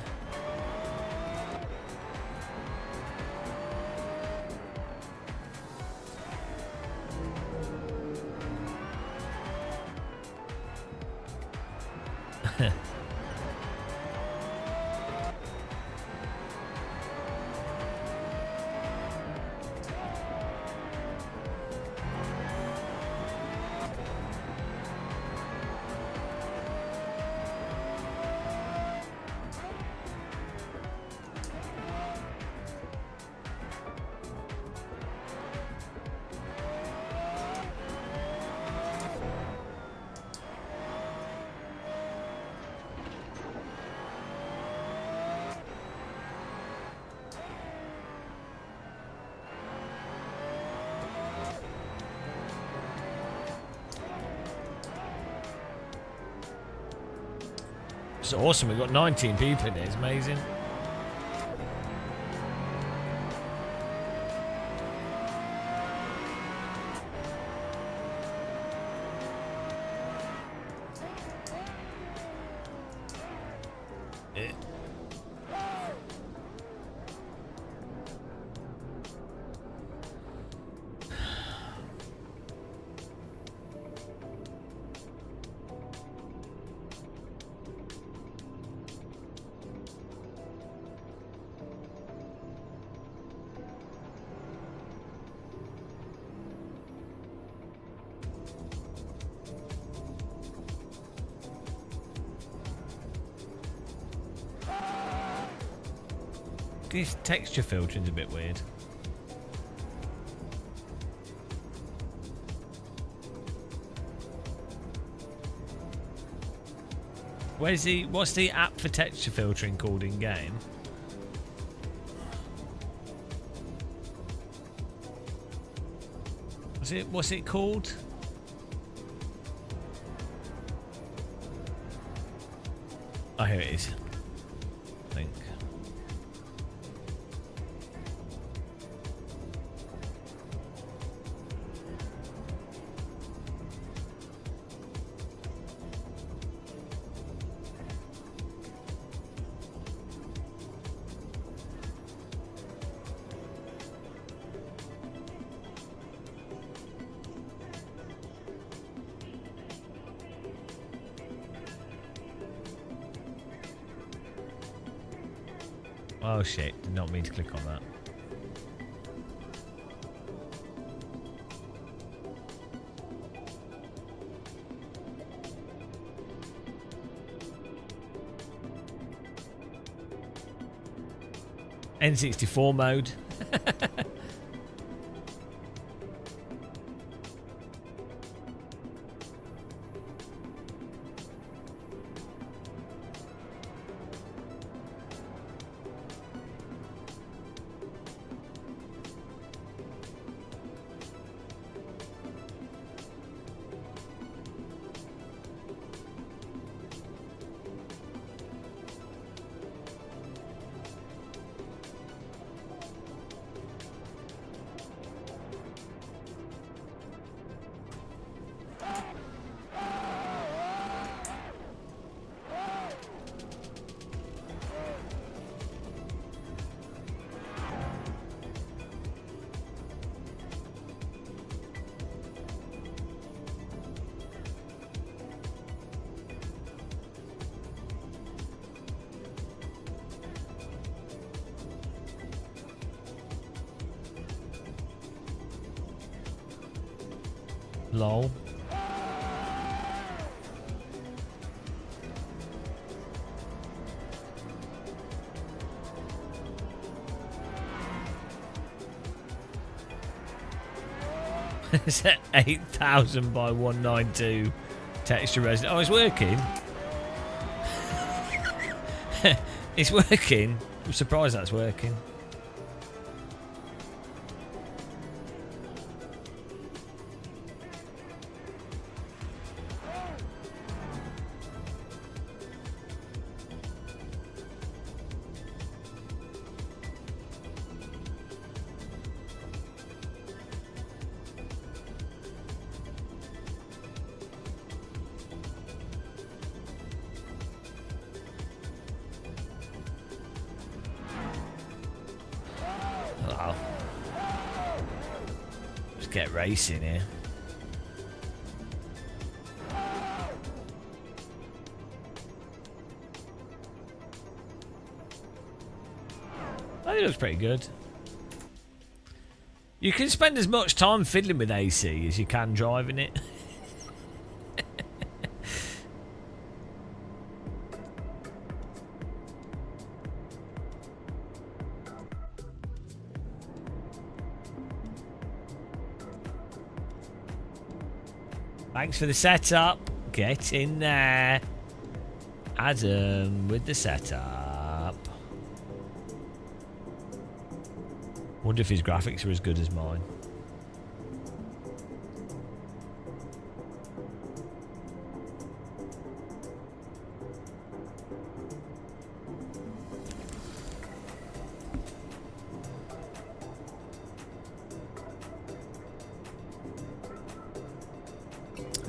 It's awesome. We've got 19 people in it. It's amazing. This texture filtering's a bit weird. What's the app for texture filtering called in game? What's it called? Oh, here it is. I think. Oh shit, did not mean to click on that. N64 mode. Lol. It's at 8,000 by 192 texture resolution. Oh, it's working. It's working. I'm surprised that's working. Wow. Let's get racing here. I think it looks pretty good. You can spend as much time fiddling with AC as you can driving it. Thanks for the setup. Get in there. Adam with the setup. Wonder if his graphics are as good as mine.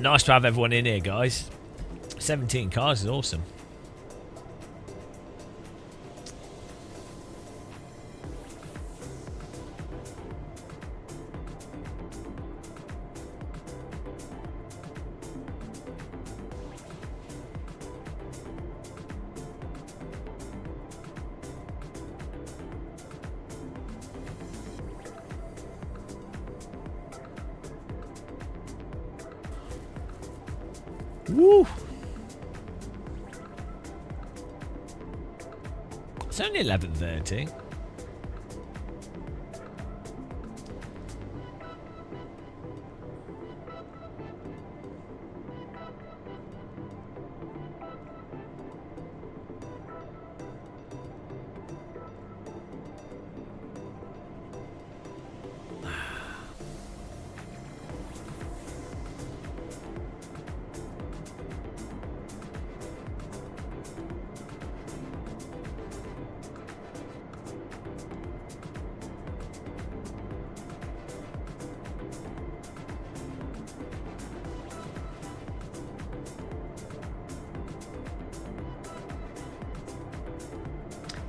Nice to have everyone in here, guys. 17 cars is awesome. Woo! It's only 11:30.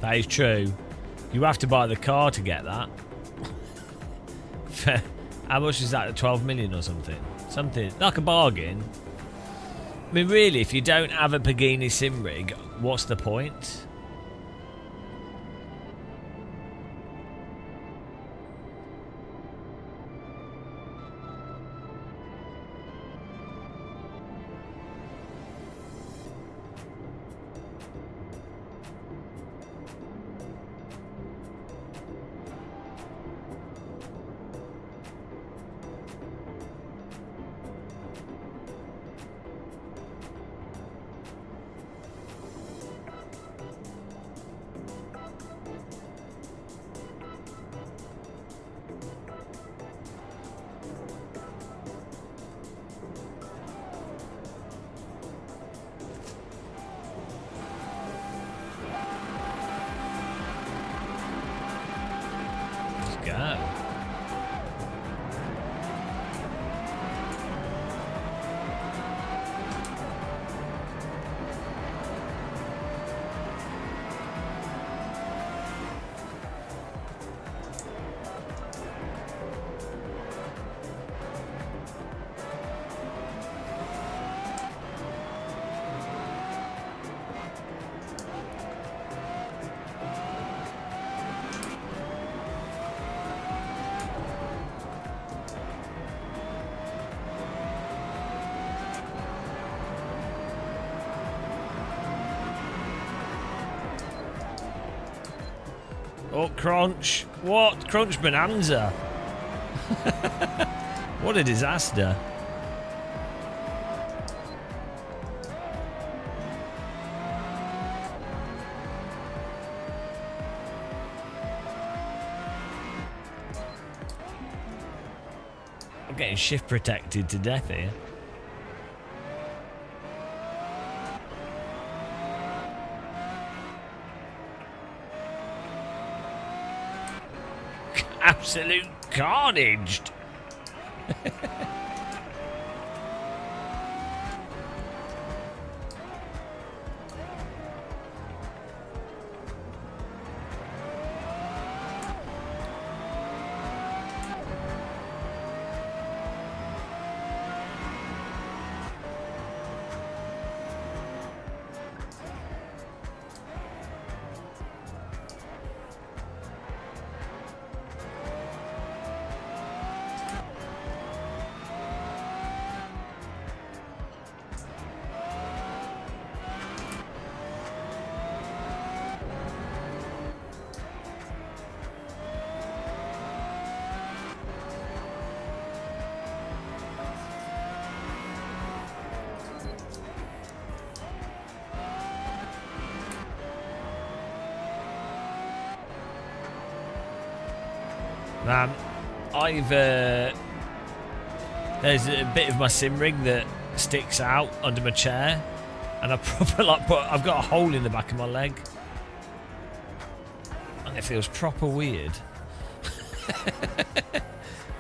That is true. You have to buy the car to get that. How much is that? 12 million or something? Something like a bargain. I mean, really, if you don't have a Pagani sim rig, what's the point? Go. Oh, crunch. What? Crunch bonanza. What a disaster. I'm getting shift protected to death here. Absolute carnage. Man, there's a bit of my sim rig that sticks out under my chair, and I probably I've got a hole in the back of my leg, and it feels proper weird.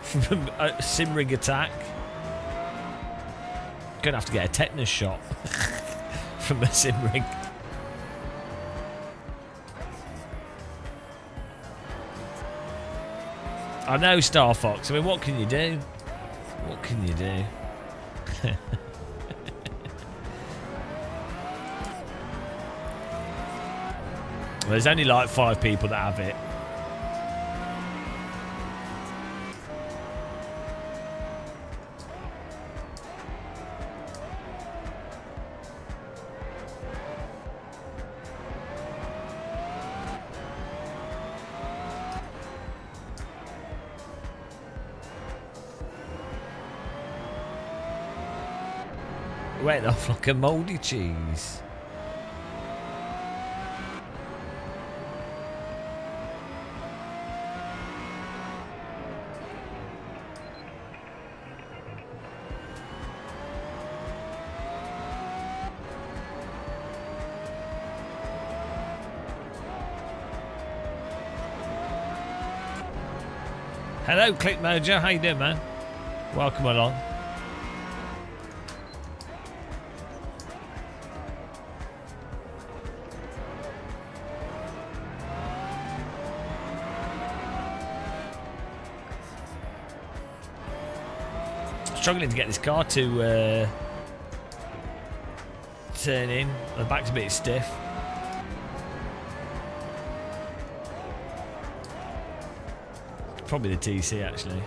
From a sim rig attack. gonna have to get a tetanus shot from the sim rig. I know, Star Fox. I mean, what can you do? What can you do? Well, there's only like 5 people that have it. Went off like a mouldy cheese. Hello, Click Mojo. How you doing, man? Welcome along. Struggling to get this car to turn in. The back's a bit stiff. Probably the TC actually.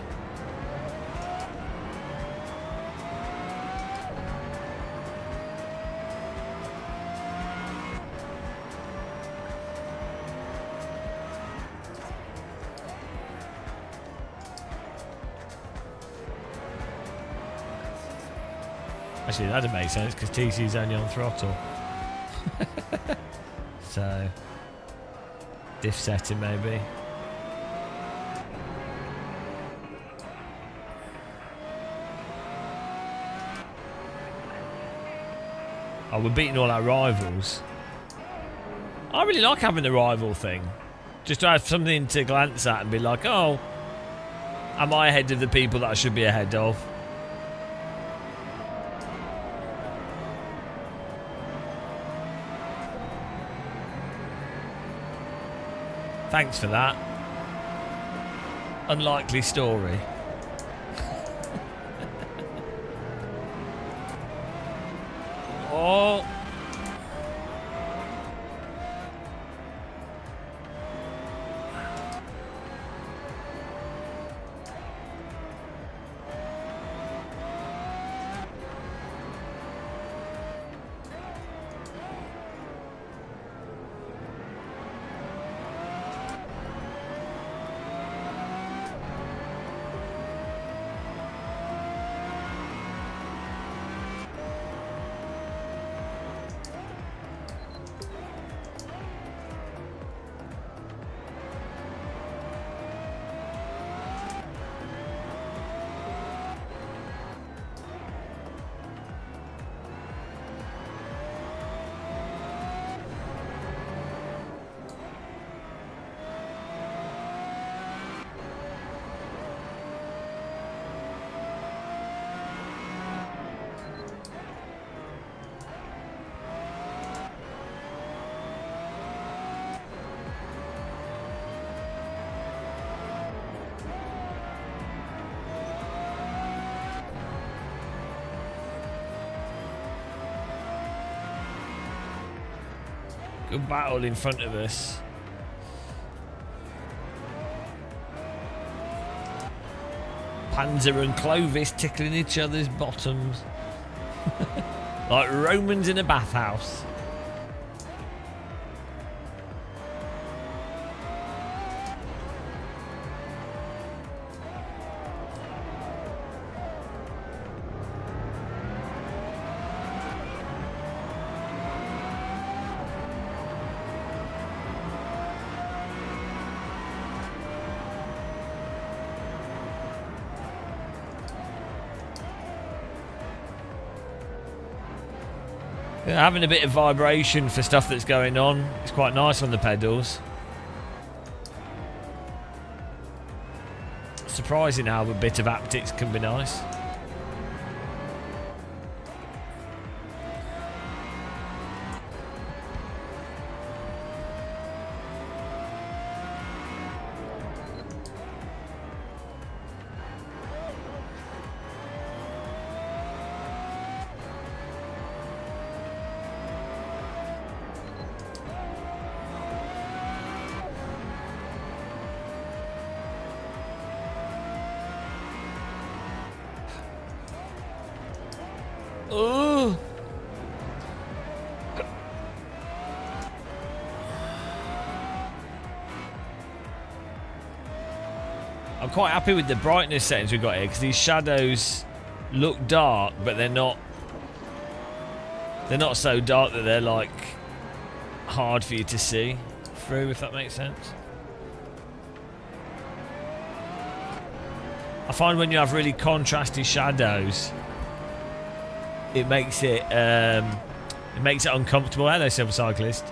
Actually, that'd make sense because TC's only on throttle. So, diff setting maybe. Oh, we're beating all our rivals. I really like having the rival thing. Just to have something to glance at and be like, oh, am I ahead of the people that I should be ahead of? Thanks for that. Unlikely story. Oh. Good battle in front of us. Panzer and Clovis tickling each other's bottoms. Like Romans in a bathhouse. Having a bit of vibration for stuff that's going on. It's quite nice on the pedals. Surprising how a bit of haptics can be nice. Oh. I'm quite happy with the brightness settings we've got here because these shadows look dark, but they're not so dark that they're like hard for you to see through, if that makes sense. I find when you have really contrasty shadows, it makes it uncomfortable. Hello, Silver Cyclist.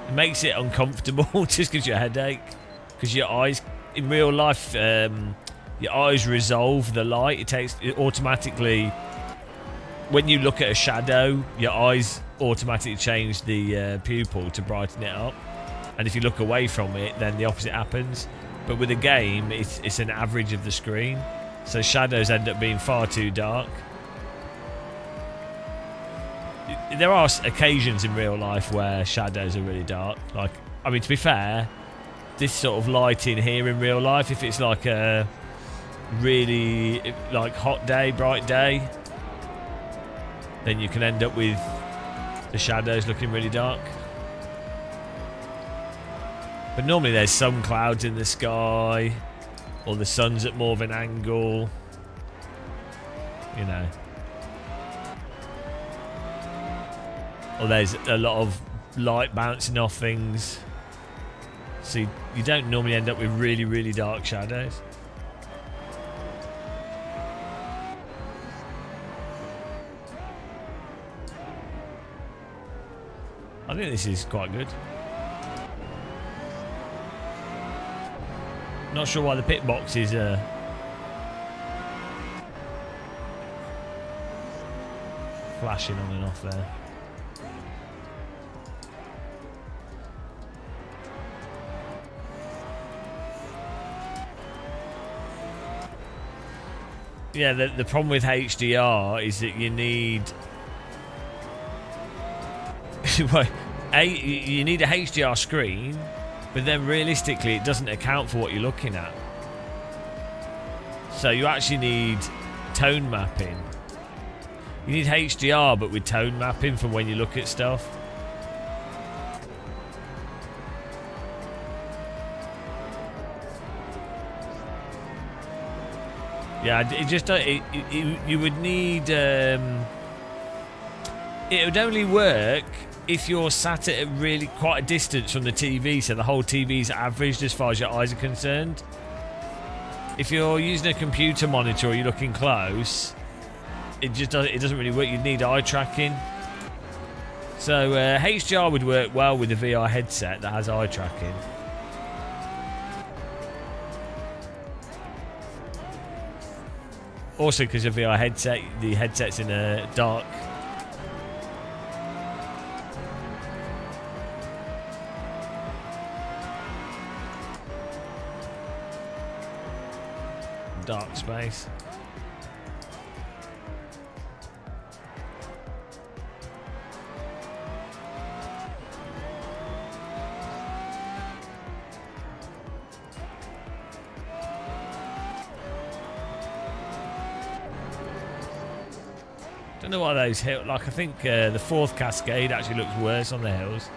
It makes it uncomfortable. Just gives you a headache because your eyes, in real life, your eyes resolve the light. It automatically, when you look at a shadow, your eyes automatically change the pupil to brighten it up. And if you look away from it, then the opposite happens. But with a game, it's an average of the screen. So shadows end up being far too dark. There are occasions in real life where shadows are really dark. Like, I mean, to be fair, this sort of lighting here in real life, if it's like a really like hot day, bright day, then you can end up with the shadows looking really dark. But normally there's some clouds in the sky, or the sun's at more of an angle, you know. Or there's a lot of light bouncing off things. So you don't normally end up with really, really dark shadows. I think this is quite good. Not sure why the pit box is flashing on and off there. Yeah, the problem with HDR is that you need well, you need a HDR screen, but then realistically it doesn't account for what you're looking at. So you actually need tone mapping. You need HDR but with tone mapping from when you look at stuff. Yeah, it just you would need. It would only work if you're sat at really quite a distance from the TV, so the whole TV's averaged as far as your eyes are concerned. If you're using a computer monitor or you're looking close, it doesn't really work. You need eye tracking. So HDR would work well with a VR headset that has eye tracking. Also, because of VR headset, the headset's in a dark. Dark space. Don't know why those hills. Like, I think the fourth cascade actually looks worse on the hills.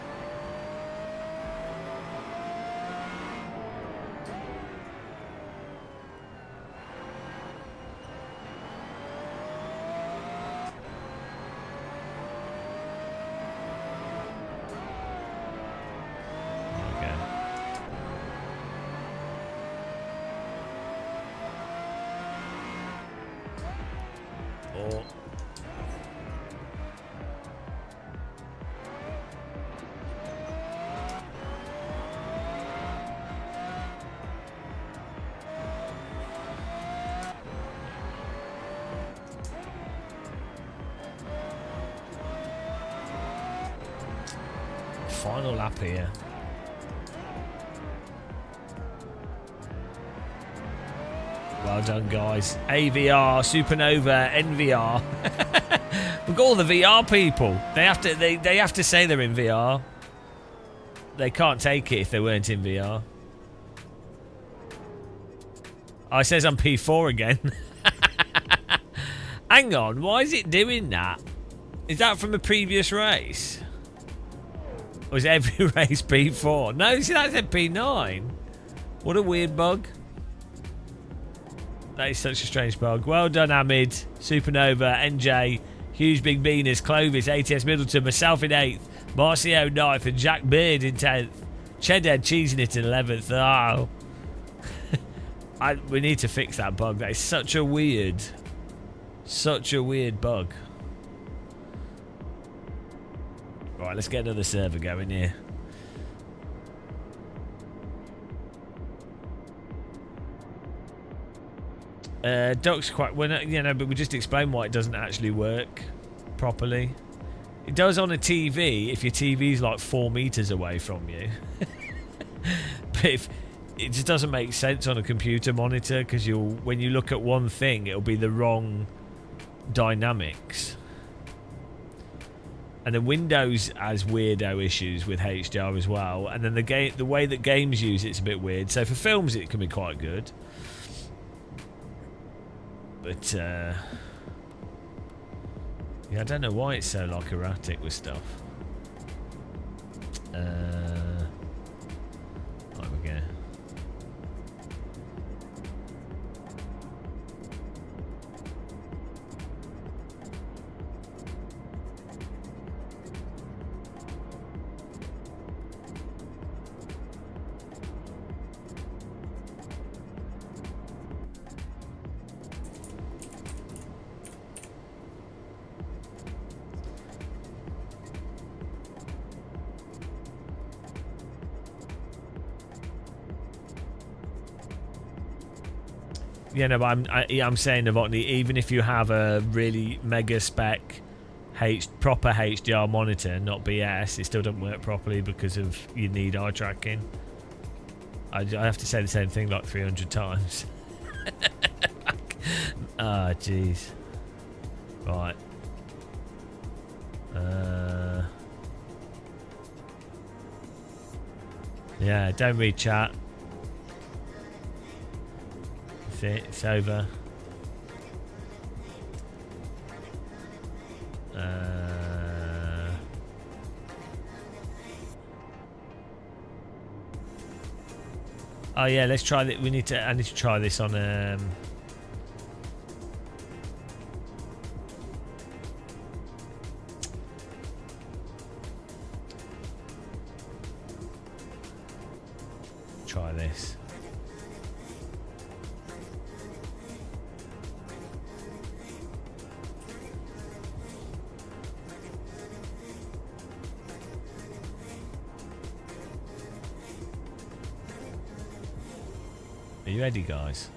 Final lap here. Well done, guys. AVR, Supernova, NVR. We've got all the VR people. They have to say they're in VR. They can't take it if they weren't in VR. Oh, it says I'm P4 again. Hang on, why is it doing that? Is that from a previous race? Or is every race P4? No, see, that's at P9. What a weird bug. That is such a strange bug. Well done, Hamid. Supernova, NJ, Huge Big Beaners, Clovis, ATS Middleton, myself in 8th, Marcio 9th, and Jack Beard in 10th. Cheddhead cheesing it in 11th. Oh. We need to fix that bug. That is such a weird bug. Right, let's get another server going here. Duck's quite well, you know, but we just explained why it doesn't actually work properly. It does on a TV if your TV's like 4 meters away from you. But if it just doesn't make sense on a computer monitor, because when you look at one thing, it'll be the wrong dynamics. And then Windows has weirdo issues with HDR as well. And then the way that games use it's a bit weird. So for films, it can be quite good. But yeah, I don't know why it's so like erratic with stuff. There we go. Yeah, no, but I'm saying, Novotny, even if you have a really mega spec proper HDR monitor, not BS, it still doesn't work properly because of you need eye tracking. I have to say the same thing like 300 times. Ah, jeez. Right. Yeah, don't read chat. It's over. Oh yeah, let's try that. I need to try this on try this. Are you ready, guys?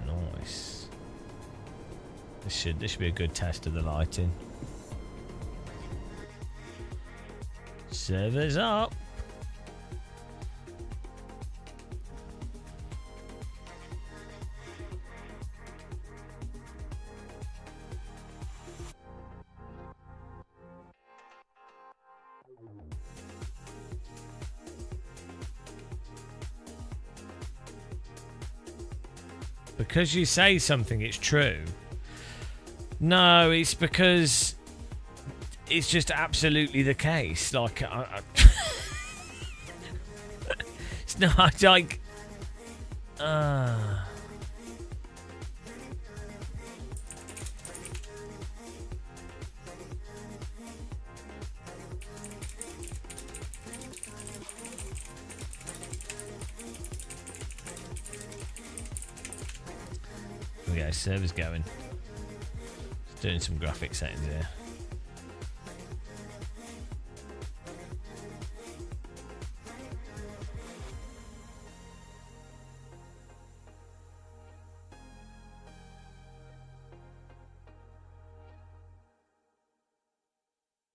Nice. This should be a good test of the lighting. Servers up. Because you say something, it's true. No, it's because it's just absolutely the case. Like, it's not like. Yeah, server's going. Just doing some graphic settings here.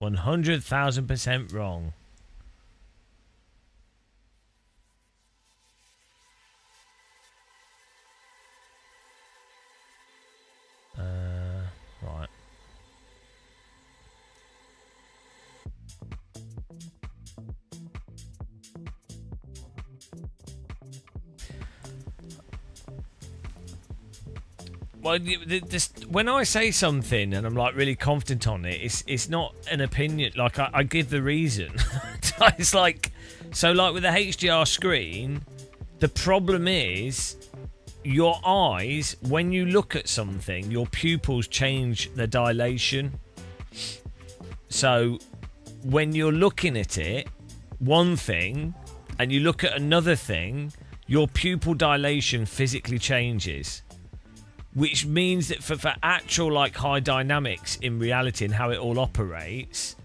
$100,000% wrong. Right. Well, when I say something and I'm like really confident on it, it's not an opinion. Like I give the reason. It's like, so like with the HDR screen, the problem is your eyes, when you look at something, your pupils change the dilation. So when you're looking at it, one thing, and you look at another thing, your pupil dilation physically changes. Which means that for actual like high dynamics in reality and how it all operates,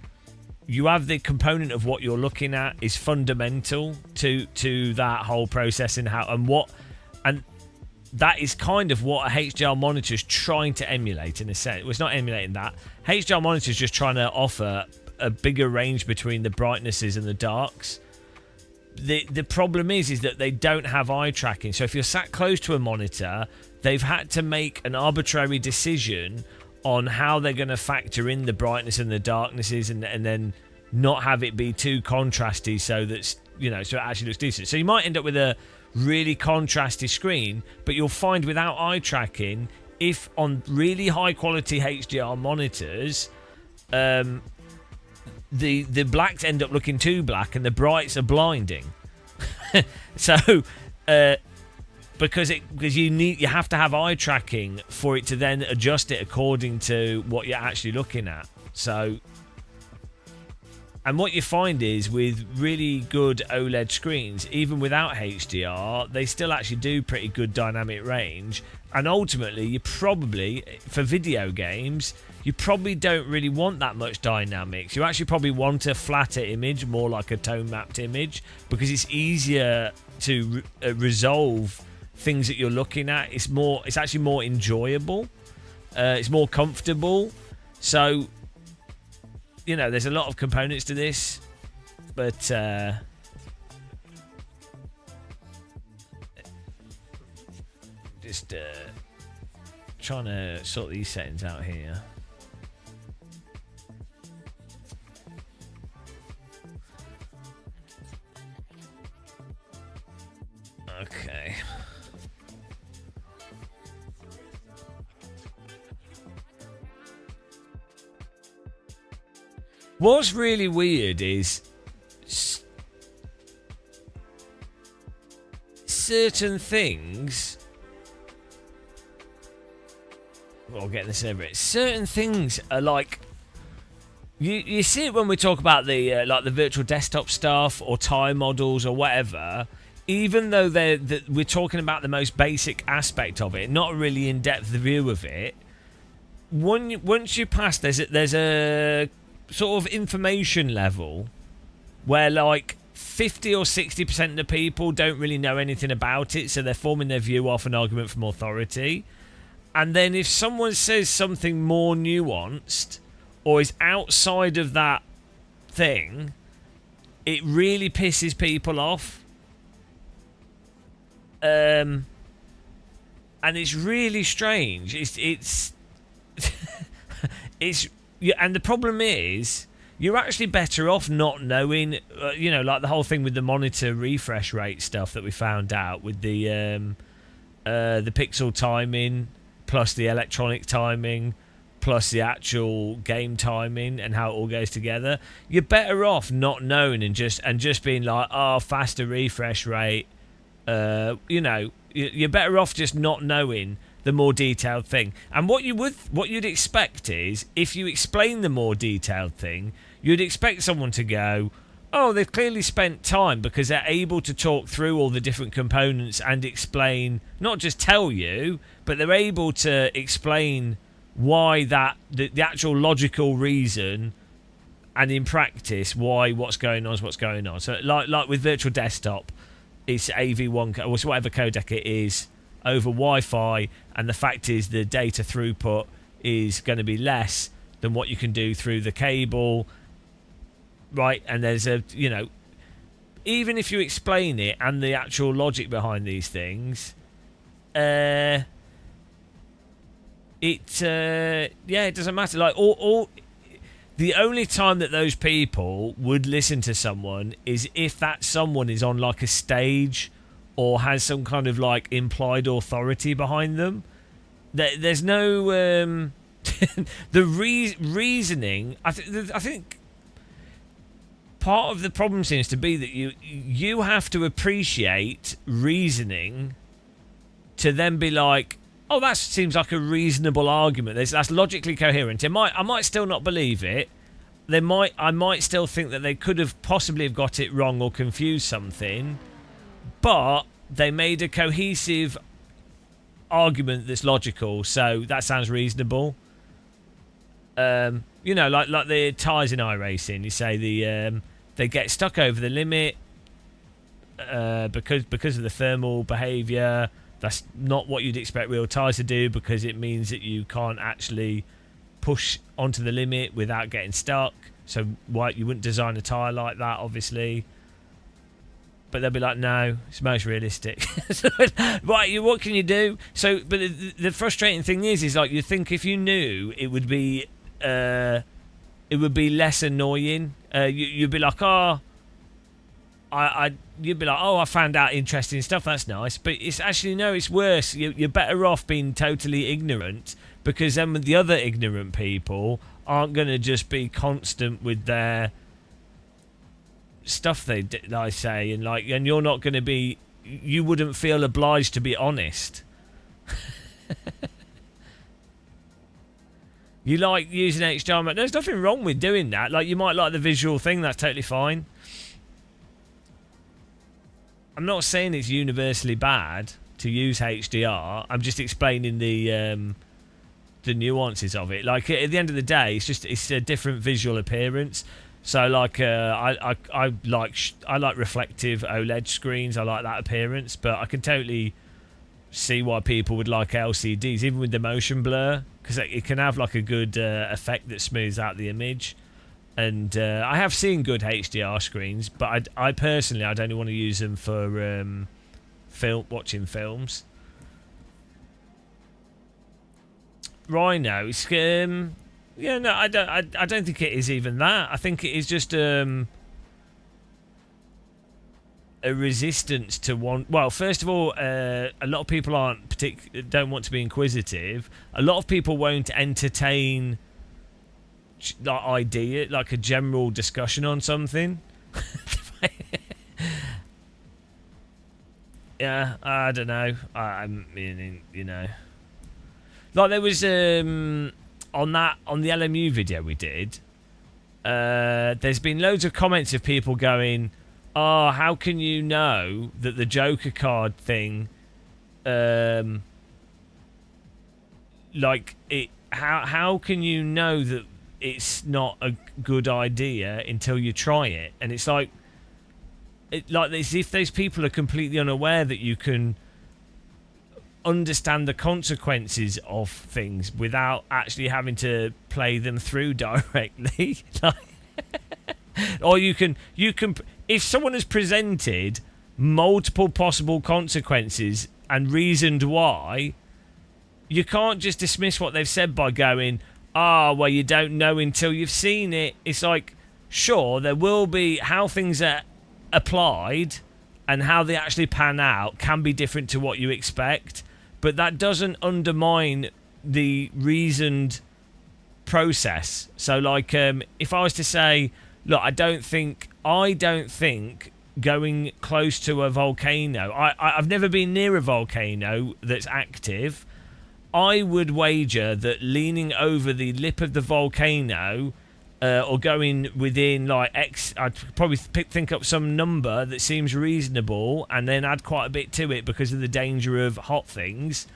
you have the component of what you're looking at is fundamental to that whole process and that is kind of what a HDR monitor is trying to emulate in a sense. Well, it's not emulating that. HDR monitor is just trying to offer a bigger range between the brightnesses and the darks. The problem is that they don't have eye tracking. So if you're sat close to a monitor, they've had to make an arbitrary decision on how they're going to factor in the brightness and the darknesses and then not have it be too contrasty so that, you know, so it actually looks decent. So you might end up with a really contrasty screen, but you'll find without eye tracking, if on really high quality HDR monitors, the blacks end up looking too black and the brights are blinding. So because you have to have eye tracking for it to then adjust it according to what you're actually looking at. So, and what you find is with really good OLED screens, even without HDR, they still actually do pretty good dynamic range. And ultimately, you probably, for video games, you probably don't really want that much dynamics. You actually probably want a flatter image, more like a tone mapped image, because it's easier to resolve things that you're looking at. It's actually more enjoyable. It's more comfortable. So, you know, there's a lot of components to this, but just trying to sort these settings out here. Okay. What's really weird is certain things. Well, getting this over it. Certain things are like you see it when we talk about the like the virtual desktop stuff or time models or whatever. Even though we're talking about the most basic aspect of it, not a really in-depth view of it. Once you pass, there's a sort of information level where like 50 or 60% of the people don't really know anything about it, so they're forming their view off an argument from authority. And then if someone says something more nuanced or is outside of that thing, it really pisses people off. And it's really strange. It's and the problem is you're actually better off not knowing. You know, like the whole thing with the monitor refresh rate stuff that we found out with the pixel timing plus the electronic timing plus the actual game timing and how it all goes together. You're better off not knowing and just being like, oh, faster refresh rate. You know, you're better off just not knowing the more detailed thing. And what you'd expect is, if you explain the more detailed thing, you'd expect someone to go, oh, they've clearly spent time because they're able to talk through all the different components and explain, not just tell you, but they're able to explain why the actual logical reason, and in practice why what's going on is what's going on. So like with virtual desktop, it's AV1 or whatever codec it is over Wi-Fi, and the fact is the data throughput is going to be less than what you can do through the cable, right? And there's even if you explain it and the actual logic behind these things, it doesn't matter. Like all the only time that those people would listen to someone is if that someone is on like a stage or has some kind of like implied authority behind them. there's no the reasoning. I think part of the problem seems to be that you have to appreciate reasoning to then be like, oh, that seems like a reasonable argument. That's logically coherent. I might still not believe it. I might still think that they could have possibly have got it wrong or confused something, but they made a cohesive argument that's logical, so that sounds reasonable. Like the tyres in iRacing, you say they get stuck over the limit because of the thermal behaviour. That's not what you'd expect real tyres to do, because it means that you can't actually push onto the limit without getting stuck. So why you wouldn't design a tyre like that, obviously. But they'll be like, no, it's most realistic. Right, what can you do? So, but the frustrating thing is like, you think if you knew, it would be less annoying. You'd be like, you'd be like, oh, I found out interesting stuff. That's nice. But it's actually, no, it's worse. You're better off being totally ignorant, because then the other ignorant people aren't going to just be constant with their stuff they say, and you're not going to be. You wouldn't feel obliged to be honest. You like using HDR. There's nothing wrong with doing that. Like, you might like the visual thing. That's totally fine. I'm not saying it's universally bad to use HDR. I'm just explaining the nuances of it. Like, at the end of the day, it's a different visual appearance. So, like, I like reflective OLED screens. I like that appearance, but I can totally see why people would like LCDs, even with the motion blur, because it can have like a good effect that smooths out the image. And I have seen good HDR screens, but I personally, I'd only want to use them for watching films. Rhino, yeah, no, I don't think it is even that. I think it is just a resistance to one. Well, first of all, a lot of people don't want to be inquisitive. A lot of people won't entertain idea, like a general discussion on something. Yeah, I don't know. I mean, like there was on the LMU video we did. There's been loads of comments of people going, "Oh, how can you know that the Joker card thing, like it? How can you know that it's not a good idea until you try it?" And it's like, as if those people are completely unaware that you can understand the consequences of things without actually having to play them through directly. Or you can, if someone has presented multiple possible consequences and reasoned why, you can't just dismiss what they've said by going, well, you don't know until you've seen it. It's like, sure, there will be how things are applied and how they actually pan out can be different to what you expect, but that doesn't undermine the reasoned process. So, like, if I was to say, look, I don't think going close to a volcano, I've never been near a volcano that's active. I would wager that leaning over the lip of the volcano, or going within like X, I'd probably think up some number that seems reasonable and then add quite a bit to it because of the danger of hot things.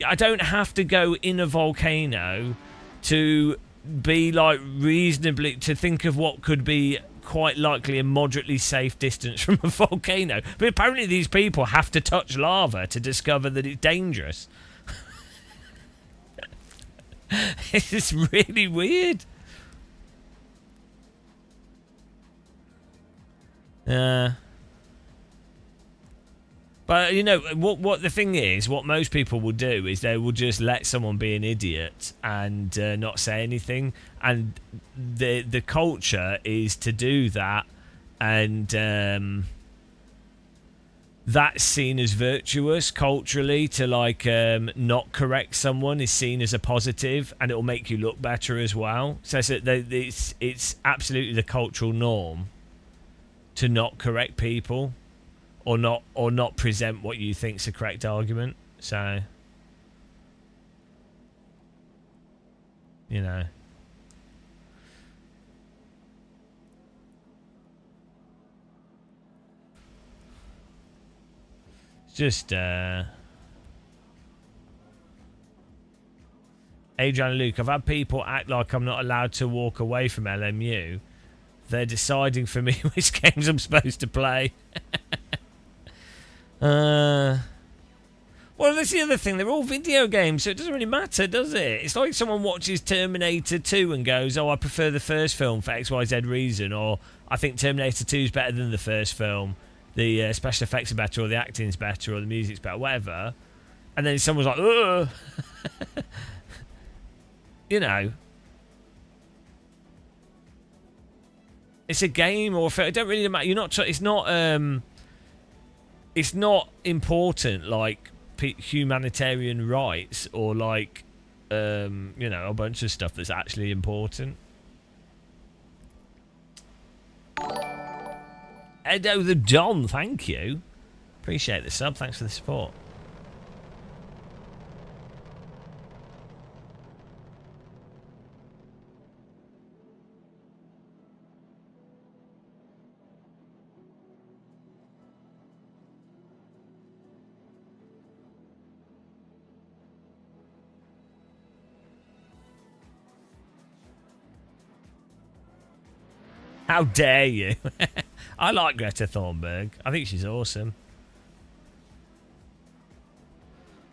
I don't have to go in a volcano to be like reasonably, to think of what could be quite likely a moderately safe distance from a volcano. But apparently these people have to touch lava to discover that it's dangerous. It's really weird. But what the thing is, what most people will do is they will just let someone be an idiot and not say anything, and the culture is to do that, and that's seen as virtuous culturally. To like not correct someone is seen as a positive, and it will make you look better as well. So it's absolutely the cultural norm to not correct people, or not present what you think's the correct argument. So, you know. Just Adrian and Luke, I've had people act like I'm not allowed to walk away from LMU. They're deciding for me which games I'm supposed to play. Well, that's the other thing. They're all video games, so it doesn't really matter, does it? It's like someone watches Terminator 2 and goes, oh, I prefer the first film for XYZ reason, or I think Terminator 2 is better than the first film. The special effects are better, or the acting's better, or the music's better, whatever. And then someone's like, ugh. You know. It's a game or a film. It don't really matter. You're not. It's not. It's not important like humanitarian rights or like, you know, a bunch of stuff that's actually important. Edo the Don, thank you. Appreciate the sub. Thanks for the support. How dare you? I like Greta Thunberg. I think she's awesome.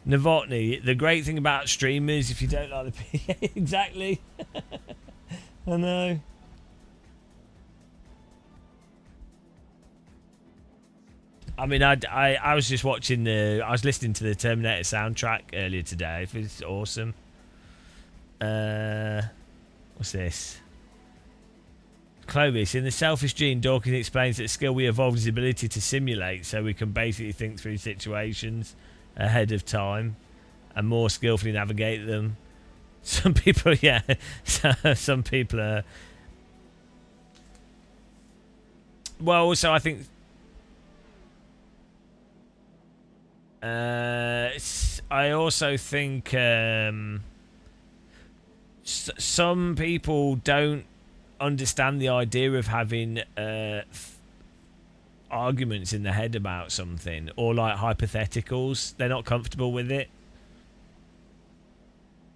Novotny, the great thing about streamers, if you don't like the exactly. I know. I mean, I was just watching I was listening to the Terminator soundtrack earlier today. It's awesome. What's this? Clovis, in The Selfish Gene, Dawkins explains that the skill we evolved is the ability to simulate, so we can basically think through situations ahead of time and more skillfully navigate them. Some people, yeah, some people are... Well, also, I think... I also think some people don't understand the idea of having arguments in the head about something, or like hypotheticals. They're not comfortable with it.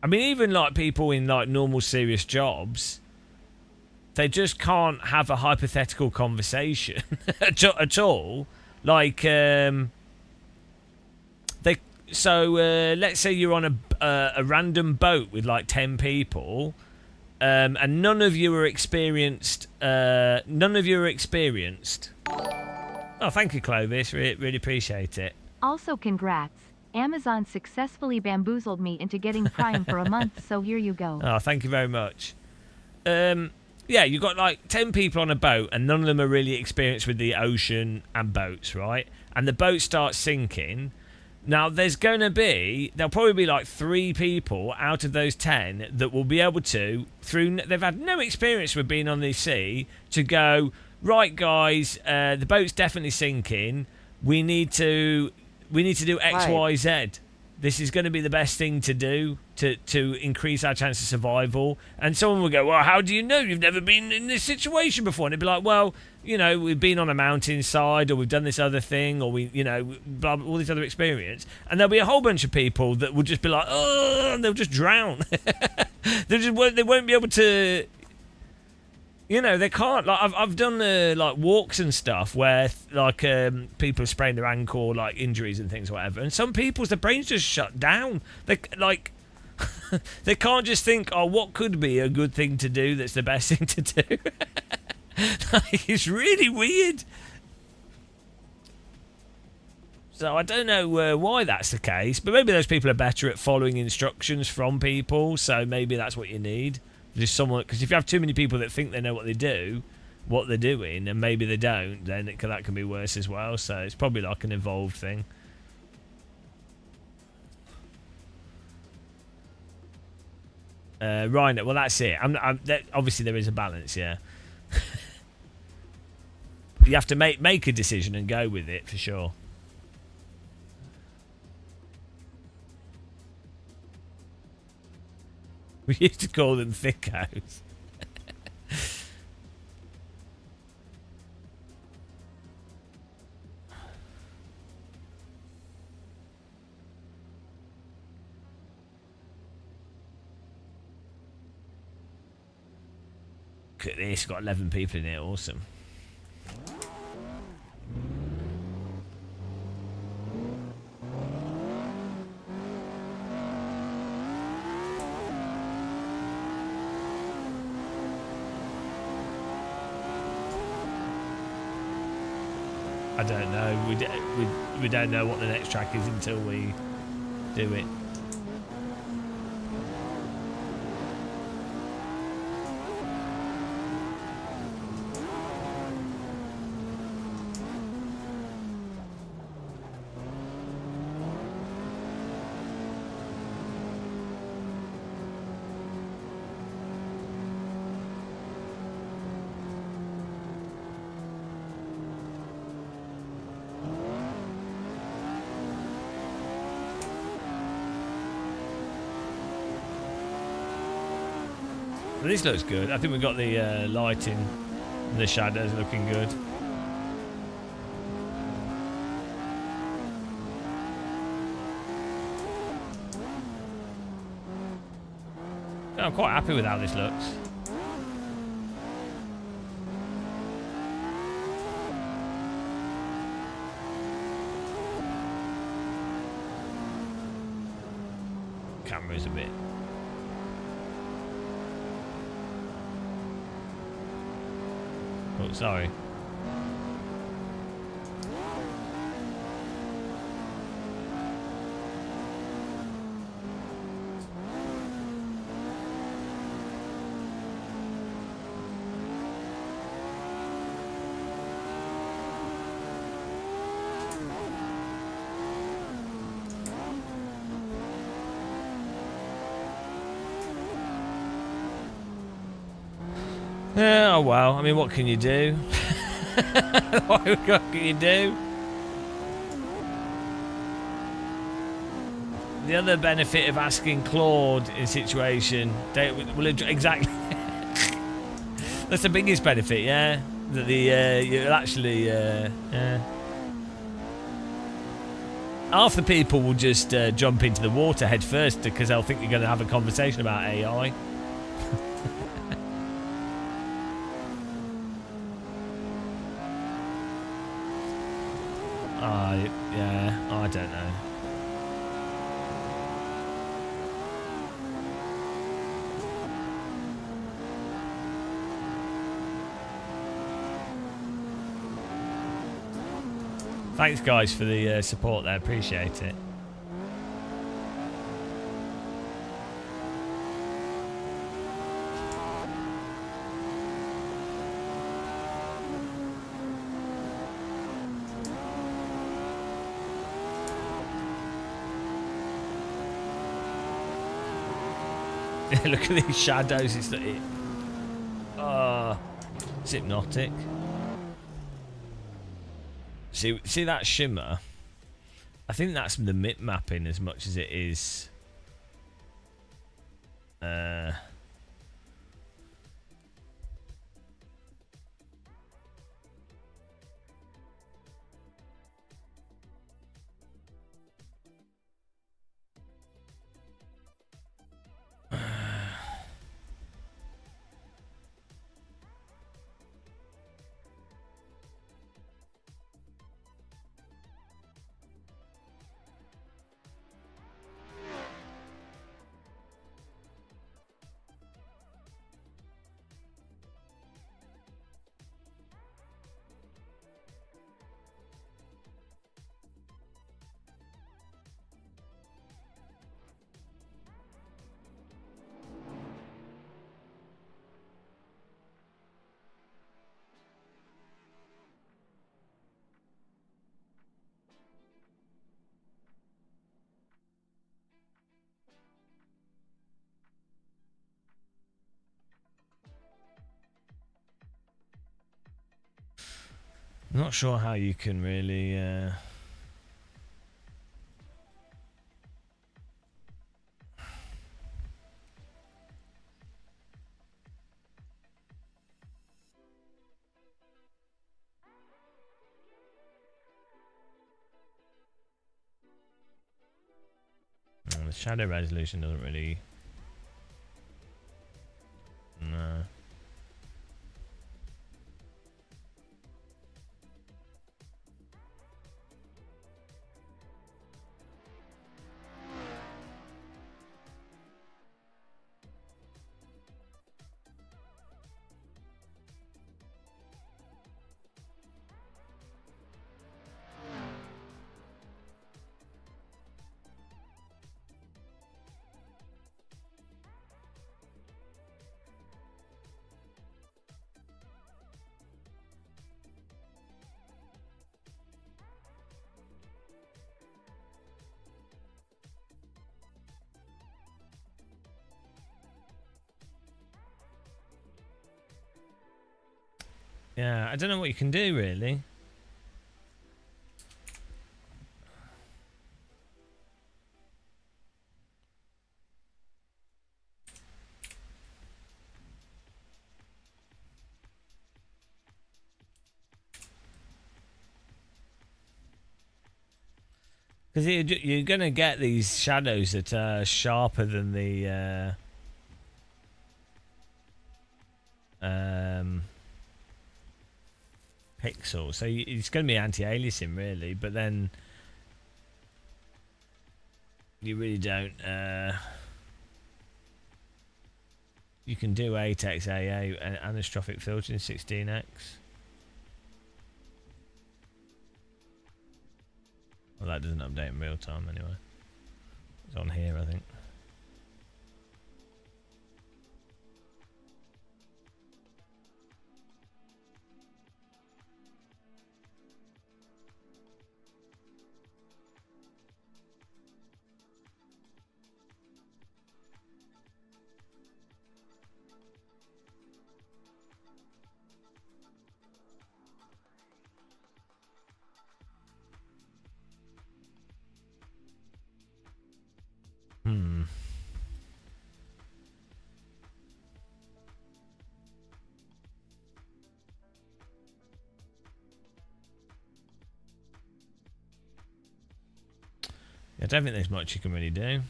I mean, even like people in like normal serious jobs, they just can't have a hypothetical conversation at all. Like let's say you're on a random boat with like 10 people. And none of you are experienced. Oh, thank you, Clovis. Really appreciate it. Also, congrats. Amazon successfully bamboozled me into getting Prime for a month, so here you go. Oh, thank you very much. Yeah, you've got like 10 people on a boat, and none of them are really experienced with the ocean and boats, right? And the boat starts sinking. Now, there'll probably be like 3 people out of those 10 that will be able to, they've had no experience with being on the sea, to go, right, guys, the boat's definitely sinking. We need to do X, Y, Z. This is going to be the best thing to do to increase our chance of survival. And someone will go, well, how do you know? You've never been in this situation before. And it'd be like, well, you know, we've been on a mountainside, or we've done this other thing, or we, you know, blah, blah, all this other experience. And there'll be a whole bunch of people that will just be like, oh, and they'll just drown. They won't be able to, you know, they can't. Like I've done like walks and stuff where like people have sprained their ankle, or like injuries and things, or whatever. And some people's their brains just shut down. They like they can't just think, oh, what could be a good thing to do that's the best thing to do. Like, it's really weird. So I don't know why that's the case, but maybe those people are better at following instructions from people. So maybe that's what you need. Just someone, because if you have too many people that think they know what they do, what they're doing, and maybe they don't, then that can be worse as well. So it's probably like an evolved thing. Rhino, well that's it. Obviously there is a balance, yeah. You have to make a decision and go with it for sure. We used to call them thickos. Look at this, got 11 people in here, awesome. I don't know. We don't know what the next track is until we do it. This looks good. I think we've got the lighting and the shadows looking good. I'm quite happy with how this looks. Camera's a bit... Oh, sorry. Yeah, oh well. I mean, what can you do? What can you do? The other benefit of asking Claude in situation, exactly. That's the biggest benefit, yeah. That you'll actually, half the people will just jump into the water head first because they'll think you're going to have a conversation about AI. Yeah, I don't know. Thanks, guys, for the support there. Appreciate it. Look at these shadows. It's hypnotic. See that shimmer? I think that's the mip mapping as much as it is. Not sure how you can really. The shadow resolution doesn't really. No. Yeah, I don't know what you can do really. Because you're going to get these shadows that are sharper than the pixel. So it's going to be anti-aliasing really, but then you really don't. You can do 8x AA and anastrophic filtering 16x. Well, that doesn't update in real time anyway. It's on here, I think. I don't think there's much you can really do.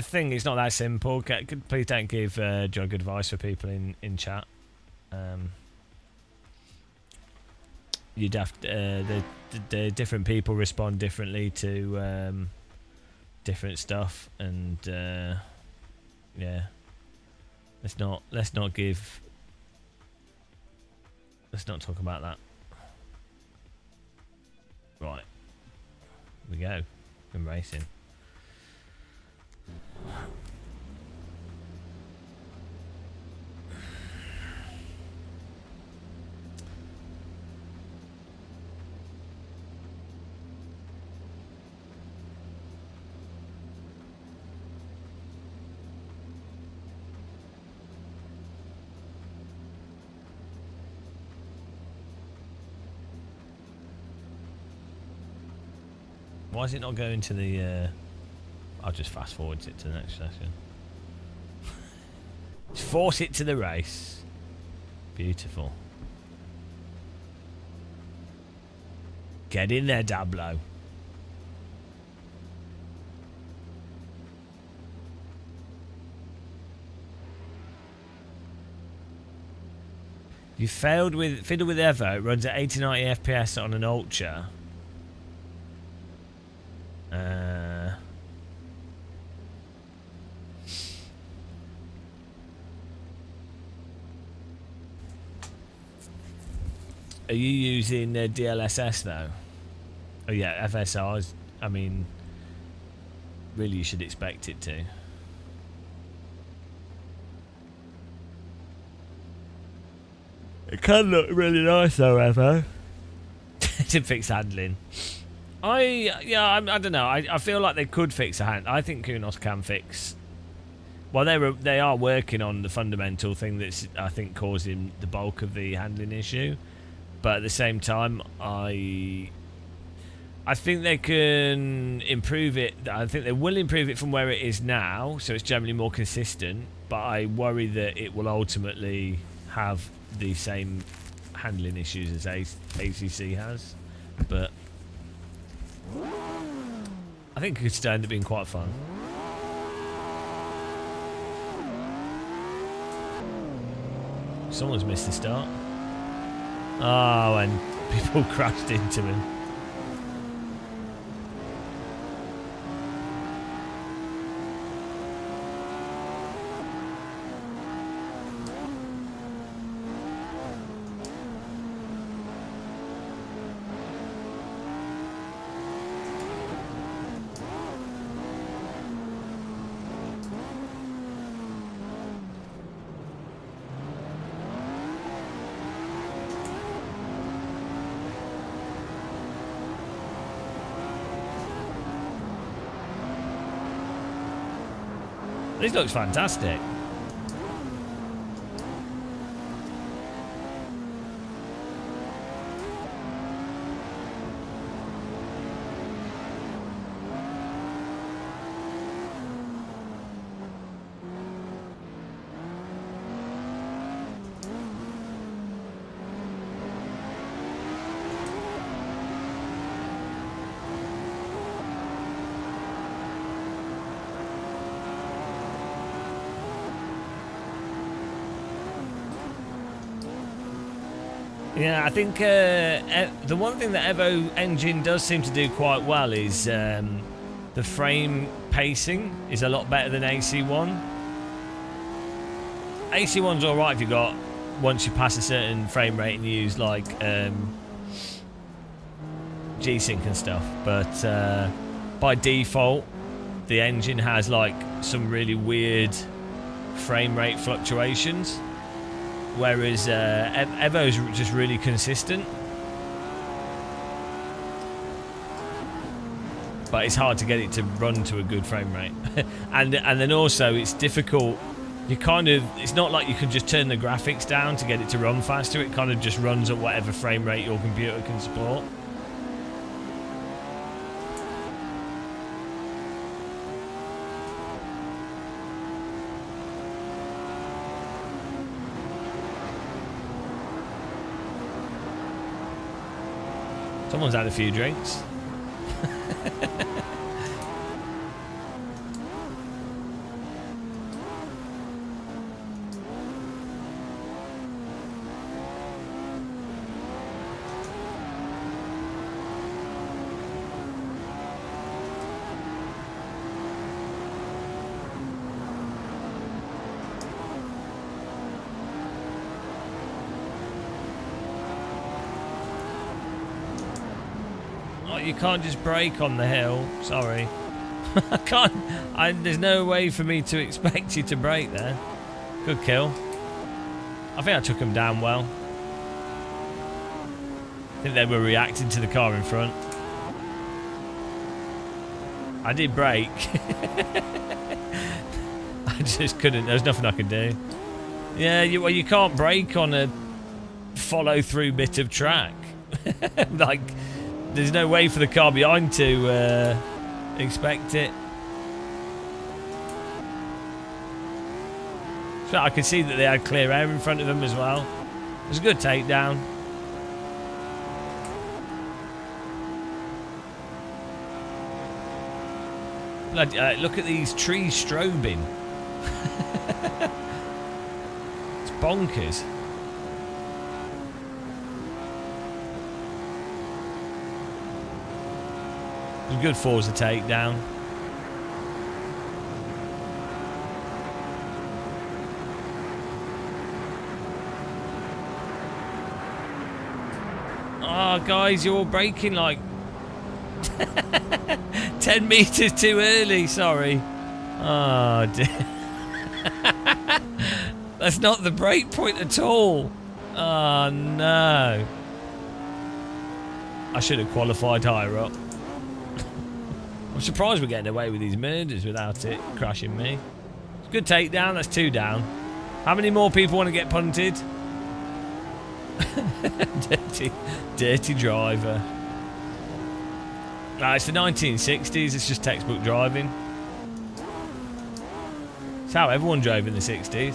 Thing is not that simple. Please don't give drug advice for people in chat. You'd have to, the different people respond differently to different stuff, and yeah, let's not talk about that. Right, here we go. I'm racing. Why is it not going to the... I'll just fast forward it to the next session. Just force it to the race. Beautiful. Get in there, Dablo. You failed with Fiddle with Evo. It runs at 80-90 FPS on an Ultra. Are you using DLSS though? Oh yeah, FSRs. I mean, really, you should expect it to. It can look really nice though, Evo. To fix handling. I don't know. I feel like they could fix a hand. I think Kunos can fix. Well, they are working on the fundamental thing that's, I think, causing the bulk of the handling issue. But at the same time, I think they can improve it. I think they will improve it from where it is now, so it's generally more consistent. But I worry that it will ultimately have the same handling issues as ACC has. But I think it could still end up being quite fun. Someone's missed the start. Oh, and people crashed into him. This looks fantastic. Yeah, I think the one thing that Evo engine does seem to do quite well is the frame pacing is a lot better than AC1. AC1's alright if you got, once you pass a certain frame rate and you use like G-Sync and stuff, but by default the engine has like some really weird frame rate fluctuations. Whereas Evo's just really consistent. But it's hard to get it to run to a good frame rate. and then also it's difficult. It's not like you can just turn the graphics down to get it to run faster. It kind of just runs at whatever frame rate your computer can support. Someone's had a few drinks. You can't just brake on the hill. Sorry. I can't. There's no way for me to expect you to brake there. Good kill. I think I took him down well. I think they were reacting to the car in front. I did brake. I just couldn't. There's nothing I could do. Yeah, you can't brake on a follow-through bit of track. Like... There's no way for the car behind to expect it. So I could see that they had clear air in front of them as well. It was a good takedown. Look at these trees strobing. It's bonkers. It was a good Forza takedown. Oh, guys, you're all braking like 10 meters too early. Sorry. Oh, dear. That's not the brake point at all. Oh, no. I should have qualified higher up. I'm surprised we're getting away with these murders without it crashing me. Good takedown. That's 2 down. How many more people want to get punted? dirty driver. No, it's the 1960s. It's just textbook driving. It's how everyone drove in the 60s.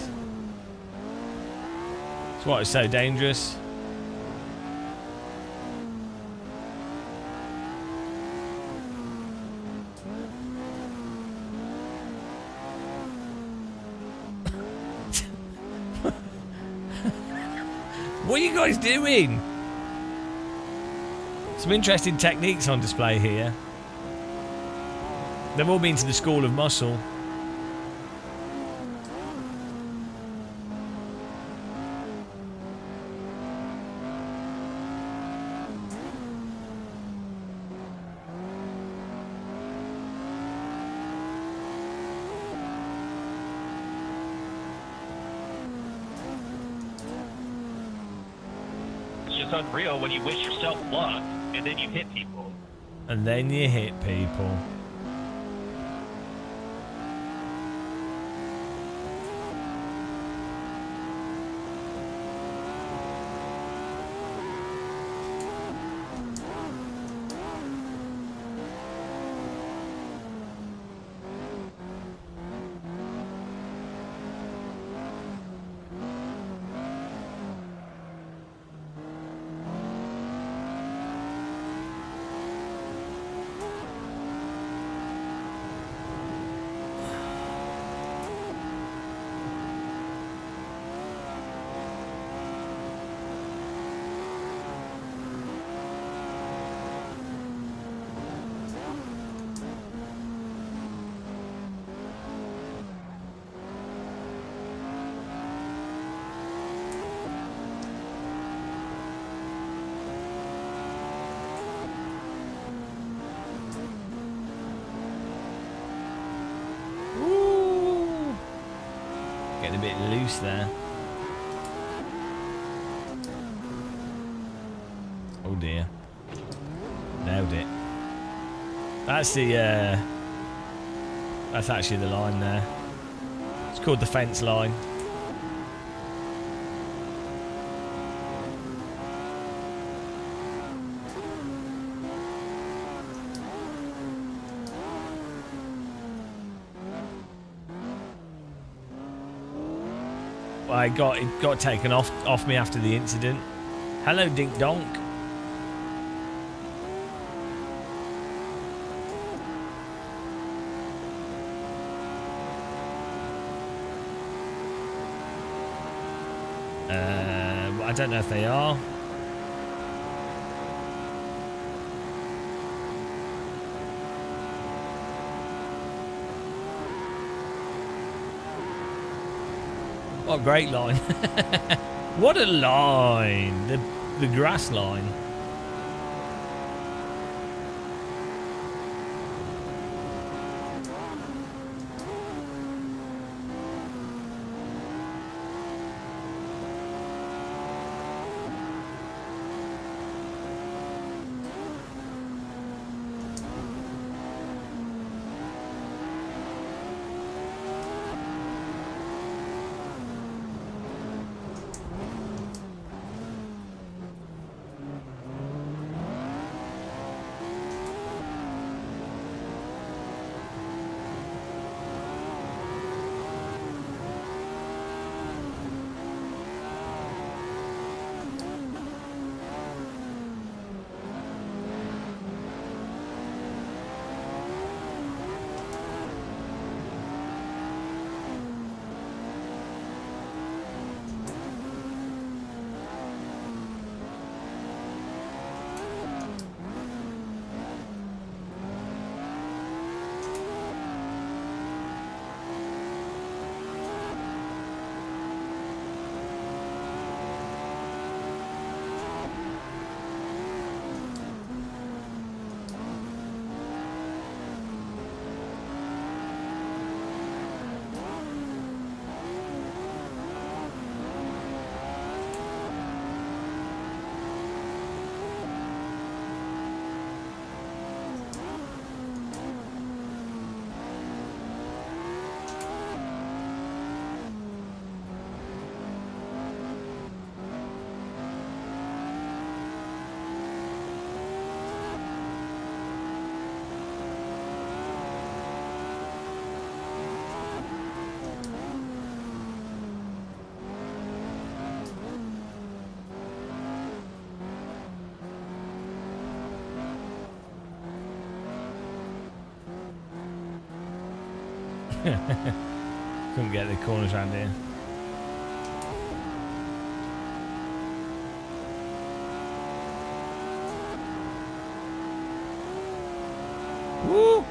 It's why it's so dangerous. What are you guys doing? Some interesting techniques on display here. They've all been to the School of Muscle. Unreal when you wish yourself luck and then you hit people. And then you hit people. Getting a bit loose there. Oh dear. Nailed it. That's the that's actually the line there. It's called the fence line. It got taken off me after the incident. Hello, Dink Donk. I don't know if they are. What a great line. What a line. The grass line. Couldn't get the corners around here. Woo!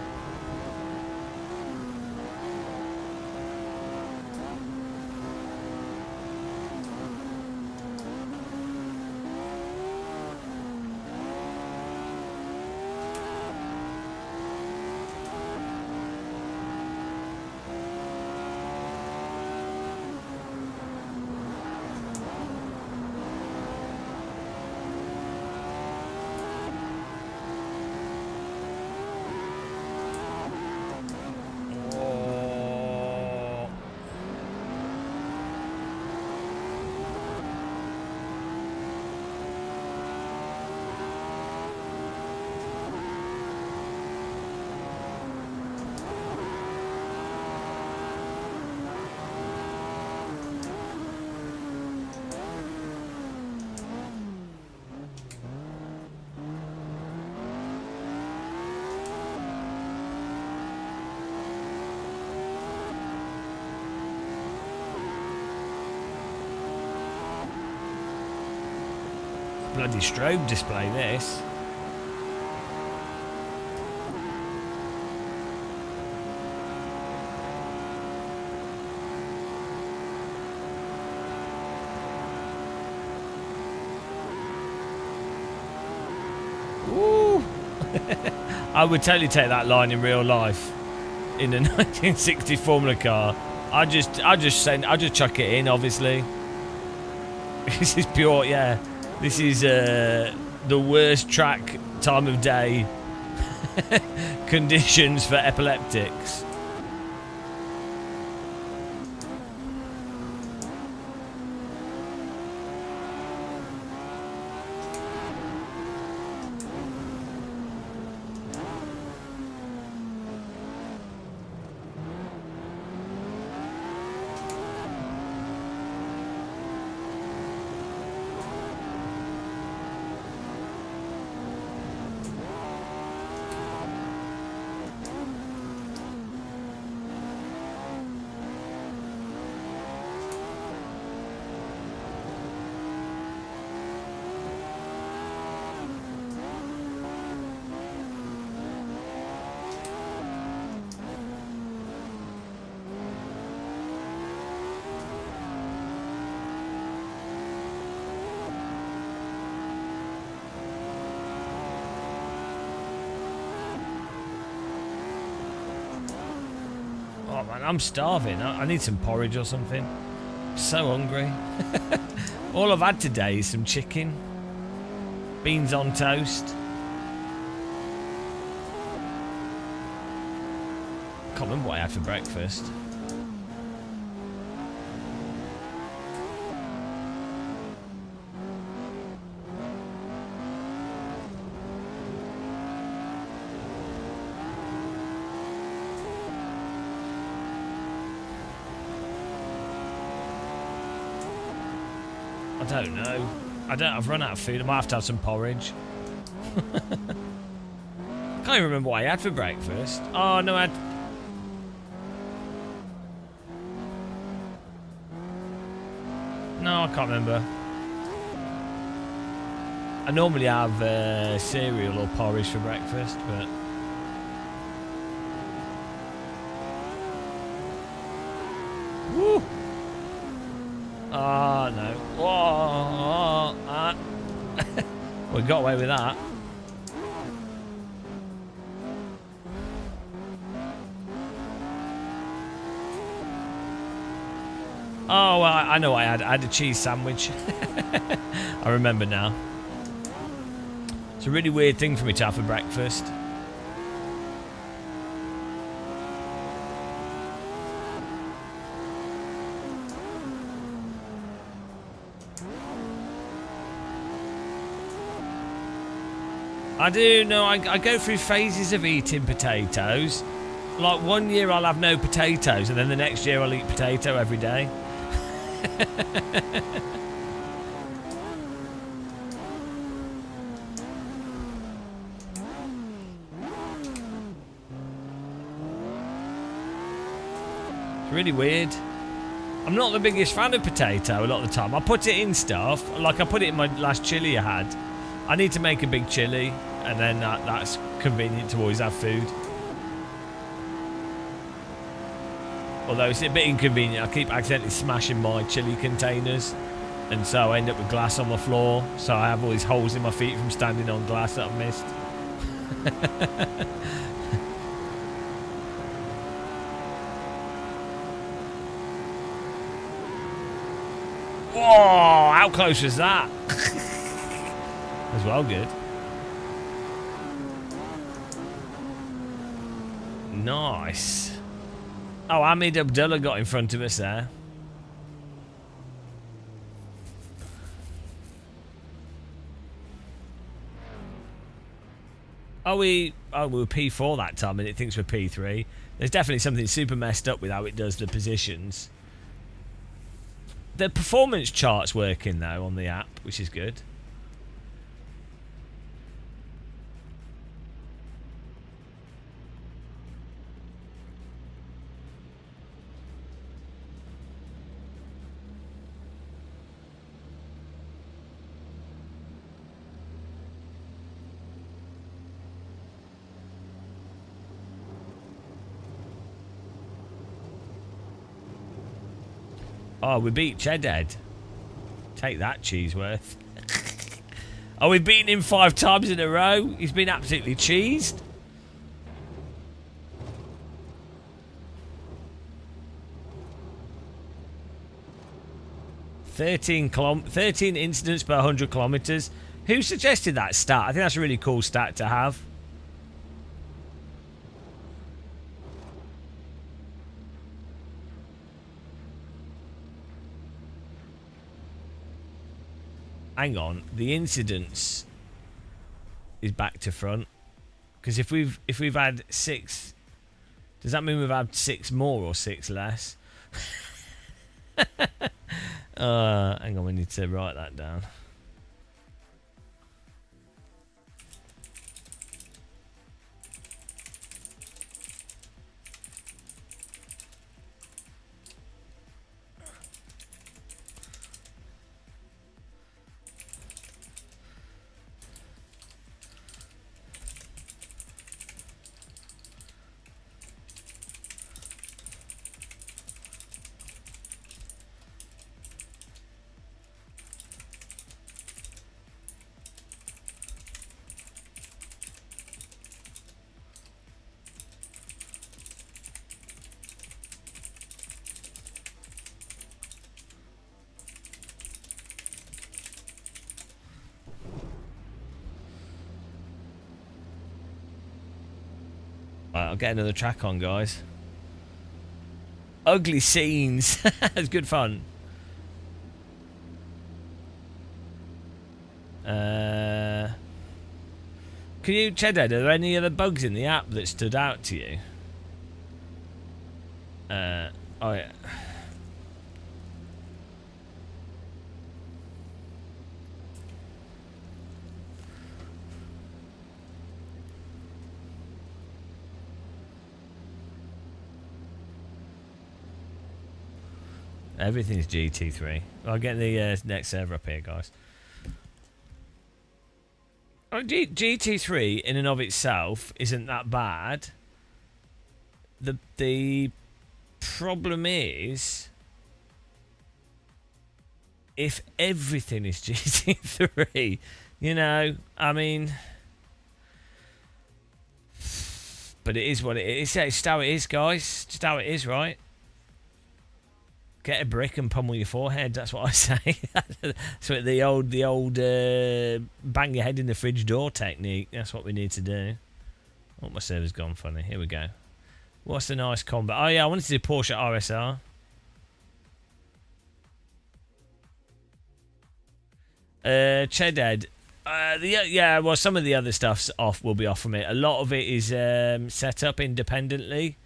Bloody strobe display, this. Woo! I would totally take that line in real life in a 1960 Formula car. I'd just chuck it in, obviously. This is pure, yeah. This is the worst track time of day conditions for epileptics. Oh man, I'm starving. I need some porridge or something. I'm so hungry. All I've had today is some chicken, beans on toast. Can't remember what I had for breakfast. I don't know. I've run out of food. I might have to have some porridge. I can't even remember what I had for breakfast. Oh no, I had... No, I can't remember. I normally have cereal or porridge for breakfast, but... Woo! Oh, no. Whoa, we got away with that. Oh, well, I know what I had. I had a cheese sandwich. I remember now. It's a really weird thing for me to have for breakfast. I do know, I go through phases of eating potatoes. Like 1 year I'll have no potatoes and then the next year I'll eat potato every day. Really weird. I'm not the biggest fan of potato a lot of the time. I put it in stuff, like I put it in my last chili I had. I need to make a big chili, and then that's convenient to always have food. Although it's a bit inconvenient, I keep accidentally smashing my chili containers, and so I end up with glass on the floor. So I have all these holes in my feet from standing on glass that I've missed. Whoa, how close was that? As well, good. Nice. Oh, Hamid Abdullah got in front of us there. We were P4 that time and it thinks we're P3. There's definitely something super messed up with how it does the positions. The performance chart's working though on the app, which is good. Oh, we beat Chedhead. Take that, Cheeseworth. Oh, we've beaten him 5 times in a row. He's been absolutely cheesed. Thirteen incidents per 100 kilometers. Who suggested that stat? I think that's a really cool stat to have. Hang on, the incidence is back to front, because if we've had 6, does that mean we've had 6 more or 6 less? Hang on, we need to write that down. Right, I'll get another track on, guys. Ugly scenes. It's good fun. Can you, Cheddar, are there any other bugs in the app that stood out to you? Oh yeah. Everything's GT3. I'll get the next server up here, guys. GT3 in and of itself isn't that bad. The problem is if everything is GT3, you know, I mean, but it is what it is. It's just how it is, guys. Just how it is, right? Get a brick and pummel your forehead. That's what I say. So the old bang your head in the fridge door technique. That's what we need to do. Oh, my server's gone funny. Here we go. What's the nice combat? Oh yeah, I wanted to do Porsche RSR. Chedhead. Yeah, well, some of the other stuff's off. Will be off from it. A lot of it is set up independently,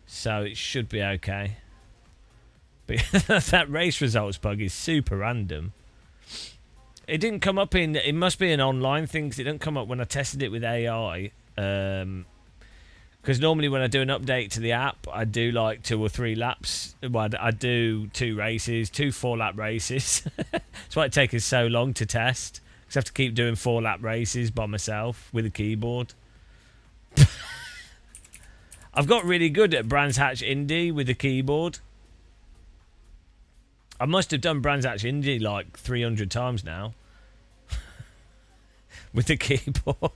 so it should be okay. But that race results bug is super random. It didn't come up in... It must be an online thing, because it didn't come up when I tested it with AI. Because normally when I do an update to the app, I do like 2 or 3 laps. Well, I do 2 races, 2 4-lap races. That's why it takes us so long to test. Because I have to keep doing 4-lap races by myself with a keyboard. I've got really good at Brands Hatch Indy with the keyboard. I must have done Brands Hatch Indy like 300 times now. With the keyboard.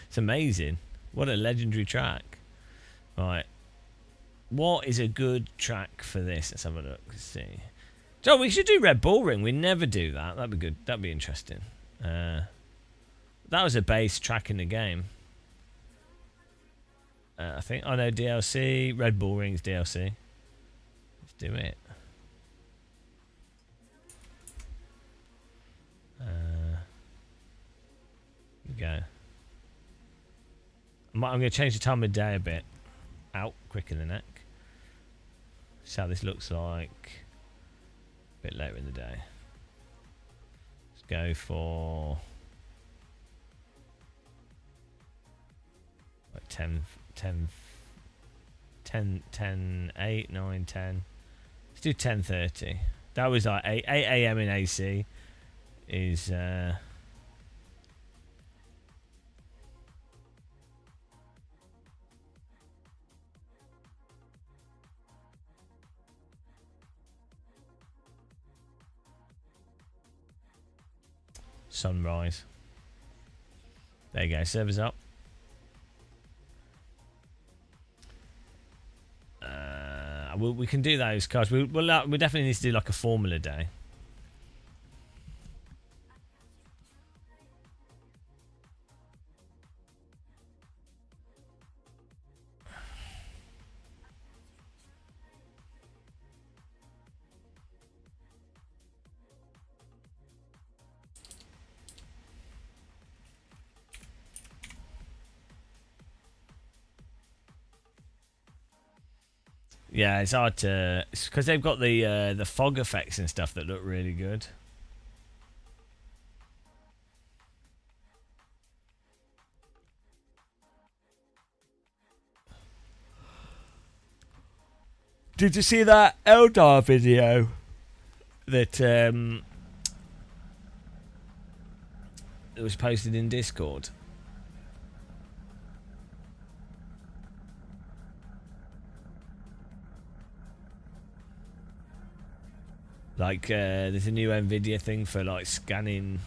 It's amazing. What a legendary track. Right. What is a good track for this? Let's have a look. Let's see. So we should do Red Bull Ring. We never do that. That'd be good. That'd be interesting. That was a base track in the game. I think. Oh no, DLC. Red Bull Ring's DLC. Let's do it. Here we go. I'm going to change the time of day a bit. Out, quick in the neck. See how this looks like a bit later in the day. Let's go for like 10, 8, 9, 10. Let's do 10:30. That was like 8 a.m. in AC is... sunrise. There you go, servers up. We can do those cars. We definitely need to do like a Formula Day. Yeah, it's hard to... It's because they've got the fog effects and stuff that look really good. Did you see that Eldar video that it was posted in Discord? Like, there's a new NVIDIA thing for, like, scanning...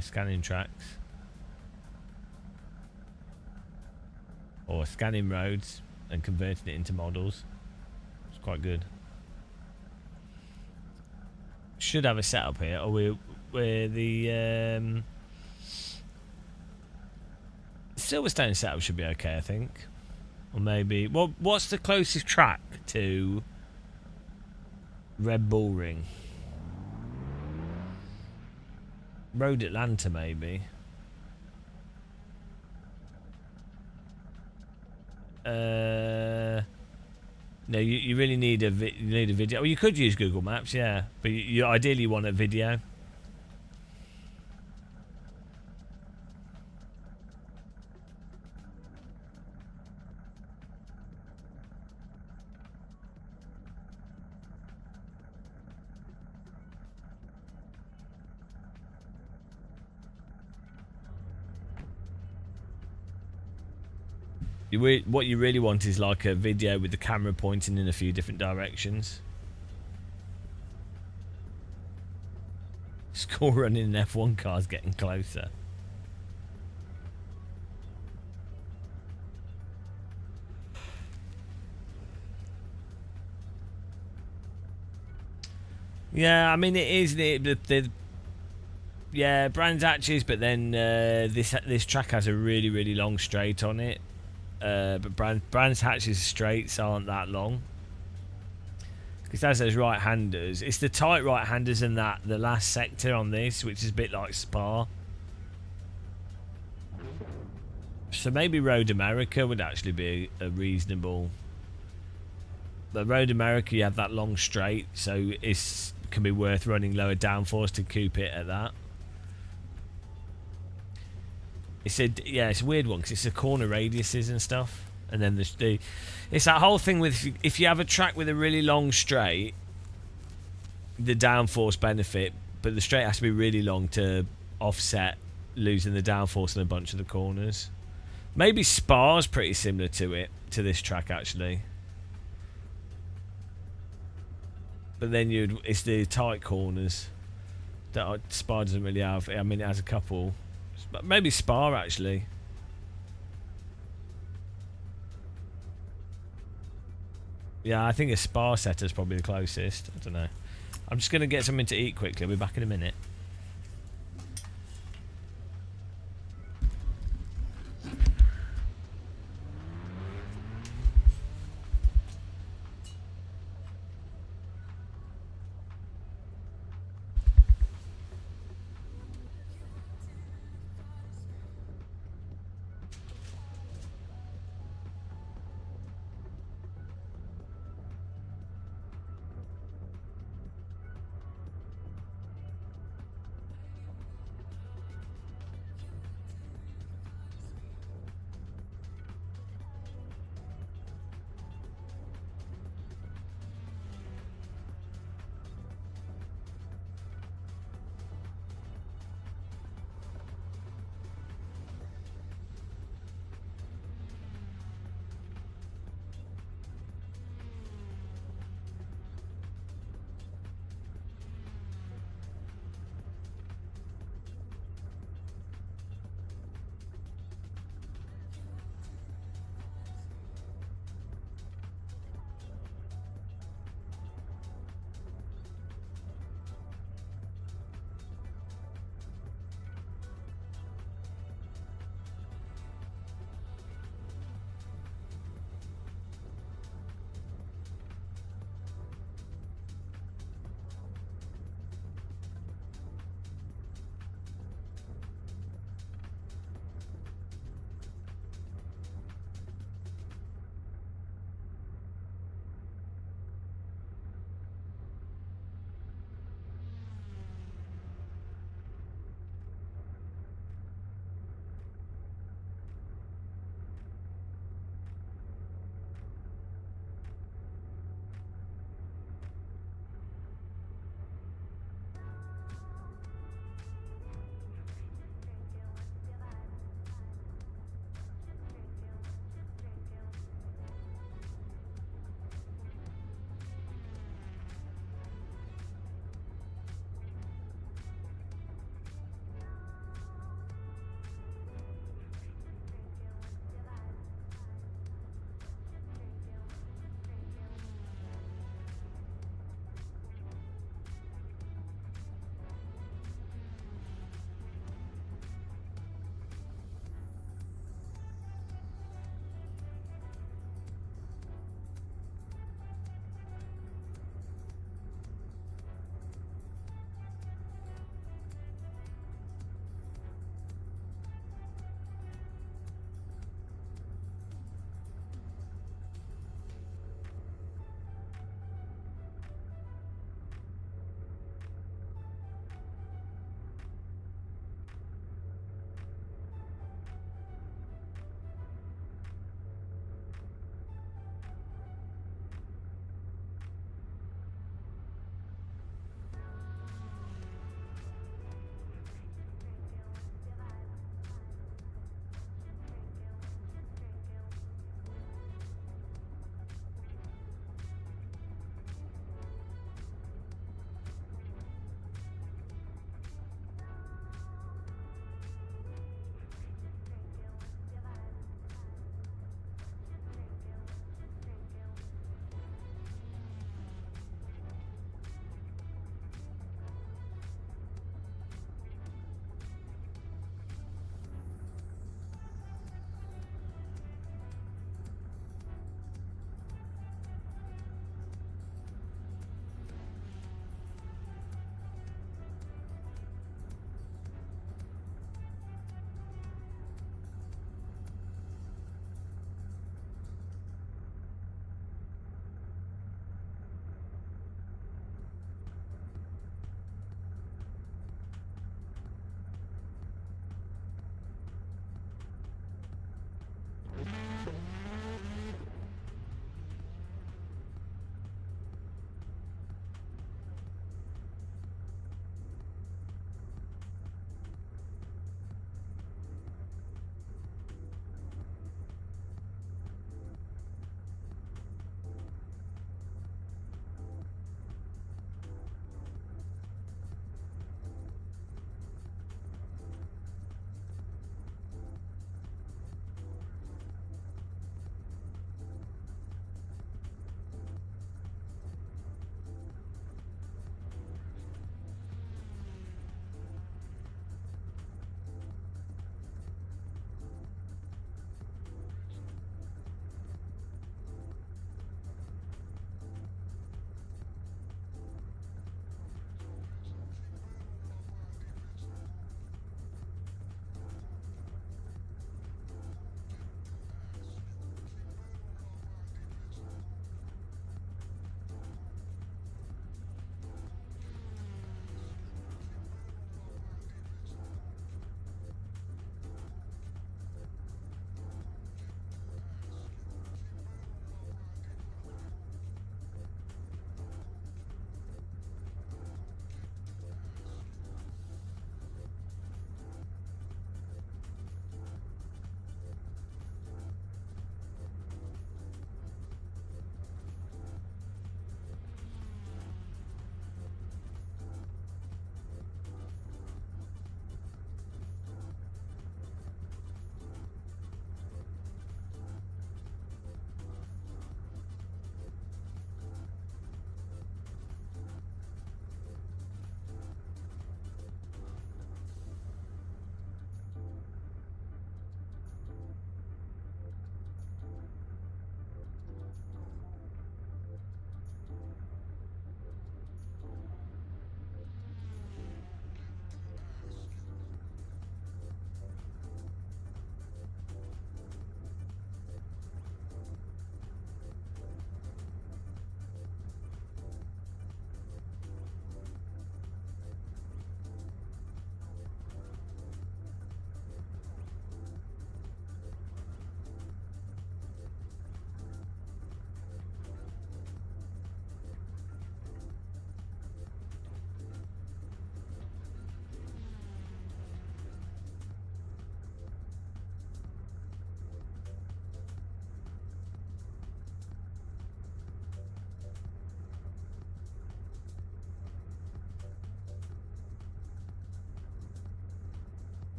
scanning tracks. Or scanning roads and converting it into models. It's quite good. Should have a setup here, or we're the Silverstone setup should be okay, I think. Or maybe what's the closest track to Red Bull Ring? Road Atlanta, maybe. No, you really need a video. Well, you could use Google Maps, yeah, but you ideally want a video. What you really want is like a video with the camera pointing in a few different directions. Score running in F1 cars getting closer. Yeah, I mean it is the yeah, Brands Hatches, but then this track has a really long straight on it. But Brands Hatch's straights aren't that long because that's those right-handers. It's the tight right-handers in the last sector on this, which is a bit like Spa. So maybe Road America would actually be a reasonable. But Road America, you have that long straight, so it can be worth running lower downforce to keep it at that. It's a weird one because it's the corner radiuses and stuff, and then it's that whole thing with if you have a track with a really long straight, the downforce benefit, but the straight has to be really long to offset losing the downforce in a bunch of the corners. Maybe Spa's pretty similar to this track actually. But then it's the tight corners that Spa doesn't really have. I mean, it has a couple. But maybe Spa actually. Yeah, I think a Spa setter is probably the closest. I don't know. I'm just going to get something to eat quickly. I'll be back in a minute.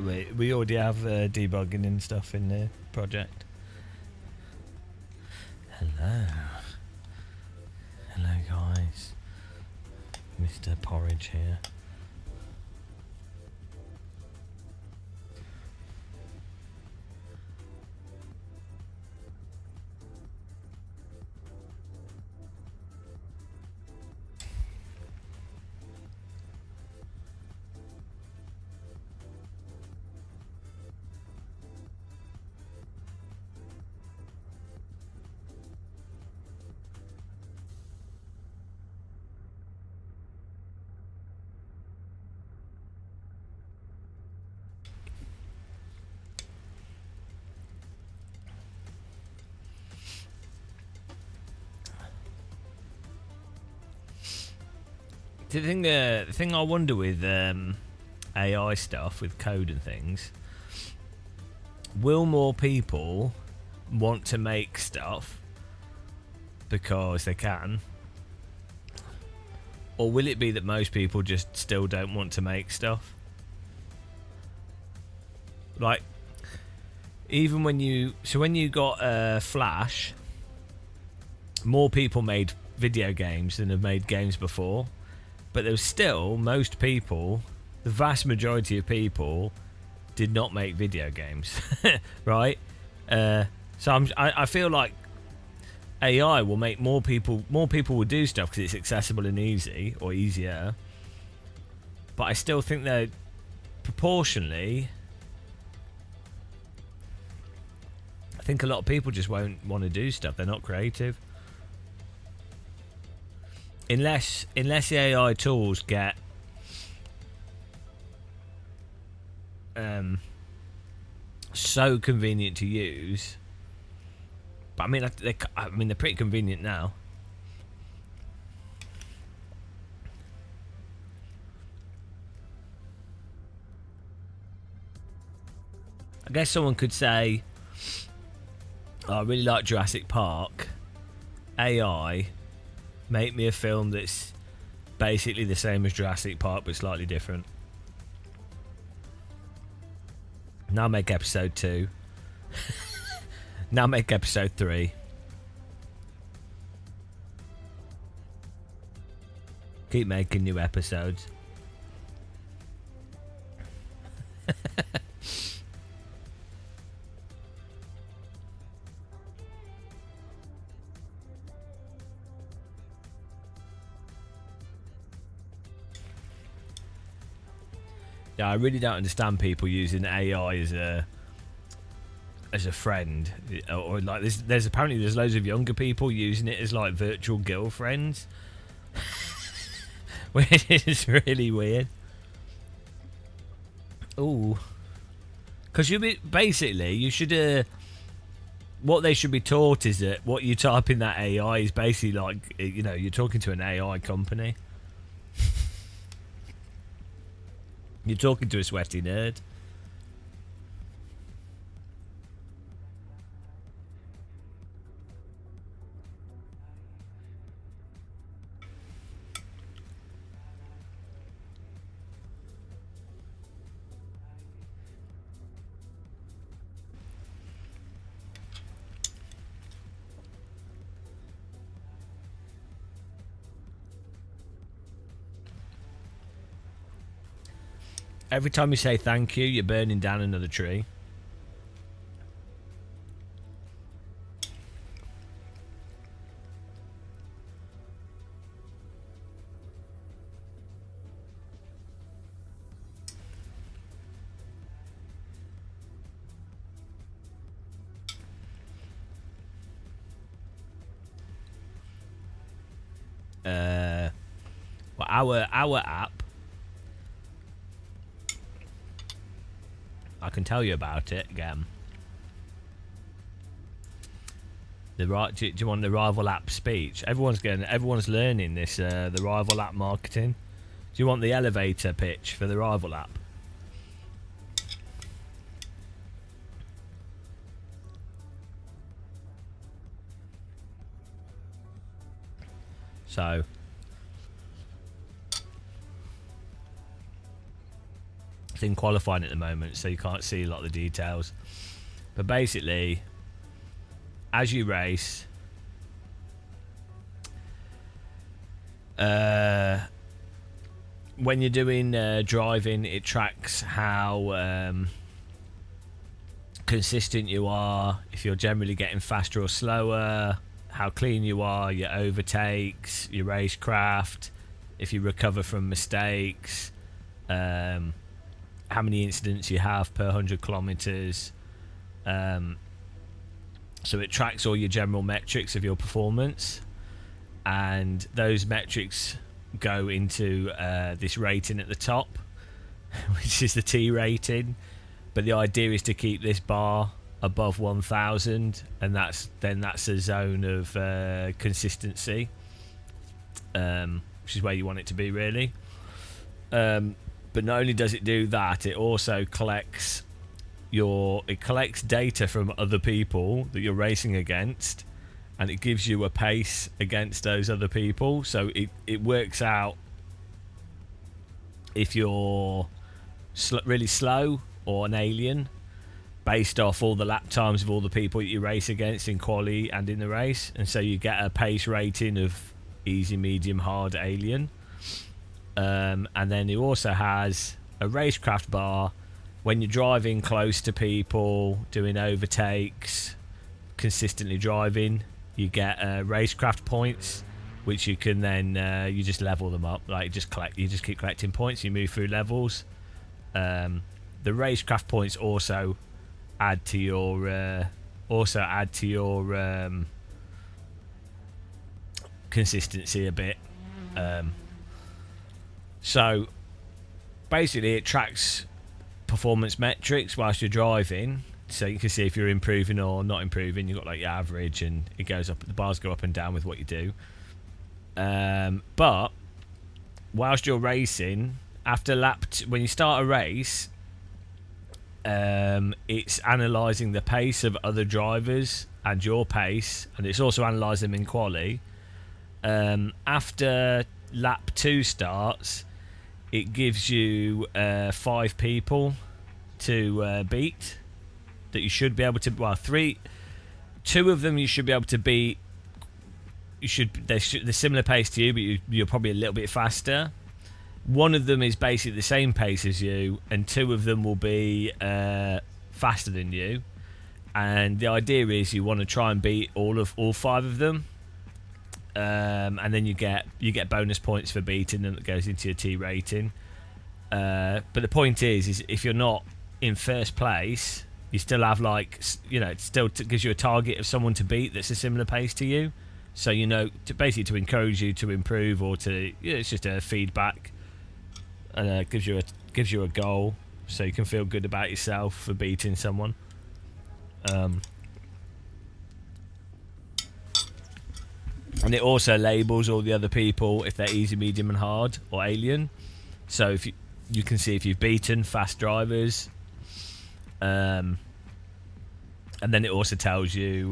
we already have debugging and stuff in the project. Hello guys, Mr. Porridge here. The thing I wonder with AI stuff, with code and things, will more people want to make stuff because they can, or will it be that most people just still don't want to make stuff? Like, even when you got Flash, more people made video games than have made games before. But there was still, most people, the vast majority of people, did not make video games, right? So I feel like AI will make more people will do stuff because it's accessible and easy, or easier. But I still think that proportionally, I think a lot of people just won't want to do stuff. They're not creative. Unless the AI tools get so convenient to use, but I mean they're pretty convenient now. I guess someone could say, oh, I really like Jurassic Park. AI, make me a film that's basically the same as Jurassic Park but slightly different. Now make episode 2. Now make episode 3. Keep making new episodes. Yeah, I really don't understand people using AI as a friend, or like there's apparently loads of younger people using it as like virtual girlfriends, which is really weird. Ooh, because you should what they should be taught is that what you type in that AI is basically like, you know, you're talking to an AI company. You're talking to a sweaty nerd. Every time you say thank you, you're burning down another tree. Well, our app, I can tell you about it again. Do you want the rival app speech? Everyone's learning this. The rival app marketing. Do you want the elevator pitch for the rival app? So It's in qualifying at the moment, so you can't see a lot of the details. But basically, as you race, when you're doing driving, it tracks how consistent you are, if you're generally getting faster or slower, how clean you are, your overtakes, your racecraft, if you recover from mistakes, how many incidents you have per 100 kilometers. So it tracks all your general metrics of your performance, and those metrics go into this rating at the top, which is the T rating. But the idea is to keep this bar above 1000, and that's a zone of consistency, which is where you want it to be, really. But not only does it do that, it also collects data from other people that you're racing against, and it gives you a pace against those other people. So it works out if you're really slow or an alien based off all the lap times of all the people that you race against in quali and in the race, and so you get a pace rating of easy, medium, hard, alien. And then it also has a racecraft bar. When you're driving close to people, doing overtakes, consistently driving, you get racecraft points, which you can then you just level them up. Like you just keep collecting points. You move through levels. The racecraft points also add to your consistency a bit. So basically, it tracks performance metrics whilst you're driving, so you can see if you're improving or not improving. You've got like your average, and it goes up, the bars go up and down with what you do. But whilst you're racing, after when you start a race, it's analysing the pace of other drivers and your pace, and it's also analysing them in quali. After lap 2 starts, it gives you 5 people to beat that you should be able to. Well, 2 of them you should be able to beat. They're similar pace to you, but you're probably a little bit faster. One of them is basically the same pace as you, and 2 of them will be faster than you. And the idea is you want to try and beat all 5 of them. And then you get bonus points for beating them, that goes into your T rating. But the point is if you're not in first place, you still have it still gives you a target of someone to beat that's a similar pace to you. So to encourage you to improve, or to it's just a feedback, and gives you a goal, so you can feel good about yourself for beating someone. And it also labels all the other people if they're easy, medium and hard, or alien. So if you can see if you've beaten fast drivers. And then it also tells you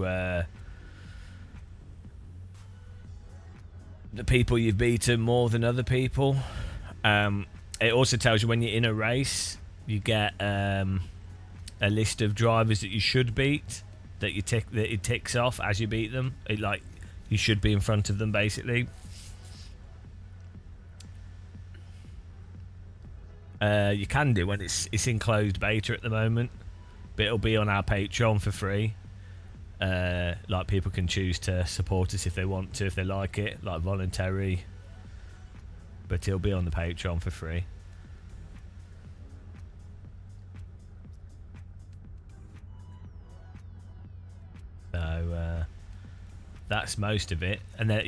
the people you've beaten more than other people. It also tells you when you're in a race, you get a list of drivers that you should beat, that it ticks off as you beat them. You should be in front of them, basically. You can do when it's in closed beta at the moment, but it'll be on our Patreon for free. People can choose to support us if they want to, if they like it, like voluntary. But it'll be on the Patreon for free. So that's most of it. And then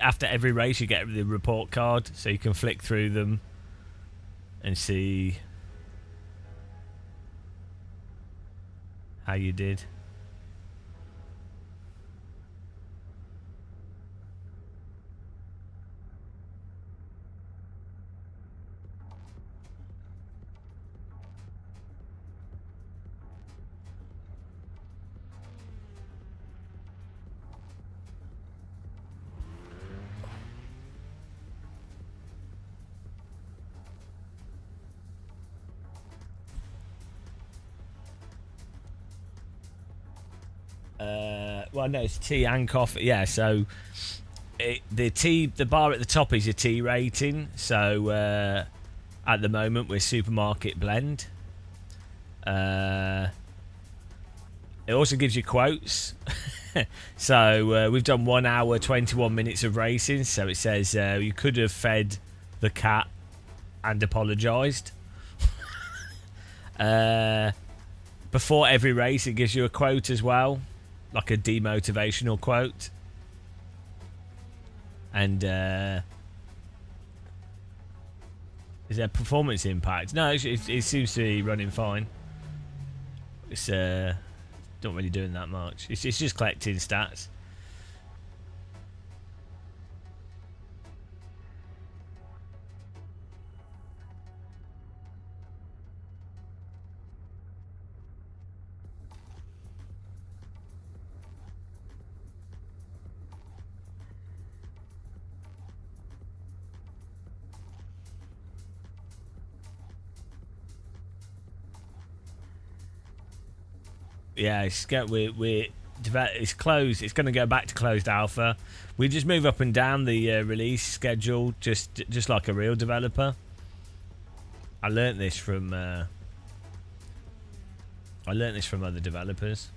after every race you get the report card, so you can flick through them and see how you did. Well, no, it's tea and coffee. Yeah, so the bar at the top is your tea rating. So at the moment we're supermarket blend. It also gives you quotes. So we've done 1 hour 21 minutes of racing. So it says you could have fed the cat and apologised. Before every race it gives you a quote as well, like a demotivational quote. And is there performance impact? No, it seems to be running fine. It's not really doing that much. It's just collecting stats. Yeah, it's closed. It's going to go back to closed alpha. We just move up and down the release schedule, just like a real developer. I learnt this from other developers.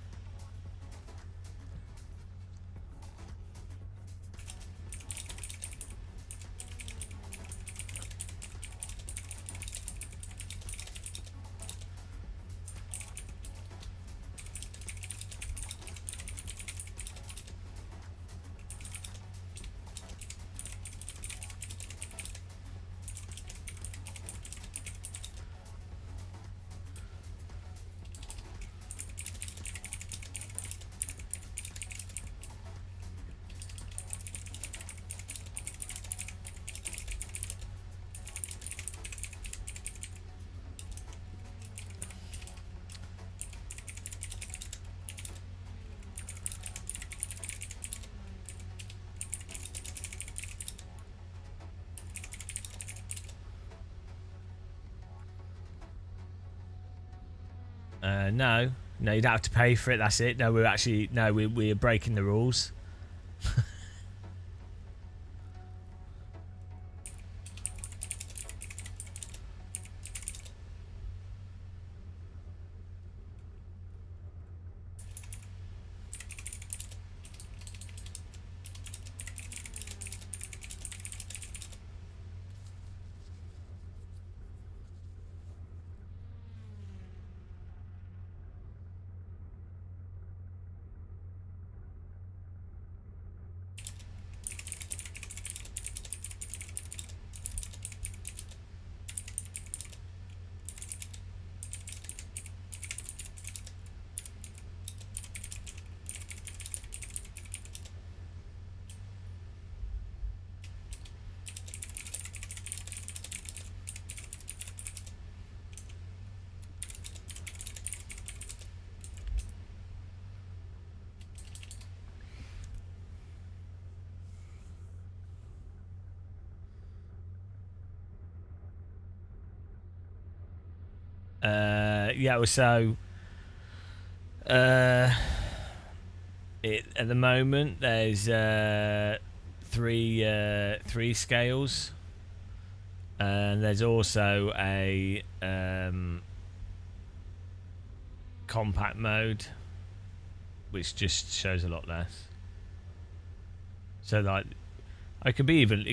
No, you don't have to pay for it. That's it. No, we're breaking the rules. Yeah, so at the moment there's three scales, and there's also a compact mode, which just shows a lot less. So like, we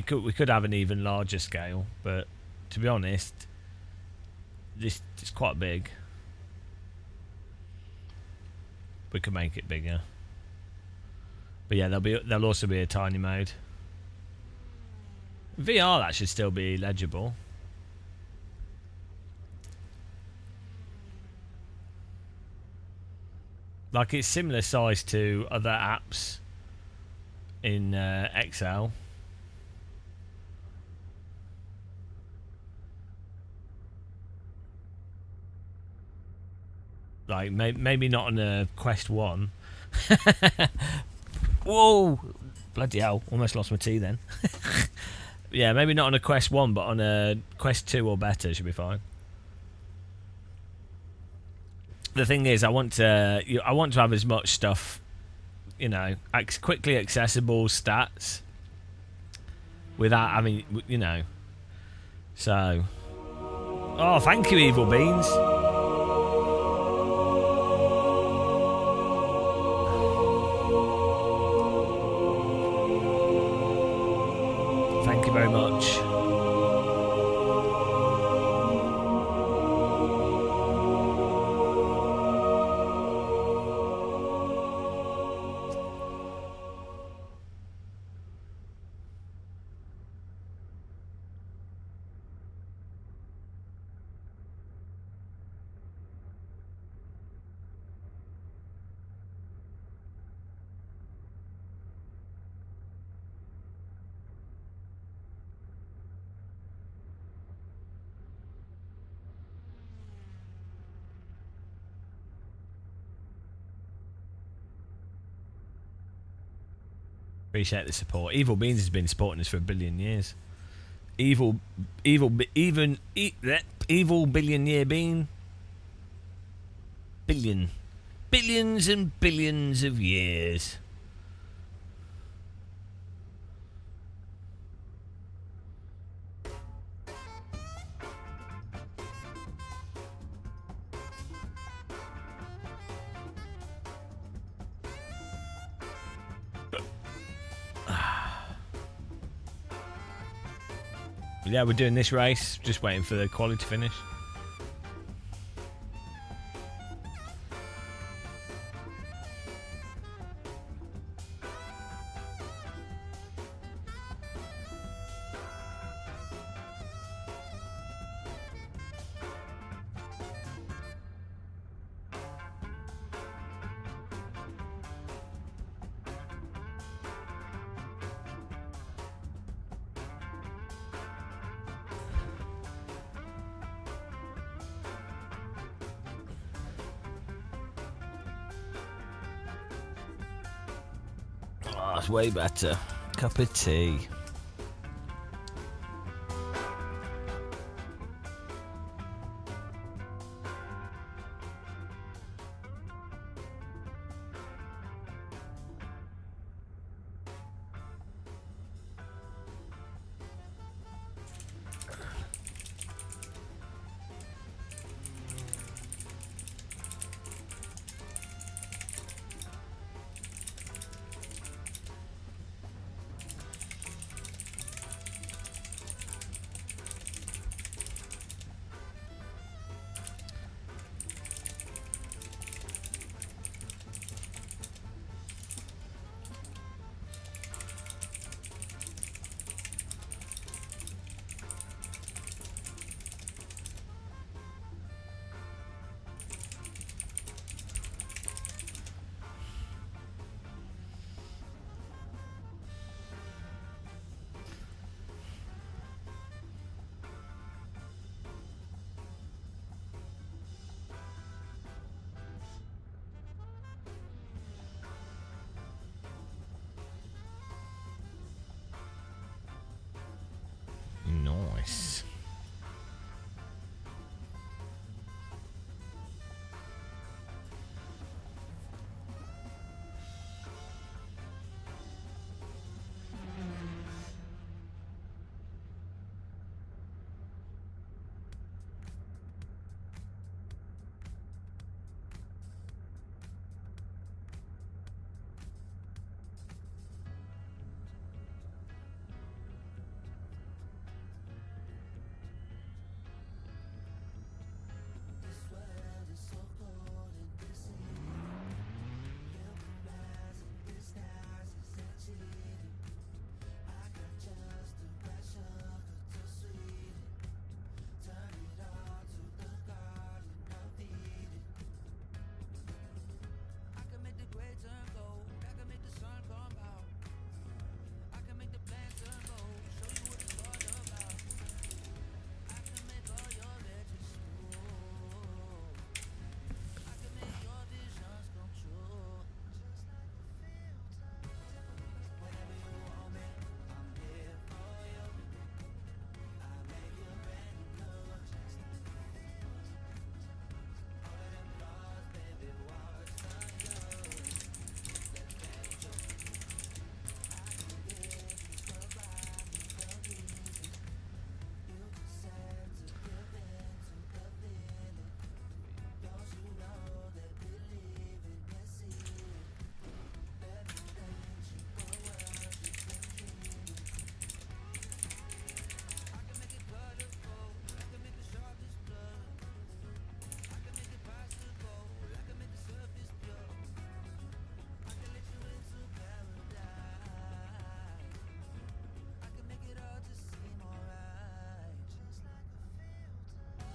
could have an even larger scale, but to be honest, this is quite big. We could make it bigger, but yeah, there'll also be a tiny mode. VR, that should still be legible. Like, it's similar size to other apps in Excel. Like, maybe not on a Quest 1. Whoa! Bloody hell, almost lost my tea then. Yeah, maybe not on a Quest 1, but on a Quest 2 or better should be fine. The thing is, I want to have as much stuff you know, quickly accessible stats without having, you know. So, oh, thank you, Evil Beans. Thank you very much. Appreciate the support. Evil Beans has been supporting us for 1 billion years. Evil Billion Year Bean. Billions and billions of years. Yeah, we're doing this race, just waiting for the quali to finish. Oh, it's way better. Cup of tea.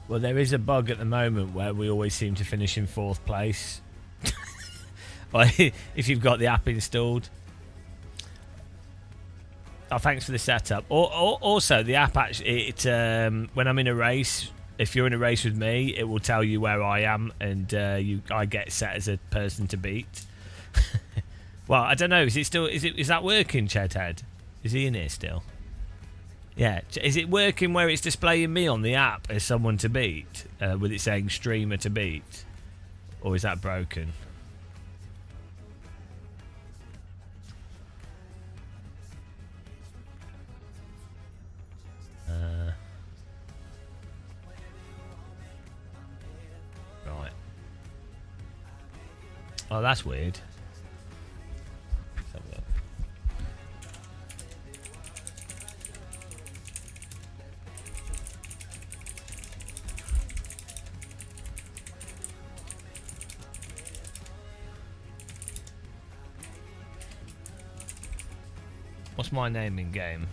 Well, there is a bug at the moment where we always seem to finish in 4th place. If you've got the app installed. Oh, thanks for the setup. Also, the app actually, when I'm in a race, if you're in a race with me, it will tell you where I am, and I get set as a person to beat. Well, I don't know. Is that working, Chedhead? Is he in here still? Yeah. Is it working where it's displaying me on the app as someone to beat, with it saying streamer to beat, or is that broken? Right. Oh, that's weird. Let's have a look. What's my name in game?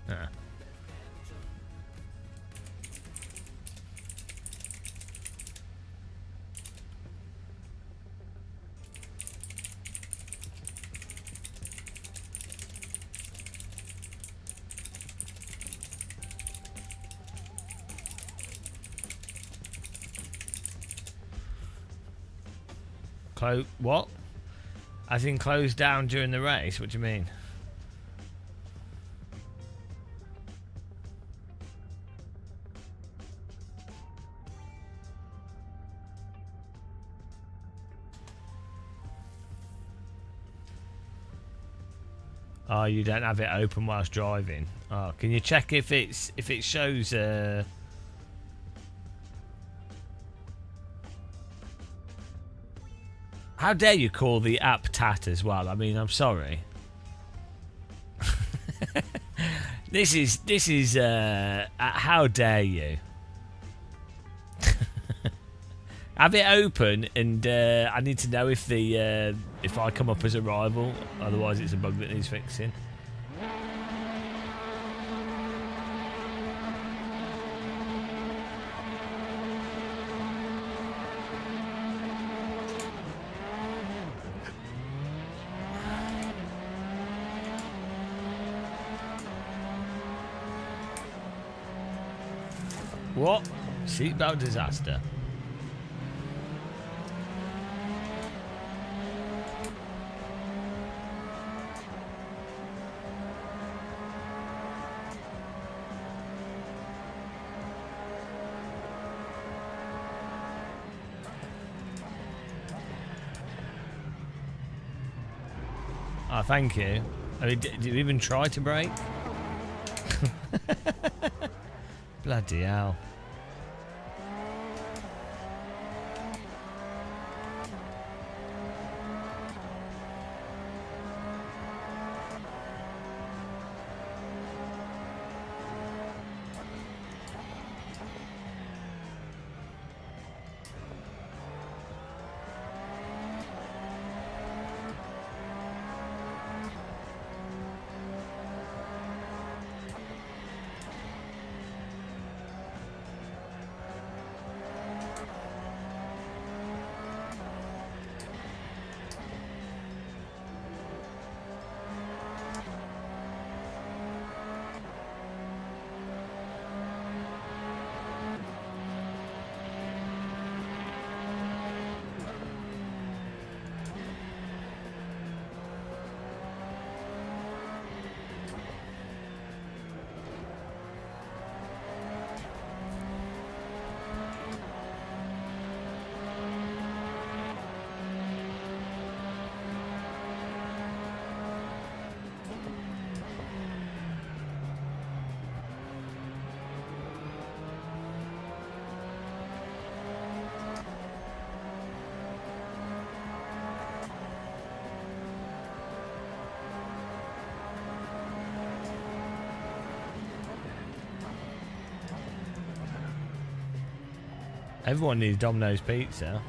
Ah. What? As in closed down during the race? What do you mean? Oh, you don't have it open whilst driving. Oh, can you check if it shows? How dare you call the app tat as well? I mean, I'm sorry. This is how dare you? Have it open, and I need to know if I come up as a rival. Otherwise, it's a bug that needs fixing. What? Seatbelt disaster. Oh, thank you. I mean, did you even try to brake? Bloody hell. Everyone needs Domino's pizza.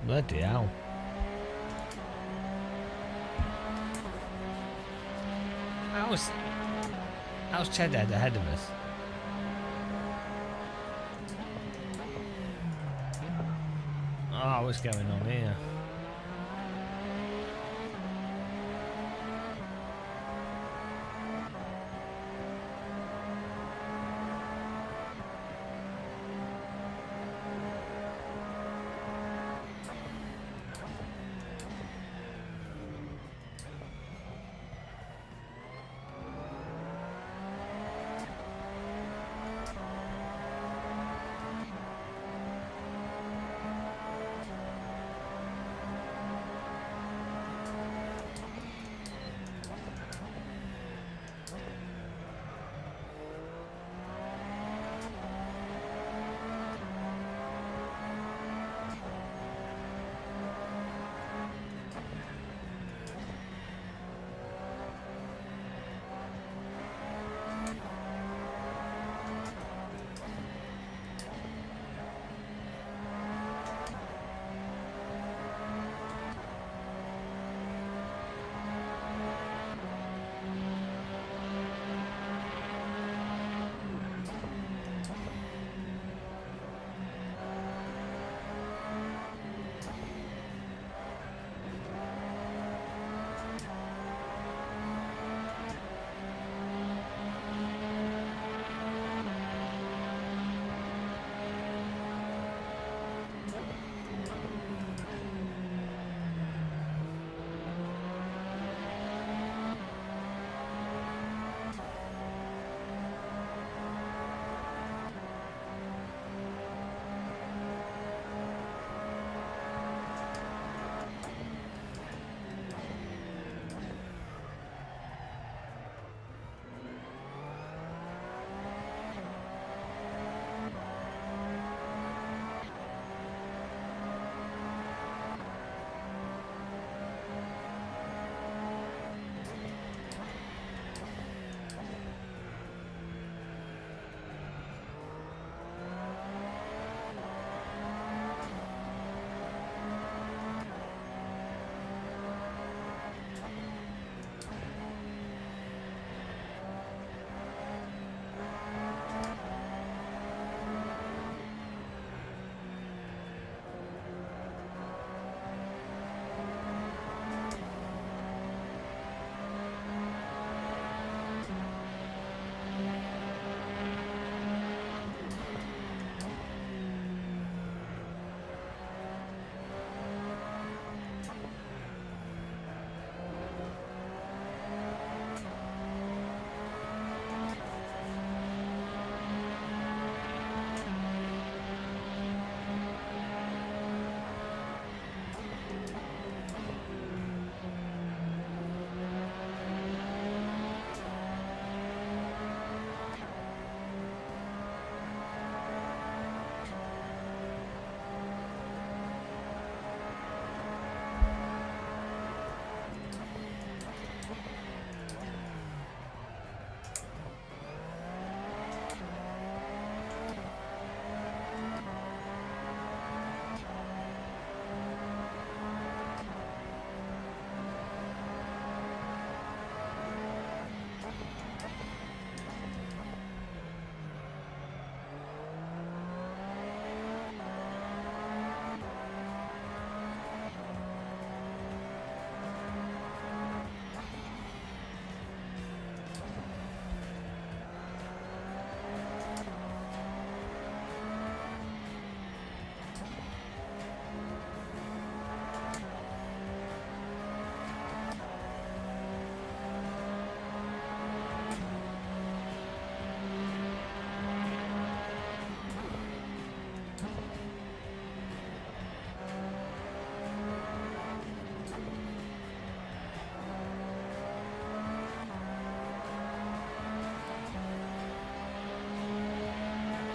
Bloody hell. How's Cheddhead ahead of us? Oh, what's going on here?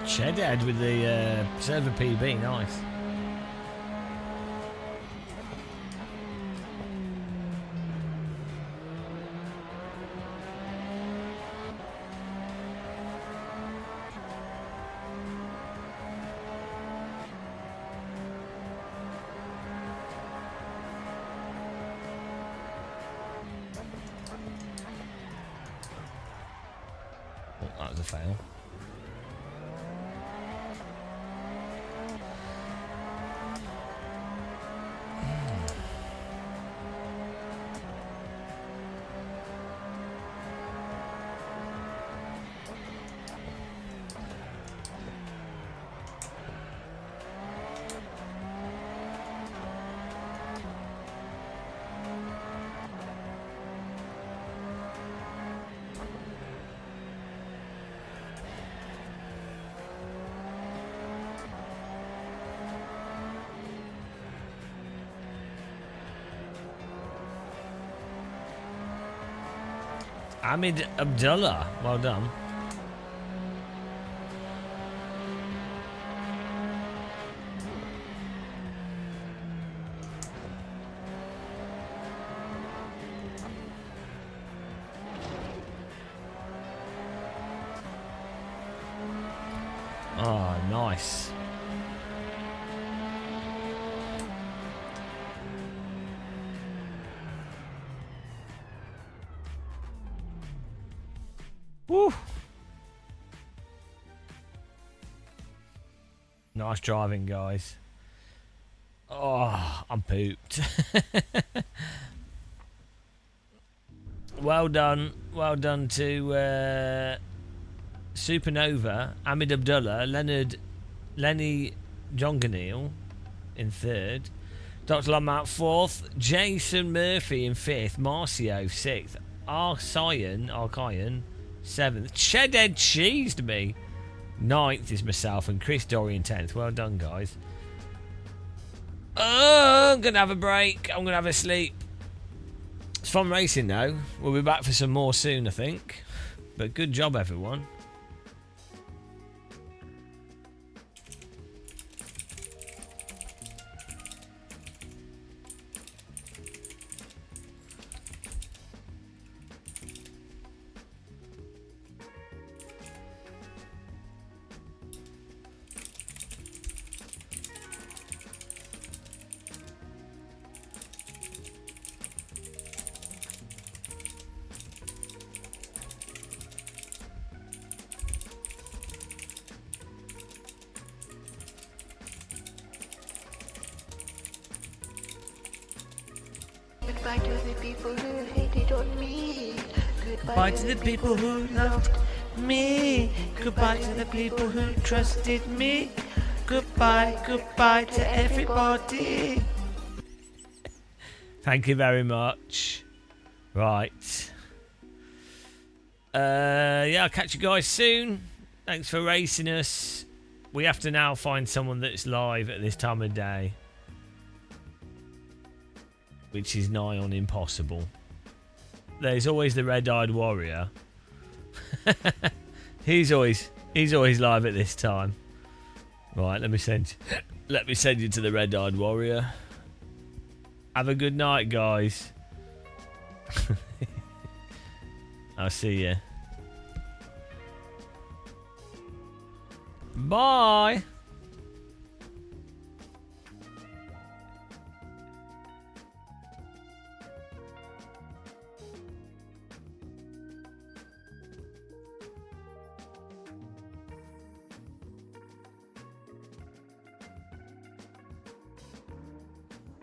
Cheddhead with the server PB, nice. That was a fail. Hamid Abdullah, well done. Oh, nice. Woo. Nice driving, guys. Oh, I'm pooped. Well done to Supernova, Hamid Abdullah, Lenny Jonganil in third, Dr. Lamont fourth, Jason Murphy in fifth, Marcio sixth, Arkayan seventh, Shedhead cheesed me. Ninth is myself and Chris Dorian 10th. Well done, guys. I'm gonna have a break. I'm gonna have a sleep. It's fun racing though. We'll be back for some more soon, I think. But good job, everyone. Goodbye to the people who hated on me. Goodbye to the people who loved me. Goodbye to the people who trusted me. Goodbye, goodbye to everybody. Thank you very much. Right. Yeah, I'll catch you guys soon. Thanks for racing us. We have to now find someone that's live at this time of day, which is nigh on impossible. There's always the red-eyed warrior. he's always live at this time. Right, let me send you to the red-eyed warrior. Have a good night, guys. I'll see you. Bye.